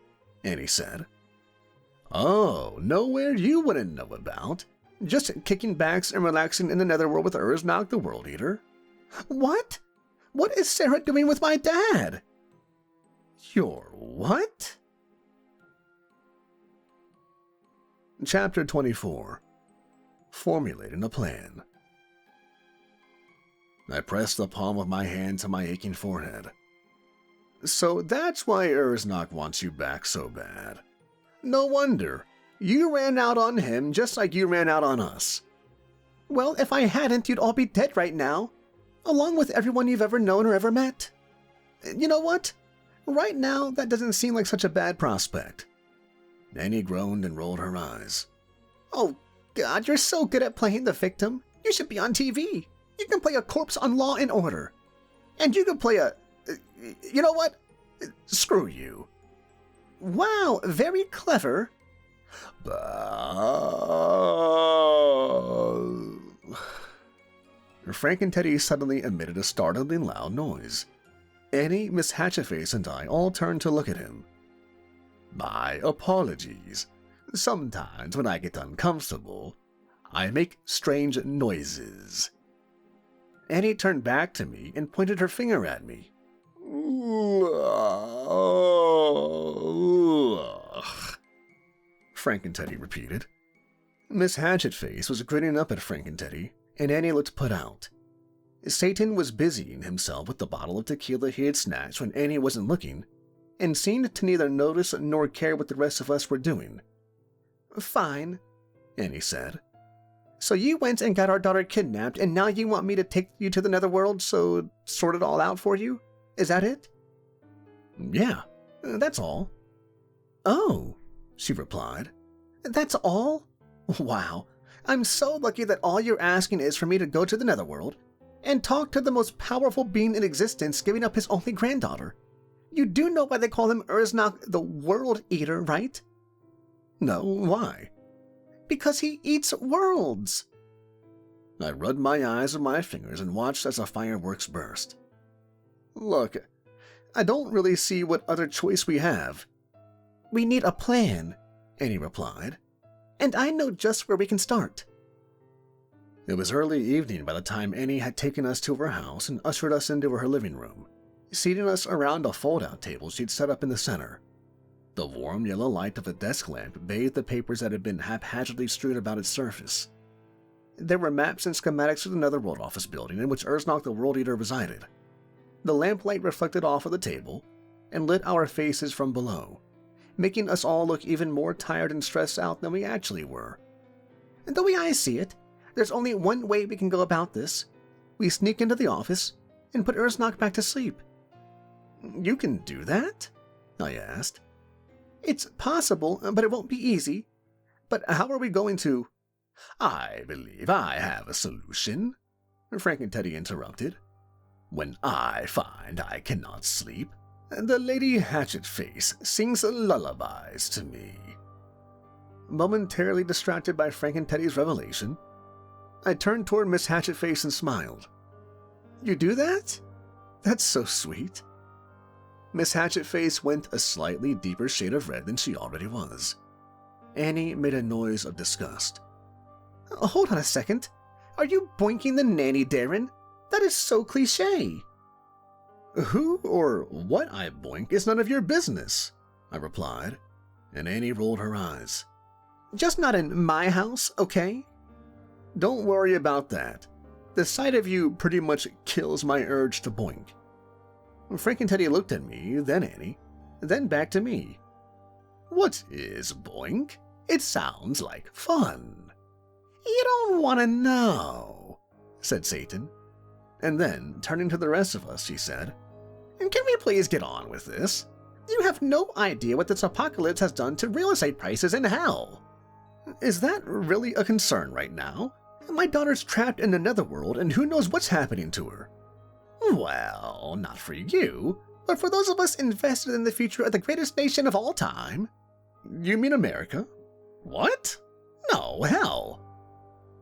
Annie said. Oh, nowhere you wouldn't know about. Just kicking backs and relaxing in the netherworld with Urznak, the World Eater. What? What is Sarah doing with my dad? Your what? Chapter 24. Formulating a Plan. I pressed the palm of my hand to my aching forehead. So that's why Urznak wants you back so bad. No wonder. You ran out on him just like you ran out on us. Well, if I hadn't, you'd all be dead right now, along with everyone you've ever known or ever met. You know what? Right now, that doesn't seem like such a bad prospect. Annie groaned and rolled her eyes. Oh, God, you're so good at playing the victim. You should be on TV. You can play a corpse on Law and Order. And you can play a You know what? Screw you. Wow, very clever. Frank and Teddy suddenly emitted a startlingly loud noise. Annie, Miss Hatchetface, and I all turned to look at him. My apologies. Sometimes when I get uncomfortable, I make strange noises. Annie turned back to me and pointed her finger at me. Frank and Teddy repeated. Miss Hatchetface was grinning up at Frank and Teddy, and Annie looked put out. Satan was busying himself with the bottle of tequila he had snatched when Annie wasn't looking, and seemed to neither notice nor care what the rest of us were doing. Fine, Annie said. So you went and got our daughter kidnapped, and now you want me to take you to the Netherworld, so sort it all out for you? Is that it? Yeah, that's all. Oh, she replied. That's all? Wow, I'm so lucky that all you're asking is for me to go to the Netherworld and talk to the most powerful being in existence, giving up his only granddaughter. You do know why they call him Urznak the World Eater, right? No, why? Because he eats worlds. I rubbed my eyes with my fingers and watched as the fireworks burst. Look, I don't really see what other choice we have. We need a plan, Annie replied. And I know just where we can start. It was early evening by the time Annie had taken us to her house and ushered us into her living room, seating us around a fold-out table she'd set up in the center. The warm yellow light of a desk lamp bathed the papers that had been haphazardly strewed about its surface. There were maps and schematics of the Netherworld office building in which Urznak the World Eater resided. The lamplight reflected off of the table and lit our faces from below, making us all look even more tired and stressed out than we actually were. And the way I see it, there's only one way we can go about this. We sneak into the office and put Urznak back to sleep. You can do that? I asked. It's possible, but it won't be easy. But how are we going to... I believe I have a solution, Frank and Teddy interrupted. When I find I cannot sleep, the Lady Hatchetface sings lullabies to me. Momentarily distracted by Frank and Teddy's revelation, I turned toward Miss Hatchetface and smiled. You do that? That's so sweet. Miss Hatchetface went a slightly deeper shade of red than she already was. Annie made a noise of disgust. Hold on a second. Are you boinking the nanny, Darren? That is so cliché. Who or what I boink is none of your business, I replied, and Annie rolled her eyes. Just not in my house, okay? Don't worry about that. The sight of you pretty much kills my urge to boink. Frank and Teddy looked at me, then Annie, then back to me. What is boink? It sounds like fun. You don't want to know, said Satan. And then, turning to the rest of us, she said, Can we please get on with this? You have no idea what this apocalypse has done to real estate prices in hell. Is that really a concern right now? My daughter's trapped in the Netherworld, and who knows what's happening to her? Well, not for you, but for those of us invested in the future of the greatest nation of all time. You mean America? What? No, hell.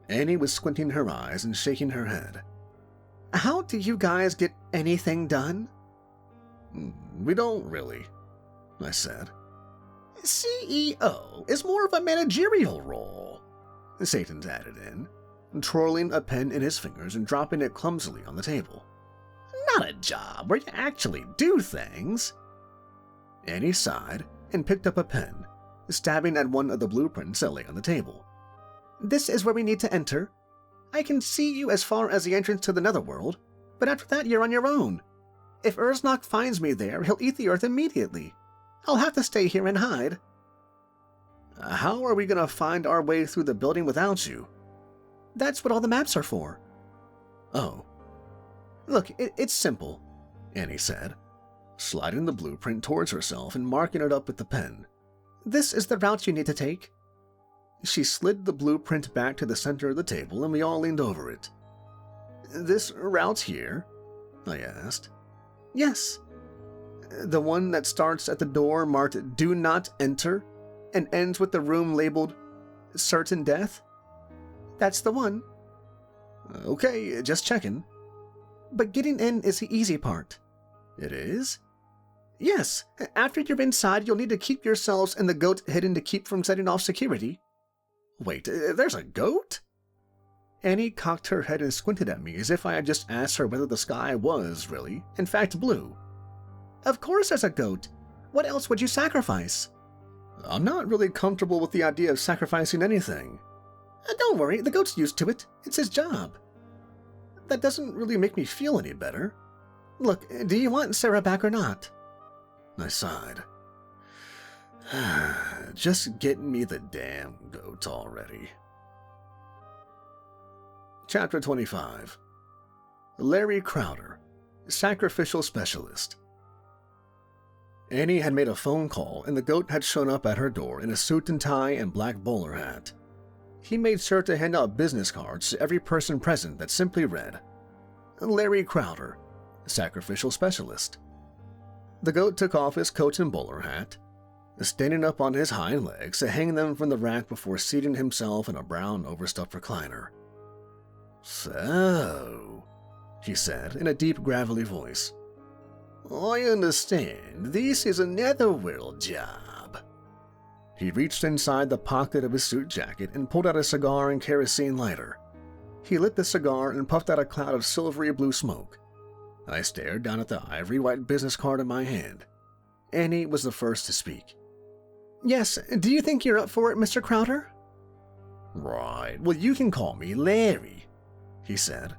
Annie was squinting her eyes and shaking her head. How do you guys get anything done? We don't really, I said. CEO is more of a managerial role, Satan added in, twirling a pen in his fingers and dropping it clumsily on the table. Not a job where you actually do things. Annie sighed and picked up a pen, stabbing at one of the blueprints that lay on the table. This is where we need to enter. I can see you as far as the entrance to the Netherworld, but after that you're on your own. If Urznak finds me there, he'll eat the earth immediately. I'll have to stay here and hide. How are we going to find our way through the building without you? That's what all the maps are for. Oh. Look, it's simple, Annie said, sliding the blueprint towards herself and marking it up with the pen. This is the route you need to take. She slid the blueprint back to the center of the table and we all leaned over it. This route here? I asked. Yes. The one that starts at the door marked Do Not Enter and ends with the room labeled Certain Death? That's the one. Okay, just checking. But getting in is the easy part. It is? Yes, after you're inside, you'll need to keep yourselves and the goat hidden to keep from setting off security. Wait, there's a goat? Annie cocked her head and squinted at me as if I had just asked her whether the sky was, really, in fact, blue. Of course there's a goat. What else would you sacrifice? I'm not really comfortable with the idea of sacrificing anything. Don't worry, the goat's used to it. It's his job. That doesn't really make me feel any better. Look, do you want Sarah back or not? I sighed. Just get me the damn goat already. Chapter 25. Larry Crowder, Sacrificial Specialist. Annie had made a phone call and the goat had shown up at her door in a suit and tie and black bowler hat. He made sure to hand out business cards to every person present that simply read, Larry Crowder, Sacrificial Specialist. The goat took off his coat and bowler hat, standing up on his hind legs to hang them from the rack before seating himself in a brown overstuffed recliner. So, he said in a deep gravelly voice, I understand this is a netherworld job. He reached inside the pocket of his suit jacket and pulled out a cigar and kerosene lighter. He lit the cigar and puffed out a cloud of silvery blue smoke. I stared down at the ivory white business card in my hand. Annie was the first to speak. Yes, do you think you're up for it, Mr. Crowder? Right, well you can call me Larry, he said.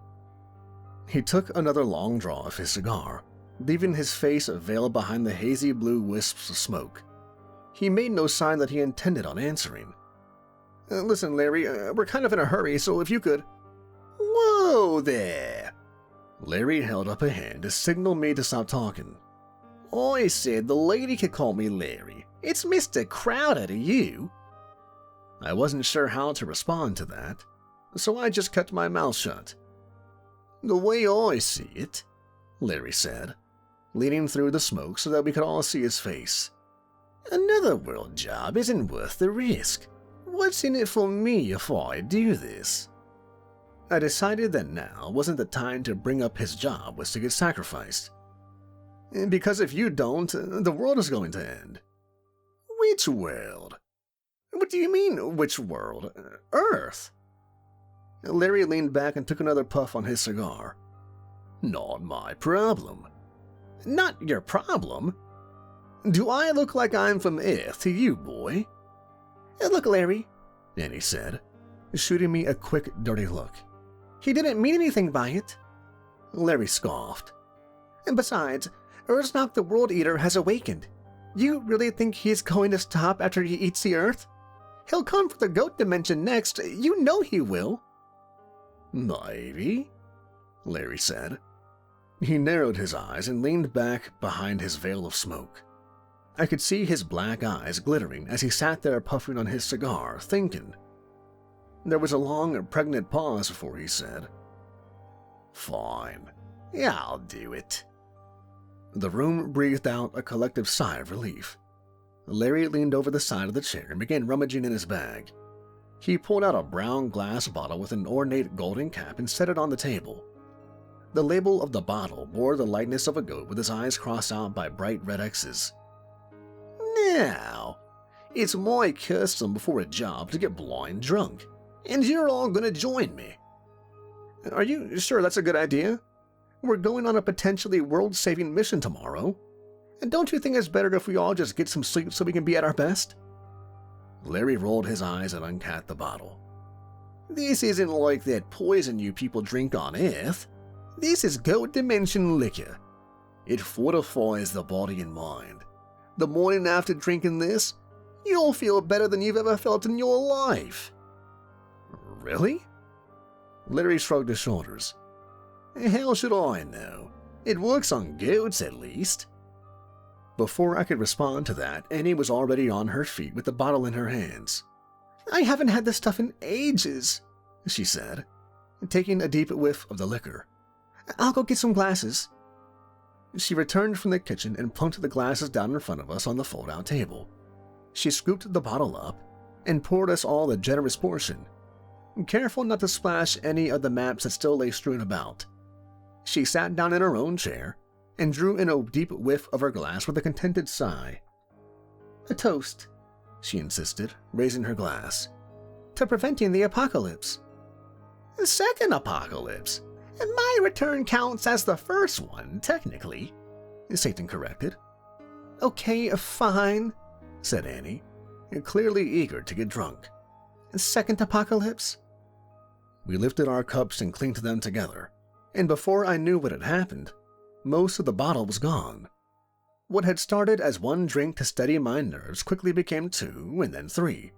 He took another long draw of his cigar, leaving his face veiled behind the hazy blue wisps of smoke. He made no sign that he intended on answering. Listen, Larry, we're kind of in a hurry, so if you could... Whoa there! Larry held up a hand to signal me to stop talking. I said the lady could call me Larry. It's Mr. Crowder to you. I wasn't sure how to respond to that, so I just kept my mouth shut. The way I see it, Larry said, leaning through the smoke so that we could all see his face. Another world job isn't worth the risk. What's in it for me if I do this? I decided that now wasn't the time to bring up his job was to get sacrificed. Because if you don't, the world is going to end. Which world? What do you mean, which world? Earth. Larry leaned back and took another puff on his cigar. Not my problem. Not your problem? Do I look like I'm from Earth to you, boy? Look, Larry, Annie said, shooting me a quick, dirty look. He didn't mean anything by it. Larry scoffed. And besides, Urznak the World Eater has awakened. You really think he's going to stop after he eats the Earth? He'll come for the goat dimension next, you know he will. Maybe, Larry said. He narrowed his eyes and leaned back behind his veil of smoke. I could see his black eyes glittering as he sat there puffing on his cigar, thinking. There was a long, pregnant pause before he said, Fine, yeah, I'll do it. The room breathed out a collective sigh of relief. Larry leaned over the side of the chair and began rummaging in his bag. He pulled out a brown glass bottle with an ornate golden cap and set it on the table. The label of the bottle bore the likeness of a goat with his eyes crossed out by bright red X's. Now, it's my custom before a job to get blind drunk, and you're all gonna join me. Are you sure that's a good idea? We're going on a potentially world-saving mission tomorrow. And don't you think it's better if we all just get some sleep so we can be at our best? Larry rolled his eyes and uncapped the bottle. This isn't like that poison you people drink on Earth. This is goat dimension liquor. It fortifies the body and mind. The morning after drinking this, you'll feel better than you've ever felt in your life. Really? Larry shrugged his shoulders. How should I know? It works on goats at least. Before I could respond to that, Annie was already on her feet with the bottle in her hands. I haven't had this stuff in ages, she said, taking a deep whiff of the liquor. I'll go get some glasses. She returned from the kitchen and plunked the glasses down in front of us on the fold-out table. She scooped the bottle up and poured us all a generous portion, careful not to splash any of the maps that still lay strewn about. She sat down in her own chair and drew in a deep whiff of her glass with a contented sigh. "A toast," she insisted, raising her glass, "to preventing the apocalypse." "The second apocalypse, and my return counts as the first one, technically," Satan corrected. "Okay, fine," said Annie, clearly eager to get drunk. "Second apocalypse?" We lifted our cups and clinked them together, and before I knew what had happened, most of the bottle was gone. What had started as one drink to steady my nerves quickly became 2 and then 3,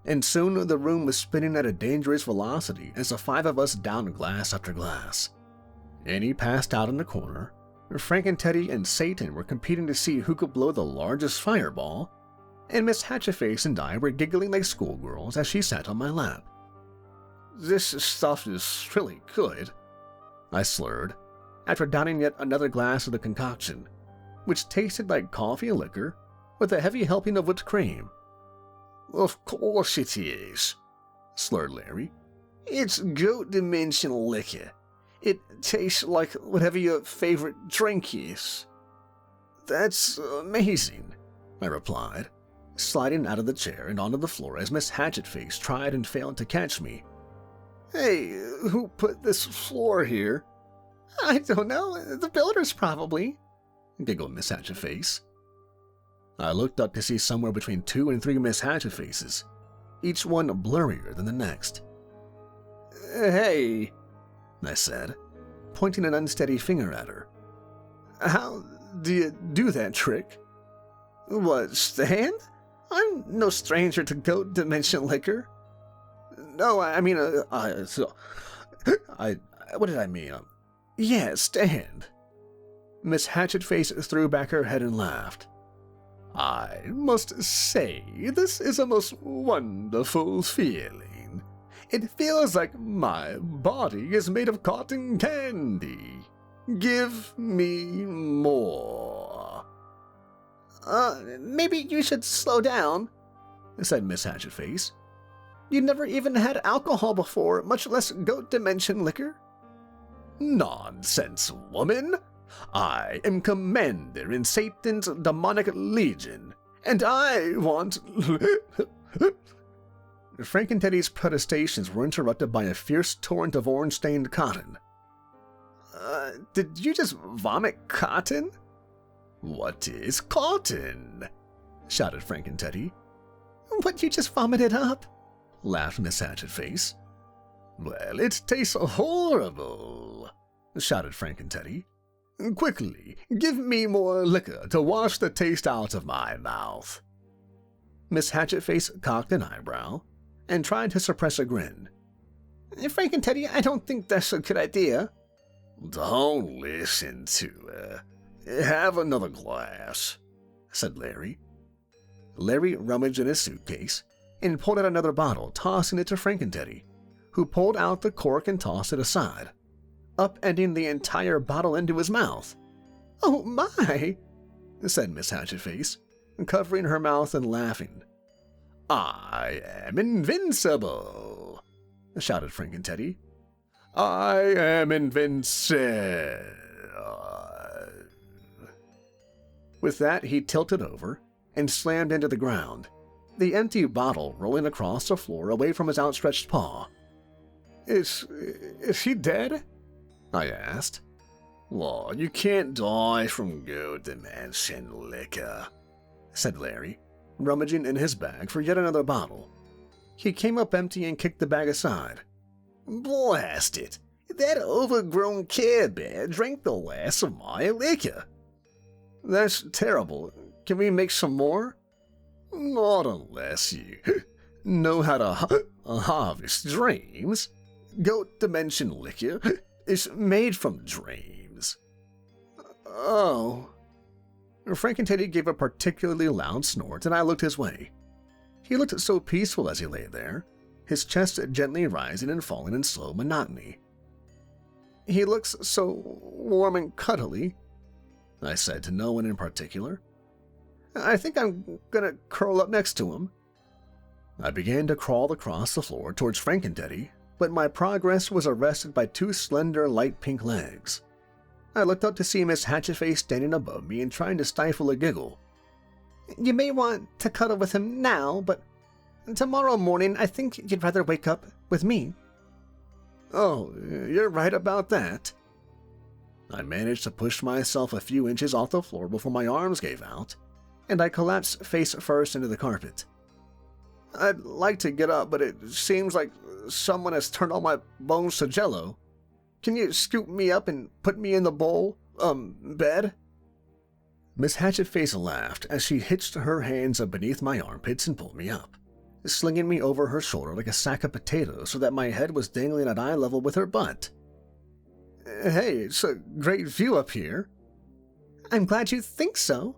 and soon the room was spinning at a dangerous velocity as the 5 of us downed glass after glass. Annie passed out in the corner. Frank and Teddy and Satan were competing to see who could blow the largest fireball, and Miss Hatchetface and I were giggling like schoolgirls as she sat on my lap. "This stuff is really good," I slurred, after downing yet another glass of the concoction, which tasted like coffee and liquor with a heavy helping of whipped cream. "Of course it is," slurred Larry. "It's goat dimension liquor. It tastes like whatever your favorite drink is." "That's amazing," I replied, sliding out of the chair and onto the floor as Miss Hatchetface tried and failed to catch me. "Hey, who put this floor here?" "I don't know. The builders probably," giggled Miss Hatchetface. I looked up to see somewhere between 2 and 3 Miss Hatchetfaces, each one blurrier than the next. "Hey," I said, pointing an unsteady finger at her. "How do you do that trick?" "What, stand? I'm no stranger to goat dimension liquor." "No, I mean, what did I mean? Yeah, stand." Miss Hatchetface threw back her head and laughed. "I must say, this is a most wonderful feeling. It feels like my body is made of cotton candy. Give me more." Maybe you should slow down," said Miss Hatchetface. "You never even had alcohol before, much less goat dimension liquor." "Nonsense, woman! I am commander in Satan's demonic legion, and I want..." Frank and Teddy's protestations were interrupted by a fierce torrent of orange-stained cotton. Did you just vomit cotton?" "What is cotton?" shouted Frank and Teddy. "What you just vomited up," laughed Miss Hatchetface. "Well, it tastes horrible," shouted Frank and Teddy. "Quickly, give me more liquor to wash the taste out of my mouth." Miss Hatchetface cocked an eyebrow and tried to suppress a grin. "Frank and Teddy, I don't think that's a good idea." "Don't listen to her. Have another glass," said Larry. Larry rummaged in his suitcase and pulled out another bottle, tossing it to Frank and Teddy, who pulled out the cork and tossed it aside, upending the entire bottle into his mouth. "Oh my!" said Miss Hatchetface, covering her mouth and laughing. "I am invincible!" shouted Frank and Teddy. "I am invincible!" With that, he tilted over and slammed into the ground, the empty bottle rolling across the floor away from his outstretched paw. Is he dead?" I asked. "Well, you can't die from goat dimension liquor," said Larry, rummaging in his bag for yet another bottle. He came up empty and kicked the bag aside. "Blast it! That overgrown Care Bear drank the last of my liquor." "That's terrible. Can we make some more?" "Not unless you know how to harvest dreams. Goat dimension liquor is made from dreams." "Oh." Frank and Teddy gave a particularly loud snort, and I looked his way. He looked so peaceful as he lay there, his chest gently rising and falling in slow monotony. "He looks so warm and cuddly." I said to no one in particular. I think I'm gonna curl up next to him. I began to crawl across the floor towards Frankenteddy, but my progress was arrested by two slender light pink legs. I looked up to see Miss Hatchetface standing above me and trying to stifle a giggle. You may want to cuddle with him now, but tomorrow morning I think you'd rather wake up with me. Oh, you're right about that. I managed to push myself a few inches off the floor before my arms gave out, and I collapsed face first into the carpet. I'd like to get up, but it seems like someone has turned all my bones to jello. Can you scoop me up and put me in the bed? Miss Hatchetface laughed as she hitched her hands up beneath my armpits and pulled me up, slinging me over her shoulder like a sack of potatoes so that my head was dangling at eye level with her butt. Hey, it's a great view up here. I'm glad you think so,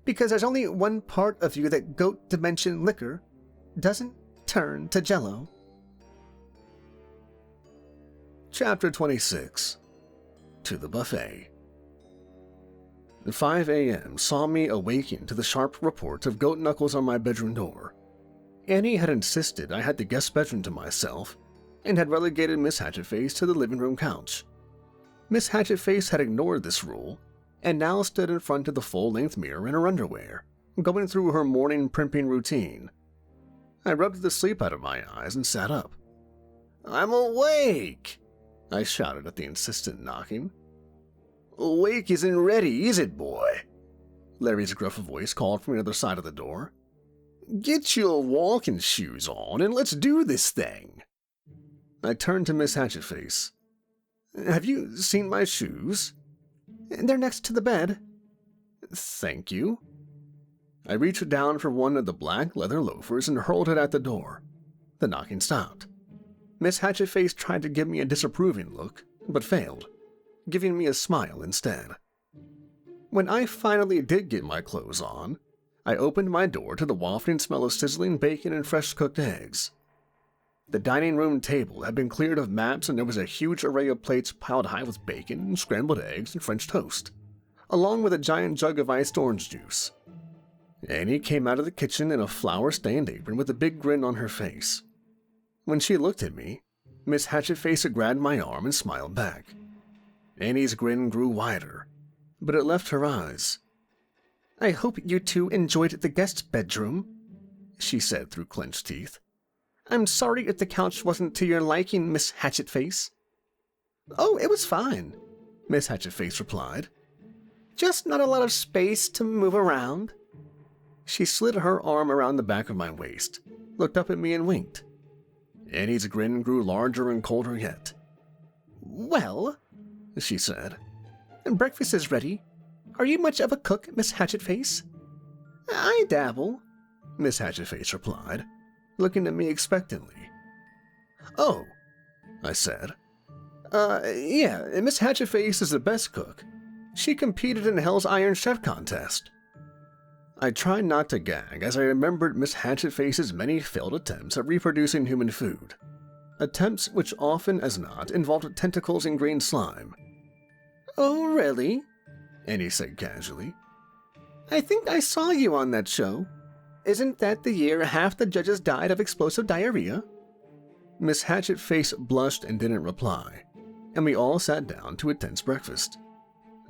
because there's only one part of you that goat dimension liquor doesn't turn to jello. Chapter 26. To the Buffet. 5 a.m. saw me awaken to the sharp report of goat knuckles on my bedroom door. Annie had insisted I had the guest bedroom to myself and had relegated Miss Hatchetface to the living room couch. Miss Hatchetface had ignored this rule and now stood in front of the full-length mirror in her underwear, going through her morning primping routine. I rubbed the sleep out of my eyes and sat up. I'm awake! I shouted at the insistent knocking. Awake isn't ready, is it, boy? Larry's gruff voice called from the other side of the door. Get your walking shoes on and let's do this thing. I turned to Miss Hatchetface. Have you seen my shoes? They're next to the bed. Thank you. I reached down for one of the black leather loafers and hurled it at the door. The knocking stopped. Miss Hatchetface tried to give me a disapproving look, but failed, giving me a smile instead. When I finally did get my clothes on, I opened my door to the wafting smell of sizzling bacon and fresh-cooked eggs. The dining room table had been cleared of maps and there was a huge array of plates piled high with bacon, scrambled eggs, and French toast, along with a giant jug of iced orange juice. Annie came out of the kitchen in a flour-stained apron with a big grin on her face. When she looked at me, Miss Hatchetface grabbed my arm and smiled back. Annie's grin grew wider, but it left her eyes. I hope you two enjoyed the guest bedroom, she said through clenched teeth. I'm sorry if the couch wasn't to your liking, Miss Hatchetface. Oh, it was fine, Miss Hatchetface replied. Just not a lot of space to move around. She slid her arm around the back of my waist, looked up at me and winked. Annie's grin grew larger and colder yet. Well, she said, breakfast is ready. Are you much of a cook, Miss Hatchetface? I dabble, Miss Hatchetface replied, looking at me expectantly. Oh, I said. Yeah, Miss Hatchetface is the best cook. She competed in Hell's Iron Chef contest. I tried not to gag as I remembered Miss Hatchetface's many failed attempts at reproducing human food. Attempts which often as not involved tentacles and green slime. Oh, really? Annie said casually. I think I saw you on that show. Isn't that the year half the judges died of explosive diarrhea? Miss Hatchetface blushed and didn't reply, and we all sat down to a tense breakfast,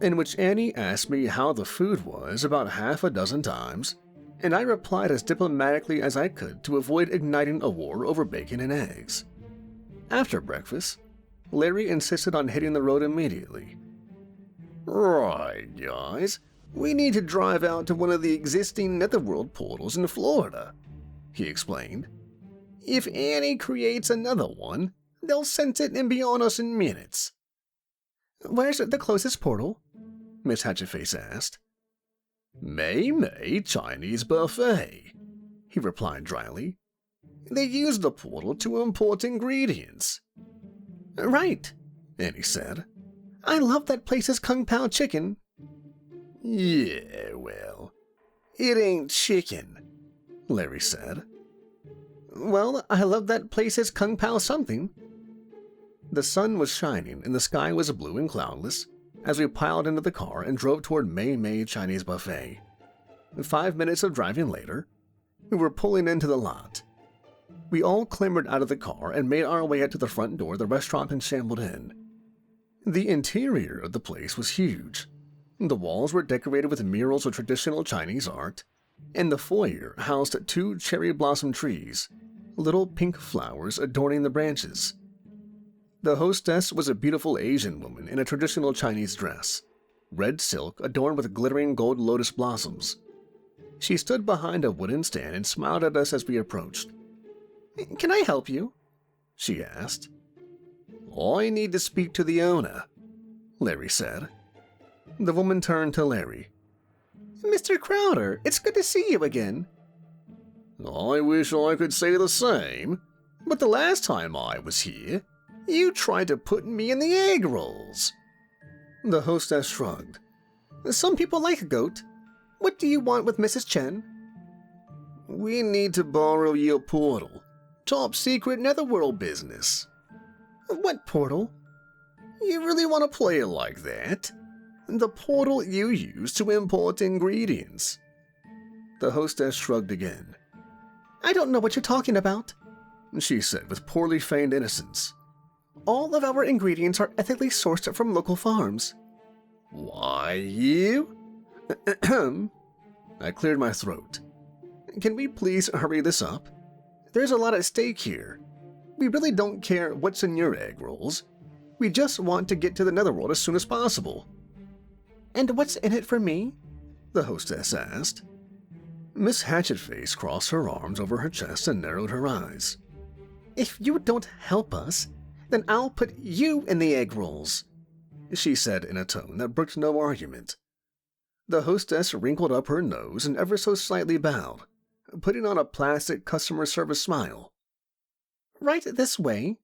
in which Annie asked me how the food was about half a dozen times, and I replied as diplomatically as I could to avoid igniting a war over bacon and eggs. After breakfast, Larry insisted on hitting the road immediately. Right, guys, we need to drive out to one of the existing Netherworld portals in Florida, he explained. If Annie creates another one, they'll sense it and be on us in minutes. Where's the closest portal? Miss Hatchetface asked. May Chinese buffet, he replied dryly. They use the portal to import ingredients. Right, Annie said. I love that place's Kung Pao chicken. Yeah, well, it ain't chicken, Larry said. Well, I love that place's Kung Pao something. The sun was shining and the sky was blue and cloudless, as we piled into the car and drove toward Mei Mei Chinese Buffet. 5 minutes of driving later, we were pulling into the lot. We all clambered out of the car and made our way out to the front door the restaurant had shambled in. The interior of the place was huge. The walls were decorated with murals of traditional Chinese art, and the foyer housed 2 cherry blossom trees, little pink flowers adorning the branches. The hostess was a beautiful Asian woman in a traditional Chinese dress, red silk adorned with glittering gold lotus blossoms. She stood behind a wooden stand and smiled at us as we approached. "Can I help you?" she asked. "I need to speak to the owner," Larry said. The woman turned to Larry. "Mr. Crowder, it's good to see you again." "I wish I could say the same, but the last time I was here, you tried to put me in the egg rolls." The hostess shrugged. "Some people like a goat. What do you want with Mrs. Chen?" "We need to borrow your portal. Top secret netherworld business." "What portal?" "You really want to play it like that? The portal you use to import ingredients." The hostess shrugged again. "I don't know what you're talking about," she said with poorly feigned innocence. "All of our ingredients are ethically sourced from local farms." "Why, you?" I cleared my throat. "Can we please hurry this up? There's a lot at stake here. We really don't care what's in your egg rolls. We just want to get to the netherworld as soon as possible." "And what's in it for me?" the hostess asked. Miss Hatchetface crossed her arms over her chest and narrowed her eyes. "If you don't help us, then I'll put you in the egg rolls," she said in a tone that brooked no argument. The hostess wrinkled up her nose and ever so slightly bowed, putting on a plastic customer service smile. "Right this way."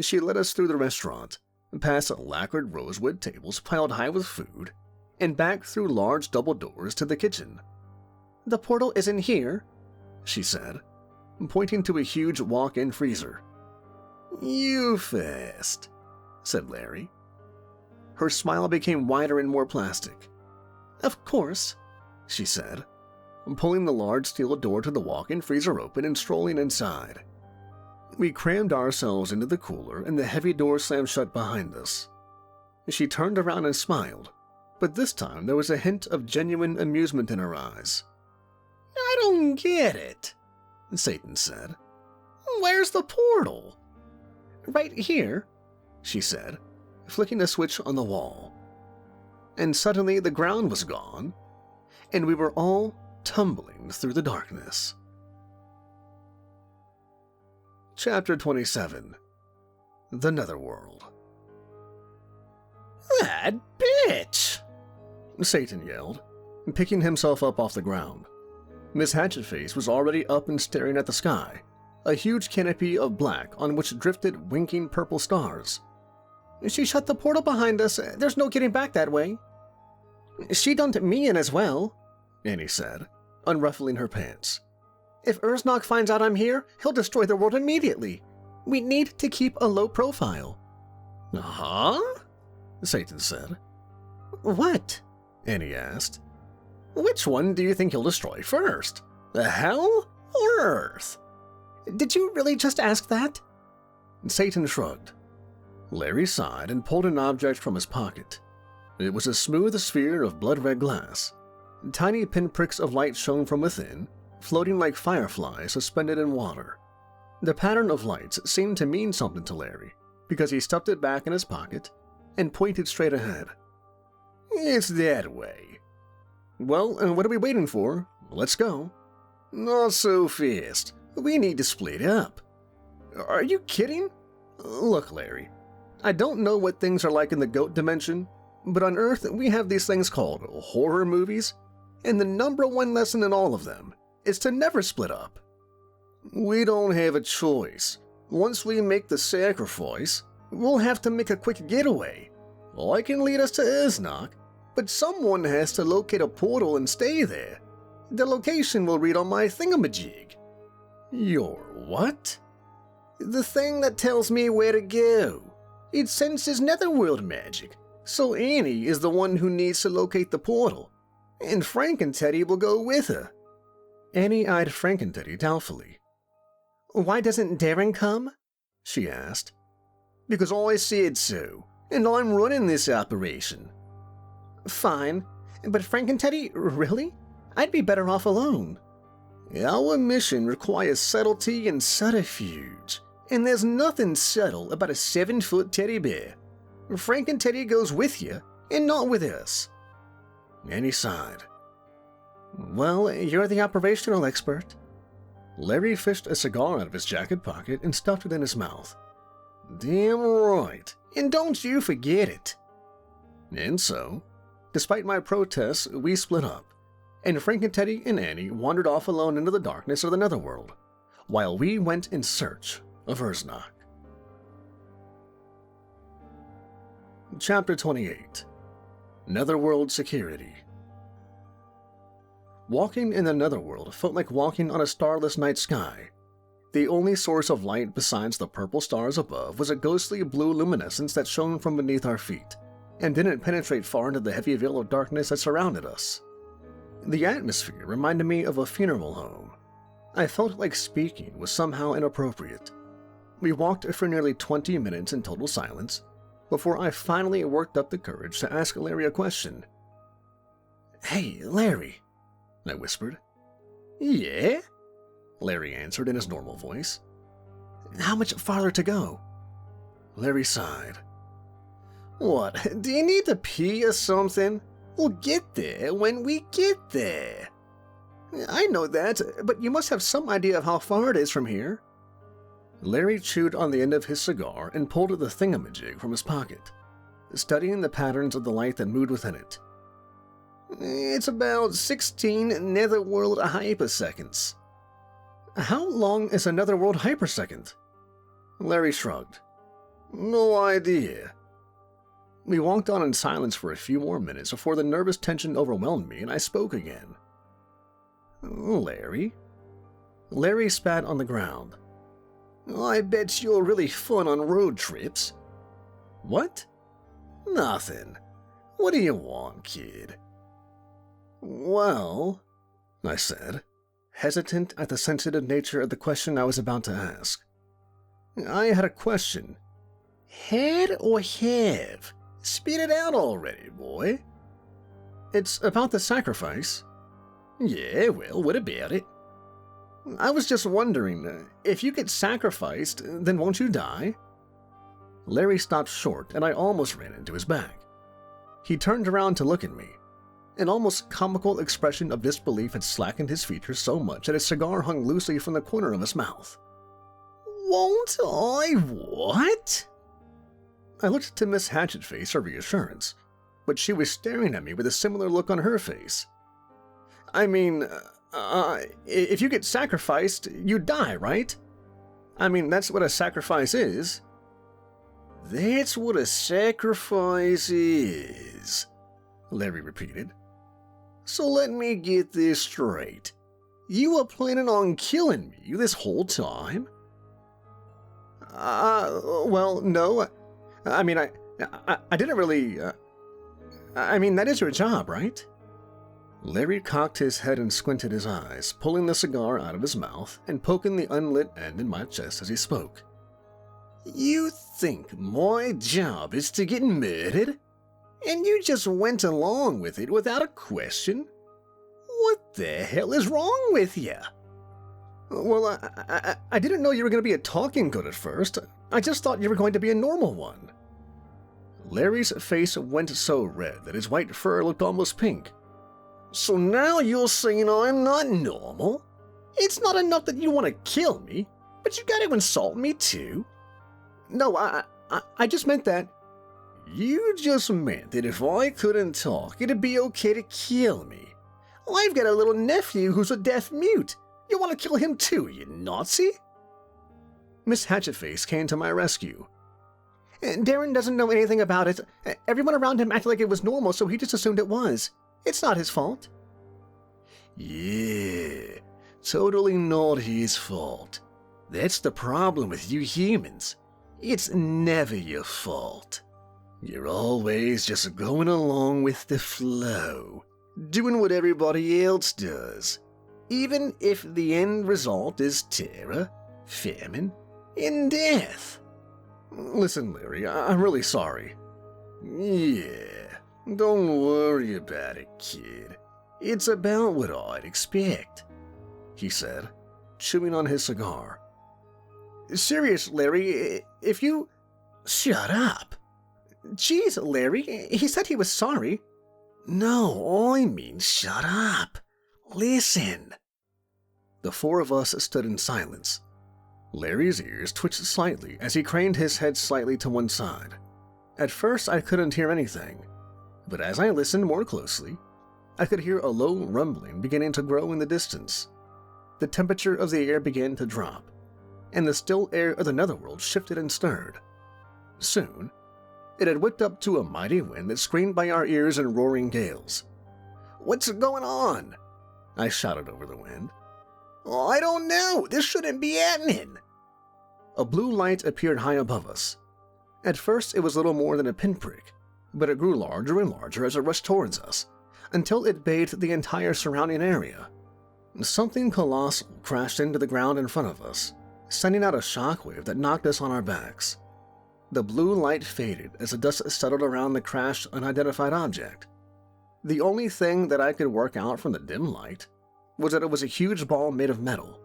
She led us through the restaurant, past lacquered rosewood tables piled high with food, and back through large double doors to the kitchen. "The portal is in here," she said, pointing to a huge walk-in freezer. "You first," said Larry. Her smile became wider and more plastic. "Of course," she said, pulling the large steel door to the walk-in freezer open and strolling inside. We crammed ourselves into the cooler and the heavy door slammed shut behind us. She turned around and smiled, but this time there was a hint of genuine amusement in her eyes. "I don't get it," Satan said. "Where's the portal?" "Right here," she said, flicking a switch on the wall. And suddenly the ground was gone, and we were all tumbling through the darkness. Chapter 27. The Netherworld. "That bitch!" Satan yelled, picking himself up off the ground. Miss Hatchetface was already up and staring at the sky, a huge canopy of black on which drifted winking purple stars. "She shut the portal behind us. There's no getting back that way." "She dumped me in as well," Annie said, unruffling her pants. "If Urznog finds out I'm here, he'll destroy the world immediately. We need to keep a low profile." "Huh?" Satan said. "What?" Annie asked. "Which one do you think he'll destroy first? The hell or Earth?" Did you really just ask that? Satan shrugged. Larry sighed and pulled an object from his pocket. It was a smooth sphere of blood-red glass. Tiny pinpricks of light shone from within, floating like fireflies suspended in water. The pattern of lights seemed to mean something to Larry, because he stuffed it back in his pocket and pointed straight ahead. "It's that way." "Well, what are we waiting for? Let's go." "Not so fast. We need to split up." "Are you kidding? Look, Larry, I don't know what things are like in the goat dimension, but on Earth we have these things called horror movies, and the number one lesson in all of them is to never split up." "We don't have a choice. Once we make the sacrifice, we'll have to make a quick getaway. I can lead us to Urznog, but someone has to locate a portal and stay there. The location will read on my thingamajig." "Your what?" "The thing that tells me where to go. It senses netherworld magic, So Annie is the one who needs to locate the portal, and Frank and Teddy will go with her. Annie eyed Frank and Teddy doubtfully. Why doesn't Darren come? She asked. Because I said so, and I'm running this operation. Fine, but Frank and Teddy, really? I'd be better off alone. Our mission requires subtlety and subterfuge, and there's nothing subtle about a 7-foot teddy bear. Frank and Teddy goes with you, and not with us. Annie sighed. Well, you're the operational expert. Larry fished a cigar out of his jacket pocket and stuffed it in his mouth. Damn right, and don't you forget it. And so, despite my protests, we split up, and Frank and Teddy and Annie wandered off alone into the darkness of the Netherworld, while we went in search of Urznak. Chapter 28. Netherworld Security. Walking in the Netherworld felt like walking on a starless night sky. The only source of light besides the purple stars above was a ghostly blue luminescence that shone from beneath our feet, and didn't penetrate far into the heavy veil of darkness that surrounded us. The atmosphere reminded me of a funeral home. I felt like speaking was somehow inappropriate. We walked for nearly 20 minutes in total silence, before I finally worked up the courage to ask Larry a question. "Hey, Larry," I whispered. "Yeah?" Larry answered in his normal voice. "How much farther to go?" Larry sighed. "What, do you need to pee or something? We'll get there when we get there." "I know that, but you must have some idea of how far it is from here." Larry chewed on the end of his cigar and pulled the thingamajig from his pocket, studying the patterns of the light that moved within it. "It's about 16 netherworld hyperseconds." "How long is a netherworld hypersecond?" Larry shrugged. "No idea." We walked on in silence for a few more minutes before the nervous tension overwhelmed me and I spoke again. "Larry?" Larry spat on the ground. "I bet you're really fun on road trips." "What?" "Nothing. What do you want, kid?" "Well," I said, hesitant at the sensitive nature of the question I was about to ask. "I had a question." "Had or have? Spit it out already, boy." "It's about the sacrifice." "Yeah, well, what about it?" "I was just wondering, if you get sacrificed, then won't you die?" Larry stopped short and I almost ran into his back. He turned around to look at me. An almost comical expression of disbelief had slackened his features so much that his cigar hung loosely from the corner of his mouth. "Won't I what?" I looked to Miss Hatchetface for reassurance, but she was staring at me with a similar look on her face. "I mean, if you get sacrificed, you die, right? I mean, that's what a sacrifice is." "That's what a sacrifice is," Larry repeated. "So let me get this straight. You were planning on killing me this whole time?" Well, no. I mean, I didn't really... I mean, that is your job, right?" Larry cocked his head and squinted his eyes, pulling the cigar out of his mouth and poking the unlit end in my chest as he spoke. "You think my job is to get murdered? And you just went along with it without a question? What the hell is wrong with you?" "Well, I didn't know you were going to be a talking goat at first. I just thought you were going to be a normal one." Larry's face went so red that his white fur looked almost pink. "So now you're saying I'm not normal? It's not enough that you want to kill me, but you gotta insult me too?" "No, I just meant that..." "You just meant that if I couldn't talk, it'd be okay to kill me. I've got a little nephew who's a deaf mute. You want to kill him too, you Nazi?" Miss Hatchetface came to my rescue. "Darren doesn't know anything about it. Everyone around him acted like it was normal, so he just assumed it was. It's not his fault." "Yeah, totally not his fault. That's the problem with you humans. It's never your fault." You're always just going along with the flow, doing what everybody else does, even if the end result is terror, famine, and death. Listen, Larry, I'm really sorry. Yeah, don't worry about it, kid. It's about what I'd expect, he said, chewing on his cigar. Serious, Larry, if you... Shut up. Jeez, Larry, he said he was sorry. No, I mean shut up. Listen. The four of us stood in silence. Larry's ears twitched slightly as he craned his head slightly to one side. At first, I couldn't hear anything, but as I listened more closely, I could hear a low rumbling beginning to grow in the distance. The temperature of the air began to drop, and the still air of the netherworld shifted and stirred. Soon, it had whipped up to a mighty wind that screamed by our ears in roaring gales. "What's going on?" I shouted over the wind. "Oh, I don't know. This shouldn't be happening." A blue light appeared high above us. At first, it was little more than a pinprick, but it grew larger and larger as it rushed towards us, until it bathed the entire surrounding area. Something colossal crashed into the ground in front of us, sending out a shockwave that knocked us on our backs. The blue light faded as the dust settled around the crashed, unidentified object. The only thing that I could work out from the dim light was that it was a huge ball made of metal.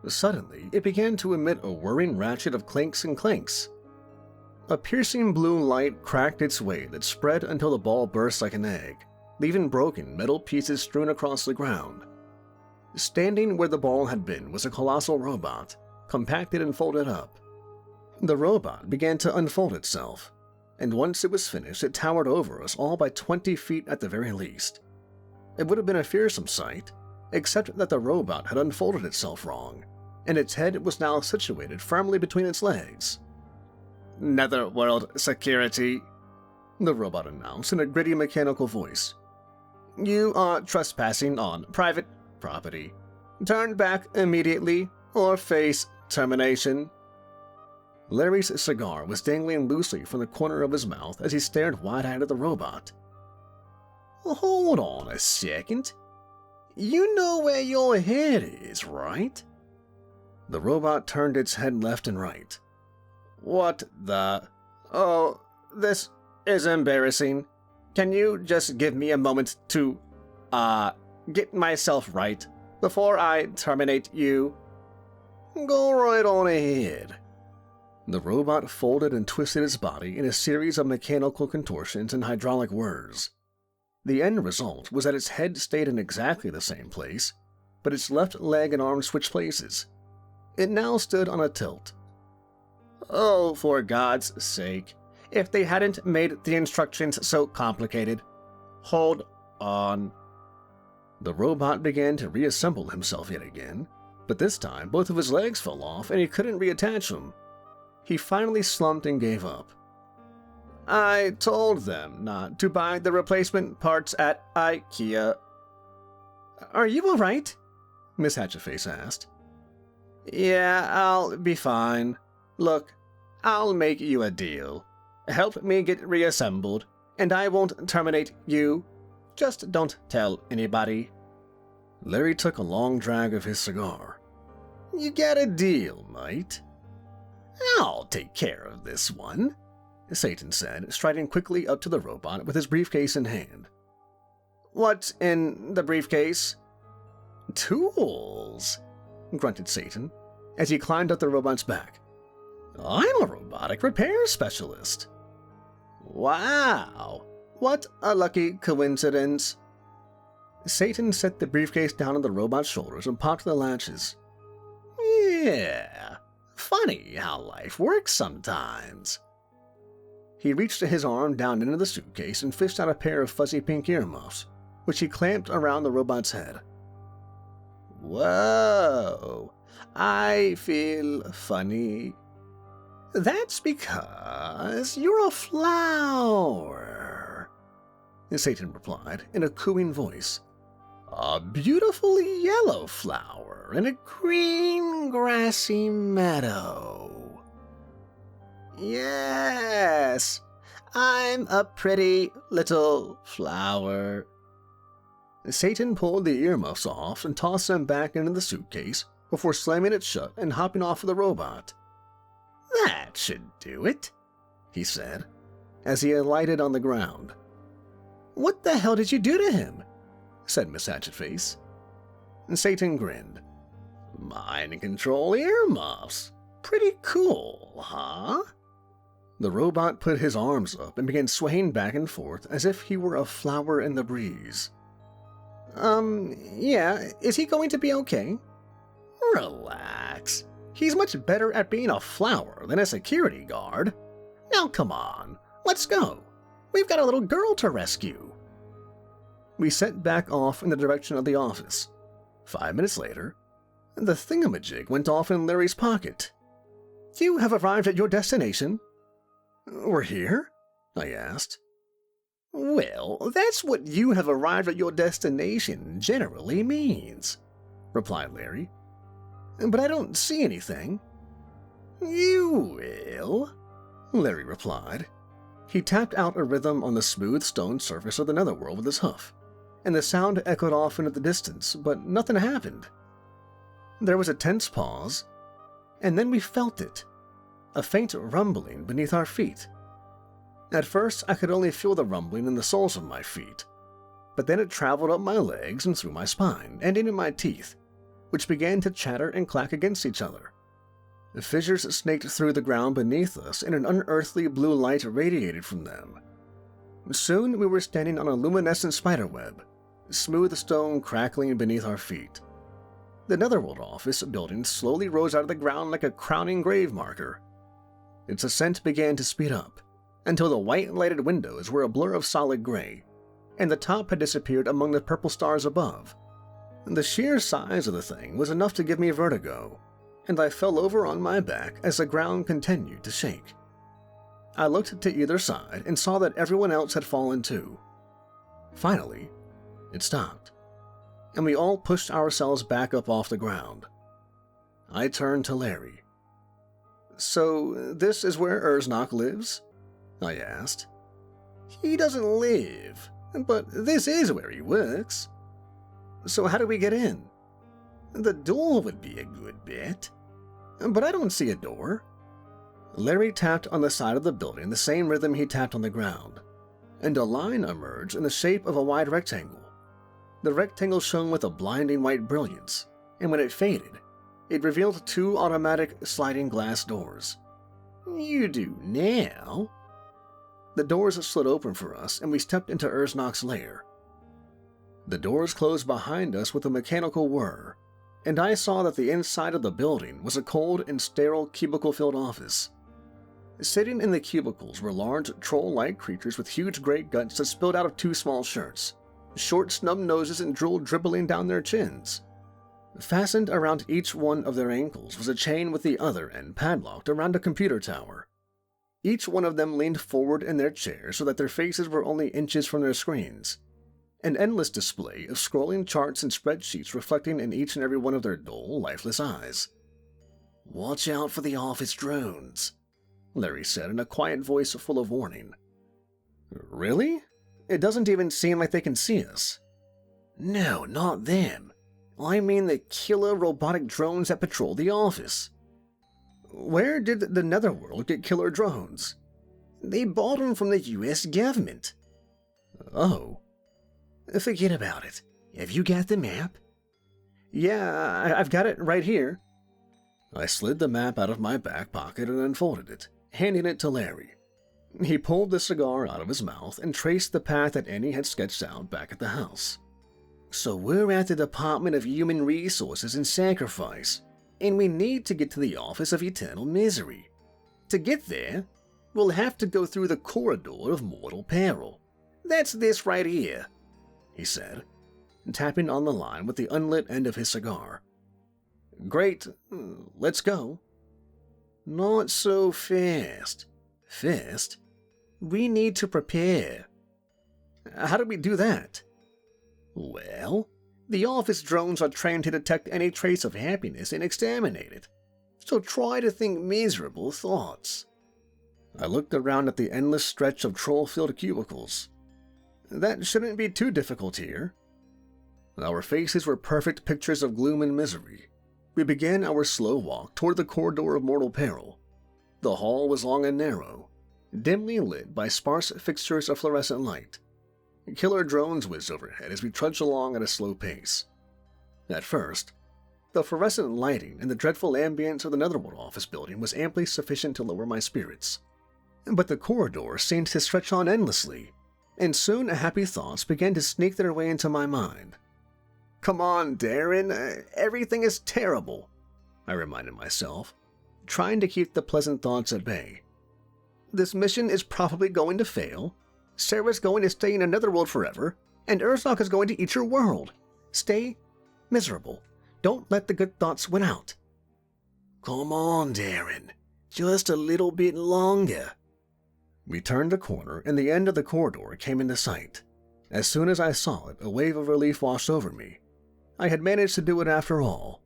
Suddenly, it began to emit a whirring ratchet of clinks and clanks. A piercing blue light cracked its way that spread until the ball burst like an egg, leaving broken metal pieces strewn across the ground. Standing where the ball had been was a colossal robot, compacted and folded up. The robot began to unfold itself, and once it was finished, it towered over us all by 20 feet at the very least. It would have been a fearsome sight, except that the robot had unfolded itself wrong, and its head was now situated firmly between its legs. "Netherworld security," the robot announced in a gritty mechanical voice. "You are trespassing on private property. Turn back immediately or face termination." Larry's cigar was dangling loosely from the corner of his mouth as he stared wide-eyed at the robot. "Hold on a second. You know where your head is, right?" The robot turned its head left and right. "What the... Oh, this is embarrassing. Can you just give me a moment to, get myself right before I terminate you?" "Go right on ahead." The robot folded and twisted its body in a series of mechanical contortions and hydraulic whirs. The end result was that its head stayed in exactly the same place, but its left leg and arm switched places. It now stood on a tilt. "Oh, for God's sake, if they hadn't made the instructions so complicated. Hold on." The robot began to reassemble himself yet again, but this time both of his legs fell off and he couldn't reattach them. He finally slumped and gave up. "I told them not to buy the replacement parts at IKEA." "Are you all right?" Miss Hatchetface asked. "Yeah, I'll be fine. Look, I'll make you a deal. Help me get reassembled, and I won't terminate you. Just don't tell anybody." Larry took a long drag of his cigar. "You got a deal, mate?" "I'll take care of this one," Satan said, striding quickly up to the robot with his briefcase in hand. "What's in the briefcase?" "Tools," grunted Satan, as he climbed up the robot's back. "I'm a robotic repair specialist." "Wow, what a lucky coincidence." Satan set the briefcase down on the robot's shoulders and popped the latches. "Yeah, funny how life works sometimes." He reached his arm down into the suitcase and fished out a pair of fuzzy pink earmuffs, which he clamped around the robot's head. "Whoa, I feel funny." "That's because you're a flower," Satan replied in a cooing voice. "A beautiful yellow flower in a green grassy meadow." "Yes, I'm a pretty little flower. Satan pulled the earmuffs off and tossed them back into the suitcase before slamming it shut and hopping off of the robot. That should do it, he said, as he alighted on the ground. What the hell did you do to him? Said Miss Hatchetface. Satan grinned. Mind control earmuffs. Pretty cool, huh? The robot put his arms up and began swaying back and forth as if he were a flower in the breeze. Yeah, is he going to be okay? Relax. He's much better at being a flower than a security guard. Now come on, let's go. We've got a little girl to rescue. We set back off in the direction of the office. 5 minutes later, the thingamajig went off in Larry's pocket. You have arrived at your destination. We're here? I asked. Well, that's what you have arrived at your destination generally means, replied Larry. But I don't see anything. You will, Larry replied. He tapped out a rhythm on the smooth stone surface of the netherworld with his hoof, and the sound echoed off into the distance, but nothing happened. There was a tense pause, and then we felt it, a faint rumbling beneath our feet. At first, I could only feel the rumbling in the soles of my feet, but then it traveled up my legs and through my spine, and into my teeth, which began to chatter and clack against each other. The fissures snaked through the ground beneath us, and an unearthly blue light radiated from them. Soon we were standing on a luminescent spiderweb, smooth stone crackling beneath our feet. The Netherworld office building slowly rose out of the ground like a crowning grave marker. Its ascent began to speed up, until the white-lighted windows were a blur of solid gray, and the top had disappeared among the purple stars above. The sheer size of the thing was enough to give me vertigo, and I fell over on my back as the ground continued to shake. I looked to either side and saw that everyone else had fallen too. Finally, it stopped, and we all pushed ourselves back up off the ground. I turned to Larry. So, this is where Urznak lives? I asked. He doesn't live, but this is where he works. So how do we get in? The door would be a good bet, but I don't see a door. Larry tapped on the side of the building the same rhythm he tapped on the ground, and a line emerged in the shape of a wide rectangle. The rectangle shone with a blinding white brilliance, and when it faded, it revealed 2 automatic sliding glass doors. You do now? The doors slid open for us, and we stepped into Urznak's lair. The doors closed behind us with a mechanical whir, and I saw that the inside of the building was a cold and sterile cubicle-filled office. Sitting in the cubicles were large, troll-like creatures with huge gray guts that spilled out of 2 small shirts, short snub noses and drool dribbling down their chins. Fastened around each one of their ankles was a chain with the other end padlocked around a computer tower. Each one of them leaned forward in their chairs so that their faces were only inches from their screens. An endless display of scrolling charts and spreadsheets reflecting in each and every one of their dull, lifeless eyes. Watch out for the office drones, Larry said in a quiet voice full of warning. Really? It doesn't even seem like they can see us. No, not them. I mean the killer robotic drones that patrol the office. Where did the Netherworld get killer drones? They bought them from the US government. Oh. Forget about it. Have you got the map? Yeah, I've got it right here. I slid the map out of my back pocket and unfolded it, handing it to Larry. He pulled the cigar out of his mouth and traced the path that Annie had sketched out back at the house. So we're at the Department of Human Resources and Sacrifice, and we need to get to the Office of Eternal Misery. To get there, we'll have to go through the Corridor of Mortal Peril. That's this right here, he said, tapping on the line with the unlit end of his cigar. Great, let's go. Not so fast. First, we need to prepare. How do we do that? Well, the office drones are trained to detect any trace of happiness and exterminate it. So try to think miserable thoughts. I looked around at the endless stretch of troll-filled cubicles. That shouldn't be too difficult here. Our faces were perfect pictures of gloom and misery. We began our slow walk toward the corridor of mortal peril. The hall was long and narrow, dimly lit by sparse fixtures of fluorescent light. Killer drones whizzed overhead as we trudged along at a slow pace. At first, the fluorescent lighting and the dreadful ambience of the Netherworld office building was amply sufficient to lower my spirits. But the corridor seemed to stretch on endlessly, and soon happy thoughts began to sneak their way into my mind. "Come on, Darren, everything is terrible," I reminded myself, trying to keep the pleasant thoughts at bay. "This mission is probably going to fail. Sarah's going to stay in another world forever, and Urzok is going to eat your world. Stay miserable. Don't let the good thoughts win out." "Come on, Darren. Just a little bit longer." We turned a corner, and the end of the corridor came into sight. As soon as I saw it, a wave of relief washed over me. I had managed to do it after all.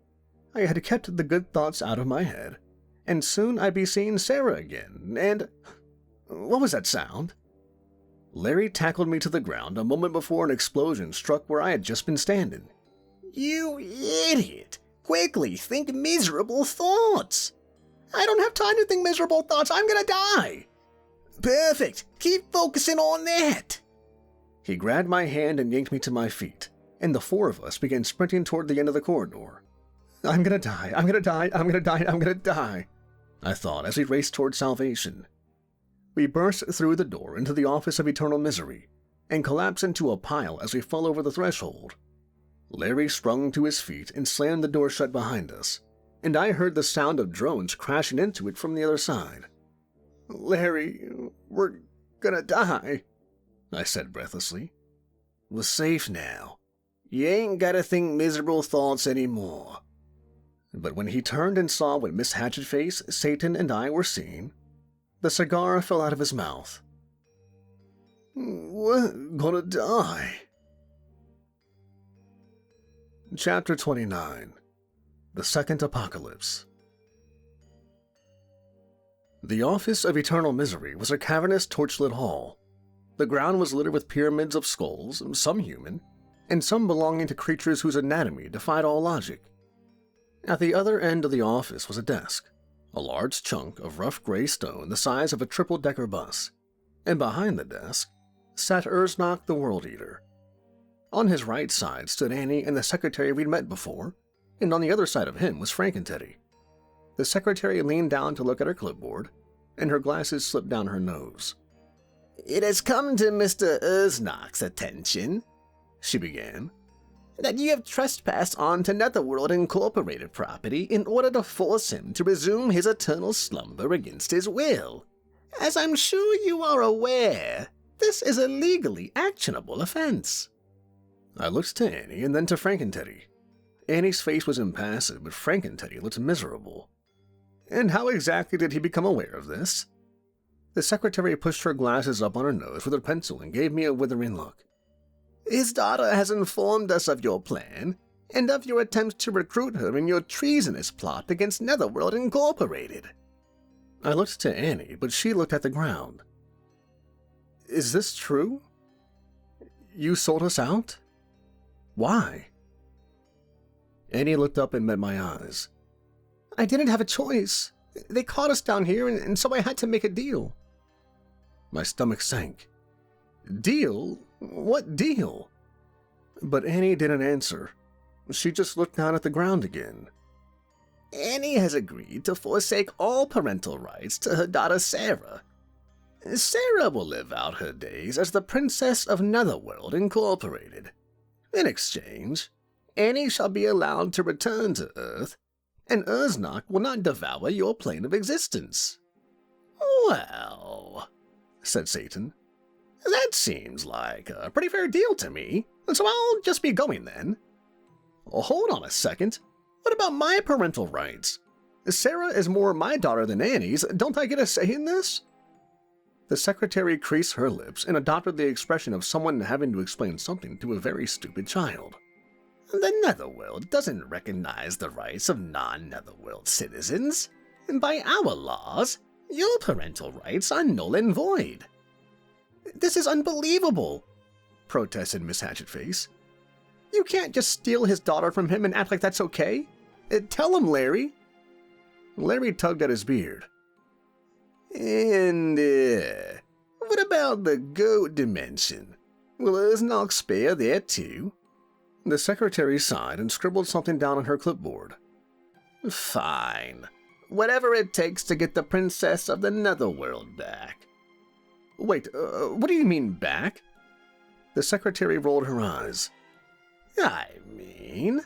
I had kept the good thoughts out of my head, and soon I'd be seeing Sarah again, and... What was that sound? Larry tackled me to the ground a moment before an explosion struck where I had just been standing. "You idiot! Quickly think miserable thoughts!" "I don't have time to think miserable thoughts. I'm gonna die!" "Perfect! Keep focusing on that!" He grabbed my hand and yanked me to my feet, and the four of us began sprinting toward the end of the corridor. "I'm gonna die, I'm gonna die, I'm gonna die, I'm gonna die," I thought as we raced toward salvation. We burst through the door into the office of eternal misery, and collapsed into a pile as we fell over the threshold. Larry sprung to his feet and slammed the door shut behind us, and I heard the sound of drones crashing into it from the other side. "Larry, we're gonna die," I said breathlessly. "We're safe now. You ain't gotta think miserable thoughts anymore." But when he turned and saw what Miss Hatchetface, Satan, and I were seeing, the cigar fell out of his mouth. "We're gonna die." Chapter 29. The Second Apocalypse. The office of eternal misery was a cavernous torchlit hall. The ground was littered with pyramids of skulls, some human, and some belonging to creatures whose anatomy defied all logic. At the other end of the office was a desk, a large chunk of rough gray stone the size of a triple-decker bus, and behind the desk sat Urzok the World Eater. On his right side stood Annie and the secretary we'd met before, and on the other side of him was Frankenteddy. The secretary leaned down to look at her clipboard, and her glasses slipped down her nose. "It has come to Mr. Urzok's attention," she began, "that you have trespassed onto Netherworld Incorporated property in order to force him to resume his eternal slumber against his will. As I'm sure you are aware, this is a legally actionable offense." I looked to Annie and then to Frankenteddy. Annie's face was impassive, but Frankenteddy looked miserable. And how exactly did he become aware of this? The secretary pushed her glasses up on her nose with her pencil and gave me a withering look. "His daughter has informed us of your plan, and of your attempts to recruit her in your treasonous plot against Netherworld Incorporated." I looked to Annie, but she looked at the ground. "Is this true? You sold us out? Why?" Annie looked up and met my eyes. "I didn't have a choice. They caught us down here, and so I had to make a deal." My stomach sank. "Deal? What deal?" But Annie didn't answer. She just looked down at the ground again. "Annie has agreed to forsake all parental rights to her daughter Sarah. Sarah will live out her days as the Princess of Netherworld Incorporated. In exchange, Annie shall be allowed to return to Earth, and Urzok will not devour your plane of existence." "Well," said Satan, "that seems like a pretty fair deal to me, so I'll just be going then." Hold on a second. What about my parental rights? Sarah is more my daughter than Annie's. Don't I get a say in this? The secretary creased her lips and adopted the expression of someone having to explain something to a very stupid child. "The Netherworld doesn't recognize the rights of non-Netherworld citizens. By our laws, Your parental rights are null and void. This is unbelievable, protested Miss Hatchetface. You can't just steal his daughter from him and act like that's okay. Tell him, Larry. Larry tugged at his beard. And, what about the goat dimension? Will Uznok spare there too? The secretary sighed and scribbled something down on her clipboard. Fine. Whatever it takes to get the princess of the Netherworld back. Wait, what do you mean back? The secretary rolled her eyes. I mean,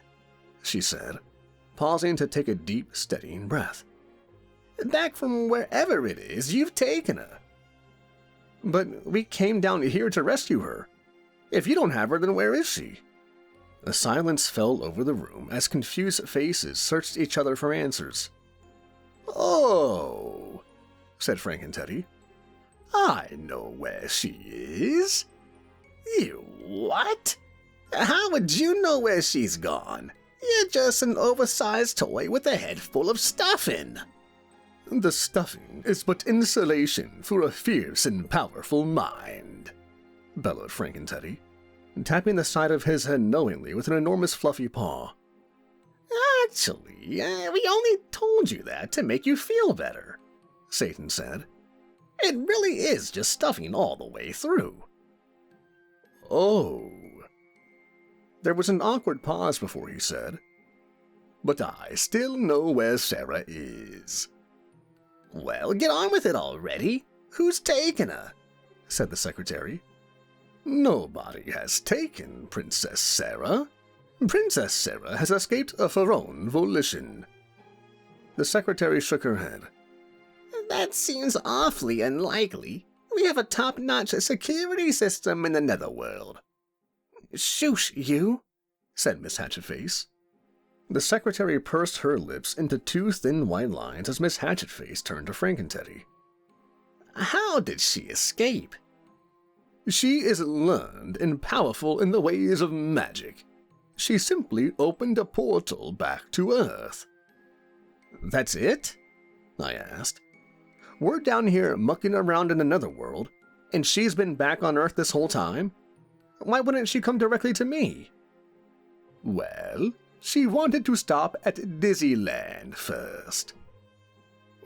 she said, pausing to take a deep, steadying breath. Back from wherever it is you've taken her. But we came down here to rescue her. If you don't have her, then where is she? A silence fell over the room as confused faces searched each other for answers. Oh, said Frankenteddy. I know where she is. You what? How would you know where she's gone? You're just an oversized toy with a head full of stuffing. The stuffing is but insulation for a fierce and powerful mind, bellowed Frankenteddy, tapping the side of his head knowingly with an enormous fluffy paw. Actually, we only told you that to make you feel better, Satan said. It really is just stuffing all the way through. Oh. There was an awkward pause before he said, But I still know where Sarah is. Well, get on with it already. Who's taken her? Said the secretary. Nobody has taken Princess Sarah. Princess Sarah has escaped of her own volition. The secretary shook her head. That seems awfully unlikely. We have a top-notch security system in the Netherworld. Shoosh, you, said Miss Hatchetface. The secretary pursed her lips into two thin white lines as Miss Hatchetface turned to Frankenteddy. How did she escape? She is learned and powerful in the ways of magic. She simply opened a portal back to Earth. That's it? I asked. We're down here mucking around in another world, and she's been back on Earth this whole time? Why wouldn't she come directly to me? Well, she wanted to stop at Dizzyland first.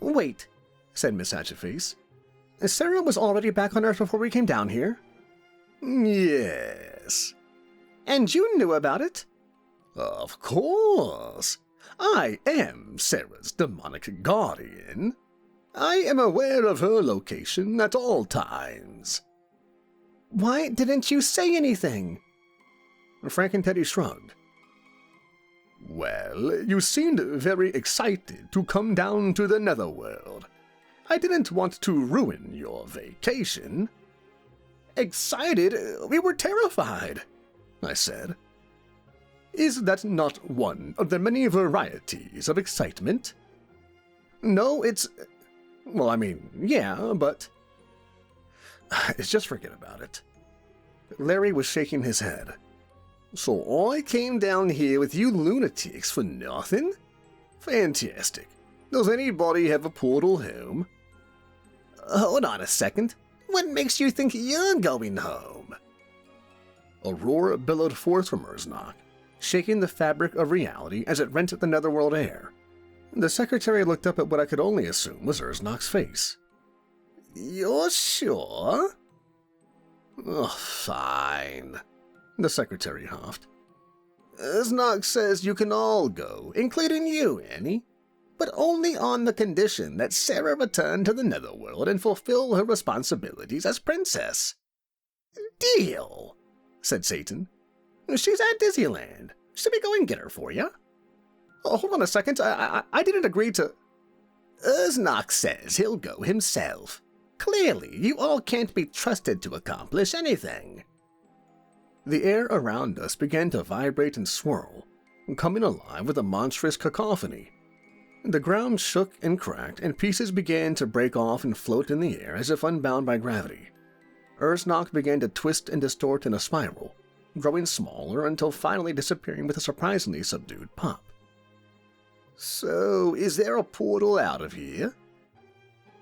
Wait, said Miss Hatchetface. Sarah was already back on Earth before we came down here? Yes. And you knew about it? Of course. I am Sarah's demonic guardian. I am aware of her location at all times. Why didn't you say anything? Frankenteddy shrugged. Well, you seemed very excited to come down to the Netherworld. I didn't want to ruin your vacation. Excited? We were terrified, I said. Is that not one of the many varieties of excitement? No, it's... Well, I mean, yeah, but... Just forget about it. Larry was shaking his head. So I came down here with you lunatics for nothing? Fantastic. Does anybody have a portal home? Hold on a second. What makes you think you're going home? A roar billowed forth from Uznok, shaking the fabric of reality as it rent the netherworld air. The secretary looked up at what I could only assume was Uznok's face. You're sure? Oh, fine, the secretary huffed. Uznok says you can all go, including you, Annie, but only on the condition that Sarah return to the Netherworld and fulfill her responsibilities as princess. Deal, said Satan. She's at Dizzyland. Should we go and get her for you? Oh, hold on a second. I didn't agree to... Uznok says he'll go himself. Clearly, you all can't be trusted to accomplish anything. The air around us began to vibrate and swirl, coming alive with a monstrous cacophony. The ground shook and cracked, and pieces began to break off and float in the air as if unbound by gravity. Uznok began to twist and distort in a spiral, growing smaller until finally disappearing with a surprisingly subdued pop. So, is there a portal out of here?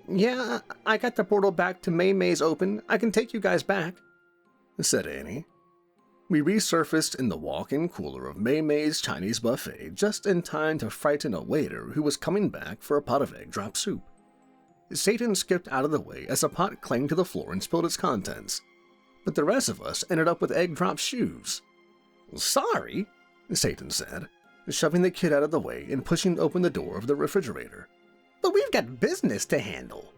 Yeah, I got the portal back to May's open. I can take you guys back, said Annie. We resurfaced in the walk-in cooler of May's Chinese buffet just in time to frighten a waiter who was coming back for a pot of egg drop soup. Satan skipped out of the way as the pot clanged to the floor and spilled its contents, but the rest of us ended up with egg drop shoes. Sorry, Satan said, shoving the kid out of the way and pushing open the door of the refrigerator. But we've got business to handle.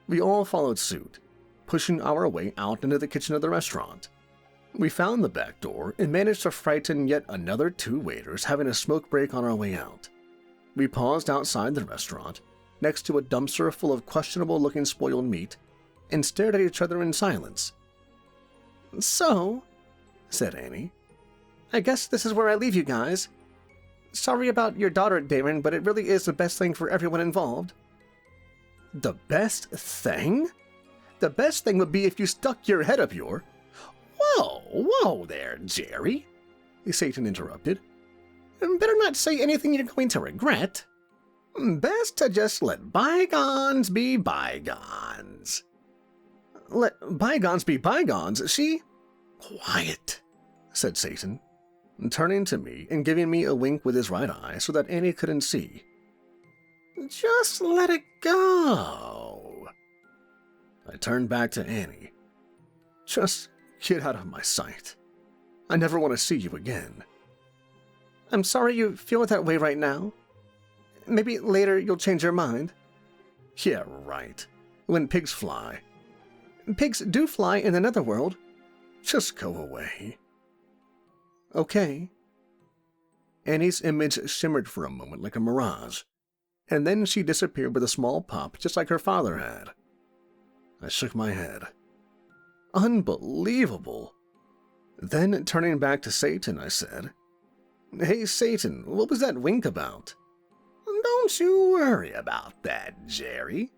We all followed suit, pushing our way out into the kitchen of the restaurant. We found the back door and managed to frighten yet another 2 waiters having a smoke break on our way out. We paused outside the restaurant, next to a dumpster full of questionable-looking spoiled meat, and stared at each other in silence. So, said Annie, I guess this is where I leave you guys. Sorry about your daughter, Darren, but it really is the best thing for everyone involved. The best thing? The best thing would be if you stuck your head up your... Whoa there, Jerry, Satan interrupted. Better not say anything you're going to regret. Best to just let bygones be bygones. Let bygones be bygones, see? Quiet, said Satan, turning to me and giving me a wink with his right eye so that Annie couldn't see. Just let it go. I turned back to Annie. Just get out of my sight. I never want to see you again. I'm sorry you feel that way right now. Maybe later you'll change your mind. Yeah, right. When pigs fly. Pigs do fly in the netherworld. Just go away. Okay. Annie's image shimmered for a moment like a mirage, and then she disappeared with a small pop just like her father had. I shook my head. Unbelievable. Then, turning back to Satan, I said, Hey, Satan, what was that wink about? Don't you worry about that, Jerry.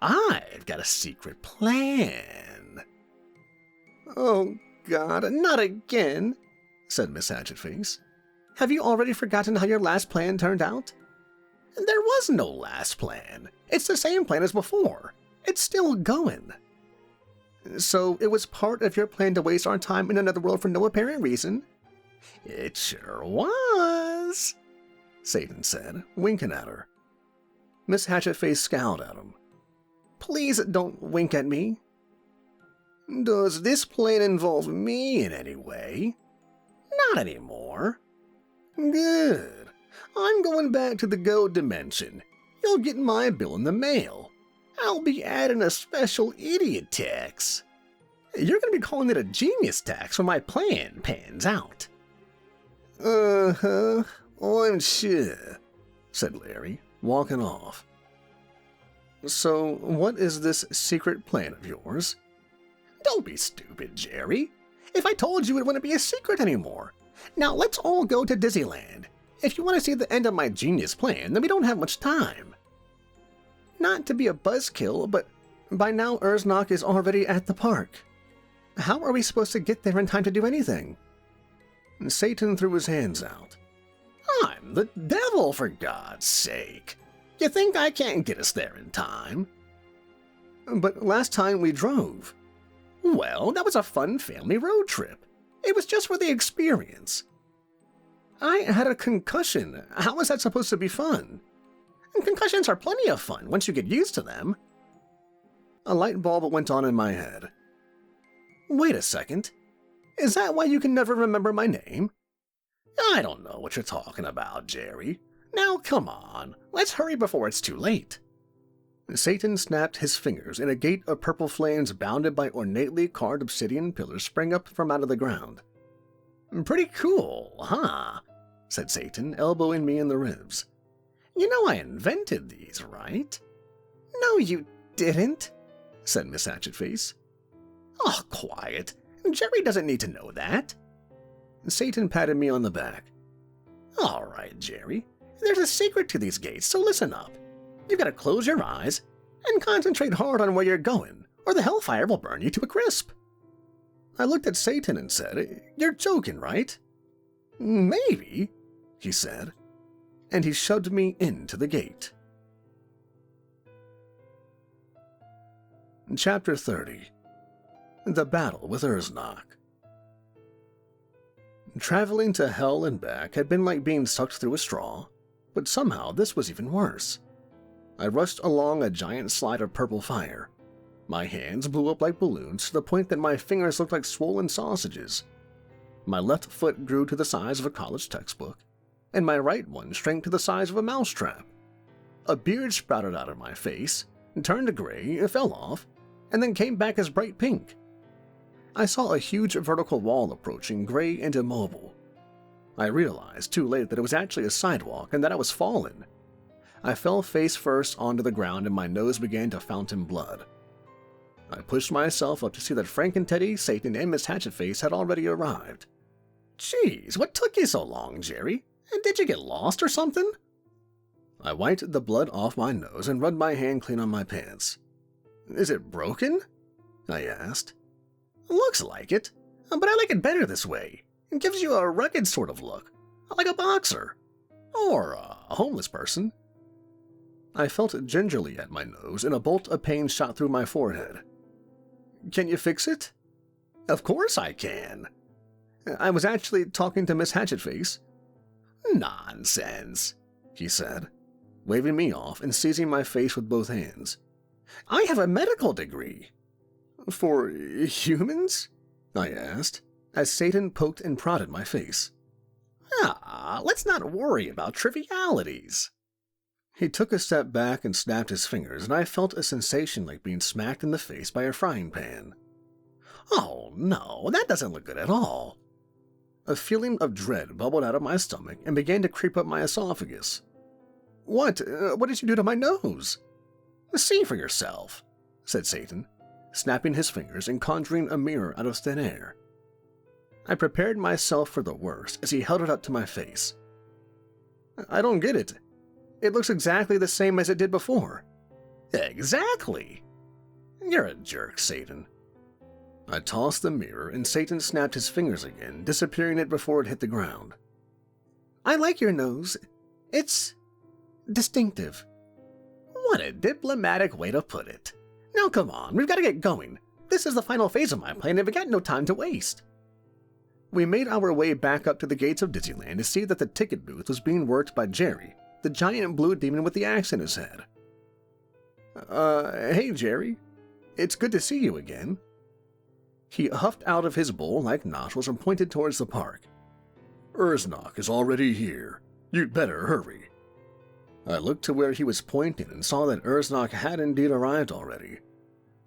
I've got a secret plan. Oh, God, not again, said Miss Hatchetface. Have you already forgotten how your last plan turned out? There was no last plan. It's the same plan as before. It's still going. So it was part of your plan to waste our time in another world for no apparent reason? It sure was, Satan said, winking at her. Miss Hatchetface scowled at him. Please don't wink at me. Does this plan involve me in any way? Not anymore. Good. I'm going back to the goat dimension. You'll get my bill in the mail. I'll be adding a special idiot tax. You're going to be calling it a genius tax when my plan pans out. Uh-huh. I'm sure, said Larry, walking off. So, what is this secret plan of yours? Don't be stupid, Jerry. If I told you, it wouldn't be a secret anymore. Now, let's all go to Disneyland. If you want to see the end of my genius plan, then we don't have much time. Not to be a buzzkill, but by now Urznock is already at the park. How are we supposed to get there in time to do anything? Satan threw his hands out. I'm the devil, for God's sake. You think I can't get us there in time? But last time we drove. Well, that was a fun family road trip. It was just for the experience. I had a concussion. How was that supposed to be fun? And concussions are plenty of fun once you get used to them. A light bulb went on in my head. Wait a second. Is that why you can never remember my name? I don't know what you're talking about, Jerry. Now, come on. Let's hurry before it's too late. Satan snapped his fingers, and a gate of purple flames bounded by ornately carved obsidian pillars sprang up from out of the ground. Pretty cool, huh? Said Satan, elbowing me in the ribs. You know I invented these, right? No, you didn't, said Miss Hatchetface. Oh, quiet. Jerry doesn't need to know that. Satan patted me on the back. All right, Jerry. There's a secret to these gates, so listen up. You've got to close your eyes and concentrate hard on where you're going, or the hellfire will burn you to a crisp. I looked at Satan and said, You're joking, right? Maybe, he said, and he shoved me into the gate. Chapter 30. The Battle with Urznak. Traveling to hell and back had been like being sucked through a straw, but somehow this was even worse. I rushed along a giant slide of purple fire. My hands blew up like balloons to the point that my fingers looked like swollen sausages. My left foot grew to the size of a college textbook, and my right one shrank to the size of a mousetrap. A beard sprouted out of my face, turned gray, fell off, and then came back as bright pink. I saw a huge vertical wall approaching, gray and immobile. I realized too late that it was actually a sidewalk and that I was falling. I fell face first onto the ground and my nose began to fountain blood. I pushed myself up to see that Frank and Teddy, Satan, and Miss Hatchetface had already arrived. Jeez, what took you so long, Jerry? Did you get lost or something? I wiped the blood off my nose and rubbed my hand clean on my pants. Is it broken? I asked. Looks like it, but I like it better this way. It gives you a rugged sort of look, like a boxer. Or a homeless person. I felt gingerly at my nose and a bolt of pain shot through my forehead. Can you fix it? Of course I can. I was actually talking to Miss Hatchetface. Nonsense, he said, waving me off and seizing my face with both hands. I have a medical degree. For humans? I asked, as Satan poked and prodded my face. Let's not worry about trivialities. He took a step back and snapped his fingers, and I felt a sensation like being smacked in the face by a frying pan. Oh no, that doesn't look good at all. A feeling of dread bubbled out of my stomach and began to creep up my esophagus. What did you do to my nose? See for yourself, said Satan, snapping his fingers and conjuring a mirror out of thin air. I prepared myself for the worst as he held it up to my face. I don't get it. It looks exactly the same as it did before. Exactly. You're a jerk, Satan. I tossed the mirror and Satan snapped his fingers again, disappearing it before it hit the ground. I like your nose. It's distinctive. What a diplomatic way to put it. Now come on, we've got to get going. This is the final phase of my plan and we've got no time to waste. We made our way back up to the gates of Dizzyland to see that the ticket booth was being worked by Jerry, the giant blue demon with the axe in his head. Hey Jerry, it's good to see you again. He huffed out of his bowl like nostrils and pointed towards the park. Urznak is already here. You'd better hurry. I looked to where he was pointing and saw that Urznak had indeed arrived already.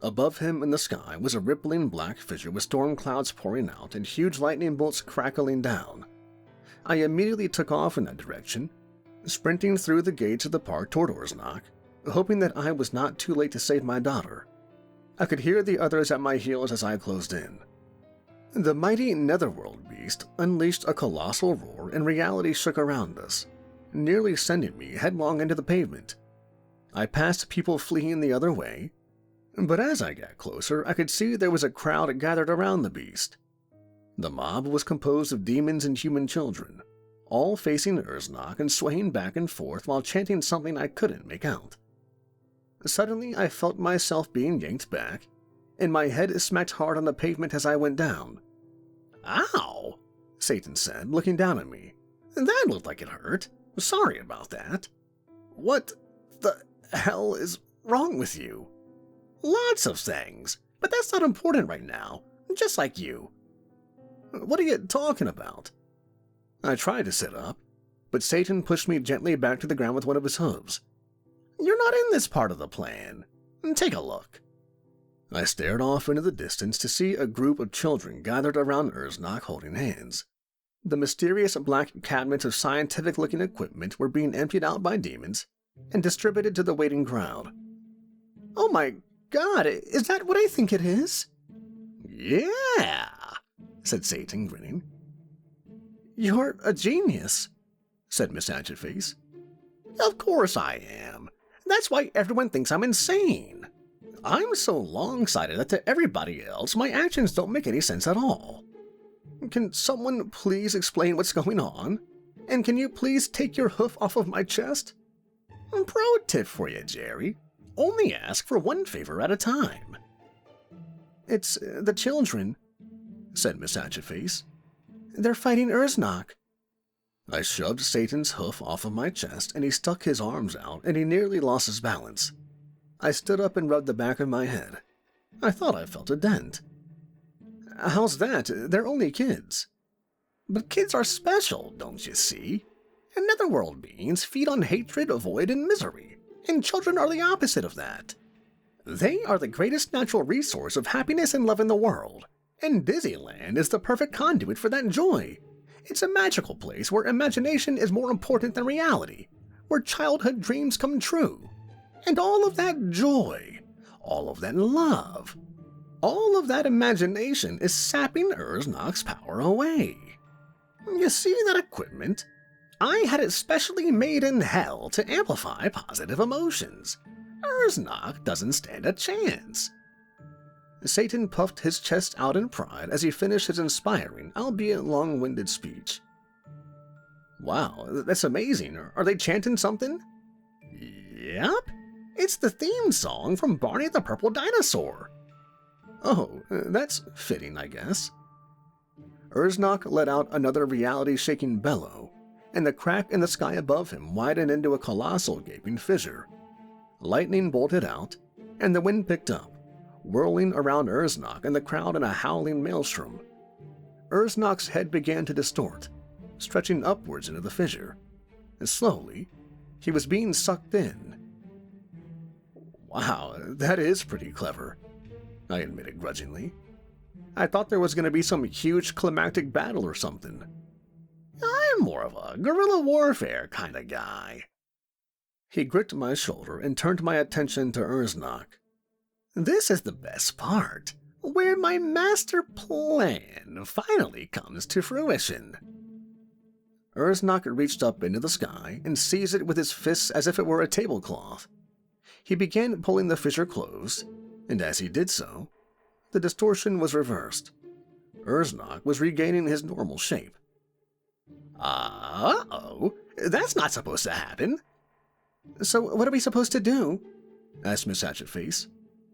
Above him in the sky was a rippling black fissure with storm clouds pouring out and huge lightning bolts crackling down. I immediately took off in that direction, sprinting through the gates of the park toward Urznak, hoping that I was not too late to save my daughter. I could hear the others at my heels as I closed in. The mighty netherworld beast unleashed a colossal roar and reality shook around us, nearly sending me headlong into the pavement. I passed people fleeing the other way, but as I got closer, I could see there was a crowd gathered around the beast. The mob was composed of demons and human children, all facing Urznak and swaying back and forth while chanting something I couldn't make out. Suddenly, I felt myself being yanked back, and my head smacked hard on the pavement as I went down. Ow, Satan said, looking down at me. That looked like it hurt. Sorry about that. What the hell is wrong with you? Lots of things, but that's not important right now, just like you. What are you talking about? I tried to sit up, but Satan pushed me gently back to the ground with one of his hooves. You're not in this part of the plan. Take a look. I stared off into the distance to see a group of children gathered around Urznak holding hands. The mysterious black cabinets of scientific-looking equipment were being emptied out by demons and distributed to the waiting crowd. Oh my God, is that what I think it is? Yeah, said Satan, grinning. You're a genius, said Miss Hatchetface. Of course I am. That's why everyone thinks I'm insane. I'm so long-sighted that to everybody else, my actions don't make any sense at all. Can someone please explain what's going on? And can you please take your hoof off of my chest? Pro tip for you, Jerry. Only ask for one favor at a time. It's the children, said Miss Hatchetface. They're fighting Urznak. I shoved Satan's hoof off of my chest, and he stuck his arms out, and he nearly lost his balance. I stood up and rubbed the back of my head. I thought I felt a dent. How's that? They're only kids. But kids are special, don't you see? And netherworld beings feed on hatred, void, and misery, and children are the opposite of that. They are the greatest natural resource of happiness and love in the world, and Dizzyland is the perfect conduit for that joy. It's a magical place where imagination is more important than reality, where childhood dreams come true. And all of that joy, all of that love, all of that imagination is sapping Urznak's power away. You see that equipment? I had it specially made in hell to amplify positive emotions. Urznak doesn't stand a chance. Satan puffed his chest out in pride as he finished his inspiring, albeit long-winded speech. Wow, that's amazing. Are they chanting something? Yep, it's the theme song from Barney the Purple Dinosaur. Oh, that's fitting, I guess. Urznak let out another reality-shaking bellow, and the crack in the sky above him widened into a colossal gaping fissure. Lightning bolted out, and the wind picked up, whirling around Urznak and the crowd in a howling maelstrom. Urznak's head began to distort, stretching upwards into the fissure. And slowly, he was being sucked in. Wow, that is pretty clever, I admitted grudgingly. I thought there was going to be some huge climactic battle or something. I'm more of a guerrilla warfare kind of guy. He gripped my shoulder and turned my attention to Urznak. This is the best part, where my master plan finally comes to fruition. Urznak reached up into the sky and seized it with his fists as if it were a tablecloth. He began pulling the fissure closed, and as he did so, the distortion was reversed. Urznak was regaining his normal shape. Uh-oh, that's not supposed to happen. So what are we supposed to do? Asked Miss Hatchetface,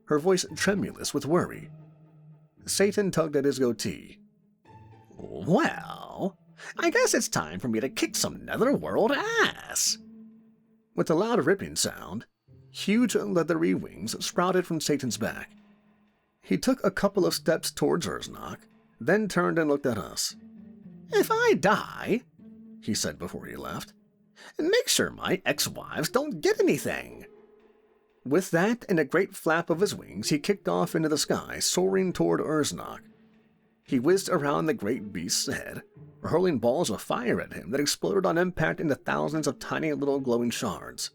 her voice tremulous with worry. Satan tugged at his goatee. Well, I guess it's time for me to kick some netherworld ass. With a loud ripping sound, huge leathery wings sprouted from Satan's back. He took a couple of steps towards Urznak, then turned and looked at us. If I die, he said before he left, make sure my ex-wives don't get anything. With that and a great flap of his wings, he kicked off into the sky, soaring toward Urznak. He whizzed around the great beast's head, hurling balls of fire at him that exploded on impact into thousands of tiny little glowing shards.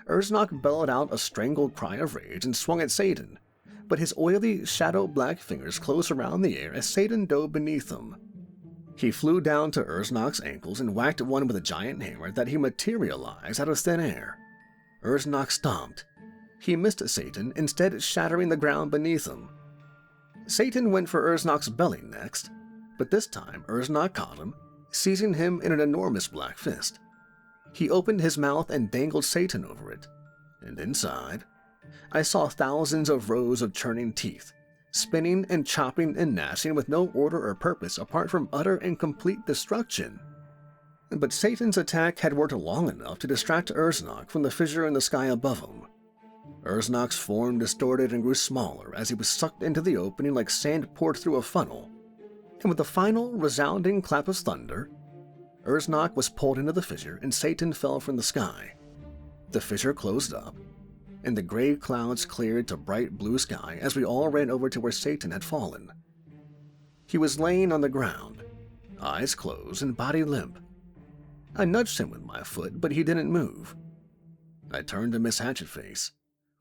Urznak bellowed out a strangled cry of rage and swung at Satan, but his oily, shadow-black fingers closed around the air as Satan dove beneath them. He flew down to Urznak's ankles and whacked one with a giant hammer that he materialized out of thin air. Urznak stomped. He missed Satan, instead shattering the ground beneath him. Satan went for Urznak's belly next, but this time Urznak caught him, seizing him in an enormous black fist. He opened his mouth and dangled Satan over it, and inside, I saw thousands of rows of churning teeth, spinning and chopping and gnashing with no order or purpose apart from utter and complete destruction. But Satan's attack had worked long enough to distract Urznak from the fissure in the sky above him. Urznak's form distorted and grew smaller as he was sucked into the opening like sand poured through a funnel, and with a final resounding clap of thunder, Urznak was pulled into the fissure and Satan fell from the sky. The fissure closed up, and the gray clouds cleared to bright blue sky as we all ran over to where Satan had fallen. He was laying on the ground, eyes closed and body limp. I nudged him with my foot, but he didn't move. I turned to Miss Hatchetface,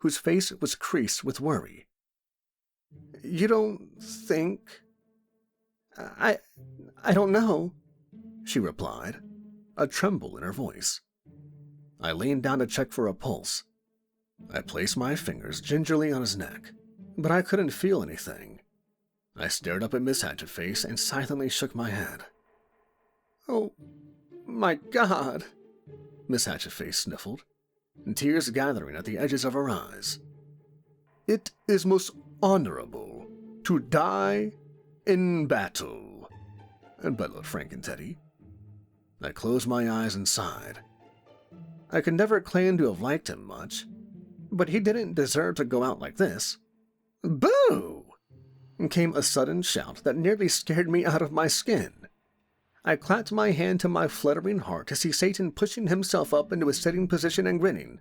whose face was creased with worry. You don't think... I don't know, she replied, a tremble in her voice. I leaned down to check for a pulse. I placed my fingers gingerly on his neck, but I couldn't feel anything. I stared up at Miss Hatchetface and silently shook my head. Oh, my God, Miss Hatchetface sniffled, tears gathering at the edges of her eyes. It is most honorable to die in battle," bellowed Frankenteddy. I closed my eyes and sighed. I could never claim to have liked him much, but he didn't deserve to go out like this. "Boo!" came a sudden shout that nearly scared me out of my skin. I clapped my hand to my fluttering heart to see Satan pushing himself up into a sitting position and grinning.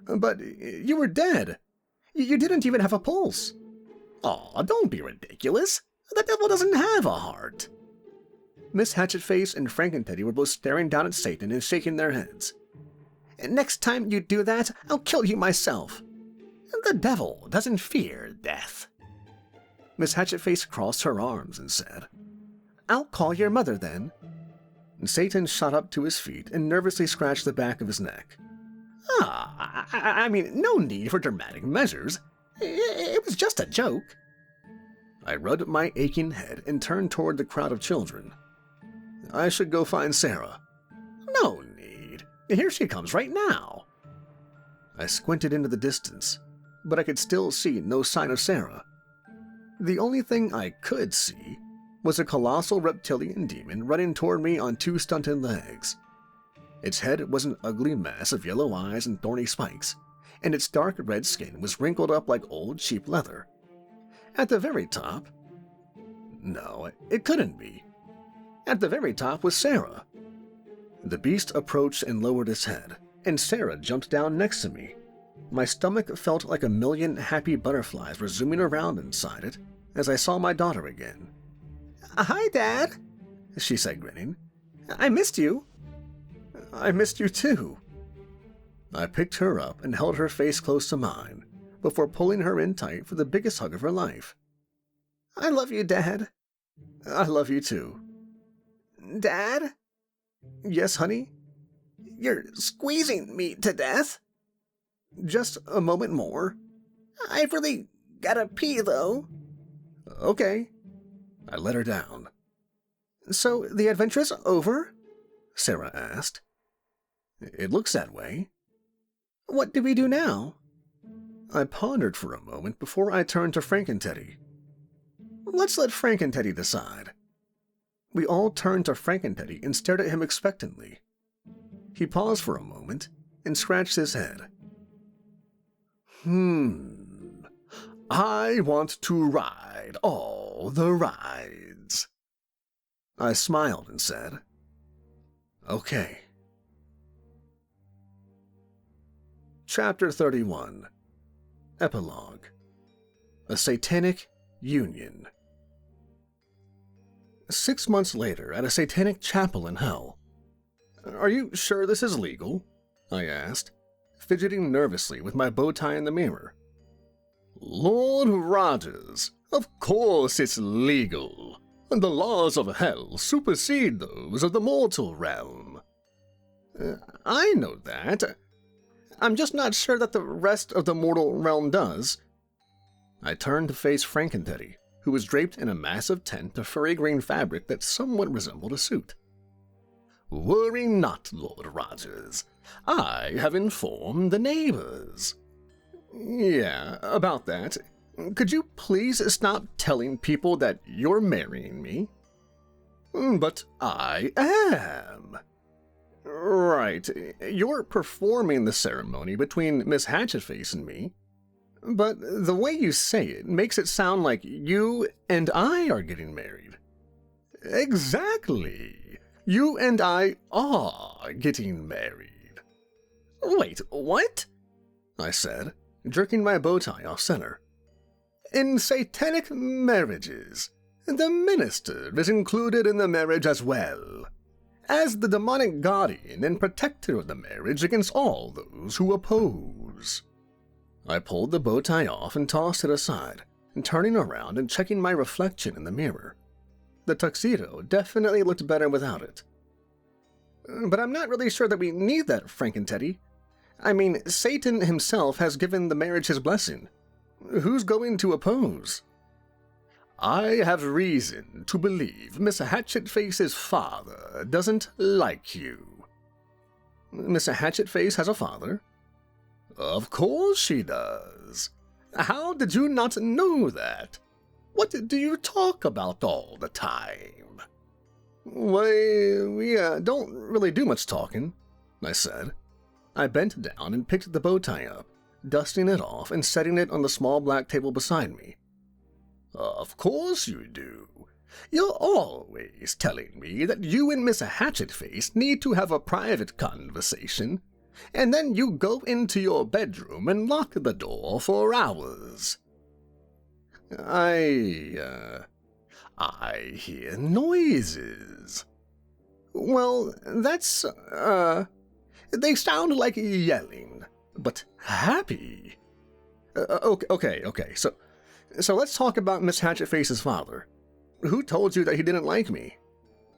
"But you were dead. You didn't even have a pulse." "Aw, don't be ridiculous. The devil doesn't have a heart." Miss Hatchetface and Frankenteddy were both staring down at Satan and shaking their heads. "Next time you do that, I'll kill you myself." "The devil doesn't fear death." Miss Hatchetface crossed her arms and said, "I'll call your mother then." Satan shot up to his feet and nervously scratched the back of his neck. I mean, no need for dramatic measures. It was just a joke." I rubbed my aching head and turned toward the crowd of children. I should go find Sarah. "No need. Here she comes right now." I squinted into the distance, but I could still see no sign of Sarah. The only thing I could see was a colossal reptilian demon running toward me on two stunted legs. Its head was an ugly mass of yellow eyes and thorny spikes, and its dark red skin was wrinkled up like old cheap leather. At the very top— no, it couldn't be. At the very top was Sarah. The beast approached and lowered its head, and Sarah jumped down next to me. My stomach felt like a million happy butterflies were zooming around inside it as I saw my daughter again. "Hi, Dad," she said, grinning. "I missed you." "I missed you too." I picked her up and held her face close to mine before pulling her in tight for the biggest hug of her life. "I love you, Dad." "I love you too." "Dad?" "Yes, honey?" "You're squeezing me to death." "Just a moment more." "I've really gotta pee, though." "Okay." I let her down. "So the adventure's over?" Sarah asked. "It looks that way." "What do we do now?" I pondered for a moment before I turned to Frankenteddy. "Let's let Frankenteddy decide." We all turned to Frankenteddy and stared at him expectantly. He paused for a moment and scratched his head. "I want to ride all the rides." I smiled and said, "Okay." Chapter 31. Epilogue. A Satanic Union. 6 months later, at a satanic chapel in hell. "Are you sure this is legal?" I asked, fidgeting nervously with my bow tie in the mirror. "Lord Rogers, of course it's legal. The laws of hell supersede those of the mortal realm." "I know that. I'm just not sure that the rest of the mortal realm does." I turned to face Frankenteddy, who was draped in a massive tent of furry green fabric that somewhat resembled a suit. "Worry not, Lord Rogers. I have informed the neighbors." "Yeah, about that. Could you please stop telling people that you're marrying me?" "But I am." "Right, you're performing the ceremony between Miss Hatchetface and me. But the way you say it makes it sound like you and I are getting married." "Exactly. You and I are getting married." "Wait, what?" I said, jerking my bow tie off center. "In satanic marriages, the minister is included in the marriage as well, as the demonic guardian and protector of the marriage against all those who oppose." I pulled the bow tie off and tossed it aside, turning around and checking my reflection in the mirror. The tuxedo definitely looked better without it. "But I'm not really sure that we need that, Frankenteddy. I mean, Satan himself has given the marriage his blessing. Who's going to oppose?" "I have reason to believe Miss Hatchetface's father doesn't like you." "Miss Hatchetface has a father?" "Of course she does. How did you not know that?" What do you talk about all the time?" "Why, we don't really do much talking," I said. I bent down and picked the bow tie up, dusting it off and setting it on the small black table beside me. "Of course you do. You're always telling me that you and Miss Hatchetface need to have a private conversation, and then you go into your bedroom and lock the door for hours." I hear noises." "Well, that's, They sound like yelling, but happy." Okay. So let's talk about Miss Hatchetface's father. Who told you that he didn't like me?"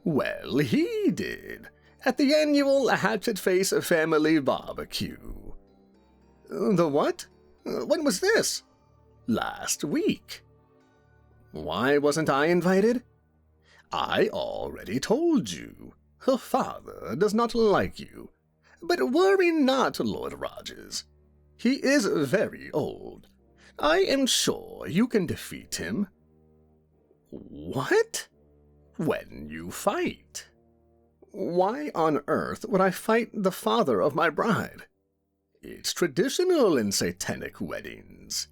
"Well, he did, at the annual Hatchetface family barbecue." "The what? When was this?" "Last week." "Why wasn't I invited?" "I already told you. Her father does not like you. But worry not, Lord Rogers. He is very old. I am sure you can defeat him." "What?" "When you fight." "Why on earth would I fight the father of my bride?" "It's traditional in satanic weddings."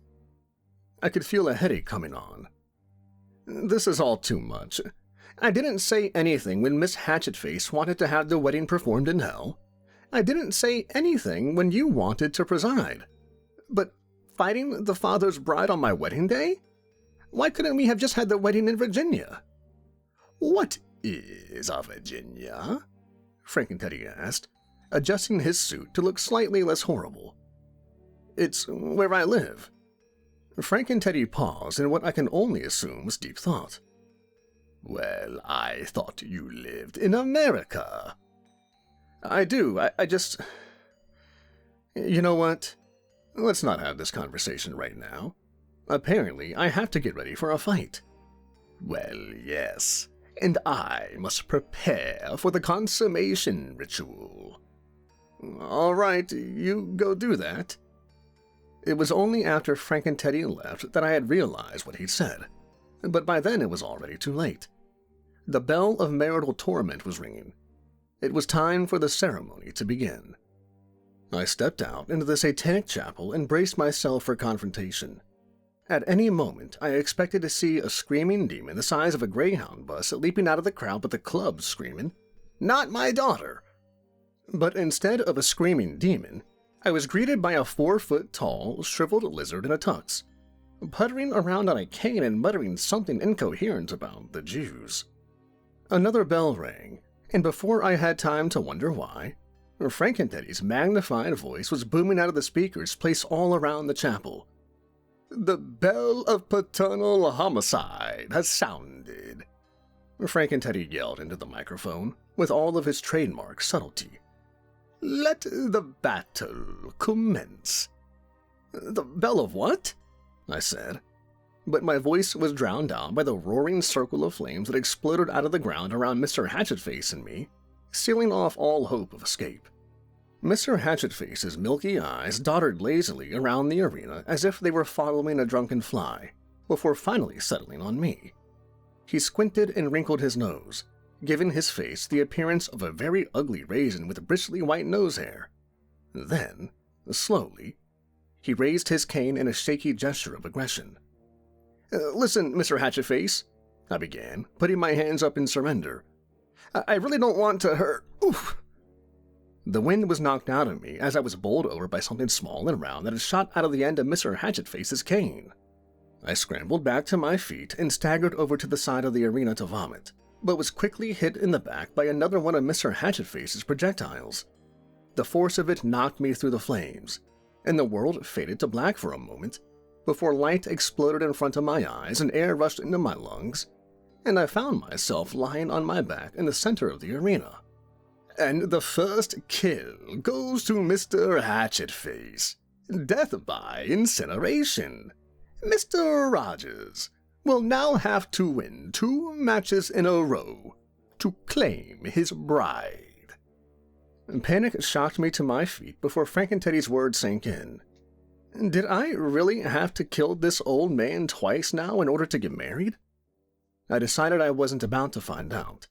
I could feel a headache coming on. "This is all too much. I didn't say anything when Miss Hatchetface wanted to have the wedding performed in hell. I didn't say anything when you wanted to preside. But fighting the father's bride on my wedding day? Why couldn't we have just had the wedding in Virginia?" "What is a Virginia?" Frankenteddy asked, adjusting his suit to look slightly less horrible. "It's where I live." Frankenteddy paused in what I can only assume was deep thought. "Well, I thought you lived in America." "I do. I just... You know what? Let's not have this conversation right now. Apparently, I have to get ready for a fight." "Well, yes, and I must prepare for the consummation ritual." "All right, you go do that." It was only after Frankenteddy left that I had realized what he'd said, but by then it was already too late. The bell of marital torment was ringing. It was time for the ceremony to begin. I stepped out into the satanic chapel and braced myself for confrontation. At any moment, I expected to see a screaming demon the size of a Greyhound bus leaping out of the crowd with a club screaming, "Not my daughter!" But instead of a screaming demon, I was greeted by a 4-foot-tall, shriveled lizard in a tux, puttering around on a cane and muttering something incoherent about the Jews. Another bell rang, and before I had time to wonder why, Frankenteddy's magnified voice was booming out of the speakers placed all around the chapel. "The bell of paternal homicide has sounded," Frankenteddy yelled into the microphone, with all of his trademark subtlety. "Let the battle commence." "The bell of what?" I said, but my voice was drowned out by the roaring circle of flames that exploded out of the ground around Mr. Hatchetface and me, sealing off all hope of escape. Mr. Hatchetface's milky eyes doddered lazily around the arena as if they were following a drunken fly, before finally settling on me. He squinted and wrinkled his nose, giving his face the appearance of a very ugly raisin with bristly white nose hair. Then, slowly, he raised his cane in a shaky gesture of aggression. "Listen, Mr. Hatchetface," I began, putting my hands up in surrender. "I really don't want to hurt." Oof! The wind was knocked out of me as I was bowled over by something small and round that had shot out of the end of Mr. Hatchetface's cane. I scrambled back to my feet and staggered over to the side of the arena to vomit, but was quickly hit in the back by another one of Mr. Hatchetface's projectiles. The force of it knocked me through the flames, and the world faded to black for a moment, before light exploded in front of my eyes and air rushed into my lungs, and I found myself lying on my back in the center of the arena. "And the first kill goes to Mr. Hatchetface. Death by incineration. Mr. Rogers will now have to win 2 matches in a row to claim his bride." Panic shocked me to my feet before Frankenteddy's words sank in. Did I really have to kill this old man twice now in order to get married? I decided I wasn't about to find out,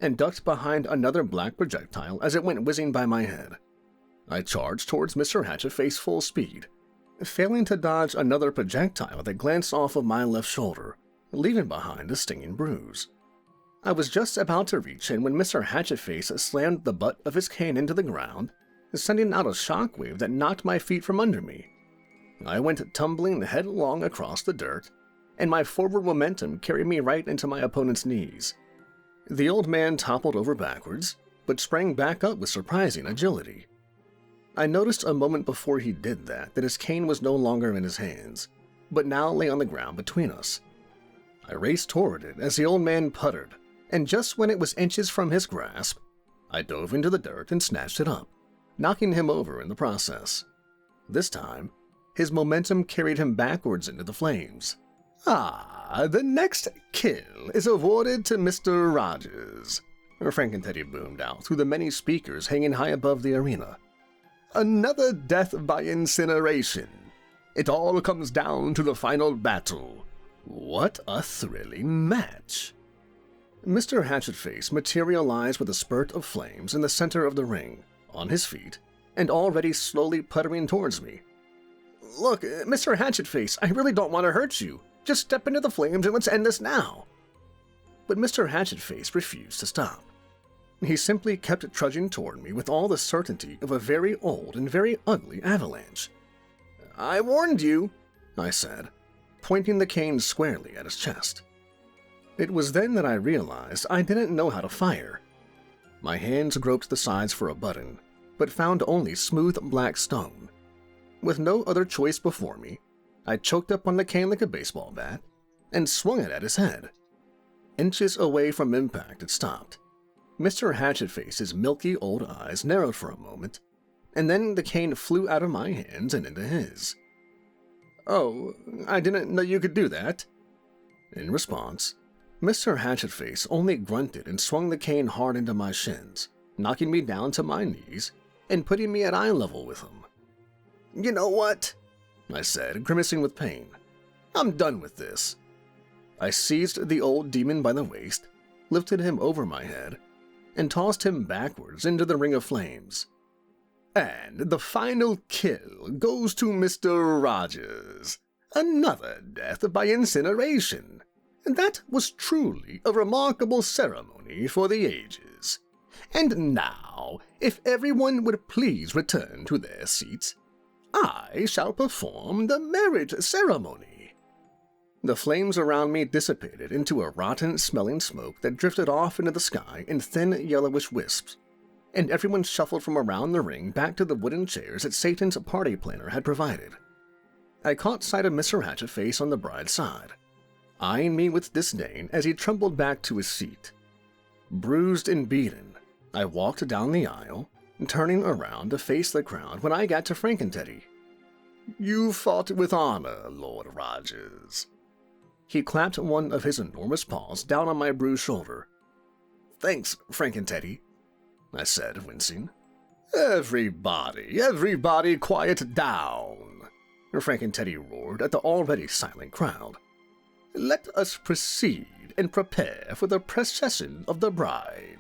and ducked behind another black projectile as it went whizzing by my head. I charged towards Mr. Hatchetface full speed, failing to dodge another projectile that glanced off of my left shoulder, leaving behind a stinging bruise. I was just about to reach him when Mr. Hatchetface slammed the butt of his cane into the ground, sending out a shockwave that knocked my feet from under me. I went tumbling headlong across the dirt, and my forward momentum carried me right into my opponent's knees. The old man toppled over backwards, but sprang back up with surprising agility. I noticed a moment before he did that his cane was no longer in his hands, but now lay on the ground between us. I raced toward it as the old man puttered, and just when it was inches from his grasp, I dove into the dirt and snatched it up, knocking him over in the process. This time, his momentum carried him backwards into the flames. The next kill is awarded to Mr. Rogers, Frankenteddy boomed out through the many speakers hanging high above the arena. Another death by incineration. It all comes down to the final battle. What a thrilling match. Mr. Hatchetface materialized with a spurt of flames in the center of the ring, on his feet, and already slowly puttering towards me. Look, Mr. Hatchetface, I really don't want to hurt you. Just step into the flames and let's end this now. But Mr. Hatchetface refused to stop. He simply kept trudging toward me with all the certainty of a very old and very ugly avalanche. I warned you, I said, pointing the cane squarely at his chest. It was then that I realized I didn't know how to fire. My hands groped the sides for a button, but found only smooth black stone. With no other choice before me, I choked up on the cane like a baseball bat and swung it at his head. Inches away from impact, it stopped. Mr. Hatchetface's milky old eyes narrowed for a moment, and then the cane flew out of my hands and into his. Oh, I didn't know you could do that. In response, Mr. Hatchetface only grunted and swung the cane hard into my shins, knocking me down to my knees and putting me at eye level with him. You know what? I said, grimacing with pain. I'm done with this. I seized the old demon by the waist, lifted him over my head, and tossed him backwards into the ring of flames. And the final kill goes to Mr. Rogers. Another death by incineration. That was truly a remarkable ceremony for the ages. And now, if everyone would please return to their seats, I shall perform the marriage ceremony. The flames around me dissipated into a rotten-smelling smoke that drifted off into the sky in thin yellowish wisps, and everyone shuffled from around the ring back to the wooden chairs that Satan's party planner had provided. I caught sight of Mr. Hatchetface on the bride's side, eyeing me with disdain as he trembled back to his seat. Bruised and beaten, I walked down the aisle, turning around to face the crowd when I got to Frankenteddy. You fought with honor, Lord Rogers. He clapped one of his enormous paws down on my bruised shoulder. Thanks, Frankenteddy, I said, wincing. Everybody quiet down, Frankenteddy roared at the already silent crowd. Let us proceed and prepare for the procession of the bride.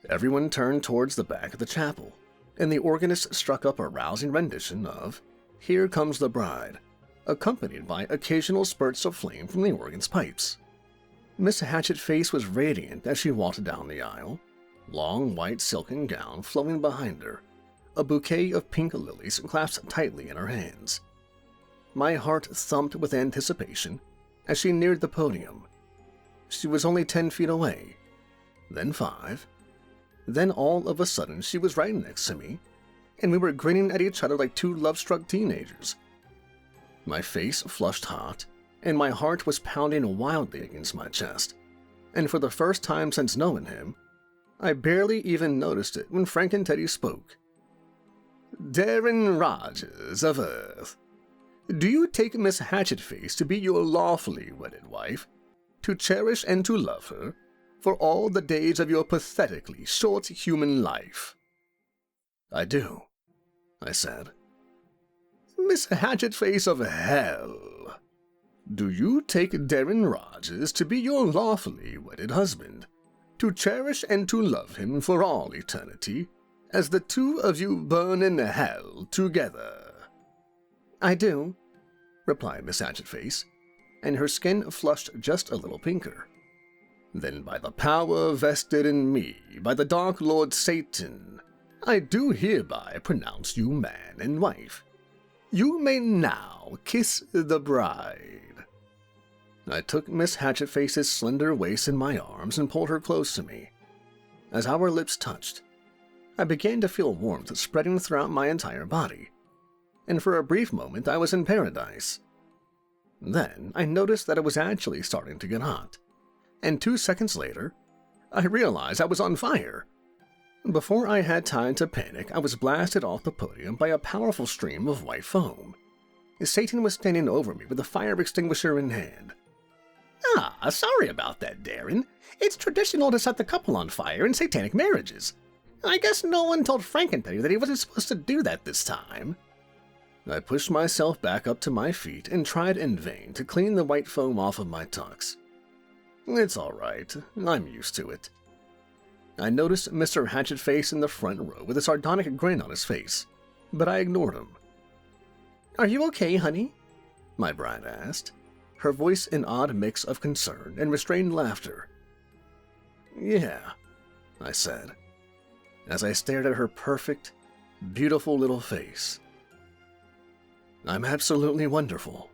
Everyone turned towards the back of the chapel, and the organist struck up a rousing rendition of Here Comes the Bride, accompanied by occasional spurts of flame from the organ's pipes. Miss Hatchetface was radiant as she walked down the aisle, long white silken gown flowing behind her, a bouquet of pink lilies clasped tightly in her hands. My heart thumped with anticipation as she neared the podium. She was only 10 feet away, then 5. Then all of a sudden she was right next to me, and we were grinning at each other like two love-struck teenagers. My face flushed hot, and my heart was pounding wildly against my chest, and for the first time since knowing him, I barely even noticed it when Frankenteddy spoke. Darren Rogers of Earth, do you take Miss Hatchetface to be your lawfully wedded wife, to cherish and to love her, for all the days of your pathetically short human life? I do, I said. Miss Hatchetface of hell, do you take Darren Rogers to be your lawfully wedded husband, to cherish and to love him for all eternity, as the two of you burn in hell together?" "I do," replied Miss Hatchetface, and her skin flushed just a little pinker. "Then by the power vested in me by the Dark Lord Satan, I do hereby pronounce you man and wife. You may now kiss the bride." I took Miss Hatchetface's slender waist in my arms and pulled her close to me. As our lips touched, I began to feel warmth spreading throughout my entire body, and for a brief moment I was in paradise. Then I noticed that it was actually starting to get hot, and 2 seconds later, I realized I was on fire. Before I had time to panic, I was blasted off the podium by a powerful stream of white foam. Satan was standing over me with a fire extinguisher in hand. "Ah, sorry about that, Darren. It's traditional to set the couple on fire in satanic marriages. I guess no one told Frankenberry that he wasn't supposed to do that this time." I pushed myself back up to my feet and tried in vain to clean the white foam off of my tux. It's all right. I'm used to it. I noticed Mr. Hatchetface in the front row with a sardonic grin on his face, but I ignored him. "Are you okay, honey?" my bride asked, her voice an odd mix of concern and restrained laughter. "Yeah," I said, as I stared at her perfect, beautiful little face. "I'm absolutely wonderful."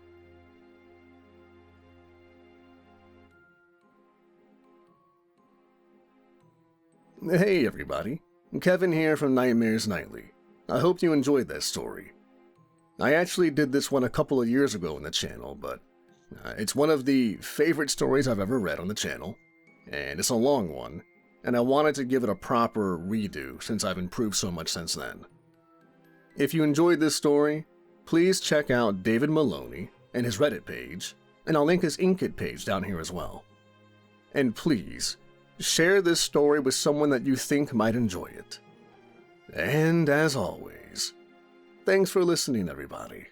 Hey everybody, Kevin here from Nightmares Nightly. I hope you enjoyed that story. I actually did this one a couple of years ago on the channel, but it's one of the favorite stories I've ever read on the channel, and it's a long one, and I wanted to give it a proper redo since I've improved so much since then. If you enjoyed this story, please check out David Maloney and his Reddit page, and I'll link his Inkit page down here as well. And please, share this story with someone that you think might enjoy it. And as always, thanks for listening, everybody.